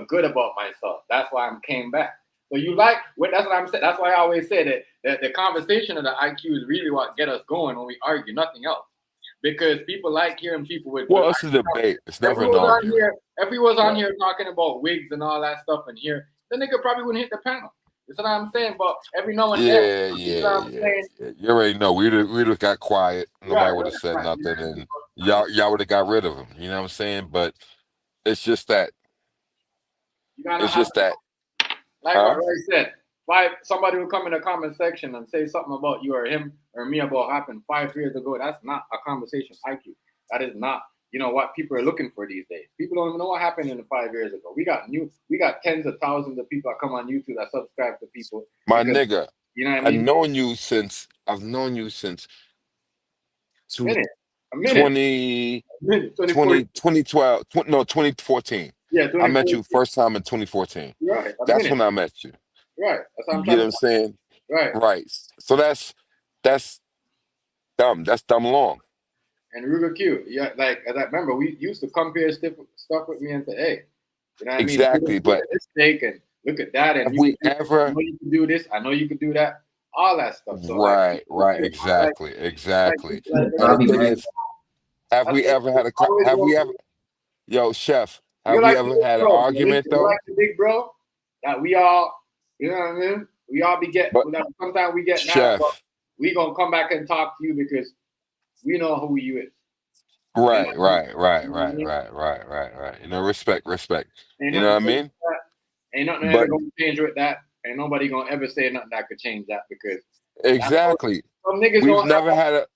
good about myself. That's why I came back. So that's what I'm saying. That's why I always say that the conversation of the IQ is really what get us going when we argue, nothing else. because people like hearing people with Well, it's a debate. It's if never we an was on argument. here, if we was on here talking about wigs and all that stuff in here, the nigga probably wouldn't hit the panel. That's what I'm saying. But every now and then, you know what I'm saying? Yeah. You already know. We'd have got quiet. Nobody would have said Right. nothing, and y'all would have got rid of him. You know what I'm saying? But it's just that. You gotta It's have, just that. like what Roy said. Somebody will come in the comment section and say something about you or him or me about happened 5 years ago. That's not a conversation IQ. That is not, what people are looking for these days. People don't even know what happened in the 5 years ago. We got tens of thousands of people that come on YouTube that subscribe to people. My because, nigga, you know what I mean? I've known you since A minute. 2012, 2014. Yeah, I met 2014. you first time in 2014. Right. That's when I met you. Right. That's what You I'm get trying what to I'm saying? Right. Right. So that's dumb. That's dumb long. And Ruger Q, yeah, like as I remember, we used to compare stuff with me and say, "Hey, you know what I mean? Exactly. Look But at this steak and look at that, and have we I ever? know you can do this. I know you can do that. All that stuff. So Right. like, Exactly. And the Bobby, thing man. is, have we ever had a? always Have we going ever? Yo, chef, you're have we like the ever big had an bro. argument You're though? like the big bro that we all, you know what I mean? We all But sometimes we get mad, but chef, we gonna come back and talk to you because we know who you is. You know right. what I mean? You know, respect. Ain't You know nothing what I mean? Ain't nothing ever But gonna change with that. Ain't nobody gonna ever say nothing that could change that because exactly, some niggas we've don't have never had a.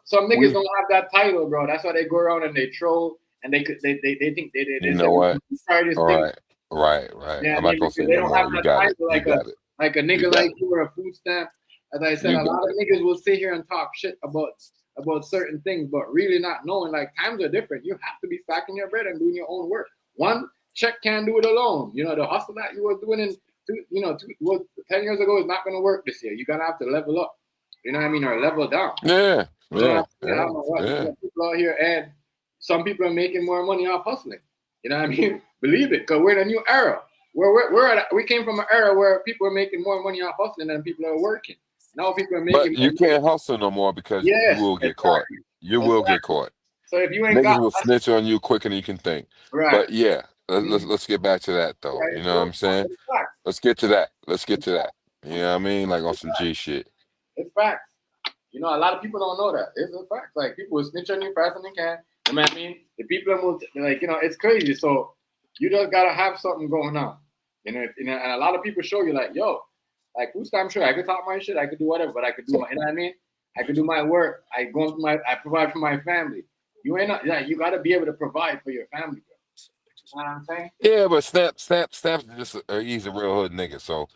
some niggas We've. don't have that title, bro. That's why they go around and they troll and they think You they say know we what? try this All thing. right. Yeah, I I'm not mean gonna because say they no don't have more. You that got it. title You got it. like a You nigga got like it. you or a food stamp. As I said, You a got lot of it. niggas will sit here and talk shit about certain things, but really not knowing like times are different. You have to be stacking your bread and doing your own work. One check can't do it alone. The hustle that you were doing in 10 years ago is not going to work this year. You're going to have to level up. You know what I mean? Or level down. Yeah. I don't know what people out here, and some people are making more money off hustling. You know what I mean? Believe it, because we're in a new era. We came from an era where people are making more money off hustling than people are working. Now people are But making more you money. can't hustle no more because you Yes, will get caught. exactly. You will get caught. So if you ain't Niggas got will snitch on you quicker than you can think. right, But yeah, let's get back to that though. right, You know what I'm saying? it's facts. Let's get to that. You know what I mean? Like on some G shit. It's facts. A lot of people don't know that. It's a fact. Like people will snitch on you faster than they can. You know what I mean? The people are it's crazy. So you just gotta have something going on. And a lot of people show you like, yo, like who's time sure I could talk my shit, I could do whatever, but I could do my, you know what I mean? I could do my work. I provide for my family. You ain't not like you gotta be able to provide for your family, bro. You know what I'm saying? Yeah, but Snap's just he's a real hood nigga. So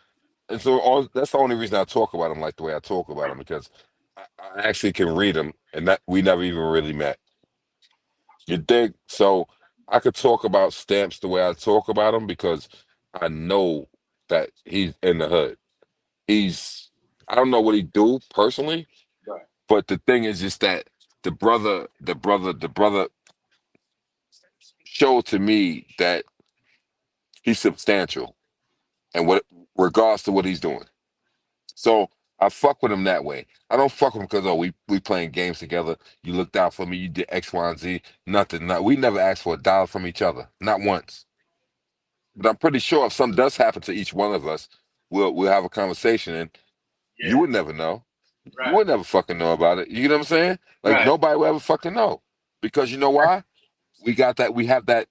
that's the only reason I talk about him like the way I talk about him because I actually can read him, and that we never even really met. You dig? So I could talk about Stamps the way I talk about him because I know that he's in the hood. I don't know what he do personally, Right. but the thing is just that the brother showed to me that he's substantial and what regards to what he's doing. So I fuck with him that way. I don't fuck with him because we playing games together. You looked out for me. You did X, Y, and Z. Nothing. We never asked for a dollar from each other. Not once. But I'm pretty sure if something does happen to each one of us, we'll have a conversation and you Yeah. would never know. You Right. would never fucking know about it. You know what I'm saying? Like Right. nobody will ever fucking know. Because you know why? We got that. We have that.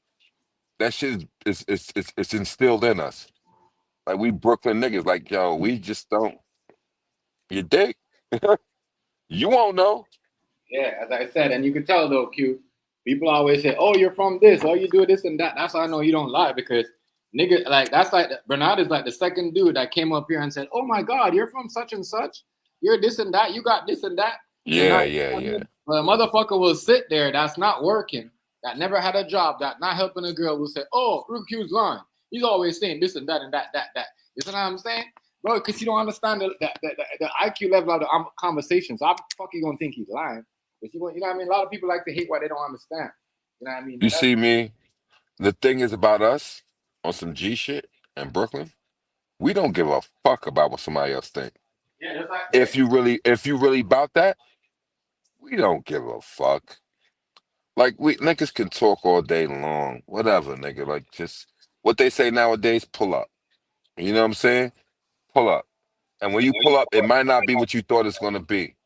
That shit it's instilled in us. Like we Brooklyn niggas. Like yo, we just don't. You dig? You won't know. Yeah, as I said, and you can tell though, Q. People always say, "Oh, you're from this. Oh, you do this and that." That's how I know you don't lie because nigga, like that's like Bernard is like the second dude that came up here and said, "Oh my God, you're from such and such. You're this and that. You got this and that." And Yeah, not, yeah. but a motherfucker will sit there that's not working, that never had a job, that not helping a girl will say, "Oh, Rude Q's lying. He's always saying this and that and that. You know what I'm saying? Bro, because you don't understand the IQ level of the conversations. How the fuck you gonna think he's lying? But you know what I mean? A lot of people like to hate what they don't understand. You know what I mean? You see me? The thing is about us on some G shit in Brooklyn. We don't give a fuck about what somebody else think. Yeah, that's like If you really about that, we don't give a fuck. Like we niggas can talk all day long, whatever, nigga. Like just what they say nowadays, pull up. You know what I'm saying? Pull up. And when you pull up, it might not be what you thought it's gonna be.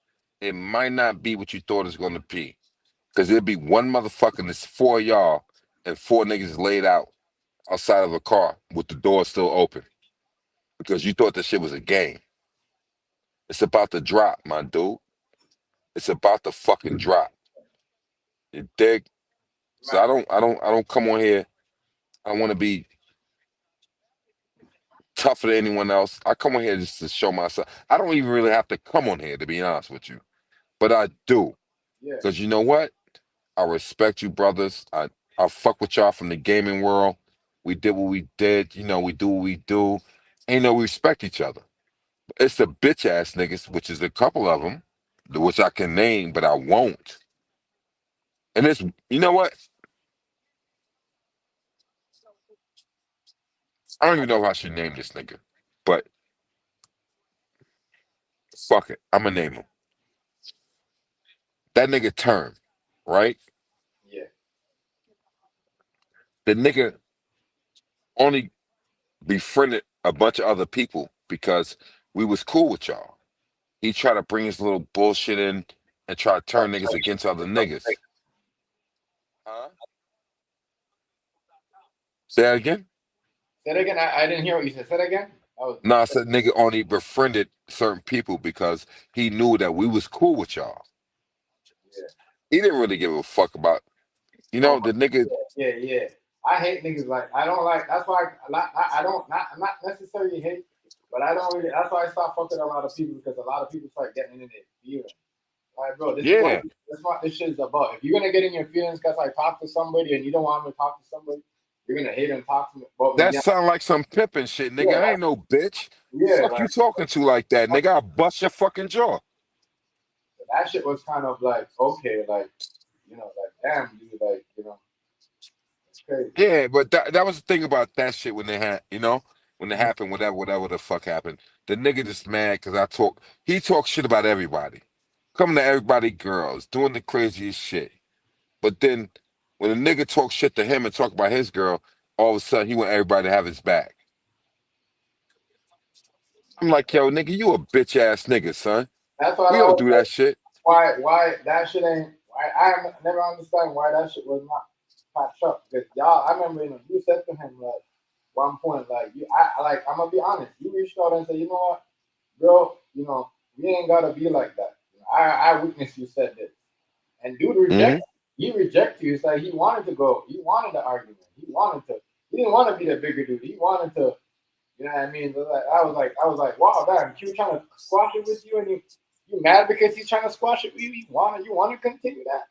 It might not be what you thought it's gonna be. Cause there'll be one motherfucker and it's four of y'all and four niggas laid out outside of a car with the door still open. Because you thought that shit was a game. It's about to drop, my dude. It's about to fucking drop. You dig? So I don't come on here. I don't want to be tougher than anyone else. I come on here just to show myself. I don't even really have to come on here to be honest with you, but I do Yeah. because you know what? I respect you, brothers. I fuck with y'all from the gaming world. We did what we did. You know, we do what we do. And you know, we respect each other. It's the bitch ass niggas, which is a couple of them, which I can name, but I won't. And it's, you know what? I don't even know if I should name this nigga, but fuck it. I'm gonna name him. That nigga Term, right? Yeah. The nigga only befriended a bunch of other people because we was cool with y'all. He tried to bring his little bullshit in and try to turn niggas against other niggas. Huh? Say that again? Say that again. I didn't hear what you said. Say that again. Oh, No, I said nigga only befriended certain people because he knew that we was cool with y'all. yeah. He didn't really give a fuck about, No, the nigga. yeah. I hate niggas like I don't like. That's why I don't not necessarily hate, but I don't really. That's why I start fucking a lot of people because a lot of people start getting in their feelings. Like, bro, Yeah, this is what this shit is about. If you're gonna get in your feelings because I talk to somebody and you don't want me to talk to somebody, you're gonna hate and talk to me about me. that sound like some pimping shit, nigga. Yeah, I ain't no bitch. yeah, Fuck you like talking to like that, nigga? I'll bust your fucking jaw. that shit was kind of like okay, like like damn, dude, like it's crazy. Yeah, but that was the thing about that shit when they had, when it happened, whatever the fuck happened. The nigga just mad because he talks shit about everybody, coming to everybody girls, doing the craziest shit. But then when a nigga talks shit to him and talk about his girl, all of a sudden he want everybody to have his back. I'm like, yo, nigga, you a bitch ass nigga, son. That's why I We don't always do that shit. why that shit ain't why I never understand why that shit was not patched up because y'all I remember you said to him like one point like I like I'm gonna be honest you reached out and said you know what bro we ain't gotta be like that I witnessed you said this and dude Hmm. he rejected you it's like he wanted to go he wanted the argument he didn't want to be the bigger dude he wanted to you know what I mean? But like, I was like, wow, damn, Q trying to squash it with you, and you mad because he's trying to squash it with you? You want to continue that?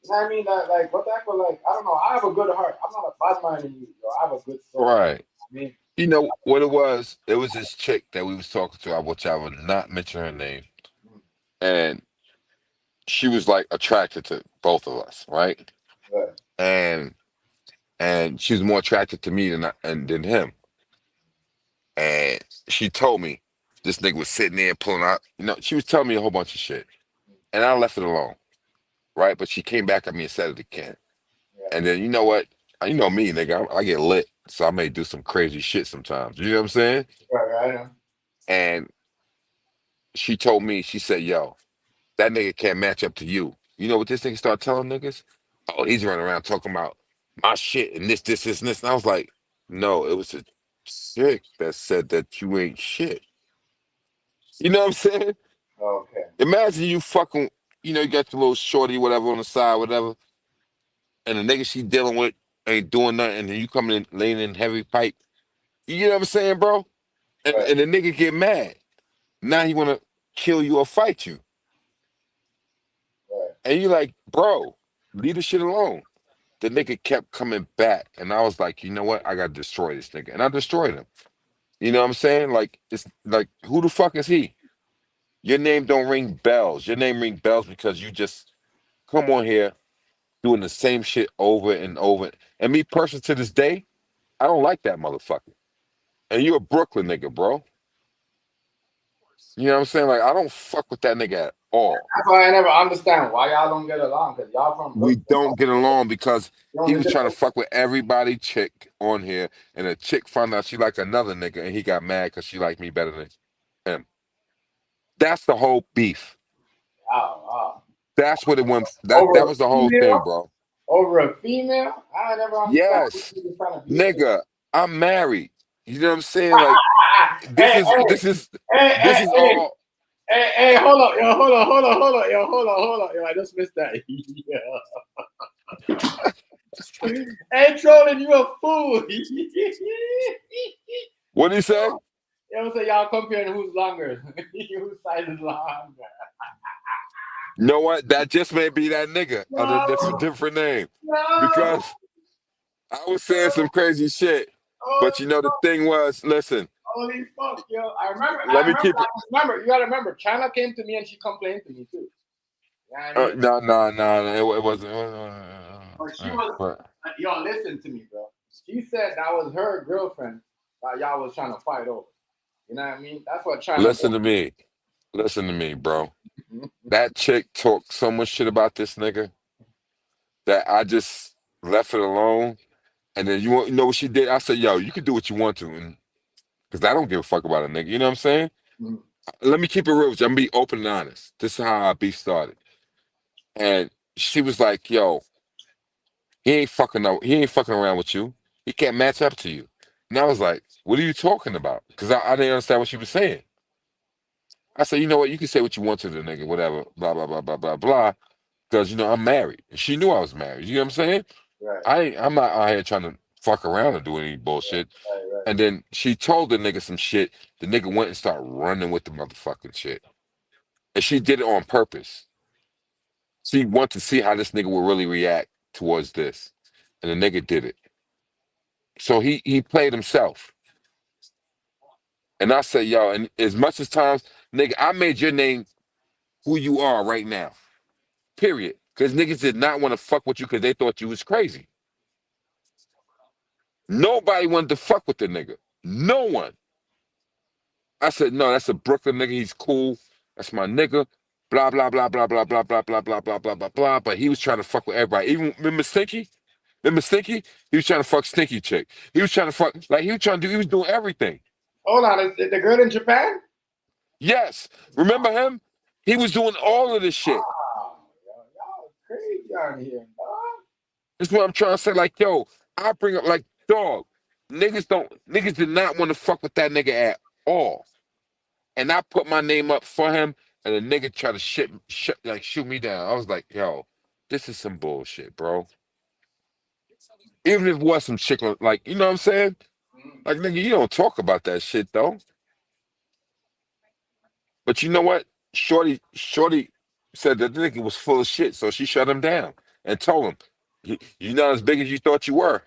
You know what I mean? That, like, what that was like? I don't know. I have a good heart. I'm not a bad mind in you, yo. I have a good soul. Right. I mean, You know what it was? It was this chick that we was talking to, which I would not mention her name, mm, and she was like attracted to both of us, right? but, And she was more attracted to me than him. And she told me this nigga was sitting there pulling out. She was telling me a whole bunch of shit, and I left it alone, right? But she came back at me and said it again. yeah, And then you know what? You know me, nigga. I get lit, so I may do some crazy shit sometimes. You know what I'm saying? right, I know. And she told me, she said, "Yo, that nigga can't match up to you." You know what this nigga started telling niggas? Oh, he's running around talking about my shit and this, and this. And I was like, no, it was a chick that said that you ain't shit. You know what I'm saying? Okay, Imagine you fucking, you got your little shorty, whatever, on the side, whatever, and the nigga she dealing with ain't doing nothing, and then you coming in laying in heavy pipe. You know what I'm saying, bro? And, right, and the nigga get mad. Now he wanna kill you or fight you. right, And you like, bro, leave the shit alone. The nigga kept coming back, and I was like, you know what? I gotta destroy this nigga, and I destroyed him. You know what I'm saying? Like, it's like, who the fuck is he? Your name don't ring bells. Your name ring bells because you just come on here doing the same shit over and over. And me personally to this day, I don't like that motherfucker. And you a Brooklyn nigga, bro. You know what I'm saying? Like I don't fuck with that nigga at all. That's why I never understand why y'all don't get along, because y'all from We Brooklyn. don't get along because You're he only was trying to different. fuck with everybody chick on here, and a chick found out she liked another nigga, and he got mad because she liked me better than him. That's the whole beef. Wow, wow. That's what it went. Over That a was the whole thing, female? bro. Over a female? I never understand what Yes, you trying to beef with. nigga, I'm married. You know what I'm saying? Like this Hey, is hey, this is hey, this hey, is hey, all. hey, hold on, yo, hold on. Yo, I just missed that. Hey, trolling, you a fool. What did he say? You know, say y'all comparing who's longer, whose side is longer. You know what? That just may be that nigga under a No, different name no, because I was saying some crazy shit. But holy, you know the thing was, listen. holy fuck, yo. I remember, Let me keep it. you gotta remember, China came to me and she complained to me too. You know what I mean? No, no, no, it wasn't. But she was, yo, listen to me, bro. She said that was her girlfriend that y'all was trying to fight over. You know what I mean? That's what China Listen to me. Listen to me, bro. does. That chick talked so much shit about this nigga that I just left it alone. And then you know what she did? I said, yo, you can do what you want to, and because I don't give a fuck about a nigga. You know what I'm saying? Let me keep it real with you. I'm gonna be open and honest. This is how our beef started. And she was like, yo, he ain't fucking around with you. He can't match up to you. And I was like, what are you talking about? Because I didn't understand what she was saying. I said, you know what? You can say what you want to the nigga, whatever, blah, blah, blah, blah, blah, blah. Because, you know, I'm married. And she knew I was married. You know what I'm saying? Right, I'm not out here trying to fuck around and do any bullshit. right. And then she told the nigga some shit. The nigga went and started running with the motherfucking shit. And she did it on purpose. She wanted to see how this nigga would really react towards this. And the nigga did it. So he played himself. And I said, yo, and as much as times, nigga, I made your name who you are right now. Period. Because niggas did not want to fuck with you because they thought you was crazy. Nobody wanted to fuck with the nigga. No one. I said, no, that's a Brooklyn nigga. He's cool. That's my nigga. Blah, blah, blah, blah, blah, blah, blah, blah, blah, blah, blah, blah, blah. But he was trying to fuck with everybody. Even remember Stinky? Remember Stinky? He was trying to fuck Stinky chick. He was trying to fuck, like he was trying to do, he was doing everything. Hold on, is the girl in Japan? Yes. Remember him? He was doing all of this shit. Wow, y'all crazy out here, dog. That's what I'm trying to say. Like, yo, I bring up like dog. Niggas did not want to fuck with that nigga at all. And I put my name up for him, and the nigga tried to shoot me down. I was like, yo, this is some bullshit, bro. Even if it was some shit, like, you know what I'm saying? Like, nigga, you don't talk about that shit though. But you know what? Shorty said that the nigga was full of shit, so she shut him down and told him, You're not as big as you thought you were."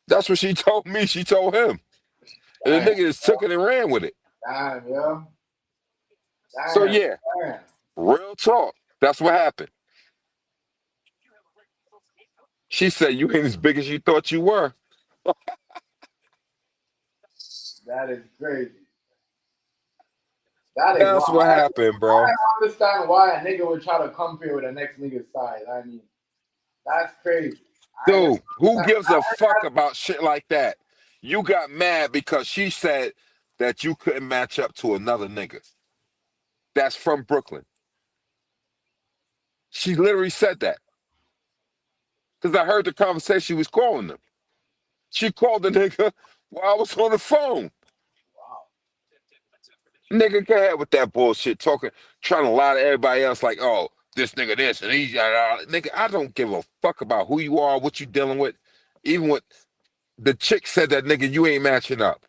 That's what she told me. She told him. And Damn, the nigga just took it and ran with it. damn, yo. So Damn, yeah, damn. real talk. That's what happened. She said, "You ain't as big as you thought you were." That is crazy. That is That's wild. what happened, I bro. don't understand why a nigga would try to compare with the next nigga's side. I mean, that's crazy. I never, Dude, who I gives a heard fuck about shit like that? You got mad because she said that you couldn't match up to another nigga that's from Brooklyn. She literally said that because I heard the conversation she was calling them. She called the nigga while I was on the phone. wow. Nigga, go ahead with that bullshit, talking, trying to lie to everybody else like, oh, this nigga this and he's nigga. I don't give a fuck about who you are, what you dealing with. Even with the chick said that nigga, you ain't matching up.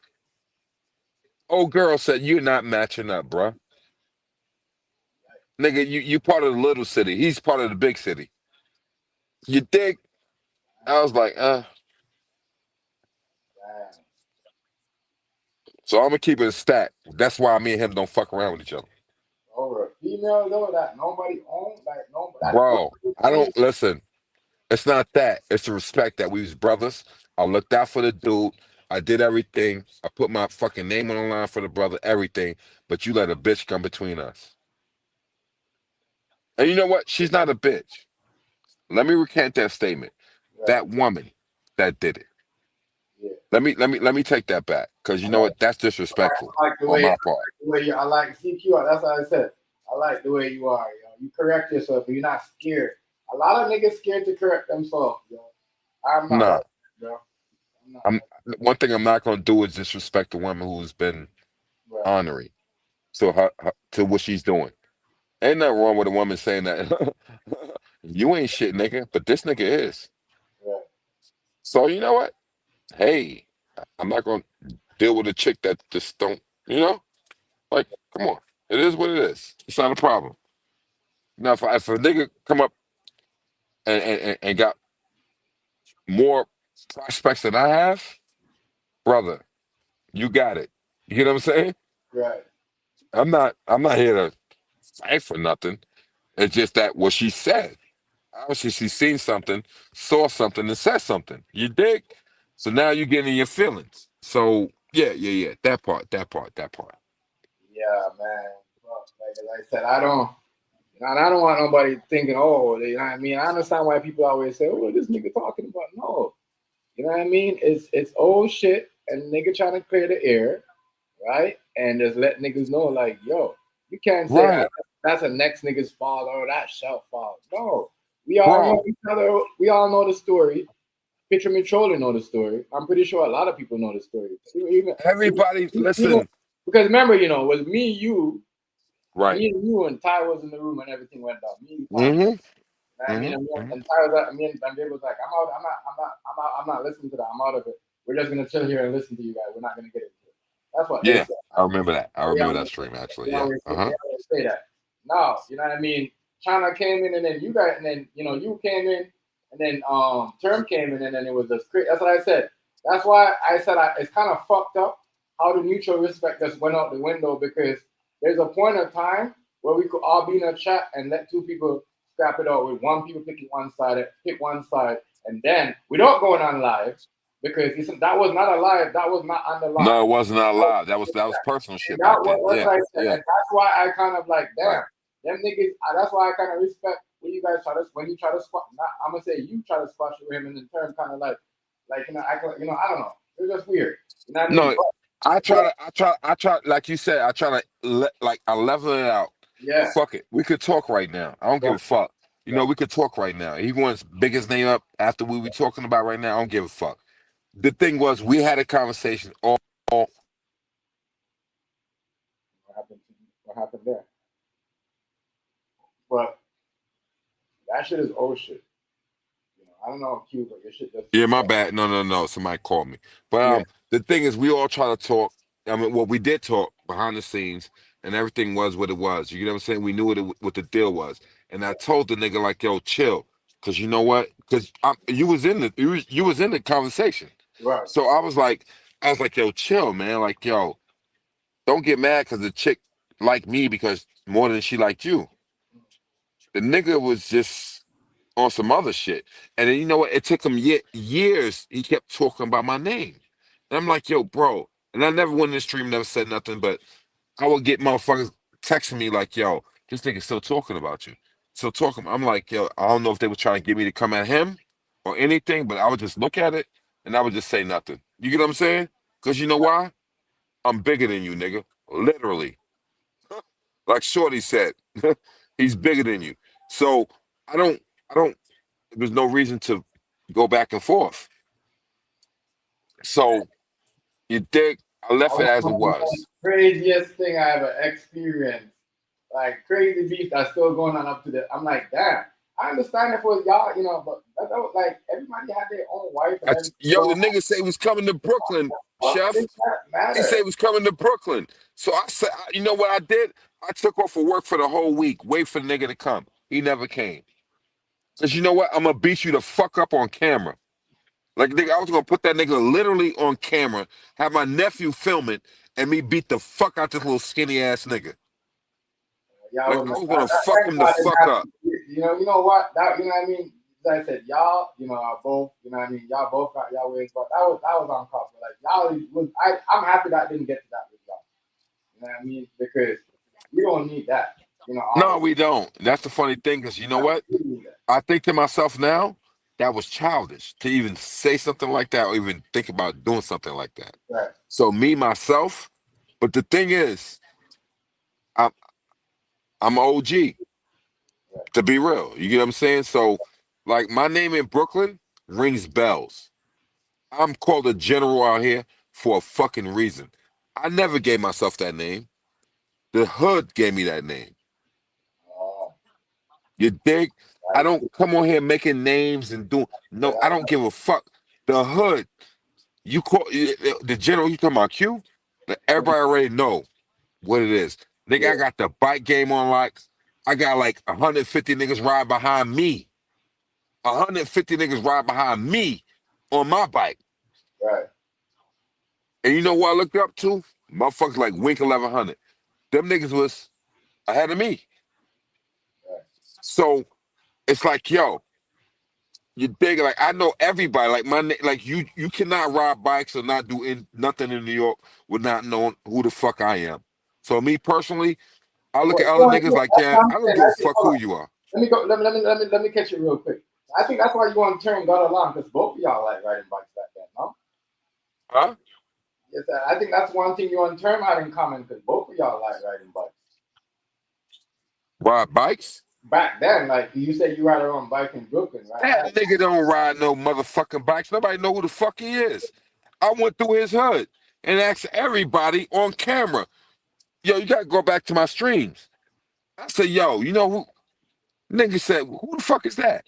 Old girl said you're not matching up, bruh. Nigga, you part of the little city. He's part of the big city. You dig? I was like, Damn. So I'm gonna keep it a stack. That's why me and him don't fuck around with each other. Over a female though that nobody owns, like no, that's Bro, I crazy. don't listen. It's not that. It's the respect that we was brothers. I looked out for the dude. I did everything. I put my fucking name on the line for the brother, everything. But you let a bitch come between us. And you know what? She's not a bitch. Let me recant that statement. Right. That woman that did it. Yeah. Let me take that back. Because you know what? That's disrespectful I like the on way my part. I like CQ. That's what I said. I like the way you are, yo. You correct yourself, but you're not scared. A lot of niggas scared to correct themselves, yo. I'm not Nah. like that, bro. I'm not I'm like one thing I'm not gonna do is disrespect a woman who's been that. Right. honoring to her to what she's doing. Ain't nothing wrong with a woman saying that you ain't shit, nigga, but this nigga is. Right. So you know what? Hey, I'm not gonna deal with a chick that just don't, like, come on. It is what it is. It's not a problem. Now, if a nigga come up and got more prospects than I have, brother, you got it. You get what I'm saying? Right. I'm not here to fight for nothing. It's just that what she said. Obviously, she seen something, saw something, and said something. You dig? So now you're getting in your feelings. So yeah. That part. Yeah, man. Well, like I said, I don't want nobody thinking, oh, you know what I mean? I understand why people always say, oh, this nigga talking about. No. You know what I mean? It's old shit and nigga trying to clear the air, right? And just let niggas know, like, yo, you can't say Right, that's a next nigga's fault or that's Shelf fault. No. We all know bro. each other. We all know the story. Picture me trolling know the story. I'm pretty sure a lot of people know the story. Everybody, Even listen. because remember, it was Right. me and you and Ty was in the room and everything went down. Me and Ty. Mm-hmm. I mean, Mm-hmm. and Ty was like, me and Dave was like, I'm out. I'm not listening to that. I'm out of it. We're just gonna chill here and listen to you guys. We're not gonna get into it. That's what they Yeah, said. I remember that. I They remember that always, stream they actually. Yeah. always say, Uh-huh. they always say that. Now, you know what I mean? China came in and then you guys, and then you came in, and then Term came in, and then it was just crazy. That's what I said. That's why I said it's kind of fucked up how the mutual respect just went out the window, because there's a point of time where we could all be in a chat and let two people scrap it out with one people picking one side, pick one side, and then without going on live, because that was not a live, that was not on the line. No, it wasn't out loud. That was personal And shit that back was then. what Yeah, I said, yeah. and that's why I kind of like, Right. damn, them niggas. That's why I kind of respect when you guys when you try to squat. I'm gonna say you try to squash with him, and in turn, kind of like act like, I don't know. It was just weird. You know what I mean? No, I try, like you said, I level it out. Yeah, Fuck it. We could talk right now. I don't give right, a fuck. right. We could talk right now. He wants biggest name up after we talking about right now. I don't give a fuck. The thing was, we had a conversation all What happened? What happened there? But that shit is old shit. I don't know, Q, but your shit just Yeah, keep my going. bad. No. Somebody called me. But Yeah, the thing is, we all try to talk. I mean, well, we did talk behind the scenes, and everything was what it was. You know what I'm saying? We knew what the deal was, and I told the nigga like, "Yo, chill," because you know what? Because you was in the conversation. right. So I was like, "Yo, chill, man. Like, yo, don't get mad because the chick liked me because more than she liked you." The nigga was just on some other shit. And then you know what? It took him years. He kept talking about my name. And I'm like, yo, bro. And I never went in the stream, never said nothing, but I would get motherfuckers texting me like, yo, this nigga still talking about you. Still talking. I'm like, yo, I don't know if they were trying to get me to come at him or anything, but I would just look at it and I would just say nothing. You get what I'm saying? Because you know why? I'm bigger than you, nigga. Literally. Like Shorty said, he's bigger than you. So I don't there's no reason to go back and forth. So you dig? I That left it was as it one of the was. craziest thing I ever experienced. Like crazy beef that's still going on up to the. I'm like, damn. I understand if it was y'all, but that was like everybody had their own wife and everything Yo, going the on. nigga say he was coming to Brooklyn, What chef. does that He said matter? he was coming to Brooklyn. So I said, you know what I did? I took off for work for the whole week. Wait for the nigga to come. He never came. Cause you know what? I'm gonna beat you the fuck up on camera. Like nigga, I was gonna put that nigga literally on camera, have my nephew film it, and me beat the fuck out this little skinny ass nigga. Y'all Like was I like, was gonna fuck thank him the God didn't fuck happen. up. You know what? You know what I mean? As I said, y'all, are both, you know what I mean? Y'all both got y'all ways, but that was on top. But like, I'm happy that I didn't get to that with y'all. You know what I mean? Because we don't need that. You know, No, honestly, we don't. That's the funny thing, because you know what? we need that. I think to myself now, that was childish to even say something like that or even think about doing something like that. Right. So me myself, but the thing is, I'm I'm an OG, Right. to be real. You get what I'm saying? So, like, my name in Brooklyn rings bells. I'm called a general out here for a fucking reason. I never gave myself that name. The hood gave me that name. Oh, You dig? I right. don't come on here making names and doing Yeah, no. I don't give a fuck. The hood. You call the general. You talking about Q? Everybody already know what it is. Nigga, yeah, I got the bike game on like. I got like 150 niggas ride behind me. 150 niggas ride behind me on my bike. right. And you know who I looked up to? Motherfuckers like Wink 1100. Them niggas was ahead of me. Right. So it's like, yo, you dig? Like, I know everybody. Like like you cannot ride bikes or not do nothing in New York without knowing who the fuck I am. So me personally, I look Well, at other well, niggas yeah, like that's that. what I'm I don't saying. give a I think, fuck hold who on. you are. Let me go. Let me catch it real quick. I think that's why you want to turn God along because both of y'all like riding bikes back then, no? Huh? Yes, I think that's one thing you want to turn out in common because both of y'all like riding bikes. Ride bikes? Back then, like you said, you ride around bike in Brooklyn, right? That nigga don't ride no motherfucking bikes. Nobody know who the fuck he is. I went through his hood and asked everybody on camera, yo, you gotta go back to my streams. I said, yo, you know who? Nigga said, who the fuck is that?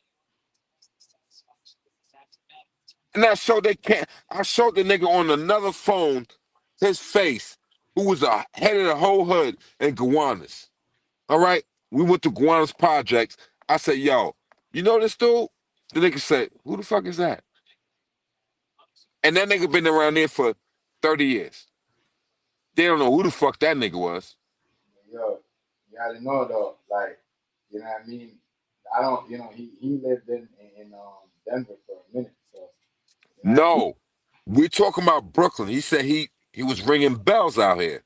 And I showed the nigga on another phone his face, who was the head of the whole hood in Gowanus. All right? We went to Gowanus Projects. I said, yo, you know this dude? The nigga said, who the fuck is that? And that nigga been around there for 30 years. They don't know who the fuck that nigga was. Yo, you gotta know though, like, you know what I mean? I don't, you know, he lived in Denver for a minute, so you know what I mean? No. We're talking about Brooklyn. He said he was ringing bells out here.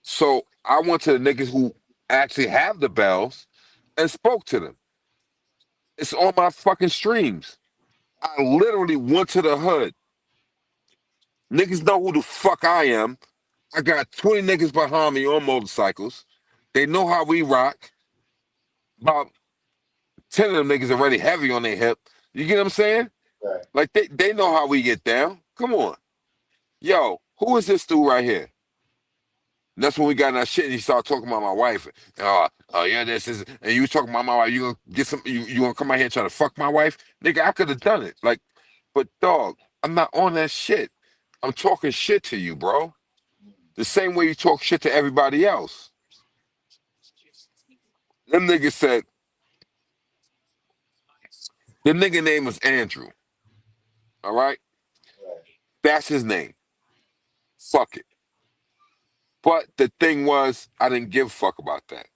So I went to the niggas who actually have the bells and spoke to them. It's on my fucking streams. I literally went to the hood. Niggas know who the fuck I am. I got 20 niggas behind me on motorcycles. They know how we rock. About 10 of them niggas already heavy on their hip. You get what I'm saying? Right. Like they know how we get down. Come on. Yo, who is this dude right here? And that's when we got in that shit and he started talking about my wife. Yeah, this is, and you talking about my wife. You gonna get some, you gonna come out here and try to fuck my wife? Nigga, I could have done it. Like, but dog, I'm not on that shit. I'm talking shit to you, bro. The same way you talk shit to everybody else. Them niggas said, the nigga name was Andrew. All right? Right. That's his name. Fuck it. But the thing was, I didn't give a fuck about that.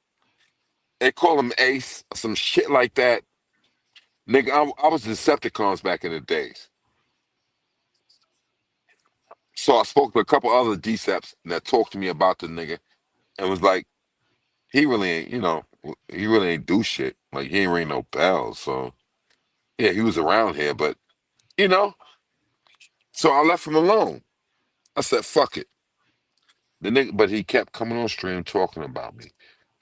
They call him Ace, or some shit like that. Nigga, I was Decepticons back in the days. So I spoke to a couple other Deceps that talked to me about the nigga and was like, he really ain't, he really ain't do shit. Like, he ain't ring no bells. So, yeah, he was around here, but, you know, so I left him alone. I said, fuck it. The nigga, but he kept coming on stream talking about me.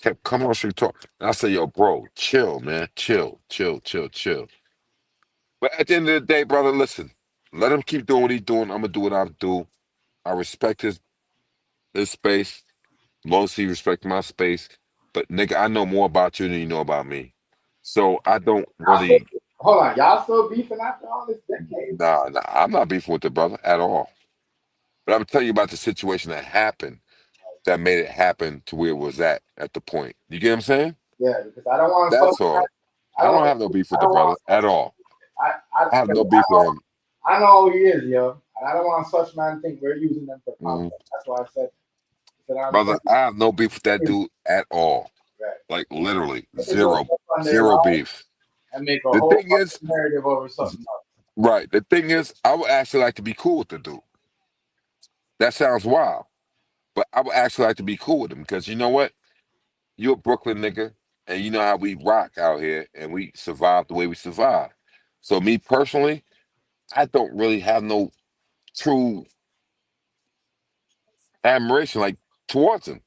Kept coming on stream talking. And I said, yo, bro, chill, man. Chill, chill, chill, chill. But at the end of the day, brother, listen, let him keep doing what he's doing. I'm gonna do what I do. I respect his space, as long as he respect my space. But nigga, I know more about you than you know about me. So I don't Y'all still, really hold on, y'all still beefing after all this decade? nah, I'm not beefing with the brother at all. But I'm telling you about the situation that happened that made it happen to where it was at the point. You get what I'm saying? Yeah, because I don't want to That's such. all. I I don't. don't have no beef I with the don't brother want at such. all. I have 'Cause no beef with him. I know who he is, yo, and I don't want such man think we're using them for Mhm. content. That's why I said. That I'm Brother, saying. I have no beef with that dude at all. Right. Like literally They can go zero, stuff on their zero life beef. and make a The whole thing is, fucking narrative over something else. right? The thing is, I would actually like to be cool with the dude. That sounds wild. But I would actually like to be cool with him because you know what? You're a Brooklyn nigga, and you know how we rock out here, and we survive the way we survive. So me personally, I don't really have no true admiration like towards him.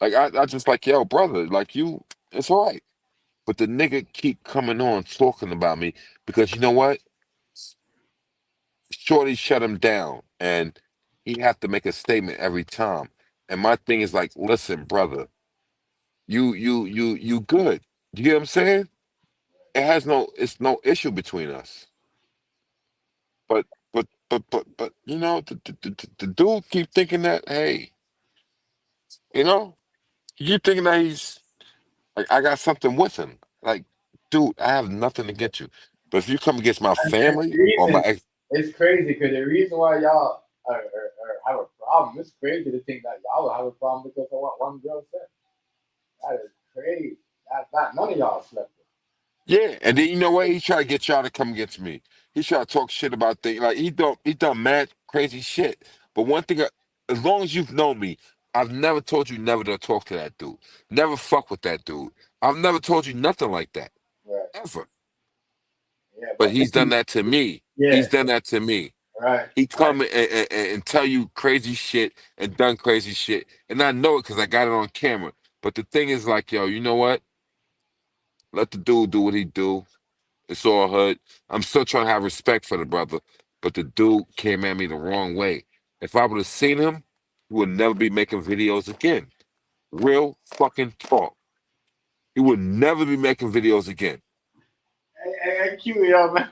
Like I just like, yo, brother, like you, it's all right. But the nigga keep coming on talking about me because you know what? Shorty shut him down, and he have to make a statement every time. And my thing is like, listen, brother, you good. You get what I'm saying? It's no issue between us. But but you know, the dude keep thinking that, hey, you know, he keep thinking that he's like I got something with him. Like, dude, I have nothing against you. But if you come against my And the family or my reason ex, it's crazy because the reason why y'all have a problem, it's crazy to think that y'all will have a problem because of what one girl said. That is crazy. That none of y'all slept with. yeah, and then you know what? He try to get y'all to come against me. He try to talk shit about things like he done mad crazy shit. But one thing, as long as you've known me, I've never told you never to talk to that dude. Never fuck with that dude. I've never told you nothing like that Right. ever. Yeah, But but he's done that to me. yeah, He's done that to me. right, He right. come and tell you crazy shit and done crazy shit, and I know it because I got it on camera. But the thing is, like, yo, you know what? Let the dude do what he do. It's all hood. I'm still trying to have respect for the brother, but the dude came at me the wrong way. If I would have seen him, he would never be making videos again. Real fucking talk. He would never be making videos again. Hey, Q, yo, man.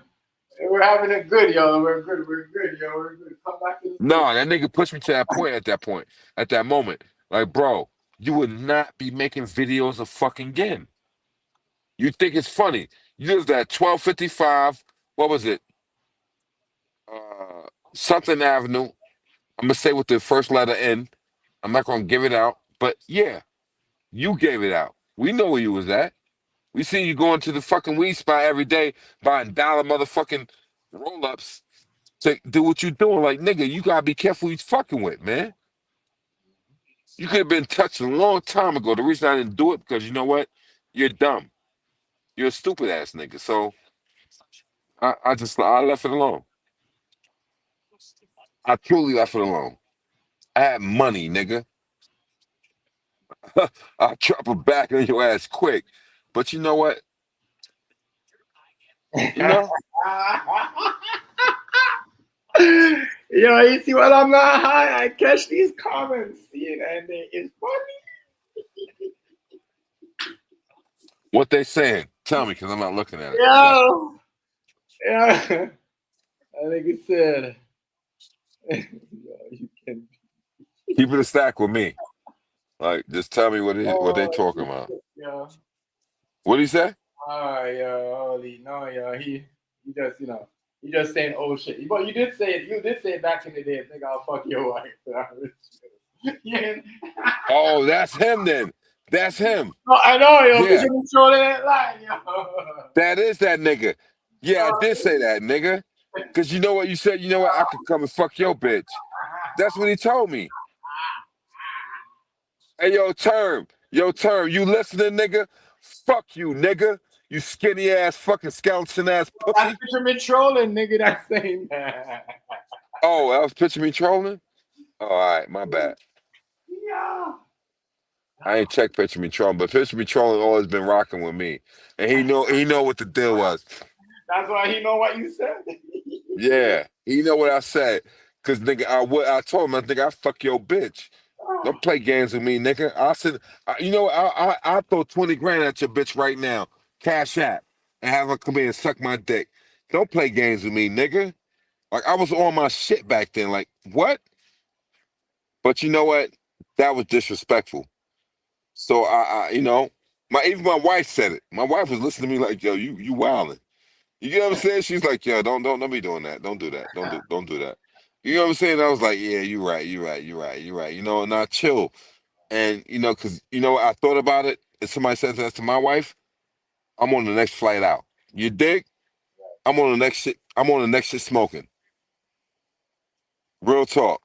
We're having it good, yo. We're good. We're good, yo. We're good. Come back to the stage. No, that nigga pushed me to that point at that point, at that moment. Like, bro, you would not be making videos of fucking again. You think it's funny. You lived at 1255, what was it? Something Avenue. I'm gonna say with the first letter N. I'm not gonna give it out, but yeah, you gave it out. We know where you was at. We see you going to the fucking weed spot every day buying dollar motherfucking roll-ups to do what you doing. Like, nigga, you gotta be careful who you fucking with, man. You could have been touched a long time ago. The reason I didn't do it because you know what? You're dumb. You're a stupid ass nigga. So I left it alone. I truly left it alone. I had money, nigga. I'll drop a back on your ass quick. But you know what? You know? Yo, you see what I'm not high? I catch these comments, see, and it's funny. What they saying? Tell me, because I'm not looking at it. So Yo, yeah. I think it said, yo, you can. keep it a stack with me. Like, just tell me what they Oh, talking about. yo. What do you say? Oh, yo, holy no, yo. He just, he just saying old shit. But you did say it. You did say it back in the day. Think I'll fuck your wife. Yeah. Oh, that's him then. That's him. No, I know, yo. Because Yeah, you been trolling that line, yo. that is that nigga. Yeah, I did say that, nigga. Because you know what you said? You know what? I could come and fuck your bitch. That's what he told me. Hey, yo, term, you listening, nigga? Fuck you, nigga. You skinny ass, fucking skeleton ass That's pussy. fisherman trolling, nigga. That's saying that. Oh, that was picture me trolling? Oh, all right, my bad. Yeah. I ain't checked picture me trolling, but picture me trolling always been rocking with me, and he know what the deal was. That's why he know what you said. Yeah, he know what I said. Cause nigga, I told him, I think I fuck your bitch. Don't play games with me, nigga. I said, you know what? I throw 20 grand at your bitch right now, cash app, and have her come in and suck my dick. Don't play games with me, nigga. Like I was on my shit back then. Like what? But you know what? That was disrespectful. So even my wife said it. My wife was listening to me like, yo, you wildin'. You get what I'm saying? She's like, yo, don't be doing that. Don't do that. Don't do that. You know what I'm saying? I was like, yeah, you're right. You know, and I chill. And because I thought about it, and somebody says that to my wife, I'm on the next flight out. You dig? I'm on the next shit. I'm on the next shit smoking. Real talk.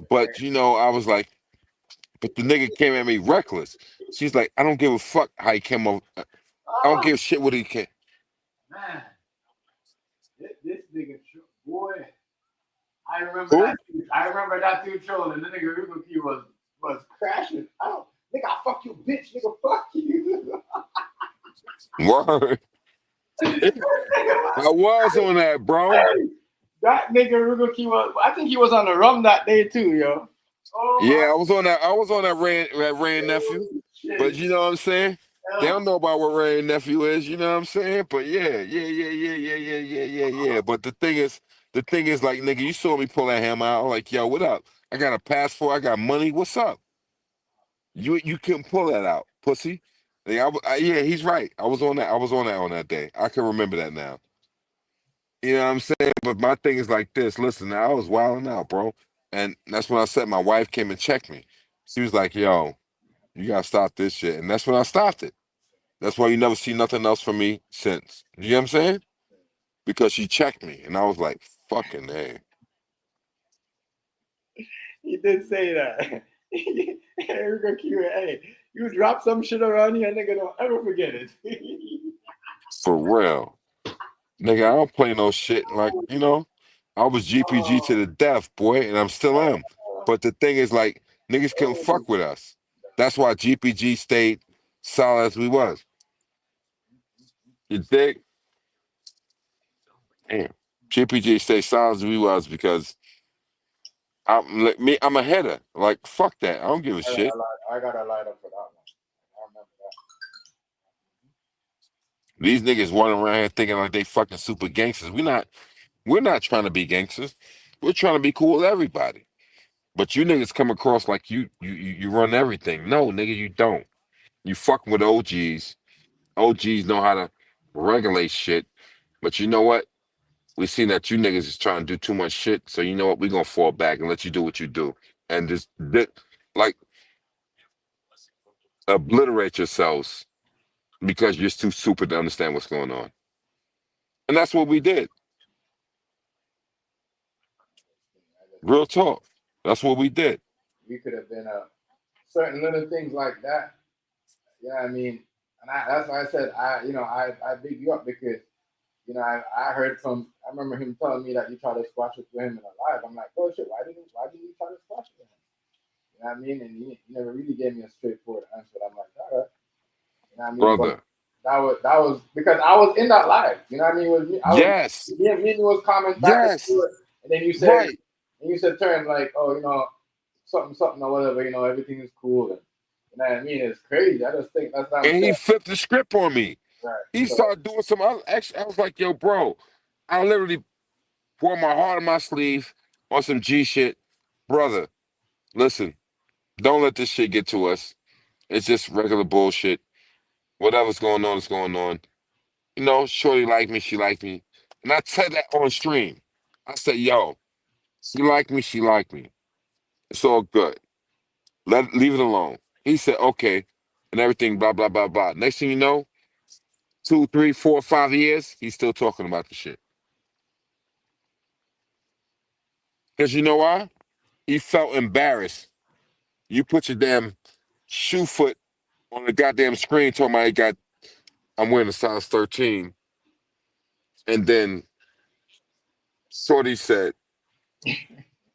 But you know, I was like, but the nigga came at me reckless. She's like, I don't give a fuck how he came over. I don't give a shit what he came. Man, this nigga, boy, I remember Who? that. I remember that dude trolling. The nigga Rubuki was crashing. Oh, nigga, I fuck you, bitch. Nigga, fuck you. Word. I was on that, bro. Hey, that nigga Rubuki was. I think he was on the rum that day too, yo. Oh Yeah, my I was on that. I was on that Ray nephew. But shit. you know what I'm saying? They Yeah. don't know about what Ray nephew is. You know what I'm saying? But yeah. But the thing is, like, nigga, you saw me pull that hammer out. Like, yo, what up? I got a passport. I got money. What's up? You couldn't pull that out, pussy. Like, yeah, he's right. I was on that. I was on that on that day. I can remember that now. You know what I'm saying? But my thing is like this. Listen, I was wilding out, bro. And that's when I said my wife came and checked me. She was like, yo, you gotta stop this shit. And that's when I stopped it. That's why you never see nothing else from me since. You know what I'm saying? Because she checked me. And I was like, fucking hey. He did say that. Erica Q, hey, you drop some shit around here, nigga, don't ever forget it. For real. Nigga, I don't play no shit. Like, you know, I was GPG to the death, boy, and I'm still am. But the thing is, like, niggas couldn't fuck with us. That's why GPG stayed solid as we was. You dig? Damn. GPG stayed solid as we was because I'm a header. Like, fuck that. I don't give a shit. I got a light up for that one. I remember that. These niggas running around here thinking like they fucking super gangsters. We're not trying to be gangsters. We're trying to be cool with everybody. But you niggas come across like you run everything. No, nigga, you don't. You fucking with OGs. OGs know how to regulate shit. But you know what? We seen that you niggas is trying to do too much shit. So you know what? We gonna fall back and let you do what you do. And just like obliterate yourselves because you're too stupid to understand what's going on. And that's what we did. Real talk. That's what we did. We could have been certain little things like that. Yeah, I mean, and that's why I said I big you up because I heard I remember him telling me that you tried to squash it with him in a live. I'm like, oh shit, why did you try to squash it with him? You know what I mean? And he never really gave me a straightforward answer. I'm like, all right. You know what I mean? But Brother. that was because I was in that live. You know what I mean? With me, Yes. me and you was commenting back and Yes. forth, and then Right. you said turn like, oh, something or whatever. Everything is cool. And, you know what I mean? It's crazy. I just think that's what I'm And he saying. flipped the script on me. Right. He So started doing some other action. I was like, yo, bro, I literally pour my heart on my sleeve on some G shit. Brother, listen, don't let this shit get to us. It's just regular bullshit. Whatever's going on is going on. You know, Shorty liked me, she liked me. And I said that on stream. I said, yo, she liked me, she liked me. It's all good. Leave it alone. He said, okay, and everything, blah, blah, blah, blah. Next thing you know, 2, 3, 4, 5 years, he's still talking about the shit. Because you know why? He felt embarrassed. You put your damn shoe foot on the goddamn screen talking about I'm wearing a size 13. And then Shorty said,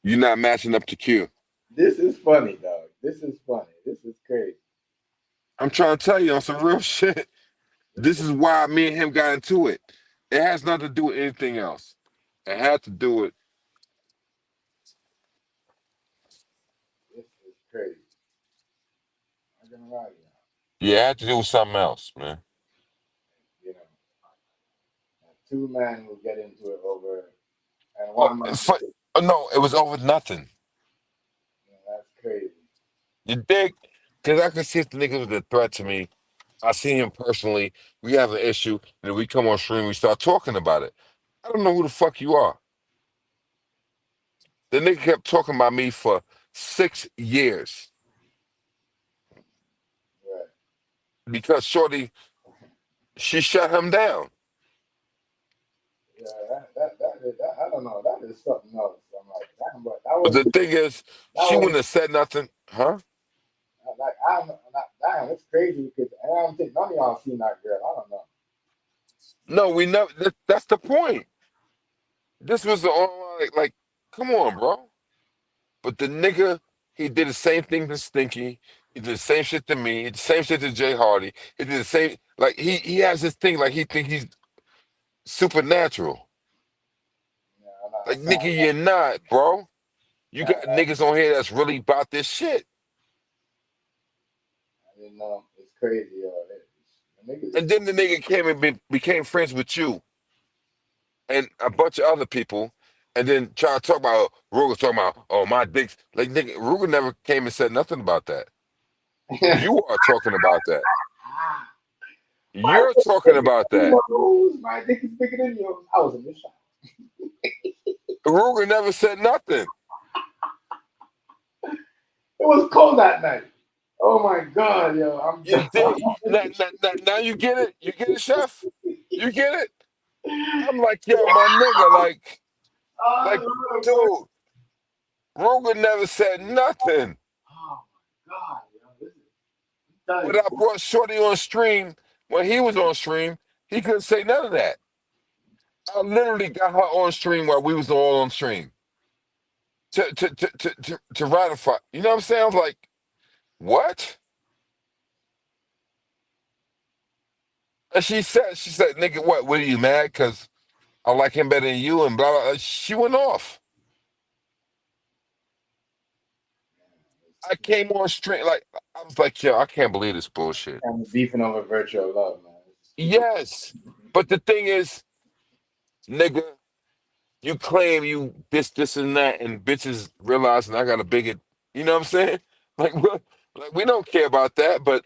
you're not matching up to Q. this is funny, dog. This is funny. This is crazy. I'm trying to tell you on some real shit. This is why me and him got into it. It has nothing to do with anything else. It had to do with, This is crazy. I'm gonna lie to you. yeah, it had to do with something else, man. You know, two men will get into it over, and Oh, one man. no, it was over nothing. That's crazy. You dig? Because I could see if the nigga was a threat to me. I see him personally. We have an issue, and then we come on stream. We start talking about it. I don't know who the fuck you are. The nigga kept talking about me for 6 years Right. because Shorty, she shut him down. Yeah, that I don't know. That is something else. I'm like, Damn, but that But was the thing is, that she was wouldn't have said nothing, huh? like I don't know. Damn, it's crazy because I don't think none of y'all seen that girl. I don't know. No, we never. That's the point. This was the online, like, come on, bro. But the nigga, he did the same thing to Stinky. He did the same shit to me. He did the same shit to Jay Hardy. He did the same. Like he has this thing. Like he think he's supernatural. Yeah, I Like saw. nigga, you're not, bro. You got I niggas on here that's really about this shit. didn't know. It's crazy, yo. The niggas is And then the nigga came and became friends with you and a bunch of other people, and then try to talk about Ruger talking about, oh, my dick's like nigga. Ruger never came and said nothing about that. You are talking about that. my You're dick is talking bigger about than that. yours. My dick is bigger than yours. I was in the shot. Ruger never said nothing. It was cold that night. Oh my god, yo, I'm You done. did. Now you get it. You get it, chef. You get it. I'm like, yo, my nigga, like, Oh, Lord, dude. Ruger never said nothing. oh my god, yo, this is I'm telling When you. I brought Shorty on stream, when he was on stream, he couldn't say none of that. I literally got her on stream while we was all on stream to ratify. You know what I'm saying? I was like, what? And she said, nigga, what are you mad? Because I like him better than you and blah, blah, blah. She went off. I came on stream, like, I was like, yo, I can't believe this bullshit. I'm beefing over virtual love, man. Yes. But the thing is, nigga, you claim you this and that, and bitches realizing I got a bigger, you know what I'm saying? Like, like we don't care about that, but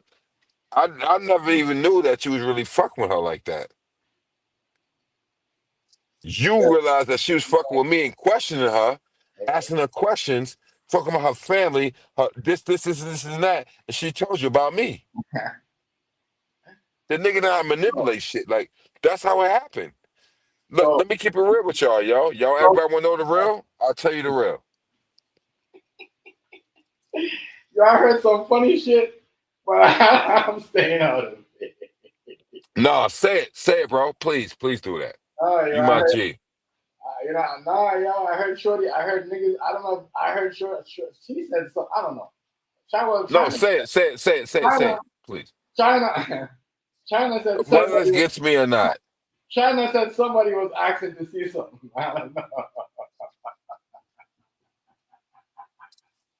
I never even knew that you was really fucking with her like that. You realized that she was fucking with me and questioning her, asking her questions, talking about her family, her this, and that, and she told you about me. The nigga know how to manipulate shit. Like, that's how it happened. Look, So, let me keep it real with y'all, yo. Y'all, so everybody want to know the real? I'll tell you the real. yo, I heard some funny shit, but I'm staying out of it. Nah, say it, bro. Please do that. Oh, yo, You my G. nah, yo, I heard Shorty, I heard niggas, I don't know, I heard she said something, I don't know. No, say China, it, please. China, China said Whether somebody this was, gets me or not. China said somebody was asking to see something. I don't know.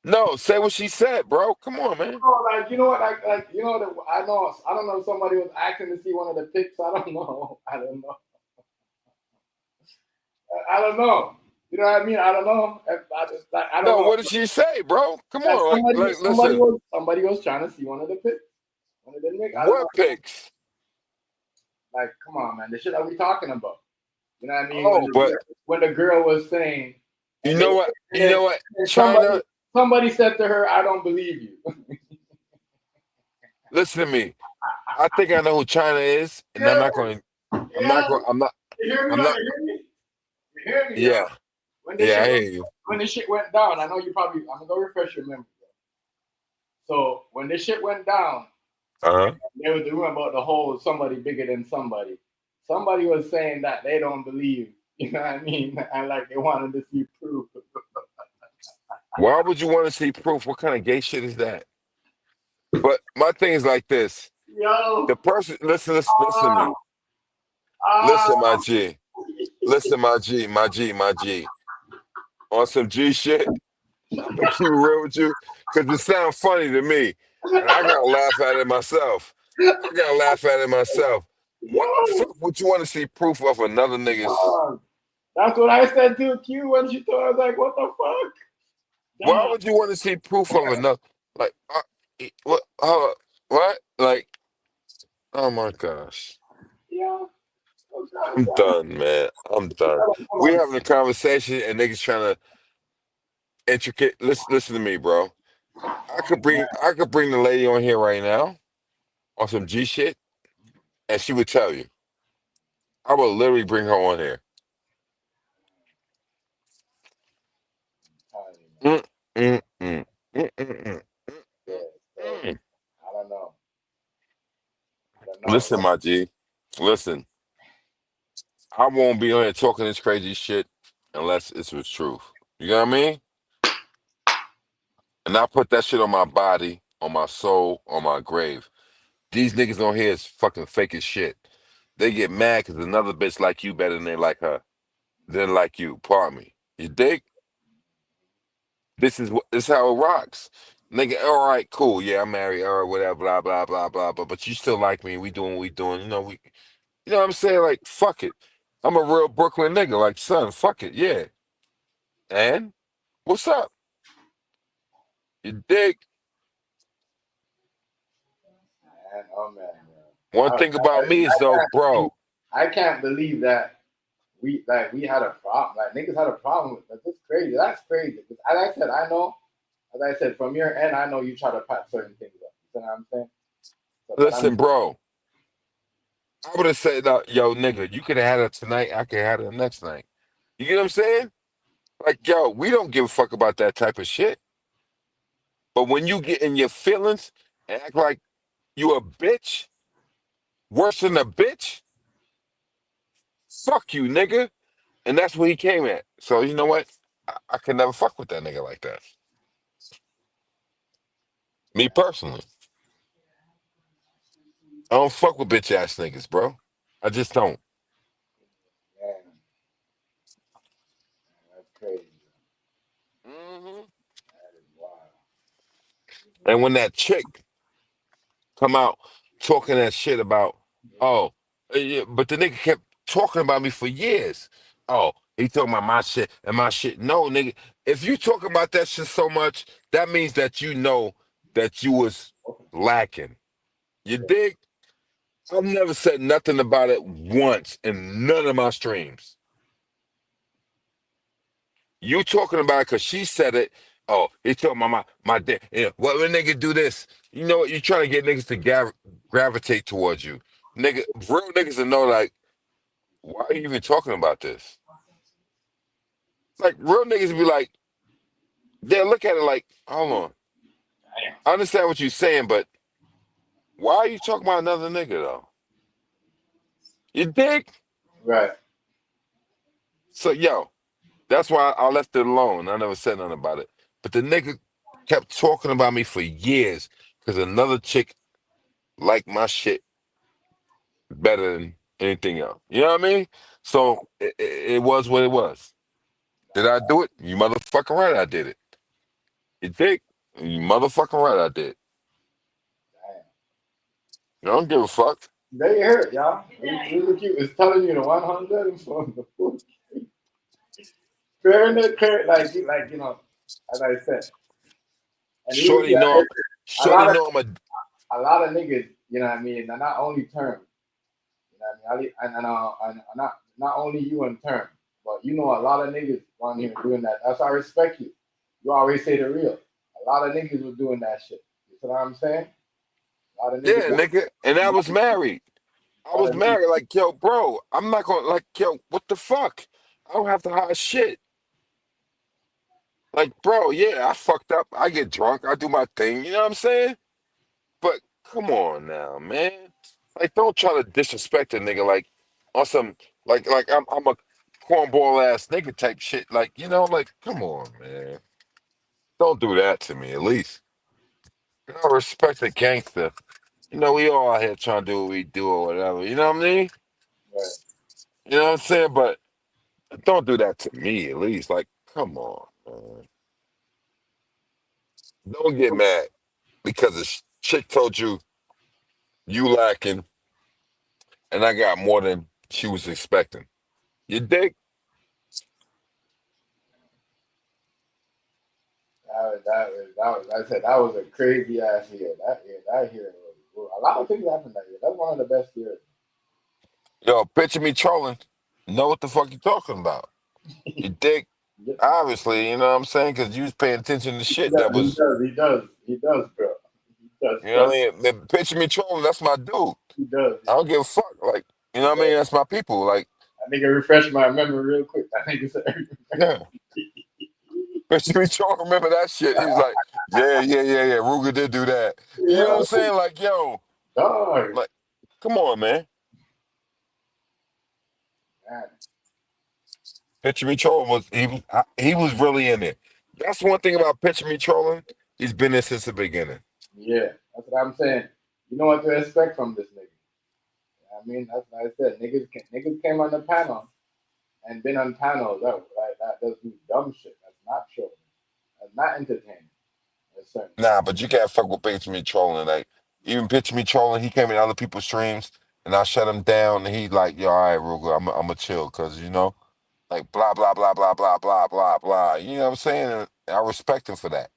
No, say what she said, bro. Come on, man. Oh, like you know what, like you know that I don't know if somebody was asking to see one of the pics. I don't know. I don't know. You know what I mean? I don't know. I don't No, know. what did she say, bro? Come Like on, listen. somebody was trying to see one of the pics. One of the Nick. I don't know. What pics? Like, come on, man. The shit that we talking about. You know what I mean? Oh, but When the girl was saying, you and know what? You know what? China, somebody said to her, "I don't believe you." listen to me. I think I know who China is, and Yeah, I'm not yeah. going, You hear me? I'm Or not, you hear me? You hear me, yo? yeah, When this yeah, shit I hear went, you. when this shit went down, I know you probably. I'm gonna go refresh your memory. So when this shit went down, Uh-huh. there was the rumor about the whole somebody bigger than somebody. Somebody was saying that they don't believe. You know what I mean? And like they wanted to see proof. Why would you want to see proof? What kind of gay shit is that? But my thing is like this. Yo, The person, listen to ah, me. ah, Listen, my G. Listen, my G. On some G shit. I'm gonna keep it real with you, because it sounds funny to me, and I gotta laugh at it myself. I gotta laugh at it myself. Why the yo, fuck would you want to see proof of another nigga's? ah. That's what I said to Q when she told. I was like, "What the fuck?" Why Damn. would you want to see proof of another? Like, what? What? Like, oh my gosh, Yeah. Okay, I'm done, man. I'm done. We having a conversation, and niggas trying to intricate. Listen to me, bro. I could bring the lady on here right now on some G shit, and she would tell you. I will literally bring her on here. Mm, mm, mm, mm, mm, Yeah, so mm. I don't know. I don't know. Listen, my G. Listen, I won't be on here talking this crazy shit unless it's the truth. You know what I mean? And I put that shit on my body, on my soul, on my grave. These niggas on here is fucking fake as shit. They get mad because another bitch like you better than they like her. Than like you. Pardon me. You dig? This is how it rocks. Nigga, all right, cool. Yeah, I'm married, or whatever, blah, blah, blah, blah, blah. But you still like me. We doing what we doing. You know what I'm saying? Like, fuck it. I'm a real Brooklyn nigga. Like, son, fuck it. Yeah. And what's up? You dig? Man, oh man, One thing about me is though, bro. I can't believe that we had a problem. Like niggas had a problem with that. That's crazy. That's crazy. 'Cause as I said, I know. As I said, from your end, I know you try to patch certain things up. You know what I'm saying? So, but I'm Listen, bro. I would have said, yo, nigga, you could have had her tonight. I could have had her next night. You get what I'm saying? Like, yo, we don't give a fuck about that type of shit. But when you get in your feelings and act like you a bitch, worse than a bitch, fuck you, nigga. And that's where he came at. So you know what? I can never fuck with that nigga like that. Me personally. I don't fuck with bitch ass niggas, bro. I just don't. man, that's crazy. Hmm. That is wild. And when that chick come out talking that shit about, oh, yeah, but the nigga kept talking about me for years. Oh, he talking about my shit and my shit. No, nigga, if you talk about that shit so much, that means that you know that you was lacking. You dig? I've never said nothing about it once in none of my streams. You talking about it because she said it. Oh, he talking about my dick. Yeah, what when nigga do this? You know what? You trying to get niggas to gravitate towards you. Nigga, real niggas to know like, why are you even talking about this? Like real niggas be like, they'll look at it like, hold on. I understand what you're saying, but why are you talking about another nigga though? You dig? Right. So yo, that's why I left it alone. I never said nothing about it. But the nigga kept talking about me for years because another chick liked my shit better than anything else. You know what I mean? So it was what it was. Did I do it? You motherfucking right I did it. You think? You motherfucking right I did. I don't give a fuck. There you heard it, y'all. Really cute. It's telling you the 100 and from the 40. Fair and clear, like as I said, and even Shorty know a lot Shorty of know I'm a niggas, you know what I mean, and not only term, you know what I mean, and not only you in term, but you know a lot of niggas on here doing that. That's why I respect you. You always say the real. A lot of niggas were doing that shit. You see what I'm saying? A lot of niggas. yeah, nigga. And I was married. I A lot was of niggas. married. Like, yo, bro, I'm not gonna like, yo, what the fuck? I don't have to hide shit. Like, bro, yeah, I fucked up. I get drunk. I do my thing. You know what I'm saying? But come on now, man. Like, don't try to disrespect a nigga like on some like I'm a cornball ass nigga type shit. Like, like come on, man. Don't do that to me, at least. Respect the gangster. We all out here trying to do what we do or whatever. You know what I mean? Right. You know what I'm saying? But don't do that to me, at least. Like, come on, man. Don't get mad because a chick told you lacking and I got more than she was expecting. You dig? Like I said, that was a crazy ass year. That year was a lot of things happened that year. That's one of the best years. Yo, picture me trolling. Know what the fuck you talking about. You dig? He Obviously, you know what I'm saying? Because you was paying attention to shit that was, he does, bro. He does, you know trust what I mean? Picture me trolling, that's my dude. he does. I don't give a fuck. Like, you know what I mean? That's my people. Like, I think it refreshed my memory real quick. I think it's yeah. Picture me Troll, remember that shit? He was like, yeah. Ruger did do that. You know what Yeah, I'm saying? Like, yo, dog. like, come on, man. Man, Picture me trolling he was really in it. That's one thing about picture me trolling. He's been there since the beginning. yeah, that's what I'm saying. You know what to expect from this nigga. I mean, that's what I said. Niggas came on the panel and been on panels that does do dumb shit. That's not true. That's not entertaining. That's certain. Nah, but you can't fuck with picture me trolling. Like even picture me trolling, he came in other people's streams and I shut him down and he like, yo, all right, Ruger, I'm a chill because like blah blah blah blah blah blah blah blah. You know what I'm saying? And I respect him for that.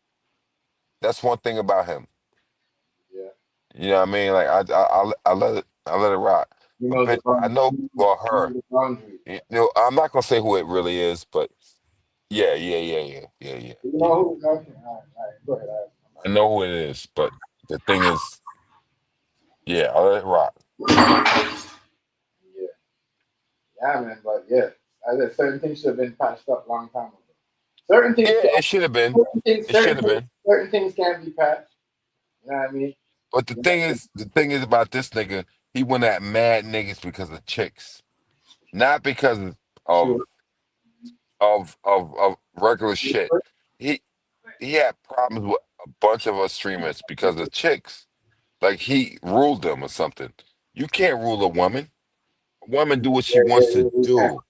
That's one thing about him. Yeah. You know what I mean? Like I let it rock. He But knows the I boundaries. know for He knows her, the boundaries. I'm not gonna say who it really is, but You yeah. know who? Okay. All right. Go ahead. I know who it is, but the thing is, yeah, I let it rock. Yeah. Yeah, man. But yeah, as I said, certain things should have been patched up long time ago. Certain things, Yeah, it should have been. certain things, It should certain have things, been. certain things can't be patched. You know what I mean? But You know, the thing is about this nigga, he went at mad niggas because of chicks, not because sure. of of regular shit. He he had problems with a bunch of us streamers because of chicks. Like he ruled them or something. You can't rule a woman. A woman do what she wants to You can't. do.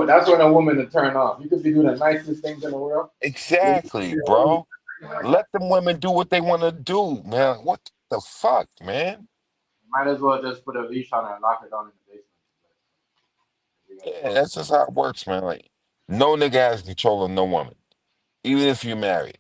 That's when a woman to turn off. You could be doing the nicest things in the world. Exactly, bro. Let them women do what they want to do, man. What the fuck, man? Might as well just put a leash on her and lock her down in the basement. You know, Yeah, that's just how it works, man. Like, no nigga has control of no woman, even if you're married.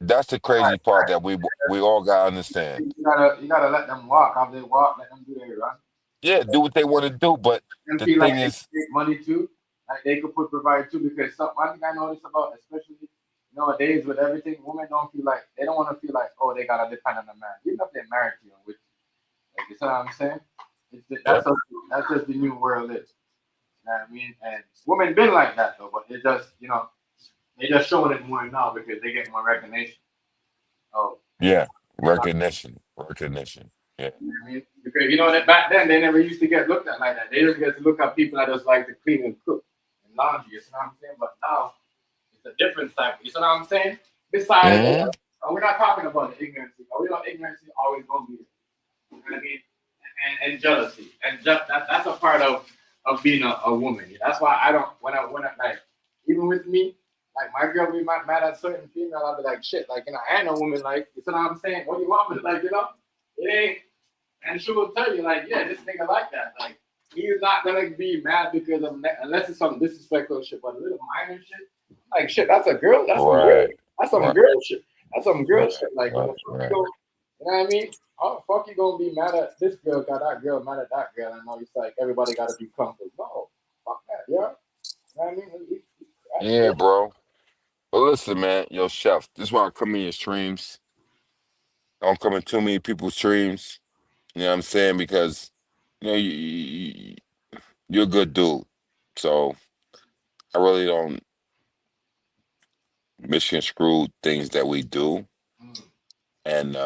That's the crazy part that we all gotta understand. you gotta let them walk. How they walk, let them do their run. Yeah, do what they want to do, but And the feel like thing they is, can make money too. Like they could provide too. Because one thing I notice about, especially nowadays with everything, women don't feel like they don't want to feel like, oh, they gotta depend on a man. Even if they're married to you, with you. Like, you see what I'm saying? yep, That's just the new world is. You know what I mean? And women been like that though, but they just they just showing it more now because they get more recognition. Oh, yeah, recognition. Yeah, you know what I mean? Because that back then they never used to get looked at like that. They just get to look at people that just like to clean and cook and laundry. You know what I'm saying? But now it's a different type. You know what I'm saying? Besides, hmm we're not talking about the ignorance. We know ignorance is always gonna be there. You know what I mean? And jealousy, and that's a part of being a woman. That's why I don't when I like even with me. Like my girl be mad at certain female, I'll be like, shit, like, I ain't a woman, like, you know what I'm saying? What do you want me, like, it ain't. And she will tell you, like, yeah, this nigga like that. Like, he's not gonna be mad because of unless it's some disrespectful shit, but a little minor shit. Like, shit, that's a girl. That's some girl. right, That's some right, girl shit. That's some girl right, shit. Like, right, right. you know what I mean? How the fuck you gonna be mad at this girl? Got that girl mad at that girl? And now it's like everybody gotta be comfortable. No, fuck that, yeah. You know what I mean? That's Yeah, it. bro. But listen, man, yo, chef, this is why I come in your streams. I don't come in too many people's streams. You know what I'm saying? Because you're a good dude. So I really don't misconstrue things that we do. Mm, And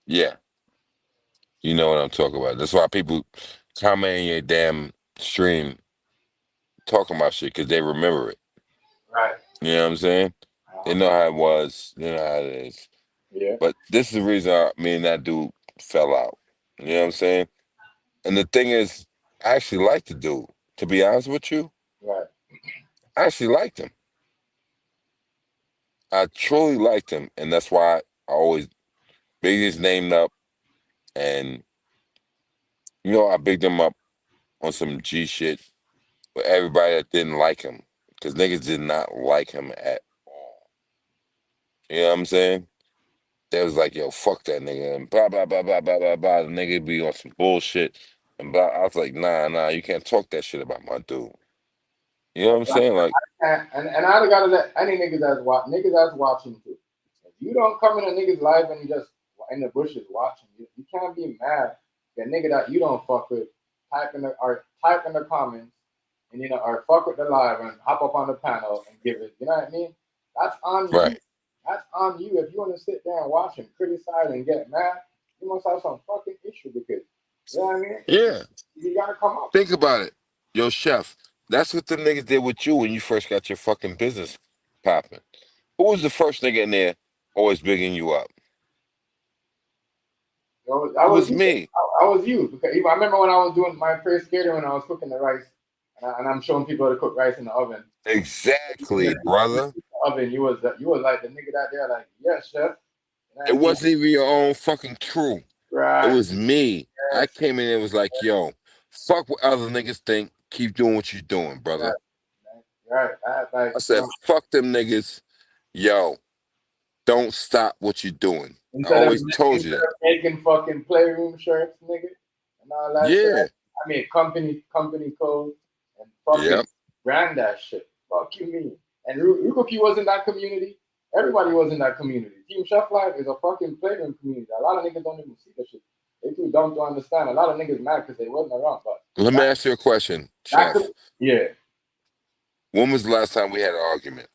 yeah, you know what I'm talking about. That's why people comment in your damn stream talking about shit because they remember it. right. You know what I'm saying? They Uh-huh. know how it was. They know how it is. Yeah. But this is the reason me and that dude fell out. You know what I'm saying? And the thing is, I actually liked the dude. To be honest with you, Right. I actually liked him. I truly liked him, and that's why I always big his name up. And I bigged him up on some G shit with everybody that didn't like him, because niggas did not like him at all. You know what I'm saying? They was like, yo, fuck that nigga, and blah blah blah blah blah blah blah. The nigga be on some bullshit, and blah. I was like, nah, you can't talk that shit about my dude. You know what I'm saying? Like, And I gotta let any niggas that's watching too. If you don't come in a nigga's live and you just in the bushes watching, you can't be mad. The nigga that you don't fuck with type in the comments and or fuck with the live and hop up on the panel and give it. You know what I mean? That's on you. Right. That's on you. If you want to sit there and watch and criticize and get mad, you must have some fucking issue because you know what I mean? Yeah. You gotta come up. Think about it. Yo, chef, that's what the niggas did with you when you first got your fucking business popping. Who was the first nigga in there always bigging you up? You know, that It was was you. me. I was you because even, I remember when I was doing my first catering when I was cooking the rice and I'm showing people how to cook rice in the oven. Exactly, brother. Oven, you was like the nigga out there, like, yes, chef. You know what It I mean? wasn't even your own fucking crew. It Right. was me. I Yes. came in and was like, yo, fuck what other niggas think. Keep doing what you're doing, brother. Right. Like, I said, fuck them niggas. Yo, don't stop what you're doing. I instead of always told you that. making fucking playroom shirts, nigga, and all that shit. Yeah. I mean, company code and fucking Yep. brand that shit. Fuck you mean? And Rukoki was in that community. Everybody was in that community. Team Chef Life is a fucking playroom community. A lot of niggas don't even see that shit. They too dumb to understand. A lot of niggas mad because they wasn't around. But Let me ask you a question, Chef. yeah. When was the last time we had an argument?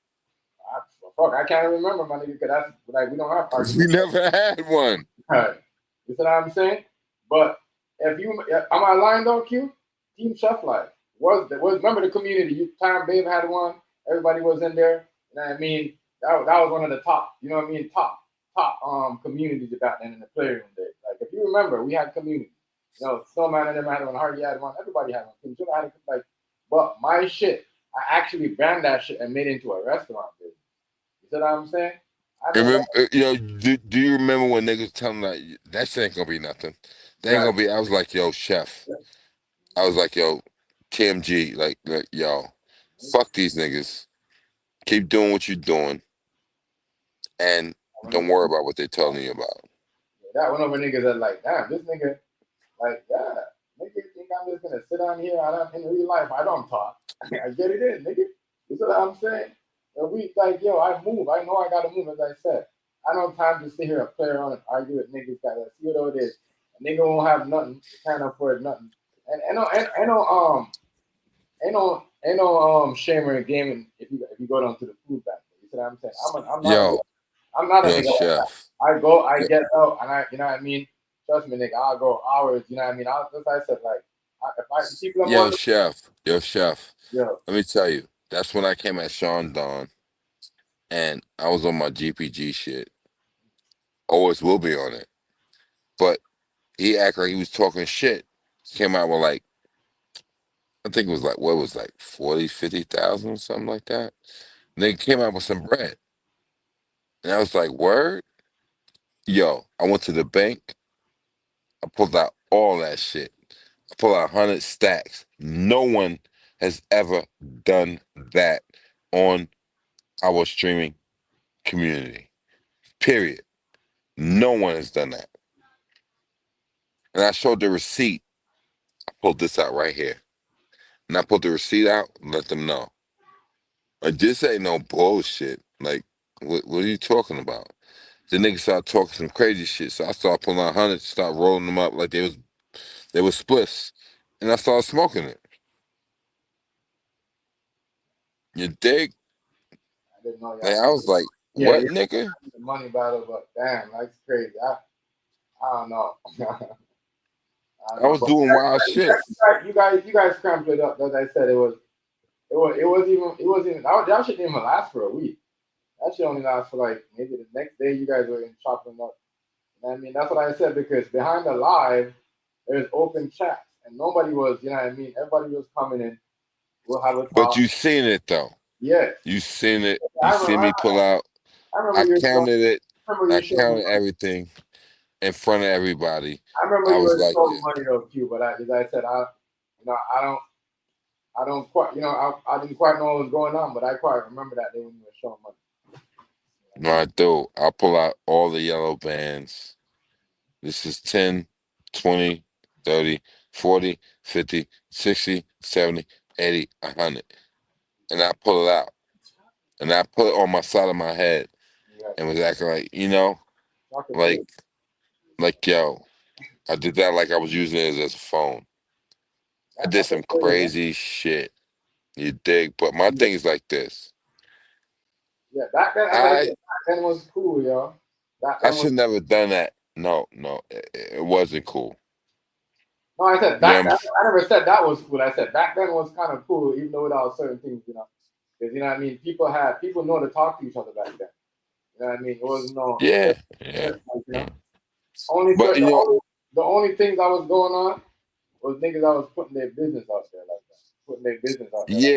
Fuck, I can't remember, my nigga, because that's like we don't have We arguments. never had one. Right. You see what I'm saying? But if you am I lying though, Q? Team Chef Life was remember the community. You Time Babe had one. Everybody was in there. You know what I mean? That was one of the top. You know what I mean? Top communities back then in the playroom days. Like if you remember, we had community. You know, Snowman and them had one. Hardy had one. Everybody had one. Team Chef had like, but my shit, I actually brand that shit and made it into a restaurant business. You see what I'm saying? I And know that. remember, do you remember when niggas tell me like that shit ain't gonna be nothing? They ain't Right. gonna be. I was like, yo, chef. I was like, yo, TMG, like yo, fuck these niggas. Keep doing what you're doing, and don't worry about what they're telling you about. That one over niggas that like, damn, this nigga, like, yeah, nigga think I'm just gonna sit down here. In real life, I don't talk. I get it in, nigga. You know what I'm saying? And we like, yo, I move. I know I gotta move, as I said. I don't have time to sit here and play around and argue with niggas that see what it is. A nigga won't have nothing. They can't afford nothing. Ain't no shame or gaming if you go down to the food bank. You see what I'm saying? I'm not a Yo, nigga like that. chef. I go, I get out, and you know what I mean? Trust me, nigga, I'll go hours, you know what I mean? That's what I said, like, people are Yo, more, chef. Yo, chef. yo, Let me tell you, that's when I came at Sean Don, and I was on my GPG shit. Always will be on it. But he acted like he was talking shit. Came out with like, I think it was like, what was like 40, 50,000, something like that. And they came out with some bread. And I was like, word? Yo, I went to the bank. I pulled out all that shit. I pulled out 100 stacks. No one has ever done that on our streaming community. Period. No one has done that. And I showed the receipt. I pulled this out right here. And I pulled the receipt out and let them know. Like, this ain't no bullshit. Like, what are you talking about? The niggas started talking some crazy shit. So I started pulling out hundreds, start rolling them up like they was spliffs. And I started smoking it. You dig? I didn't know Like, y'all. I was like, Yeah, what, nigga? the money battle, but damn, that's crazy. I don't know. I don't I know, was but doing wild shit. you guys cramped it up. As I said, it wasn't even, that shit didn't even last for a week. That shit only lasts for like maybe the next day you guys were in chopping up. I mean, that's what I said because behind the live, there's open chats and nobody was, you know what I mean? Everybody was coming in. We'll have a But talk. you seen it, though. Yes. You seen it. You I see remember, me pull out. I I remember you showing, counted it. I remember I you showing me, counted everything in front of everybody. I remember I you was were like, showing money though, Q, but as I said, you know, I don't quite, you know, I didn't quite know what was going on, but I quite remember that day when you were showing money. no, I do. I'll pull out all the yellow bands. This is 10, 20, 30, 40, 50, 60, 70, 80, 100. And I pull it out. And I put it on my side of my head Yeah, and was acting like, talking to like, yo, I did that like I was using it as a phone. I did that's a some good, crazy shit. You dig? But my thing is like this. Yeah, back then, as I said, I back then was cool, yo. Back I then was should never done that. No, it wasn't cool. no. I said You know back what I'm then. I never said that was cool. I said back then was kind of cool, even though without certain things, because you know what I mean. People know to talk to each other back then. You know what I mean? It was no, Yeah, yeah, like, yeah. only But the only the only things I was going on was niggas I was putting their business out there like that, putting their business out there. Like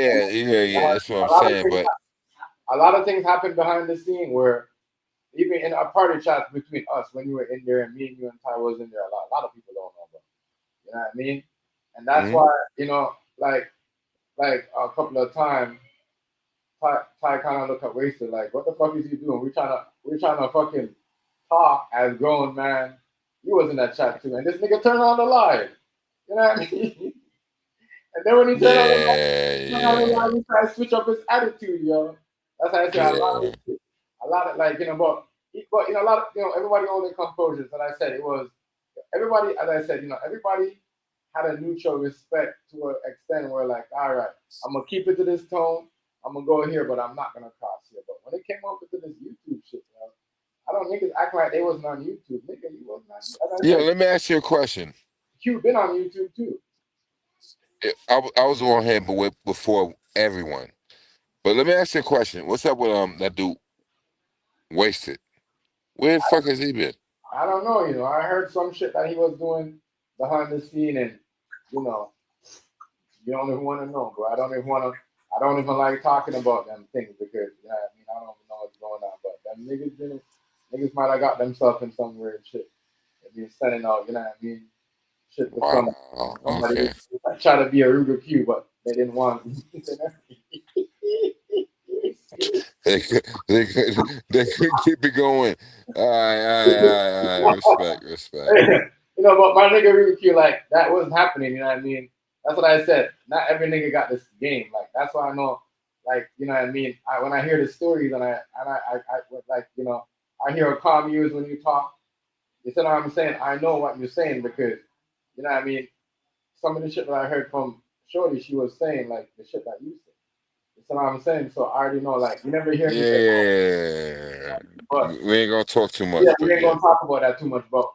yeah. That's what I'm a lot of saying. things, But a lot of things happened behind the scene where even in a party chat between us when you were in there and me and you and Ty was in there, a lot of people don't know about. You know what I mean? And that's mhm. why like a couple of times Ty kind of look at Wasted like, what the fuck is he doing? We trying to fucking talk as grown man. You was in that chat too, and this nigga turned on the live. You know what I mean? And then when he turned on the live, Yeah, he tried to switch up his attitude, yo. That's how I say yeah. a lot of like but a lot of everybody owned their composure. So I said it was everybody, as I said, everybody had a mutual respect to an extent where like, all right, I'm gonna keep it to this tone. I'm gonna go here, but I'm not gonna cross here. But when it came over to this YouTube shit, I don't niggas act like they wasn't on YouTube. Nigga, you wasn't on YouTube. As I Yeah, said, let me ask you a question. Q been on YouTube too. I was on here before everyone. But let me ask you a question. What's up with that dude Wasted? Where the fuck has he been? I don't know, I heard some shit that he was doing behind the scene, and you know, you don't even want to know, bro. I don't even want to. I don't even like talking about them things because I mean I don't even know what's going on. But them niggas might have got themselves in some weird shit. They been sending out, I mean, shit to Wow. somebody Okay. try to be a Ruger Q, but they didn't want. They could keep it going. All right. Respect, respect. But my nigga Ruger Q, like that wasn't happening. You know what I mean? That's what I said. Not every nigga got this game. Like that's why I know. Like you know what I mean? When I hear the stories and I like I hear a calm use when you talk. You see what I'm saying? I know what you're saying because you know what I mean. Some of the shit that I heard from Shorty, she was saying like the shit that you said. You see what I'm saying? So I already know. Like you never hear me say, Yeah. but We ain't gonna talk too yeah, much, we but ain't yeah. gonna talk about that too much. But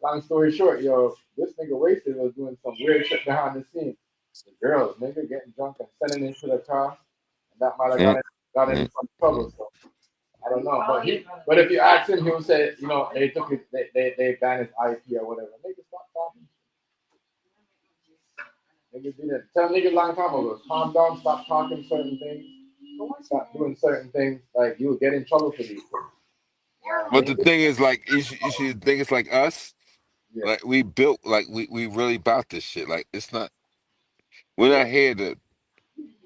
long story short, this nigga Wasted was doing some weird shit behind the scenes. The girls, nigga, getting drunk and sending into the car, and that might have Mm, got in mm. some trouble. So I don't know. But if you ask him, he'll say, they took it, they banned his IP or whatever. Nigga, stop talking. Niggas did it. Tell niggas long time ago, calm down, stop talking certain things, stop doing certain things. Like you'll get in trouble for these things. You know what I But mean? the thing is, like, you should think it's like us. Yeah. Like we built, like we really about this shit. Like it's not. We're Yeah. not here to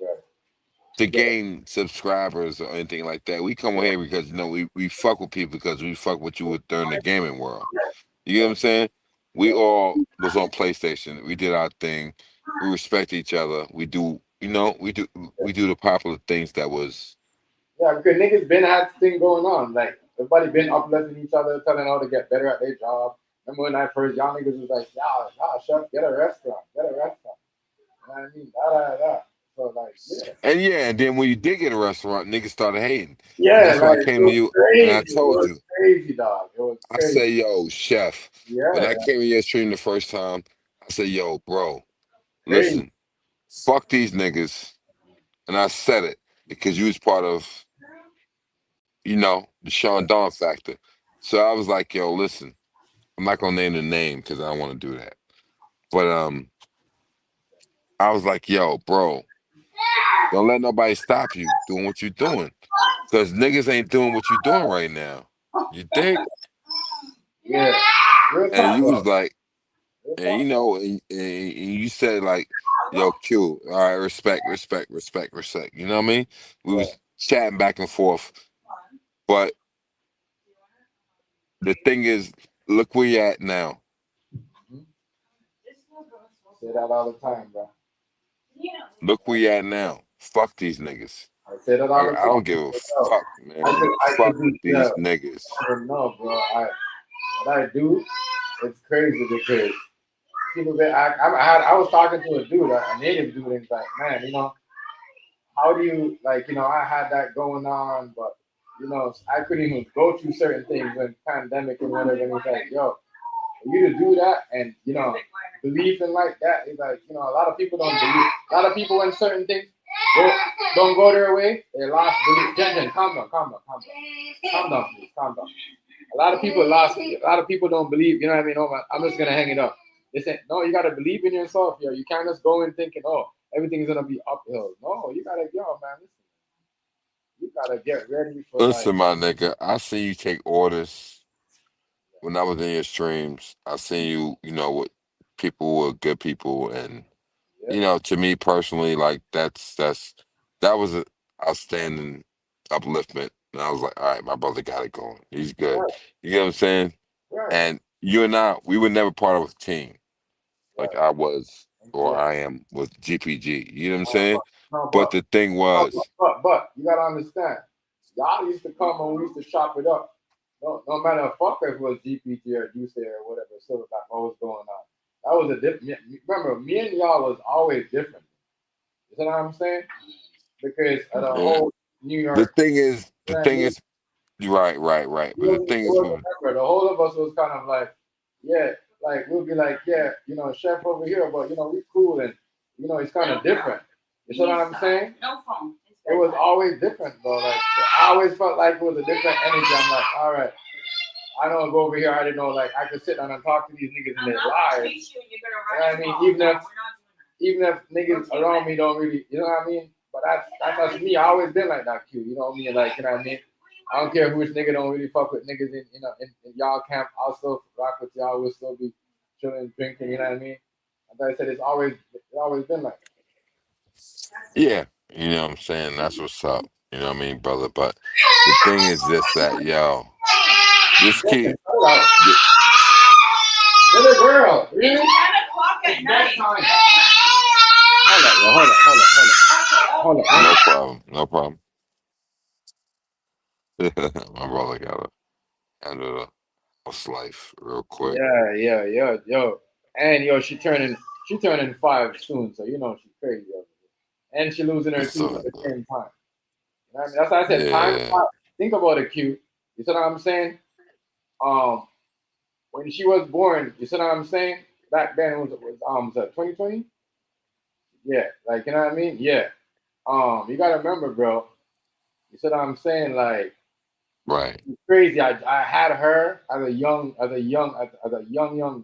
Right. Yeah. gain subscribers or anything like that. We come on here because we fuck with people because we fuck with you with during the gaming world. You get what I'm saying? We all was on PlayStation. We did our thing. We respect each other. We do, we do the popular things that was. Yeah, because niggas been had thing going on. Like everybody been uplifting each other, telling how to get better at their job. Remember when I first y'all niggas was like, y'all, chef, get a restaurant, get a restaurant. You know what I mean? Da da da. So like, yeah. And yeah, and then when you did get a restaurant, niggas started hating. And Yeah, that's why I like it came to was you and I crazy. It told was you. crazy, dog. It was I crazy. say, yo, chef. When Yeah, I came in your stream the first time, I said, yo, bro, crazy. listen, fuck these niggas. And I said it because you was part of, the Sean Dawn factor. So I was like, yo, listen, I'm not gonna name the name because I don't want to do that. But I was like, yo, bro, don't let nobody stop you doing what you're doing. Cause niggas ain't doing what you're doing right now. You dig? Yeah. Real And talk, you was though. like, Real and talk. and you said like, yo, Q, all right, respect, respect, respect, respect. You know what I mean? We Yeah. was chatting back and forth. But the thing is, look where you at now. Mhm. Say that all the time, bro. Look where you at now. Fuck these niggas. I say that All all the right, I time. don't give a Yo, fuck, man. I Fuck could be, yeah. these niggas. I don't know, bro. What I do, it's crazy because people I was talking to a dude, a native dude, and he's like, man, how do you like? I had that going on, but I couldn't even go through certain things when pandemic and whatever. And it's like, yo, for you to do that and believe in like that is like a lot of people don't believe. A lot of people when certain things go, don't go their way, they lost belief. Jen, calm down, calm down, please, calm down. A lot of people lost. A lot of people don't believe. You know what I mean? Oh, man, I'm just gonna hang it up. They say no. You gotta believe in yourself. Yo, you can't just go in thinking, oh, everything's gonna be uphill. No, you gotta, man. Listen, you gotta get ready for like. Listen, my nigga, I seen you take orders when I was in your streams. I seen you, with people who were good people, and Yeah, to me personally, like that was an outstanding upliftment. And I was like, all right, my brother got it going. He's good. right, You know what I'm saying? right, And you and I, we were never part of a team like right. I was or Yeah. I am with GPG. You know what I'm No, saying? no, But the thing was, but you gotta understand, y'all used to come and we used to chop it up. No matter fuck if it was GPT or Juice or whatever, so like what was going on. That was a different. Remember, me and y'all was always different. You know what I'm saying? Because of the yeah. whole New The York, thing is, you the know what I thing mean? is, right. It But the wasn't, thing it is, wasn't remember, the whole of us was kind of like, yeah, like we'll be like, yeah, chef over here, but we cool and it's kind of different. You know what I'm saying? No phone. It was always different though. Like I always felt like it was a different energy. I'm like, all right, I don't go over here. I didn't know like I could sit down and talk to these niggas in their lives. You know what I mean? Even if niggas around me don't really, you know what I mean? But that's just me. I always been like that, Q. You know me, like you know what I mean. I don't care which nigga don't really fuck with niggas in in y'all camp. I'll still rock with y'all. We'll still be chilling, drinking. You know what I mean? Like I said, it's always been like yeah, you know what I'm saying? That's what's up. You know what I mean, brother? But the thing is this that, yo, just that. keep, Hold on. th- Little girl, really? It's 10 o'clock at It's night. bedtime. Hold on. no problem, no problem. My brother got to handle the house life real quick. Yeah, yo. And yo, she turning 5 soon, so she's crazy. Yo. And she losing her It's teeth at all the good. same time. You know what I mean? That's why I said time. Yeah, Think about it, Q. You see what I'm saying? Um, when she was born, you see what I'm saying? Back then it was 2020. Yeah, like you know what I mean? Yeah. You gotta remember, bro. You see what I'm saying? Like right. it's crazy. I had her as a young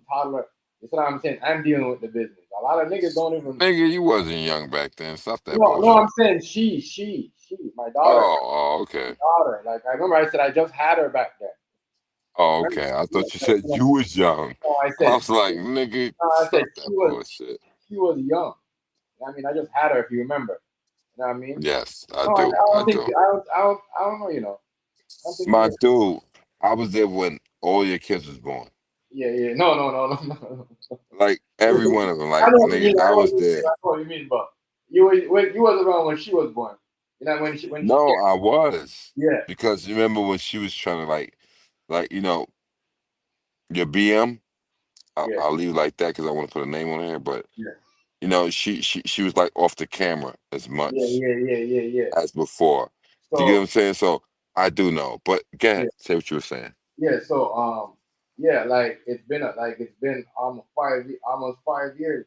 toddler. You see what I'm saying? I'm dealing with the business. A lot of niggas don't even. Nigga, you wasn't young back then. Stop that No, I'm bullshit. saying she, my daughter, Oh, okay. daughter. Like I remember, I said I just had her back then. Oh, Remember? okay. I Yeah, thought you so, said you was young. no, I I said was like, nigga, no, I said stop she that was bullshit. she was young. I mean, I just had her. If you remember, you know what I mean? Yes, I No, I do. I don't think do. I don't know. I don't think My you. dude, I was there when all your kids was born. Yeah. No. Like every Listen, one of them. I Like know what you nigga, mean. I I know what was you mean. there. I know what you mean. But you was around when she was born. You know when she No, I was. yeah Because you remember when she was trying to like your BM. yeah I'll leave it like that because I want to put a name on there. But yeah she was like off the camera as yeah much yeah yeah yeah yeah. as before. You get what So I'm saying? So I do know. But go yeah ahead, say what you were saying. yeah. So yeah, like it's been almost 5 years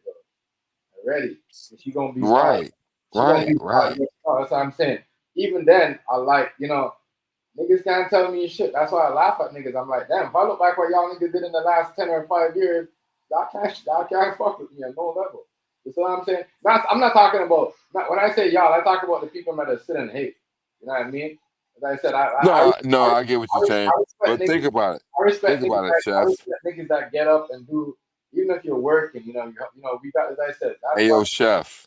already. And she gonna be 5. Right, She gonna be 5 right. years old. That's what I'm saying. Even then, I like niggas can't tell me shit. That's why I laugh at niggas. I'm like, damn, if I look back what y'all niggas did in the last 10 or 5 years, y'all can't fuck with me at no level. You see what I'm saying? I'm not talking about when I say y'all, I talk about the people that sit and hate. You know what I mean? As I said, No, I get what you're saying. I respect But niggas. think about it. I respect Think niggas. about it, I Chef. respect niggas that get up and do, even if you're working. We got. As I said, that's Hey, why. yo, Chef.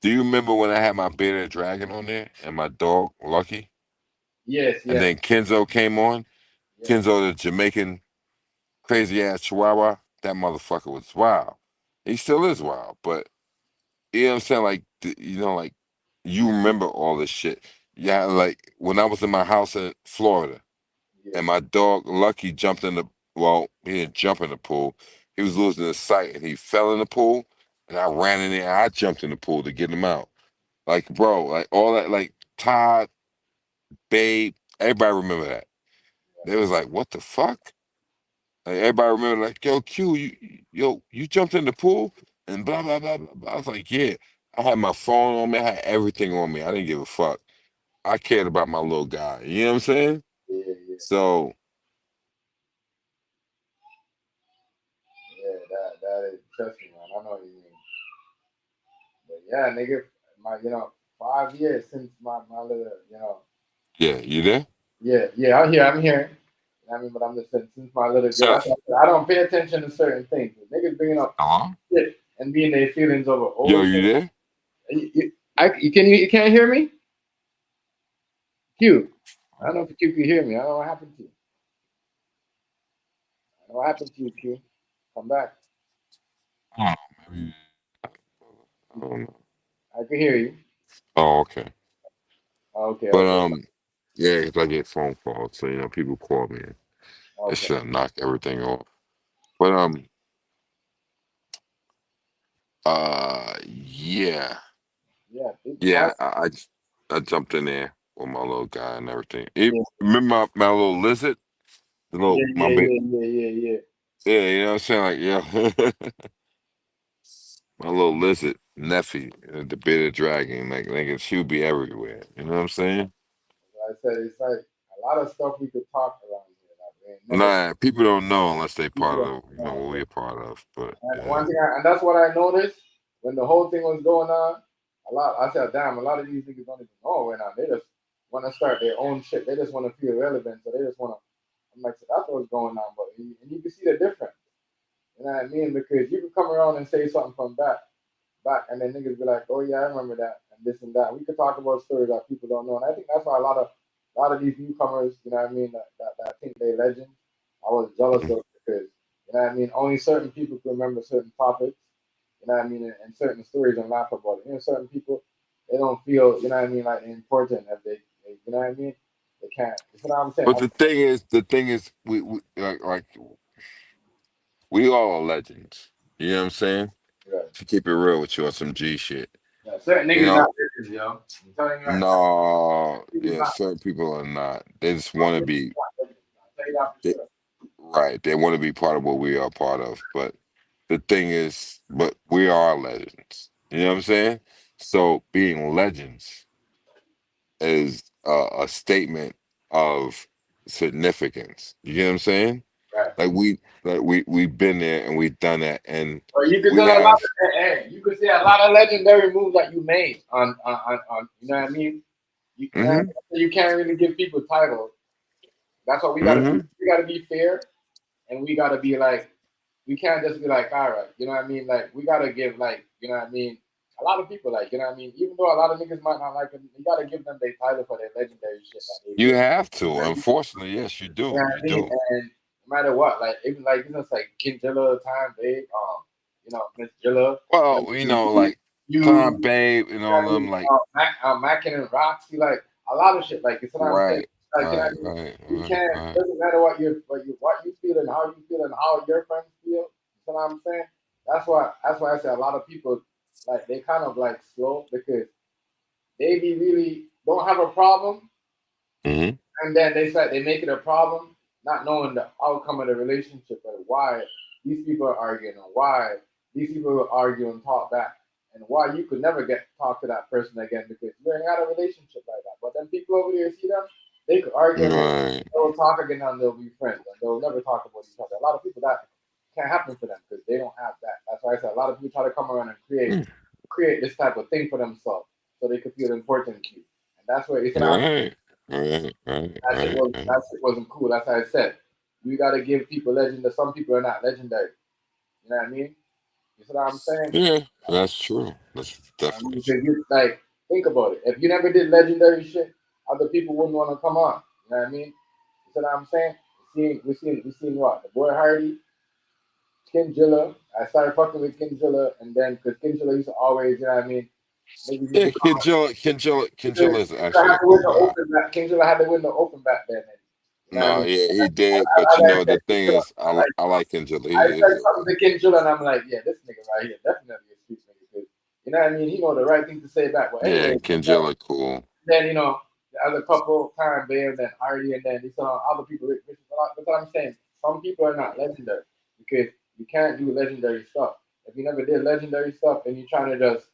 Do you remember when I had my bearded dragon on there and my dog Lucky? Yes, And yes, then Kenzo came on. yes, Kenzo, the Jamaican crazy ass Chihuahua. That motherfucker was wild. He still is wild, but you know what I'm saying? Like, like you remember all this shit. Yeah, like when I was in my house in Florida yes. and my dog Lucky jumped in the, well, he didn't jump in the pool. He was losing his sight and he fell in the pool. And I ran in there and I jumped in the pool to get him out. Like, bro, like all that, like Todd, Babe, everybody remember that. They was like, what the fuck? Like, everybody remember, like, yo, Q, you jumped in the pool and blah blah blah blah, blah. I was like, yeah. I had my phone on me. I had everything on me. I didn't give a fuck. I cared about my little guy. You know what I'm saying? Yeah, yeah, So yeah. That is trust me, man. I know what you mean. But yeah, nigga, my 5 years since my little yeah, you there? yeah. I'm here. I mean, but I'm just saying, since my little girl, So, I don't pay attention to certain things. Niggas bringing up hello? shit and being their feelings over Yo, old you shit. there? You can't hear me? Q. I don't know if Q can hear me. I don't know what happened to you. I don't know what happened to you, Q. Come back. I don't know. Maybe, I don't know. I can hear you. Oh, okay. Okay, But okay, yeah, 'cause I get phone calls, so people call me. And it okay. should knock everything off. But yeah, Yeah, yeah. I jumped in there with my little guy and everything. yeah, Remember my little lizard, the little yeah, my yeah, big, yeah, yeah, yeah, yeah. yeah. You know what I'm saying? Like, yeah, my little lizard nephew, the bearded dragon. Like, nigga, she would be everywhere. You know what I'm saying? Like I said, it's like a lot of stuff we could talk around here. Like, we ain't never Nah, people don't know unless they people part don't of know. what we're part of. But And yeah, one thing, and that's what I noticed when the whole thing was going on. I said, damn, a lot of these niggas don't even know what's going on. They just want to start their own shit. They just want to feel relevant. So they just want to. I'm like, so that's what's going on. But and you can see the difference. You know what I mean? Because you can come around and say something from back, and then niggas be like, oh yeah, I remember that, and this and that. We could talk about stories that people don't know, and I think that's why a lot of these newcomers, you know what I mean, that think they legends. I was jealous Mhm. of because you know what I mean. Only certain people can remember certain topics, you know what I mean, and certain stories and laugh about it. You know, certain people they don't feel, you know what I mean, like important if they you know what I mean. They can't. You know what I'm saying? But the thing is, like we all are legends. You know what I'm saying? Yeah, To keep it real with you on some G shit. yeah. Certain You niggas not know, legends, yo. I'm telling you right now, no, niggas yeah, not. certain people are not. They just Some want to niggas be not legends. I'll tell you that for they, sure. right. They want to be part of what we are part of. But the thing is, but we are legends. You know what I'm saying? So being legends is a statement of significance. You get what I'm saying? Right. Like we've been there and we've done that, and But you could we tell a lot have. of you could see a lot of legendary moves that you made on you know what I mean? You know what I Mm-hmm. mean? So you can't really give people titles. That's what we gotta do. Mm-hmm. We gotta be fair and we gotta be like we can't just be like, all right, you know what I mean? Like we gotta give like, you know what I mean? A lot of people like, you know what I mean? Even though a lot of niggas might not like them, you gotta give them their title for their legendary shit that they You did. have to. Unfortunately, yes, you You know do. what You I mean? do. And no matter what, like even like like Kingzilla time, babe, Miss Jilla, Well, like you Time Babe and know all what I mean? them, like Mackin and Roxy, like a lot of shit. Like it's what I'm saying. right, Like you know what right, I mean? right, You right, can't. right. Doesn't matter what you feel and how you feel and how your friends feel. You know what I'm saying? That's why I say a lot of people like they kind of like slow because they be really don't have a problem Mm-hmm. and then they make it a problem, not knowing the outcome of the relationship or why these people are arguing or why these people are arguing and talk back and why you could never get talk to that person again because you ain't got a relationship like that. But then people over there see them, they could argue and Right. they'll talk again and they'll be friends and they'll never talk about each other. A lot of people that can't happen for them because they don't have that. That's why I said a lot of people try to come around and create this type of thing for themselves so they could feel important to you. And that's where it's not Right. Right. Right. Right. Right. that shit wasn't cool. That's how I said. You gotta give people legend. Some people are not legendary. You know what I mean? You see what I'm saying? Yeah, that's true. That's definitely Because true. you like think about it. If you never did legendary shit, other people wouldn't want to come on. You know what I mean? You see what I'm saying? We seen what the boy Hardy, Kinjilla. I started fucking with Kinjilla, and then because Kinjilla used to always, you know what I mean? Niggas used Yeah, to come. Kingzilla is Kingzilla actually had a to win cool the guy. open back. Kingzilla had to win the open back then. And, you know what I No, mean? yeah, he did. But As I said, the thing is, I like Kingzilla. I He is said a something to Ken Jula, and I'm like, yeah, this nigga right here definitely a street nigga. 'Cause, you You know what I mean? He know the right thing to say back. But Yeah, anyway, and Kenjilla cool. then as a couple time there, then Hardy, and then these other people. That's what I'm saying. Some people are not legendary because you can't do legendary stuff. If you never did legendary stuff and you're trying to just,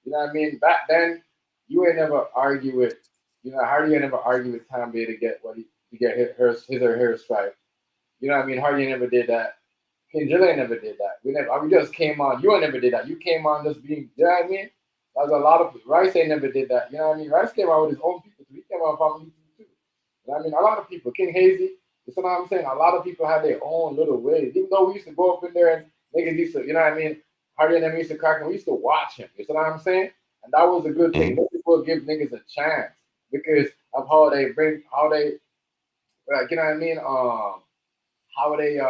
you know what I mean? Back then, you ain't never argue with, Hardy ain't never argue with Tom Bay to get to get his or her stripe. You know what I mean? Hardy never did that. King Jillian never did that. We just came on. You never did that. You came on just being, you know what I mean? There's a lot of Rice ain't never did that. You know what I mean? Rice came out with his own people too. He came out from YouTube too. You know what I mean? A lot of people, King Hazy, you know what I'm saying? A lot of people had their own little ways. Even though we used to go up in there and niggas used to, you know what I mean? Hardy and them used to crack and we used to watch him. You know what I'm saying? And that was a good thing. Niggas will give niggas a chance because of how they, like, you know what I mean? How they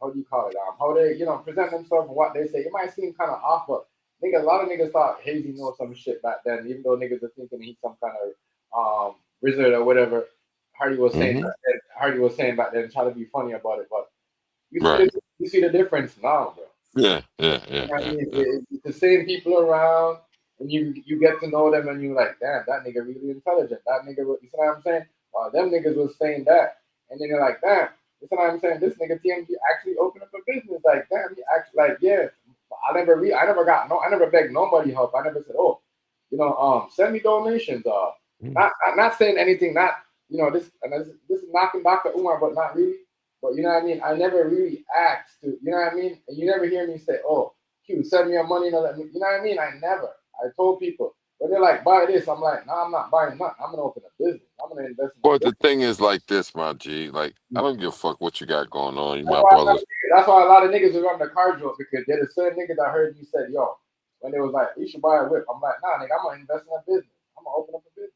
how do you call it? How they present themselves and what they say. It might seem kind of off, but a lot of niggas thought Hazy knows some shit back then, even though niggas are thinking he's some kind of wizard or whatever. Hardy was saying back then, trying to be funny about it, but you see the difference now, bro. Yeah. I mean, it's the same people around, and you get to know them, and you're like, damn, that nigga really intelligent. That nigga, you see what I'm saying? Them niggas was saying that, and then you're like, damn, you see what I'm saying? This nigga TMG actually opened up a business. Like, damn, he actually like, yeah. I never begged nobody help. I never said, oh, send me donations. Not saying anything. Not this is knocking Dr. Umar, but not really. But you know what I mean? I never really asked to, you know what I mean? And you never hear me say, oh, Q, send me your money and let me, you know what I mean? I never. I told people, but they're like, buy this. I'm like, no, I'm not buying nothing. I'm gonna open a business. I'm gonna invest in a But the business. thing is like this, my G. Like, I don't give a fuck what you got going on. You That's my why, brothers. that's why a lot of niggas are on the car joke because there's a certain niggas I heard you said, yo, when they was like, you should buy a whip. I'm like, nah, nigga, I'm gonna invest in a business. I'm gonna open up a business.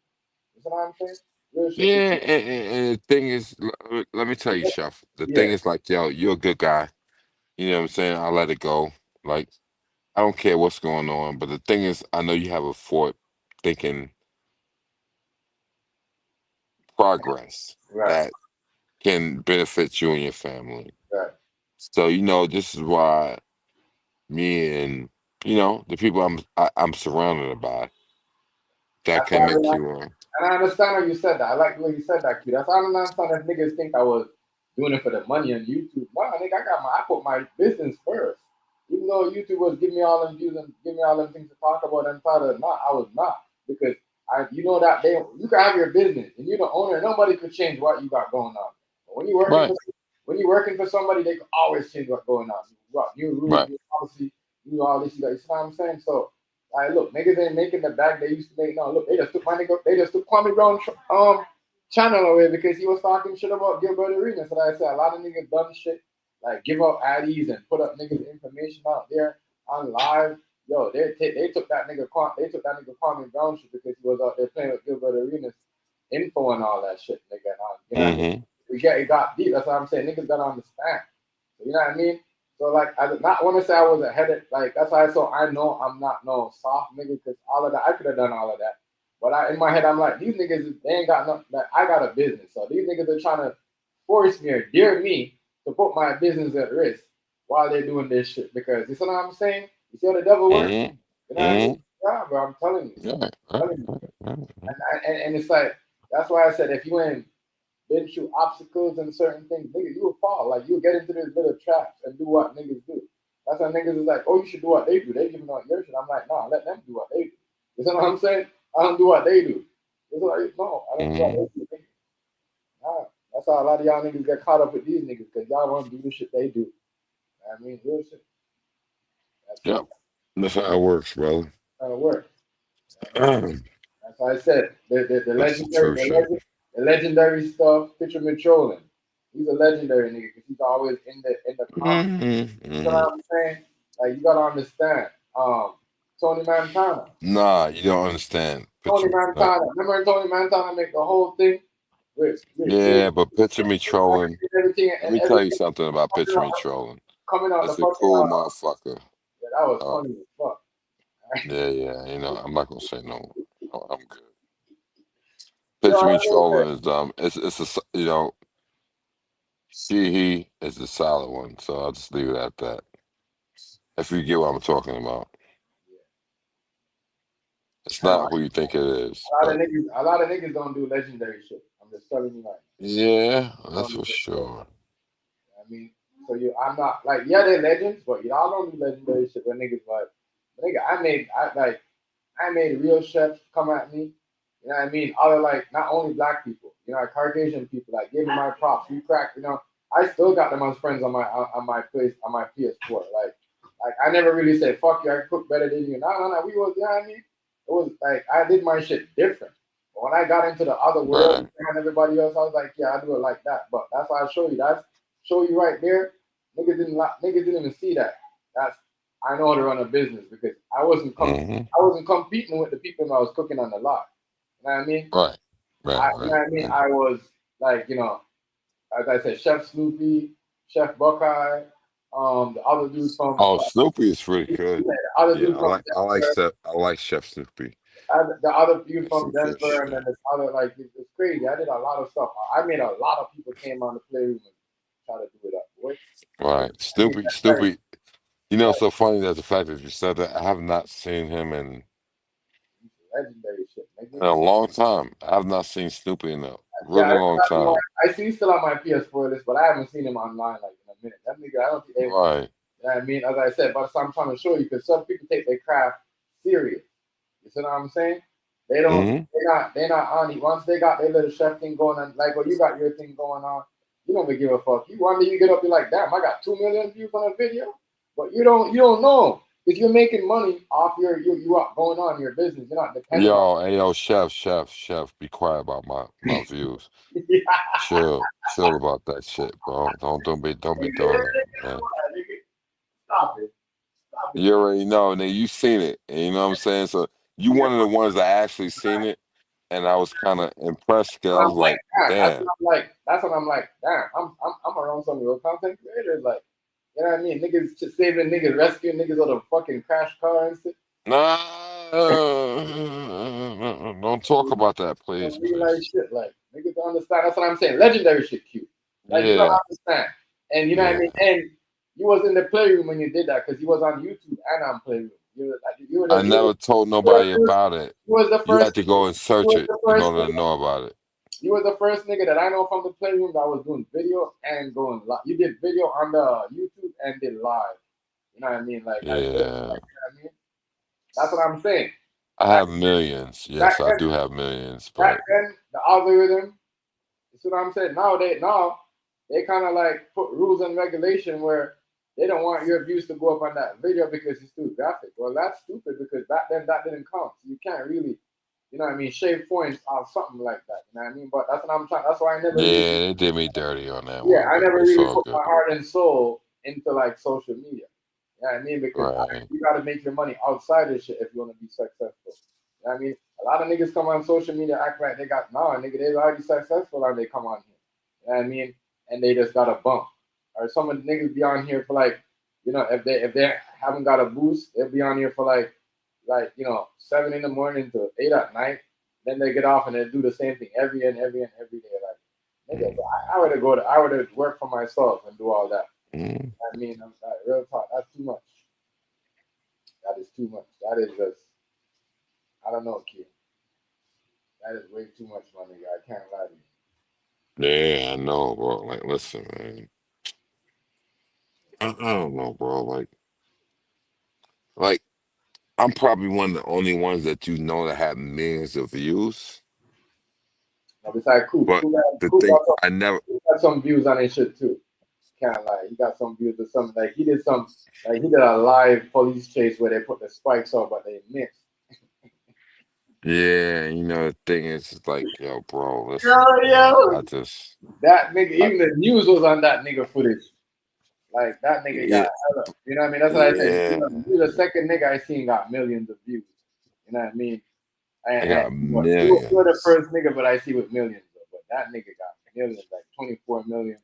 You know what I'm saying? Real shit. Yeah, and the thing is, let me tell you, Chef. The Yeah, thing is like, yo, you're a good guy. You know what I'm saying? I'll let it go. Like, I don't care what's going on. But the thing is, I know you have a forward thinking progress right, that can benefit you and your family. right. So, this is why me and, the people I'm surrounded by that That's why can I make like, you and I understand how you said that. I like the way you said that, Q. That's why I don't understand if niggas think I was doing it for the money on YouTube. Nah, nigga, I put my business first. Even though YouTube was giving me all them views and giving me all them things to talk about and thought of not, I was not. Because that you can have your business and you're the owner, nobody could change what you got going on. But right, when you're working for somebody, they can always change what's going on. New rules, right. new policy, new all this, you know what I'm saying? So look, niggas ain't making the bag they used to make. No, look, they just took Kwame Brown channel away because he was talking shit about Gilbert Arenas. So I said a lot of niggas done shit like give up addies and put up niggas information out there on live. Yo, they took that nigga Kwame Brown shit because he was out there playing with Gilbert Arenas info and all that shit, nigga. You know what I mean? Mm-hmm. It got deep. That's what I'm saying. Niggas gotta understand. So, you know what I mean? So like I did not want to say I was ahead of like that's why I know I'm not no soft nigga because all of that I could have done all of that. But in my head I'm like these niggas they ain't got nothing like I got a business. So these niggas are trying to force me or dare me to put my business at risk while they're doing this shit because you see what I'm saying? You see how the devil works? You Mm-hmm. know what I mean? Mm-hmm. Yeah, bro, I'm telling you. Yeah. I'm telling you. And it's like that's why I said if you ain't been through obstacles and certain things, nigga, you will fall. Like you'll get into these little traps and do what niggas do. That's why niggas is like, oh, you should do what they do. They giving out your shit. I'm like, nah, let them do what they do. You know what I'm saying? I don't do what they do. It's like, no, I don't do what Mm-hmm. they do. Nah, that's how a lot of y'all niggas get caught up with these niggas because y'all want to do the shit they do. I mean, real shit. That's Yep. That's how it works, brother. how it works. I mean, That's that's why I said the the true shit. the legendary stuff. Picture me trolling. He's a legendary nigga because he's always in the comments. Mm-hmm. You know Mm-hmm. what I'm saying? Like you gotta understand. Tony Montana. Nah, you don't understand. Tony Picture, like, Montana. Remember Tony Montana make the whole thing with yeah, but picture me trolling. everything Let and me tell you everything something about picture me trolling. coming out the That's a fucking cool motherfucker. yeah, that was Uh, funny as fuck. yeah. I'm not gonna say no more. I'm good. Yo, Picture I me know that. trolling is It's he is the solid one. So I'll just leave it at that. If you get what I'm talking about. It's I know not who you think it is. But a lot of niggas don't do legendary shit. I'm just telling you, like, yeah, don't that's do for legendary. sure. I mean, so I'm not like, yeah, they're legends, but y'all don't do legendary shit. Where niggas like, nigga, I made real chefs come at me. You know what I mean? Other like not only black people, you know, like Caucasian people, like give me my props. We crack, you know. I still got them as friends on my place on my PS4. Like I never really said fuck you. I cook better than you. No. We was, you know what I mean? It was like I did my shit different. But when I got into the other world Right. and everybody else, I was like, yeah, I do it like that. But that's why I show you. That's show you right there. Niggas didn't even see that. That's I know how to run a business because Hmm. I wasn't competing with the people that I was cooking on the lot. You know what I mean? Right. Right. You know Right. what I mean? Mhm. I was like, you know, as I said, Chef Snoopy, Chef Buckeye, the other dude from Oh, Snoopy is pretty good. the other Yeah, dude from Denver, I like Chef Snoopy. the other dude That's from some good Denver, and shit. then this other like it's crazy. I did a lot of stuff. I made a lot of people came on the playroom and try to do it up. Boy, Right. I made that very Snoopy. You know, it's so funny that the fact that you said that I have not seen him legendary shit, nigga. in a long time. I have not seen Snoopy in a Yeah, really long time. I see he's still on my PS4 list, but I haven't seen him online like in a minute. That nigga, I don't think they, you Right. know what I mean? As I said, but I'm trying to show you because some people take their craft serious. You see what I'm saying? They don't. Hmm. They're not on it. Once they got their little chef thing going on, like well, you got your thing going on, you don't give a fuck. You one day you get up, you're like, damn, I got 2 million views on a video, but you don't know if you're making money off you are going on your business. You're not dependent on. Yo, hey, yo, chef, be quiet about my views. Yeah, Chill about that shit, bro. Don't be doing that, man. stop it, stop it. You already know, and then you seen it, and you know what I'm saying. So you Yeah, one of the ones that actually seen it, and I was kind of impressed because I I'm was like, like, damn. damn, That's what I'm like, damn. I'm around some real content creators, like, you know what I mean? Niggas just saving niggas, rescuing niggas out of fucking crash car and shit. nah, don't talk about that, please, Some real life please. shit, like niggas don't understand. That's what I'm saying. Legendary shit, cute. Like you don't Yeah, understand. And you know what I yeah. mean? And you was in the playroom when you did that because you was on YouTube and on playroom. I never told You were the nobody first. about it. You was the You first. had to go and You search was it the in first order to nigga. know about it. You were the first nigga that I know from the playroom that was doing video and going live. You did video on the YouTube and did live. You know what I mean? Like as well. Yeah, Like, you know what I mean? That's what I'm saying. I Back have millions. back Yes, I then, do have millions, back but then the algorithm. You see what I'm saying? Now they kind of like put rules and regulation where they don't want your views to go up on that video because it's too graphic. Well, that's stupid because back then that didn't count. So you can't really, you know what I mean, shave points off something like that. You know what I mean? But that's what I'm trying. That's why I never really, yeah, they did me dirty on that yeah, one, I but never it's really all put good. my heart and soul into like social media. You know what I mean? Because Right. you got to make your money outside of shit if you want to be successful. You know what I mean? A lot of niggas come on social media act like they got nah, nigga, they already successful and they come on here. You know what I mean? And they just got a bump. Or some of the niggas be on here for like, you know, if they haven't got a boost, they'll be on here for like 7 in the morning to 8 at night. Then they get off and they do the same thing every day. Like, nigga, Mm, I would have work for myself and do all that. mm. I mean, I'm like, real talk. That's too much. That is too much. That is just, I don't know, kid. That is way too much money. I can't lie to you. Yeah, I know, bro. Like, listen, man. I don't know, bro. Like I'm probably one of the only ones that you know that have millions of views. Now, besides Coop, But the Coop thing, I never. got some views on his shit too. Can't lie. He got some views or something. Like he did a live police chase where they put the spikes on, but they missed. Yeah, the thing is, it's like, yo, bro, listen, man. Yo, that nigga, I, even the news was on that nigga footage. Like that nigga got, yeah, you know what I mean? That's what I said. yeah. You're the second nigga I seen got millions of views. You know what I mean? I And got you're the millions, first nigga, but I see with millions. Though. But that nigga got millions, like 24 million.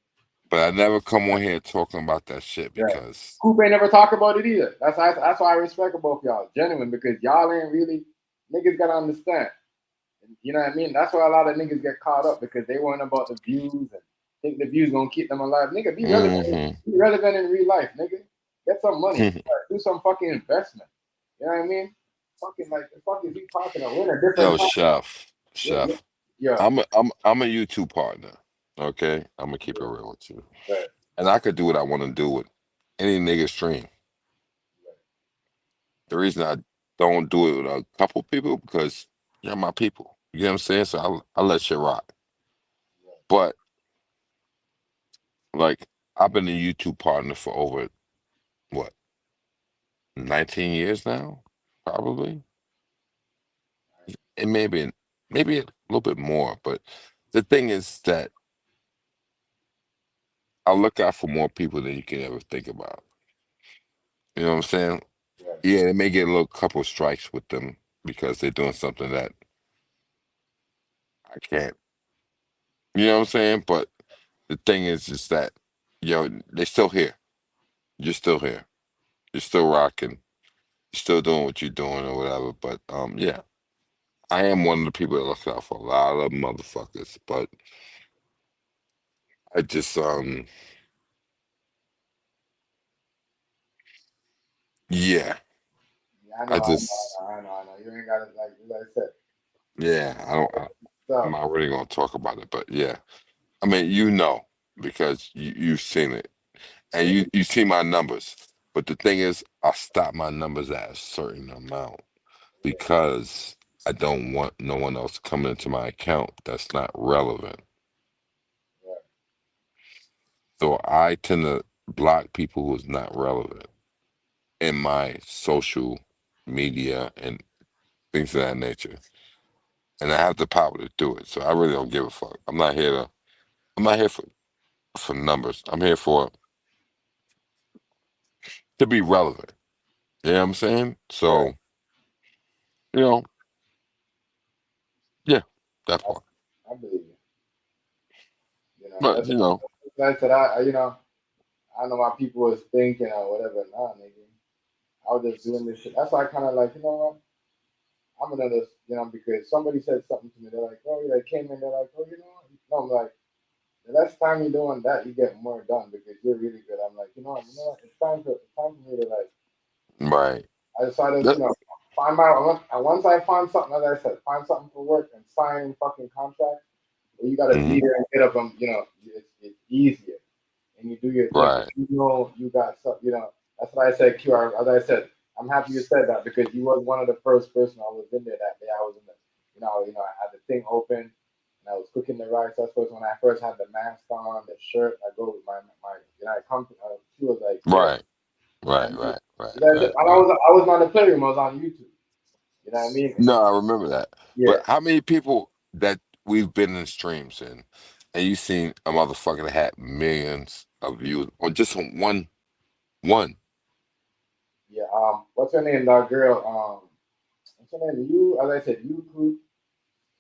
but I never come on here talking about that shit Right. because, Coop ain't never talk about it either. That's why I respect both y'all, genuine, because y'all ain't really niggas gotta understand. You know what I mean? That's why a lot of niggas get caught up because they weren't about the views and think the views gonna keep them alive. Nigga, hmm be relevant in real life, nigga. Get some money. Do some fucking investment. You know what I mean? fucking like the fuck is he talking about? We're in a different Yo, time. Yeah, chef. yeah, I'm a YouTube partner. Okay, I'm gonna keep it real with you, right, and I could do what I want to do with any nigga stream. The reason I don't do it with a couple people because you're my people. You know what I'm saying? So I let shit rock. But like I've been a YouTube partner for over what 19 years now, probably. And maybe a little bit more. But the thing is that I look out for more people than you can ever think about. You know what I'm saying? right, Yeah, they may get a little couple strikes with them because they're doing something that I can't. You know what I'm saying? But the thing is that they're still here. You're still here. You're still rocking. You're still doing what you're doing or whatever. But yeah, I am one of the people that looks out for a lot of motherfuckers. But I just yeah, yeah. I I know, I know, just I know, I know, I know. You ain't got it like I said. yeah, I don't. I'm So not really gonna talk about it, but yeah, I mean, because you've seen it and yeah, you see my numbers. But the thing is, I stop my numbers at a certain amount because I don't want no one else coming into my account that's not relevant. right, So I tend to block people who's not relevant in my social media and things of that nature. And I have the power to do it. So I really don't give a fuck. I'm not here for numbers. I'm here for to be relevant. You know what I'm saying? right. So, you know, yeah, that part. I believe you. You know, But that's you know, like I said. I don't know why people was thinking or whatever. Nah, nigga. I was just doing this shit. That's why I kind of like, you know what? I'm gonna just, because somebody said something to me. They're like, oh, they came in. They're like, oh, you know what? No, I'm like, the less time you're doing that, you get more done because you're really good. I'm like, you know what? It's time for me to like. right. I decided, That, find my. Once I find something, as I said, find something for work and sign fucking contracts. You got to be mhm, there and get up them. It's easier. And you do your thing. right. You know, you got some. That's what I said. QR. As I said, I'm happy you said that because you was one of the first person I was in there that day. I was in the, I had the thing open and I was cooking the rice. That's first when I first had the mask on, the shirt. I go with my. I come. She was like, yeah. Right. Right. And Right. Right. I Right. Right. was not in the playroom. I was on YouTube. You know what I mean? No, I remember that. Yeah. But how many people that we've been in streams and you seen a motherfucker that had millions of views or just on one? Yeah. What's her name? That girl. What's her name? You. As I said, you Coop.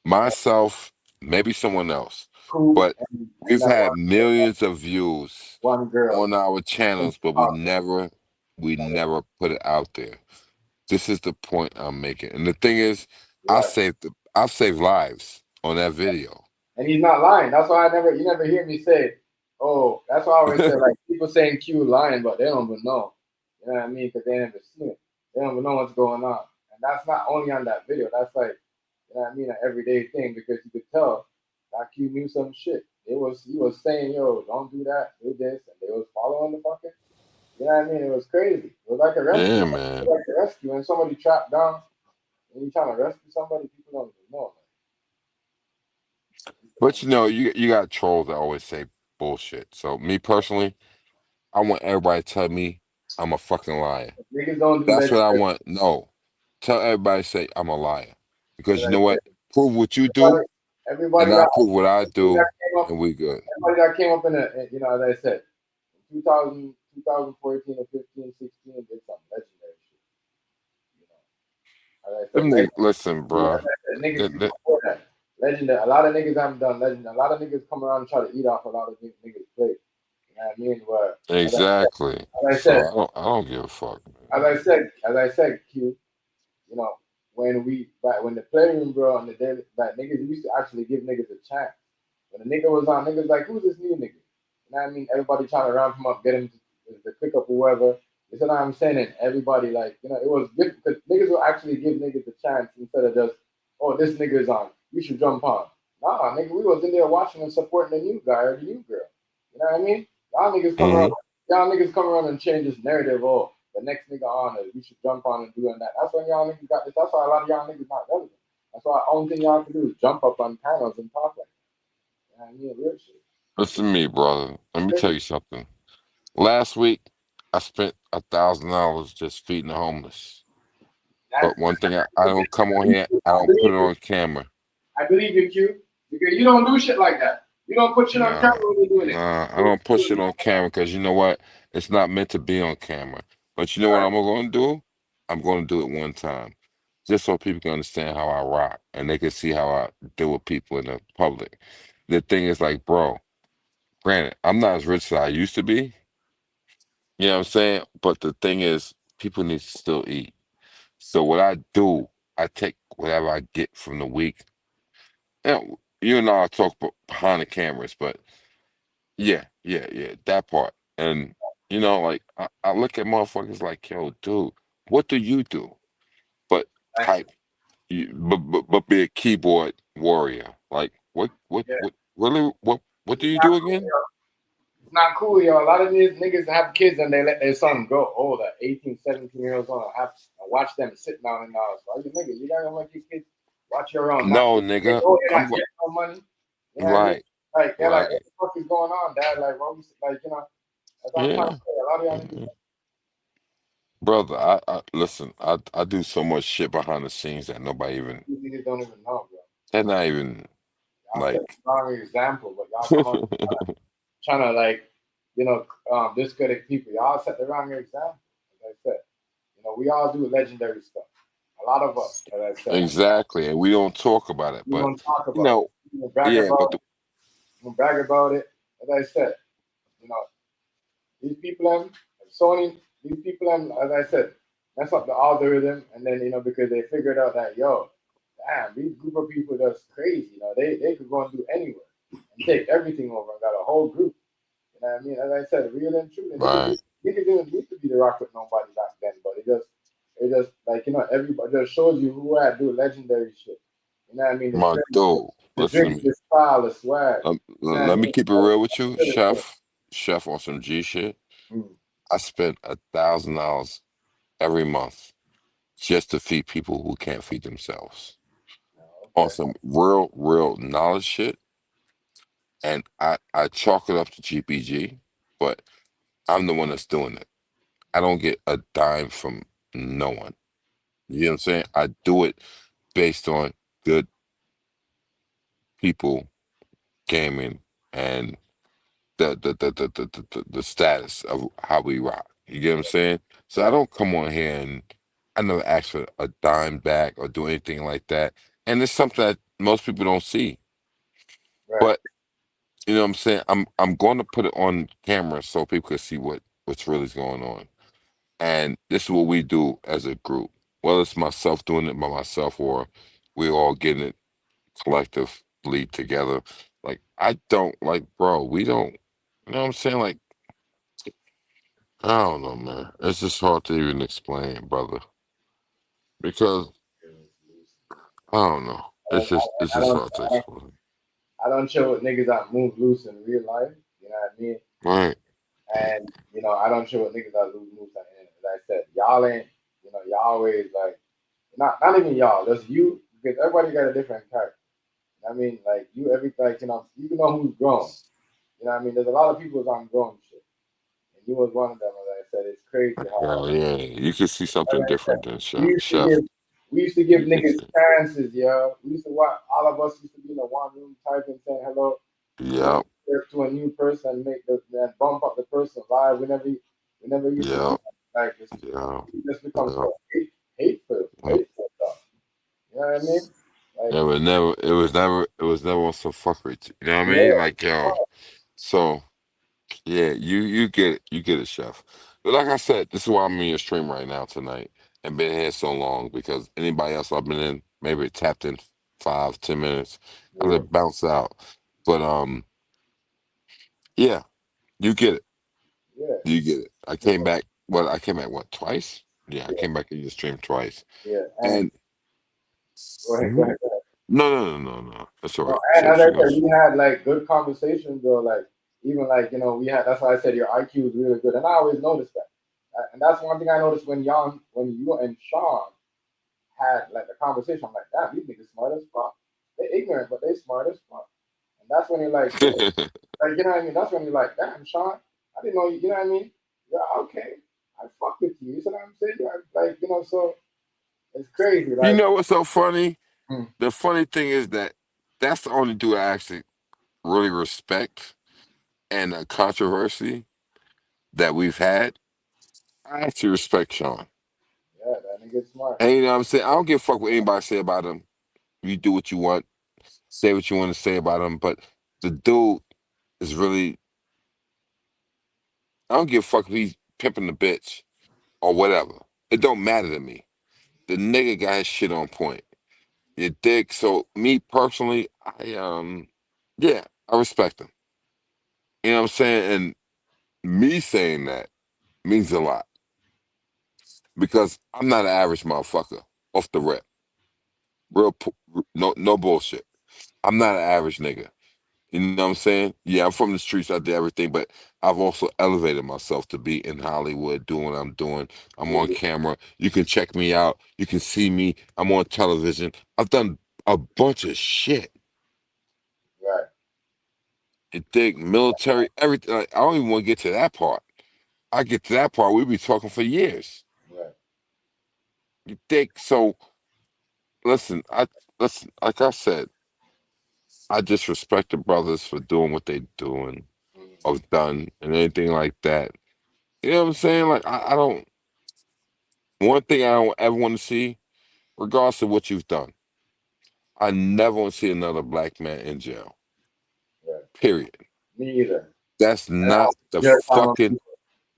Myself, maybe someone else, Coop but and we've that had millions of views one girl. on our channels, but we never put it out there. This is the point I'm making. And the thing is, Right. I've saved lives on that video. And he's not lying. That's why you never hear me say, oh, that's why I always say, like, people saying Q lying, but they don't even know. You know what I mean? Because they never seen it. They don't even know what's going on. And that's not only on that video. That's like, you know what I mean, an everyday thing because you could tell that Q knew some shit. He was saying, yo, don't do that, do this. And they was following the fucking, you know what I mean? It was crazy. It was like a rescue. Yeah, It was man. like a rescue. And somebody trapped down and you trying to rescue somebody, people don't even know. But you got trolls that always say bullshit. So me personally, I want everybody to tell me I'm a fucking liar. Niggas don't do That's what I legendary. want. No. Tell everybody say I'm a liar. Because you know Like, what? Prove what you do everybody, everybody and that I prove what I everybody do that came up, and we good. everybody that came up as I said, in 2014 or 15, 16, did some legendary shit. You know, as I said, Them niggas, listen, as bro. I said, niggas before that, legendary. A lot of niggas haven't done legendary. A lot of niggas come around and try to eat off a lot of niggas' plate. You know what I mean? But Exactly. as I So said, I don't give a fuck. as I said, Q. You know, when the playroom bro and the daily like niggas used to actually give niggas a chance. When the nigga was on, niggas like, who's this new nigga? You know what I mean? Everybody trying to ramp him up, get him to pick up whoever. You see what I'm saying? And everybody like, it was good because niggas will actually give niggas a chance instead of just, oh, this nigga's on, you should jump on. Nah, nigga, we was in there watching and supporting the new guy or the new girl. You know what I mean? Hmm. Y'all niggas come around and change this narrative. Oh, the next nigga on it, we should jump on and doing that. That's when y'all niggas got this. That's why a lot of y'all niggas not relevant. That's why the only thing y'all can do is jump up on panels and talk like that. You know what I mean? Real shit. Listen to me, brother. Let me tell you something. Last week, I spent $1,000 just feeding the homeless. That's But one thing I don't come on here, I I don't put believe it you. on camera. I believe in you because you don't do shit like that. You don't put shit on camera Nah, when you're doing it. nah, I don't push it on camera because you know what? It's not meant to be on camera. But you know what Right. I'm going to do? I'm going to do it one time, just so people can understand how I rock and they can see how I deal with people in the public. The thing is, like, bro, granted, I'm not as rich as I used to be. You know what I'm saying? But the thing is, people need to still eat. So what I do, I take whatever I get from the week. You and I talk behind the cameras, but yeah, that part. And like I look at motherfuckers like, yo, dude, what do you do? But Right. type, but be a keyboard warrior. Like, Yeah. really, what do It's you not do cool, again? yo. It's not cool, yo. A lot of these niggas have kids and they let their son go older, 18, 17 years old. I watch them sitting down in the house. Are you niggas? You gotta let your kids watch your own. Not No, they nigga, know you're I'm not getting no money. You know what I mean? right, Like they're like, what right, the fuck is going on, dad? Like, what we like, as I'm trying to yeah. say, a lot of y'all niggas Mhm. Brother, I listen. I do so much shit behind the scenes that nobody even. you niggas don't even know, bro. They're not even Y'all set like. the wrong example, but y'all come up trying to like, discredit people. Y'all set the wrong example. As I said, we all do legendary stuff. A lot of us, as I said, Exactly, and we don't talk about it. we But don't talk you about it. know, We don't brag yeah, about but it. We don't brag about it. As I said, you know, these people have Sony, these people have, as I said, mess up the algorithm, and then because they figured out that damn, these group of people that's crazy. They could go and do anywhere and take everything over and got a whole group. You know what I mean? As I said, real and true. And right, niggas didn't need to be the rock with nobody back then, but it just like everybody just shows you who had do legendary shit. You know what I mean? my dude. The Listen to drink, me. the style, the swag. You know what I Let me mean? keep it real with you, All that chef on some G shit. Mm. I spend $1,000 every month just to feed people who can't feed themselves on Okay. some real knowledge shit, and I chalk it up to GPG, but I'm the one that's doing it. I don't get a dime from no one. You know what I'm saying? I do it based on good people gaming and the status of how we rock. You get what I'm saying? So I Right. don't come on here and I never ask for a dime back or do anything like that. And it's something that most people don't see. Right. But you know what I'm saying? I'm going to put it on camera so people can see what's really going on. And this is what we do as a group. Whether it's myself doing it by myself or we all getting it collectively together. Like I don't like, bro. We don't. You know what I'm saying? Like I don't know, man. It's just hard to even explain, brother. Because I don't know. It's I just don't, hard to I don't, explain. I don't show what niggas that move loose in real life. You know what I mean? Right. And I don't show what niggas that lose moves at the end. As I said, y'all ain't. Y'all always like not even y'all. Just you because everybody got a different character. I mean, like you, every like you know who's grown. You know what I mean? There's a lot of people who's on grown shit, and you was one of them. As I said, it's crazy how. Hell yeah. You can see Like something I said, different than we used to chef. give we used to give You can niggas see. chances, yo. We used to watch all of us used to be in the one room typing saying hello, Yep. to a new person and make then bump up the person live whenever you used to do Yep. that. Like Yeah. it just becomes Yeah. so hateful stuff. You know what I mean? Like Yeah, but never. It was never on some fuckery. You know what I mean? yeah, Like yo. So yeah, you get it, chef. But like I said, this is why I'm in your stream right now tonight and been here so long because anybody else I've been in maybe tapped in 5, 10 minutes. I yeah, let bounce out. But yeah, you get it. yeah. You get it. I You came back Well, I came back what twice? Yeah, I Yeah, came back in your stream twice. yeah. And And go ahead, go Mhm. ahead, go ahead. No. That's all No, right. and Say as what I you gonna said, say. we had like good conversations, though. Like even like we had. That's why I said your IQ is really good, and I always noticed that. And that's one thing I noticed when you and Sean had like a conversation. I'm like, damn, these niggas smart as fuck. They're ignorant, but they smart as fuck. And that's when you're like, yo, like you know what I mean. That's when you're like, damn, Sean, I didn't know you. You know what I mean? Yeah, okay, I fuck with you. You see what I'm saying? Like so it's crazy. You Like, know what's so funny? mm, The funny thing is that that's the only dude I actually really respect and a controversy that we've had. I actually respect Sean. yeah, that nigga's smart. And you know what I'm saying? I don't give a fuck what anybody say about him. You do what you want, say what you want to say about him. But the dude is really, I don't give a fuck if he's pimping the bitch or whatever. It don't matter to me. The nigga got his shit on point. You dig? So me personally, yeah, I respect him. You know what I'm saying? And me saying that means a lot because I'm not an average motherfucker off the rip. No bullshit. I'm not an average nigga. You know what I'm saying? Yeah, I'm from the streets. I did everything, but I've also elevated myself to be in Hollywood doing what I'm doing. I'm on Yeah, camera. You can check me out. You can see me. I'm on television. I've done a bunch of shit. right, You dig? Military, everything. Like, I don't even want to get to that part. I get to that part, we be talking for years. right. You dig? So listen, like I said, I just respect the brothers for doing what they doing Mm, or done and anything like that. You know what I'm saying? Like I don't. One thing I don't ever want to see, regardless of what you've done, I never want to see another black man in jail. right. Period. Me either. That's And not the your time. fucking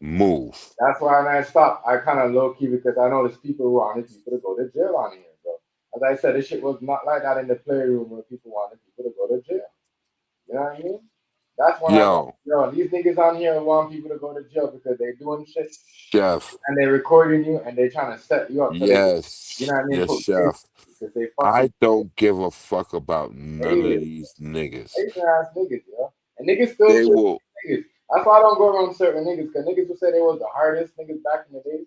move. That's why when I stopped, I kind of low key because I know there's people who wanted people to go to jail on here, bro. As I said, this shit was not like that in the playroom where people wanted people to go to jail. You know what I mean? That's when I know, Yo, these niggas on here want people to go to jail because they doing shit chef. and they recording you and they trying to set you up so they, you Yes, know what I mean, yes, put kids chef. because they fucking I don't give a fuck about none of haters, these niggas. hater ass niggas, yo. And niggas still They chill with will. niggas. That's why I don't go around certain niggas because niggas will say they was the hardest niggas back in the day.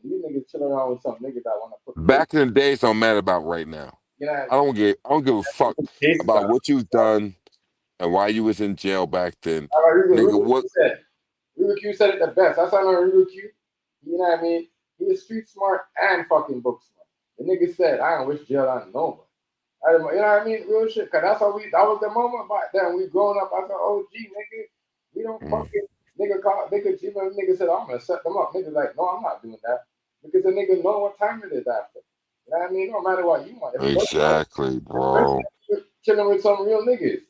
And these niggas chilling around with some niggas that want to put case, Back in the days, don't matter about right now. you know, I don't give a fuck put cases on. about what you've done and why you was in jail back then, nigga. Ruben What? Q said. Ruben Q said it the best. That's how I know Ruben Q. You know what I mean? He is street smart and fucking book smart. The nigga said, I don't wish jail on nobody. You know what I mean? Real shit. Cause that's how that was the moment back then. We growing up as an OG, nigga. We don't Mm, fucking, nigga said, I'm gonna set them up. Nigga like, no, I'm not doing that. Because the nigga know what time it is after. You know what I mean? No matter what you want. exactly, Especially bro. if you're chilling with some real niggas.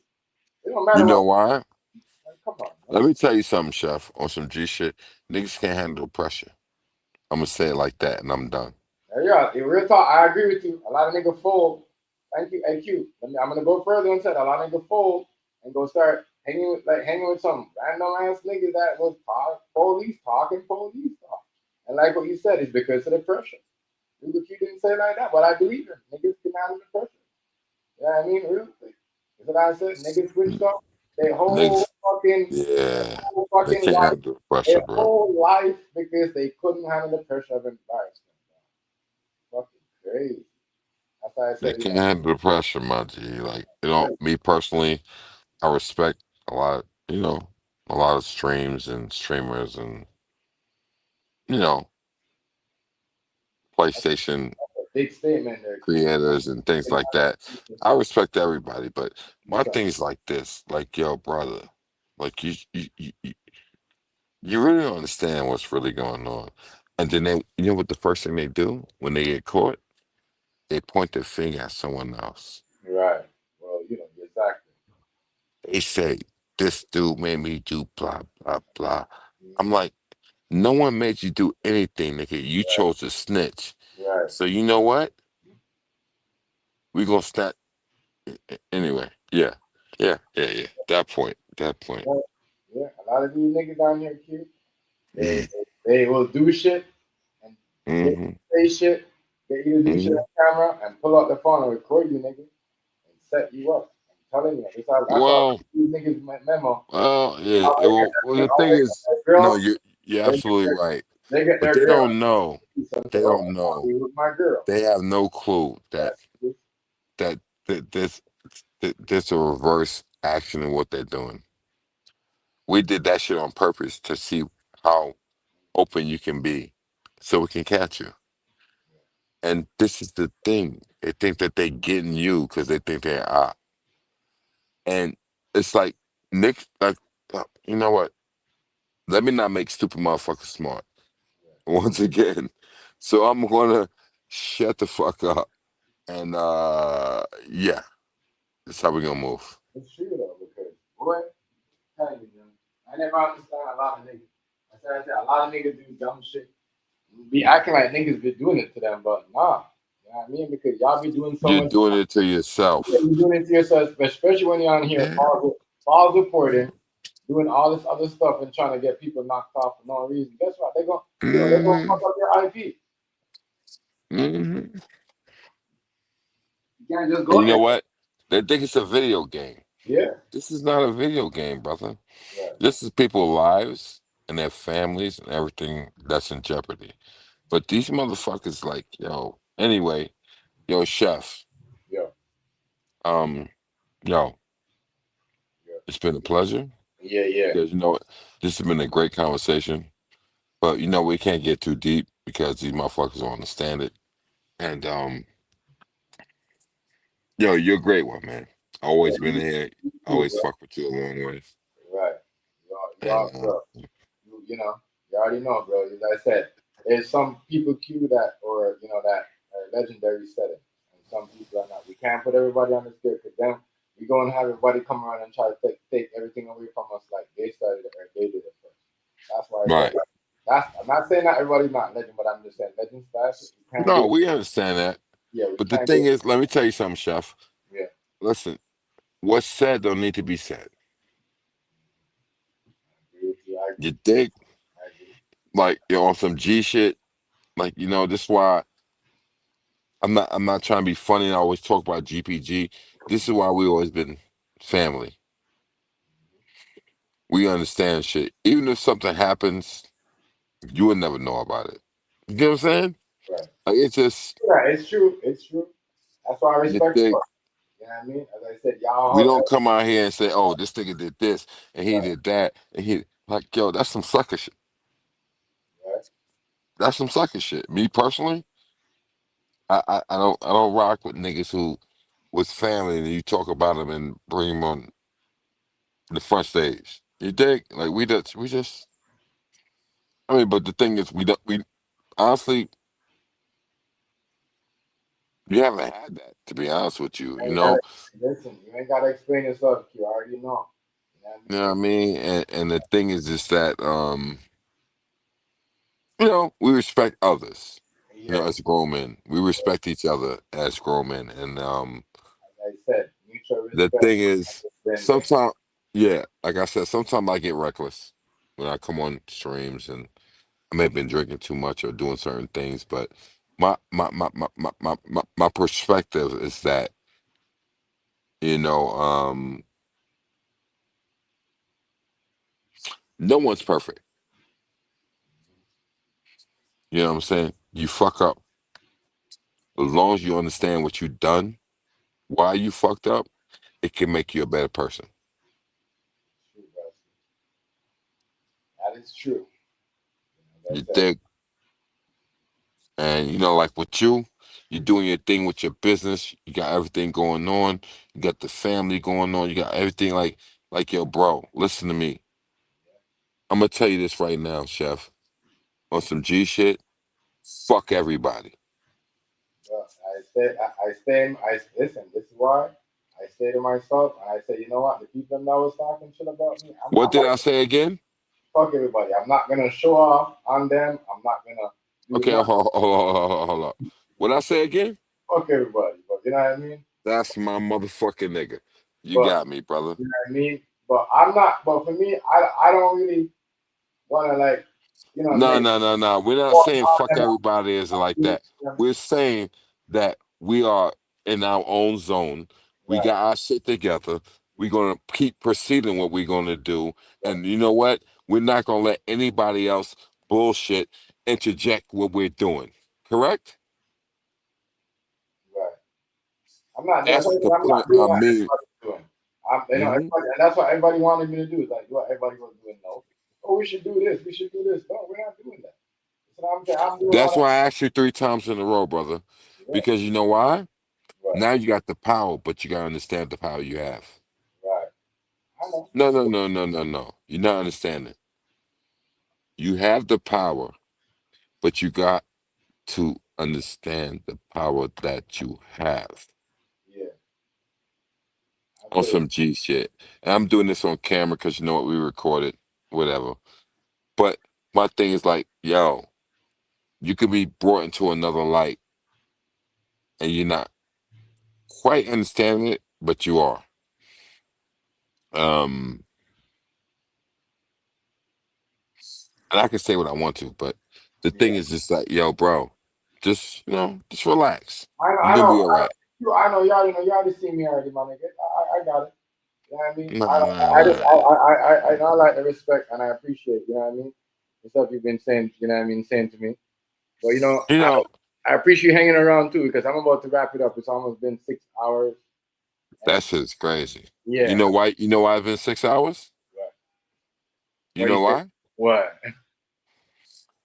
It don't You matter what, know why? like, come on, man. Let me tell you something, chef. On some G shit, niggas can't handle pressure. I'm gonna say it like that, and I'm done. Yeah, in real talk, I agree with you. A lot of niggas fold. Thank you, AQ. I'm gonna go further and say a lot of niggas fold and go start hanging with some random ass niggas that was police talking police talk. And like what you said, it's because of the pressure. You didn't say it like that, but I believe it. Niggas can handle the pressure. You know what I mean? Real thing. That's what I said. Niggas switched up their Niggas, their yeah, whole they fucking can't life, handle the pressure, bro. because they couldn't handle the pressure of embarrassment. Fucking crazy. That's why I They said, can't handle the pressure, my G. Like, me personally, I respect a lot. A lot of streams and streamers and you know PlayStation a big statement there, Q. creators and things like that. I respect everybody, but my That's thing is like this: like, yo, brother, like you really don't understand what's really going on. And then you know what the first thing they do when they get caught? They point their finger at someone else. right. Well, exactly. They say, this dude made me do blah, blah, blah. I'm Mhm. like, no one made you do anything, nigga. You chose to snitch. Right. So you know what? We gonna start anyway. Yeah. That point. Yeah. Yeah. A lot of these niggas down here, Q, they Mm. They will do shit and get Mm-hmm. say shit, get you to do shit Mm-hmm. on camera and pull out the phone and record you nigga and set you up. I'm telling you, that's how Well, these niggas memo. yeah. Well, the thing All is, their no, girl, you're they get absolutely their, right. they get But their they girl. don't know. So, They oh, don't I want know. to be with my girl. They have no clue that That's that that there's a reverse action in what they're doing. We did that shit on purpose to see how open you can be, so we can catch you. And this is the thing. They think that they getting you because they think they're out. And it's like Nick, like you know what? Let me not make stupid motherfuckers smart once again. So I'm gonna shut the fuck up. And yeah, that's how we gonna move. it's true though because boy, tell you, man, I never understand a lot of niggas. I said a lot of niggas do dumb shit. Be acting like niggas be doing it to them, but nah. You know what I mean? Because y'all be doing so You're much. doing it to Yeah, yourself. you're doing it to yourself, especially when you're on here, Yeah. false reporting, doing all this other stuff and trying to get people knocked off for no reason. Guess what? They're gonna Hmm. fuck up your IP. Hmm. You can't just And go you know there. what? They think it's a video game. Yeah. This is not a video game, brother. Right. This is people's lives and their families and everything that's in jeopardy. But these motherfuckers, like, yo, anyway, yo, chef, Yeah. um, yo, Yeah. it's been a pleasure Yeah. Yeah. because you know this has been a great conversation. But you know we can't get too deep because these motherfuckers don't understand it. And yo, you're a great one, man. Always been here. You too, Always bro. fuck with you along the way. Right. You And are, bro. You know, you already know, bro. As I said, there's some people queue that, or that are legendary settings, and some people are not. We can't put everybody on the stick because then we go and have everybody come around and try to take everything away from us like they started it or they did it first. That's why I said right. I'm not saying that everybody's not legend, but I'm just saying legend status. We can't No, give. we understand that. Yeah, we But the can't thing give. is, let me tell you something, Chef. Yeah, Listen, what's said don't need to be said. I agree with you. I You agree. dig? I agree. Like you're on some G shit. Like, this is why I'm not trying to be funny and always talk about GPG. This is why we always been family. We understand shit. Even if something happens, you would never know about it. You get what I'm saying? Right. Like it's just Yeah, it's true. It's true. That's why I you respect you. think You know what I mean? As I said, y'all we hold don't come out here and say, "Oh, this nigga did this and he right, did that and he like, yo, that's some sucker shit. right. That's some sucker shit." Me personally, I don't rock with niggas who was family and you talk about them and bring them on the front stage. You dig? Like we just. I mean, but the thing is, we honestly we haven't had that. To be honest with you, You ain't gotta listen. You ain't gotta explain yourself. You already know. You know what I you mean? know what I mean. And the thing is, just that we respect others. Yeah. As grown men, we respect each other as grown men, and As I said, mutual the respect. thing is, Then sometimes, yeah, like I said, sometimes I get reckless when I come on streams, and I may have been drinking too much or doing certain things, but my perspective is that you know no one's perfect. You know what I'm saying? You fuck up. As long as you understand what you've done, why you fucked up, it can make you a better person. that is true. As You I said, dig? And like with you, you're doing your thing with your business. You got everything going on. You got the family going on. You got everything like yo, bro. Listen to me. I'm gonna tell you this right now, Chef. On some G shit, fuck everybody. I stay. I listen. This is why I say to myself. I say, you know what? The people that was talking shit about me, What I'm did like, I say again? fuck everybody. I'm not gonna show off on them. I'm not gonna do Okay, nothing. hold up. What I say again? Fuck everybody. But you know what I mean? That's my motherfucking nigga. You But got me, brother. you know what I mean? But I'm not. But for me, I don't really want to like. you know, No, make no, no, no. We're not more saying on fuck them. everybody is like that. We're saying that we are in our own zone. We Right, got our shit together. We're gonna keep proceeding what we're gonna do. right, And you know what? We're not gonna let anybody else bullshit interject what we're doing. Correct? right. I'm not doing. That's the I'm not point doing I what mean. everybody's doing. You know, Hmm. everybody, and that's what everybody wanted me to do. Is like what everybody was doing. No, oh, we should do this. We should do this. No, we're not doing that. That's what I'm saying. I'm doing That's what why I asked you 3 times in a row, brother. I'm doing. Because you know why? Right, Now you got the power, but you gotta understand the power you have. right. I know. No, no, no, no, no, no. You're not understanding. You have the power, but you got to understand the power that you have Yeah, I on feel it. some G shit. And I'm doing this on camera because you know what, we recorded, whatever. But my thing is like, yo, you could be brought into another light and you're not quite understanding it, but you are. Um, and I can say what I want to, but the thing Yeah, is just like, yo, bro, just just relax. I know. You're I gonna be know. all right. I know y'all. You know, y'all already see me already, my nigga. I got it. You know what I mean? Nah, nah, nah. I like the respect and I appreciate. You know what I mean? The stuff you've been saying. You know what I mean? Saying to me. But you know, You know, I appreciate you hanging around too because I'm about to wrap it up. It's almost been 6 hours, that and shit's crazy. You yeah. know why? You know why it's been 6 hours? Right. You What you know say? why? What?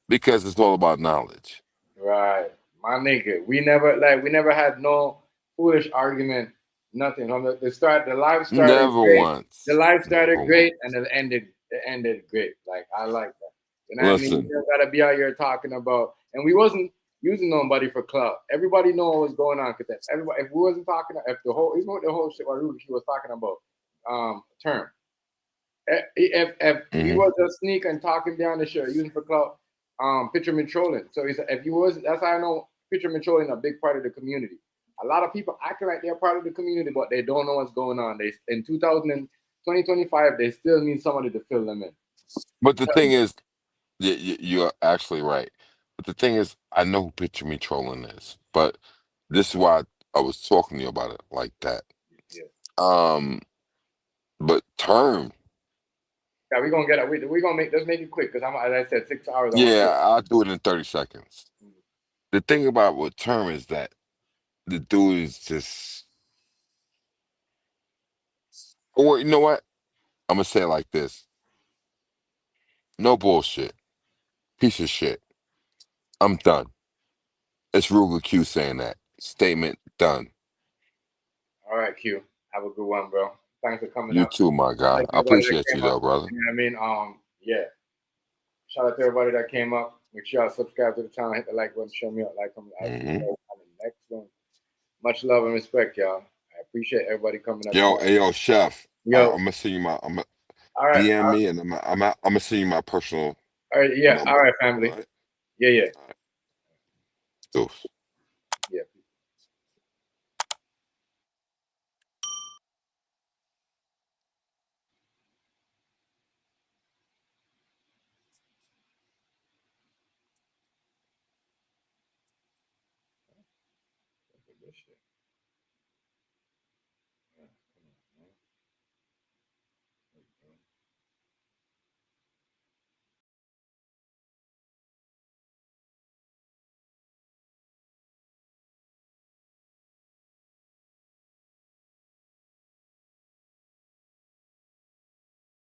Because it's all about knowledge. Right, my nigga. We never had no foolish argument. Nothing. From the start, the live started Never great. The once. live Never started once. great, and it ended great. Like I like that. You know what I mean? You Listen, just gotta be out here talking about. And we wasn't using nobody for clout. Everybody know what was going on. Cause everybody, if we wasn't talking, if the whole, even with the whole shit, what she was talking about, term. If we hmm was just sneak and talking down the show using for clout, picture me trolling. So he said, if you was, that's how I know picture me trolling a big part of the community. A lot of people acting like they're part of the community, but they don't know what's going on. They in 2025, they still need somebody to fill them in. but the thing is, you're actually right. But the thing is, I know who Picture Me Trolling is, but this is why I was talking to you about it like that. Yeah, Um, but term, yeah, we're gonna get it. We're gonna make it quick because I'm, as I said, 6 hours. I want to. yeah, I'll do it in 30 seconds. The thing about with term is that the dude is just, or you know what? I'm gonna say it like this: no bullshit, piece of shit. I'm done. It's Ruger Q saying that. Statement done. All right, Q. Have a good one, bro. Thanks for coming You up. too, my guy. Thank I everybody that appreciate you came up. though, brother. You know what I mean? Yeah. Shout out to everybody that came up. Make sure y'all subscribe to the channel, hit the like button, show me out, like, comment. I'll see you Hmm. guys on the next one. Much love and respect, y'all. I appreciate everybody coming up Yo, tonight. hey, yo, chef. Yo, I'm gonna send you my. I'm gonna all right, DM me, and I'm gonna send you my personal all right, yeah, all number. right, All family. right. Yeah, yeah, All right. Deuce. yeah. Good shit.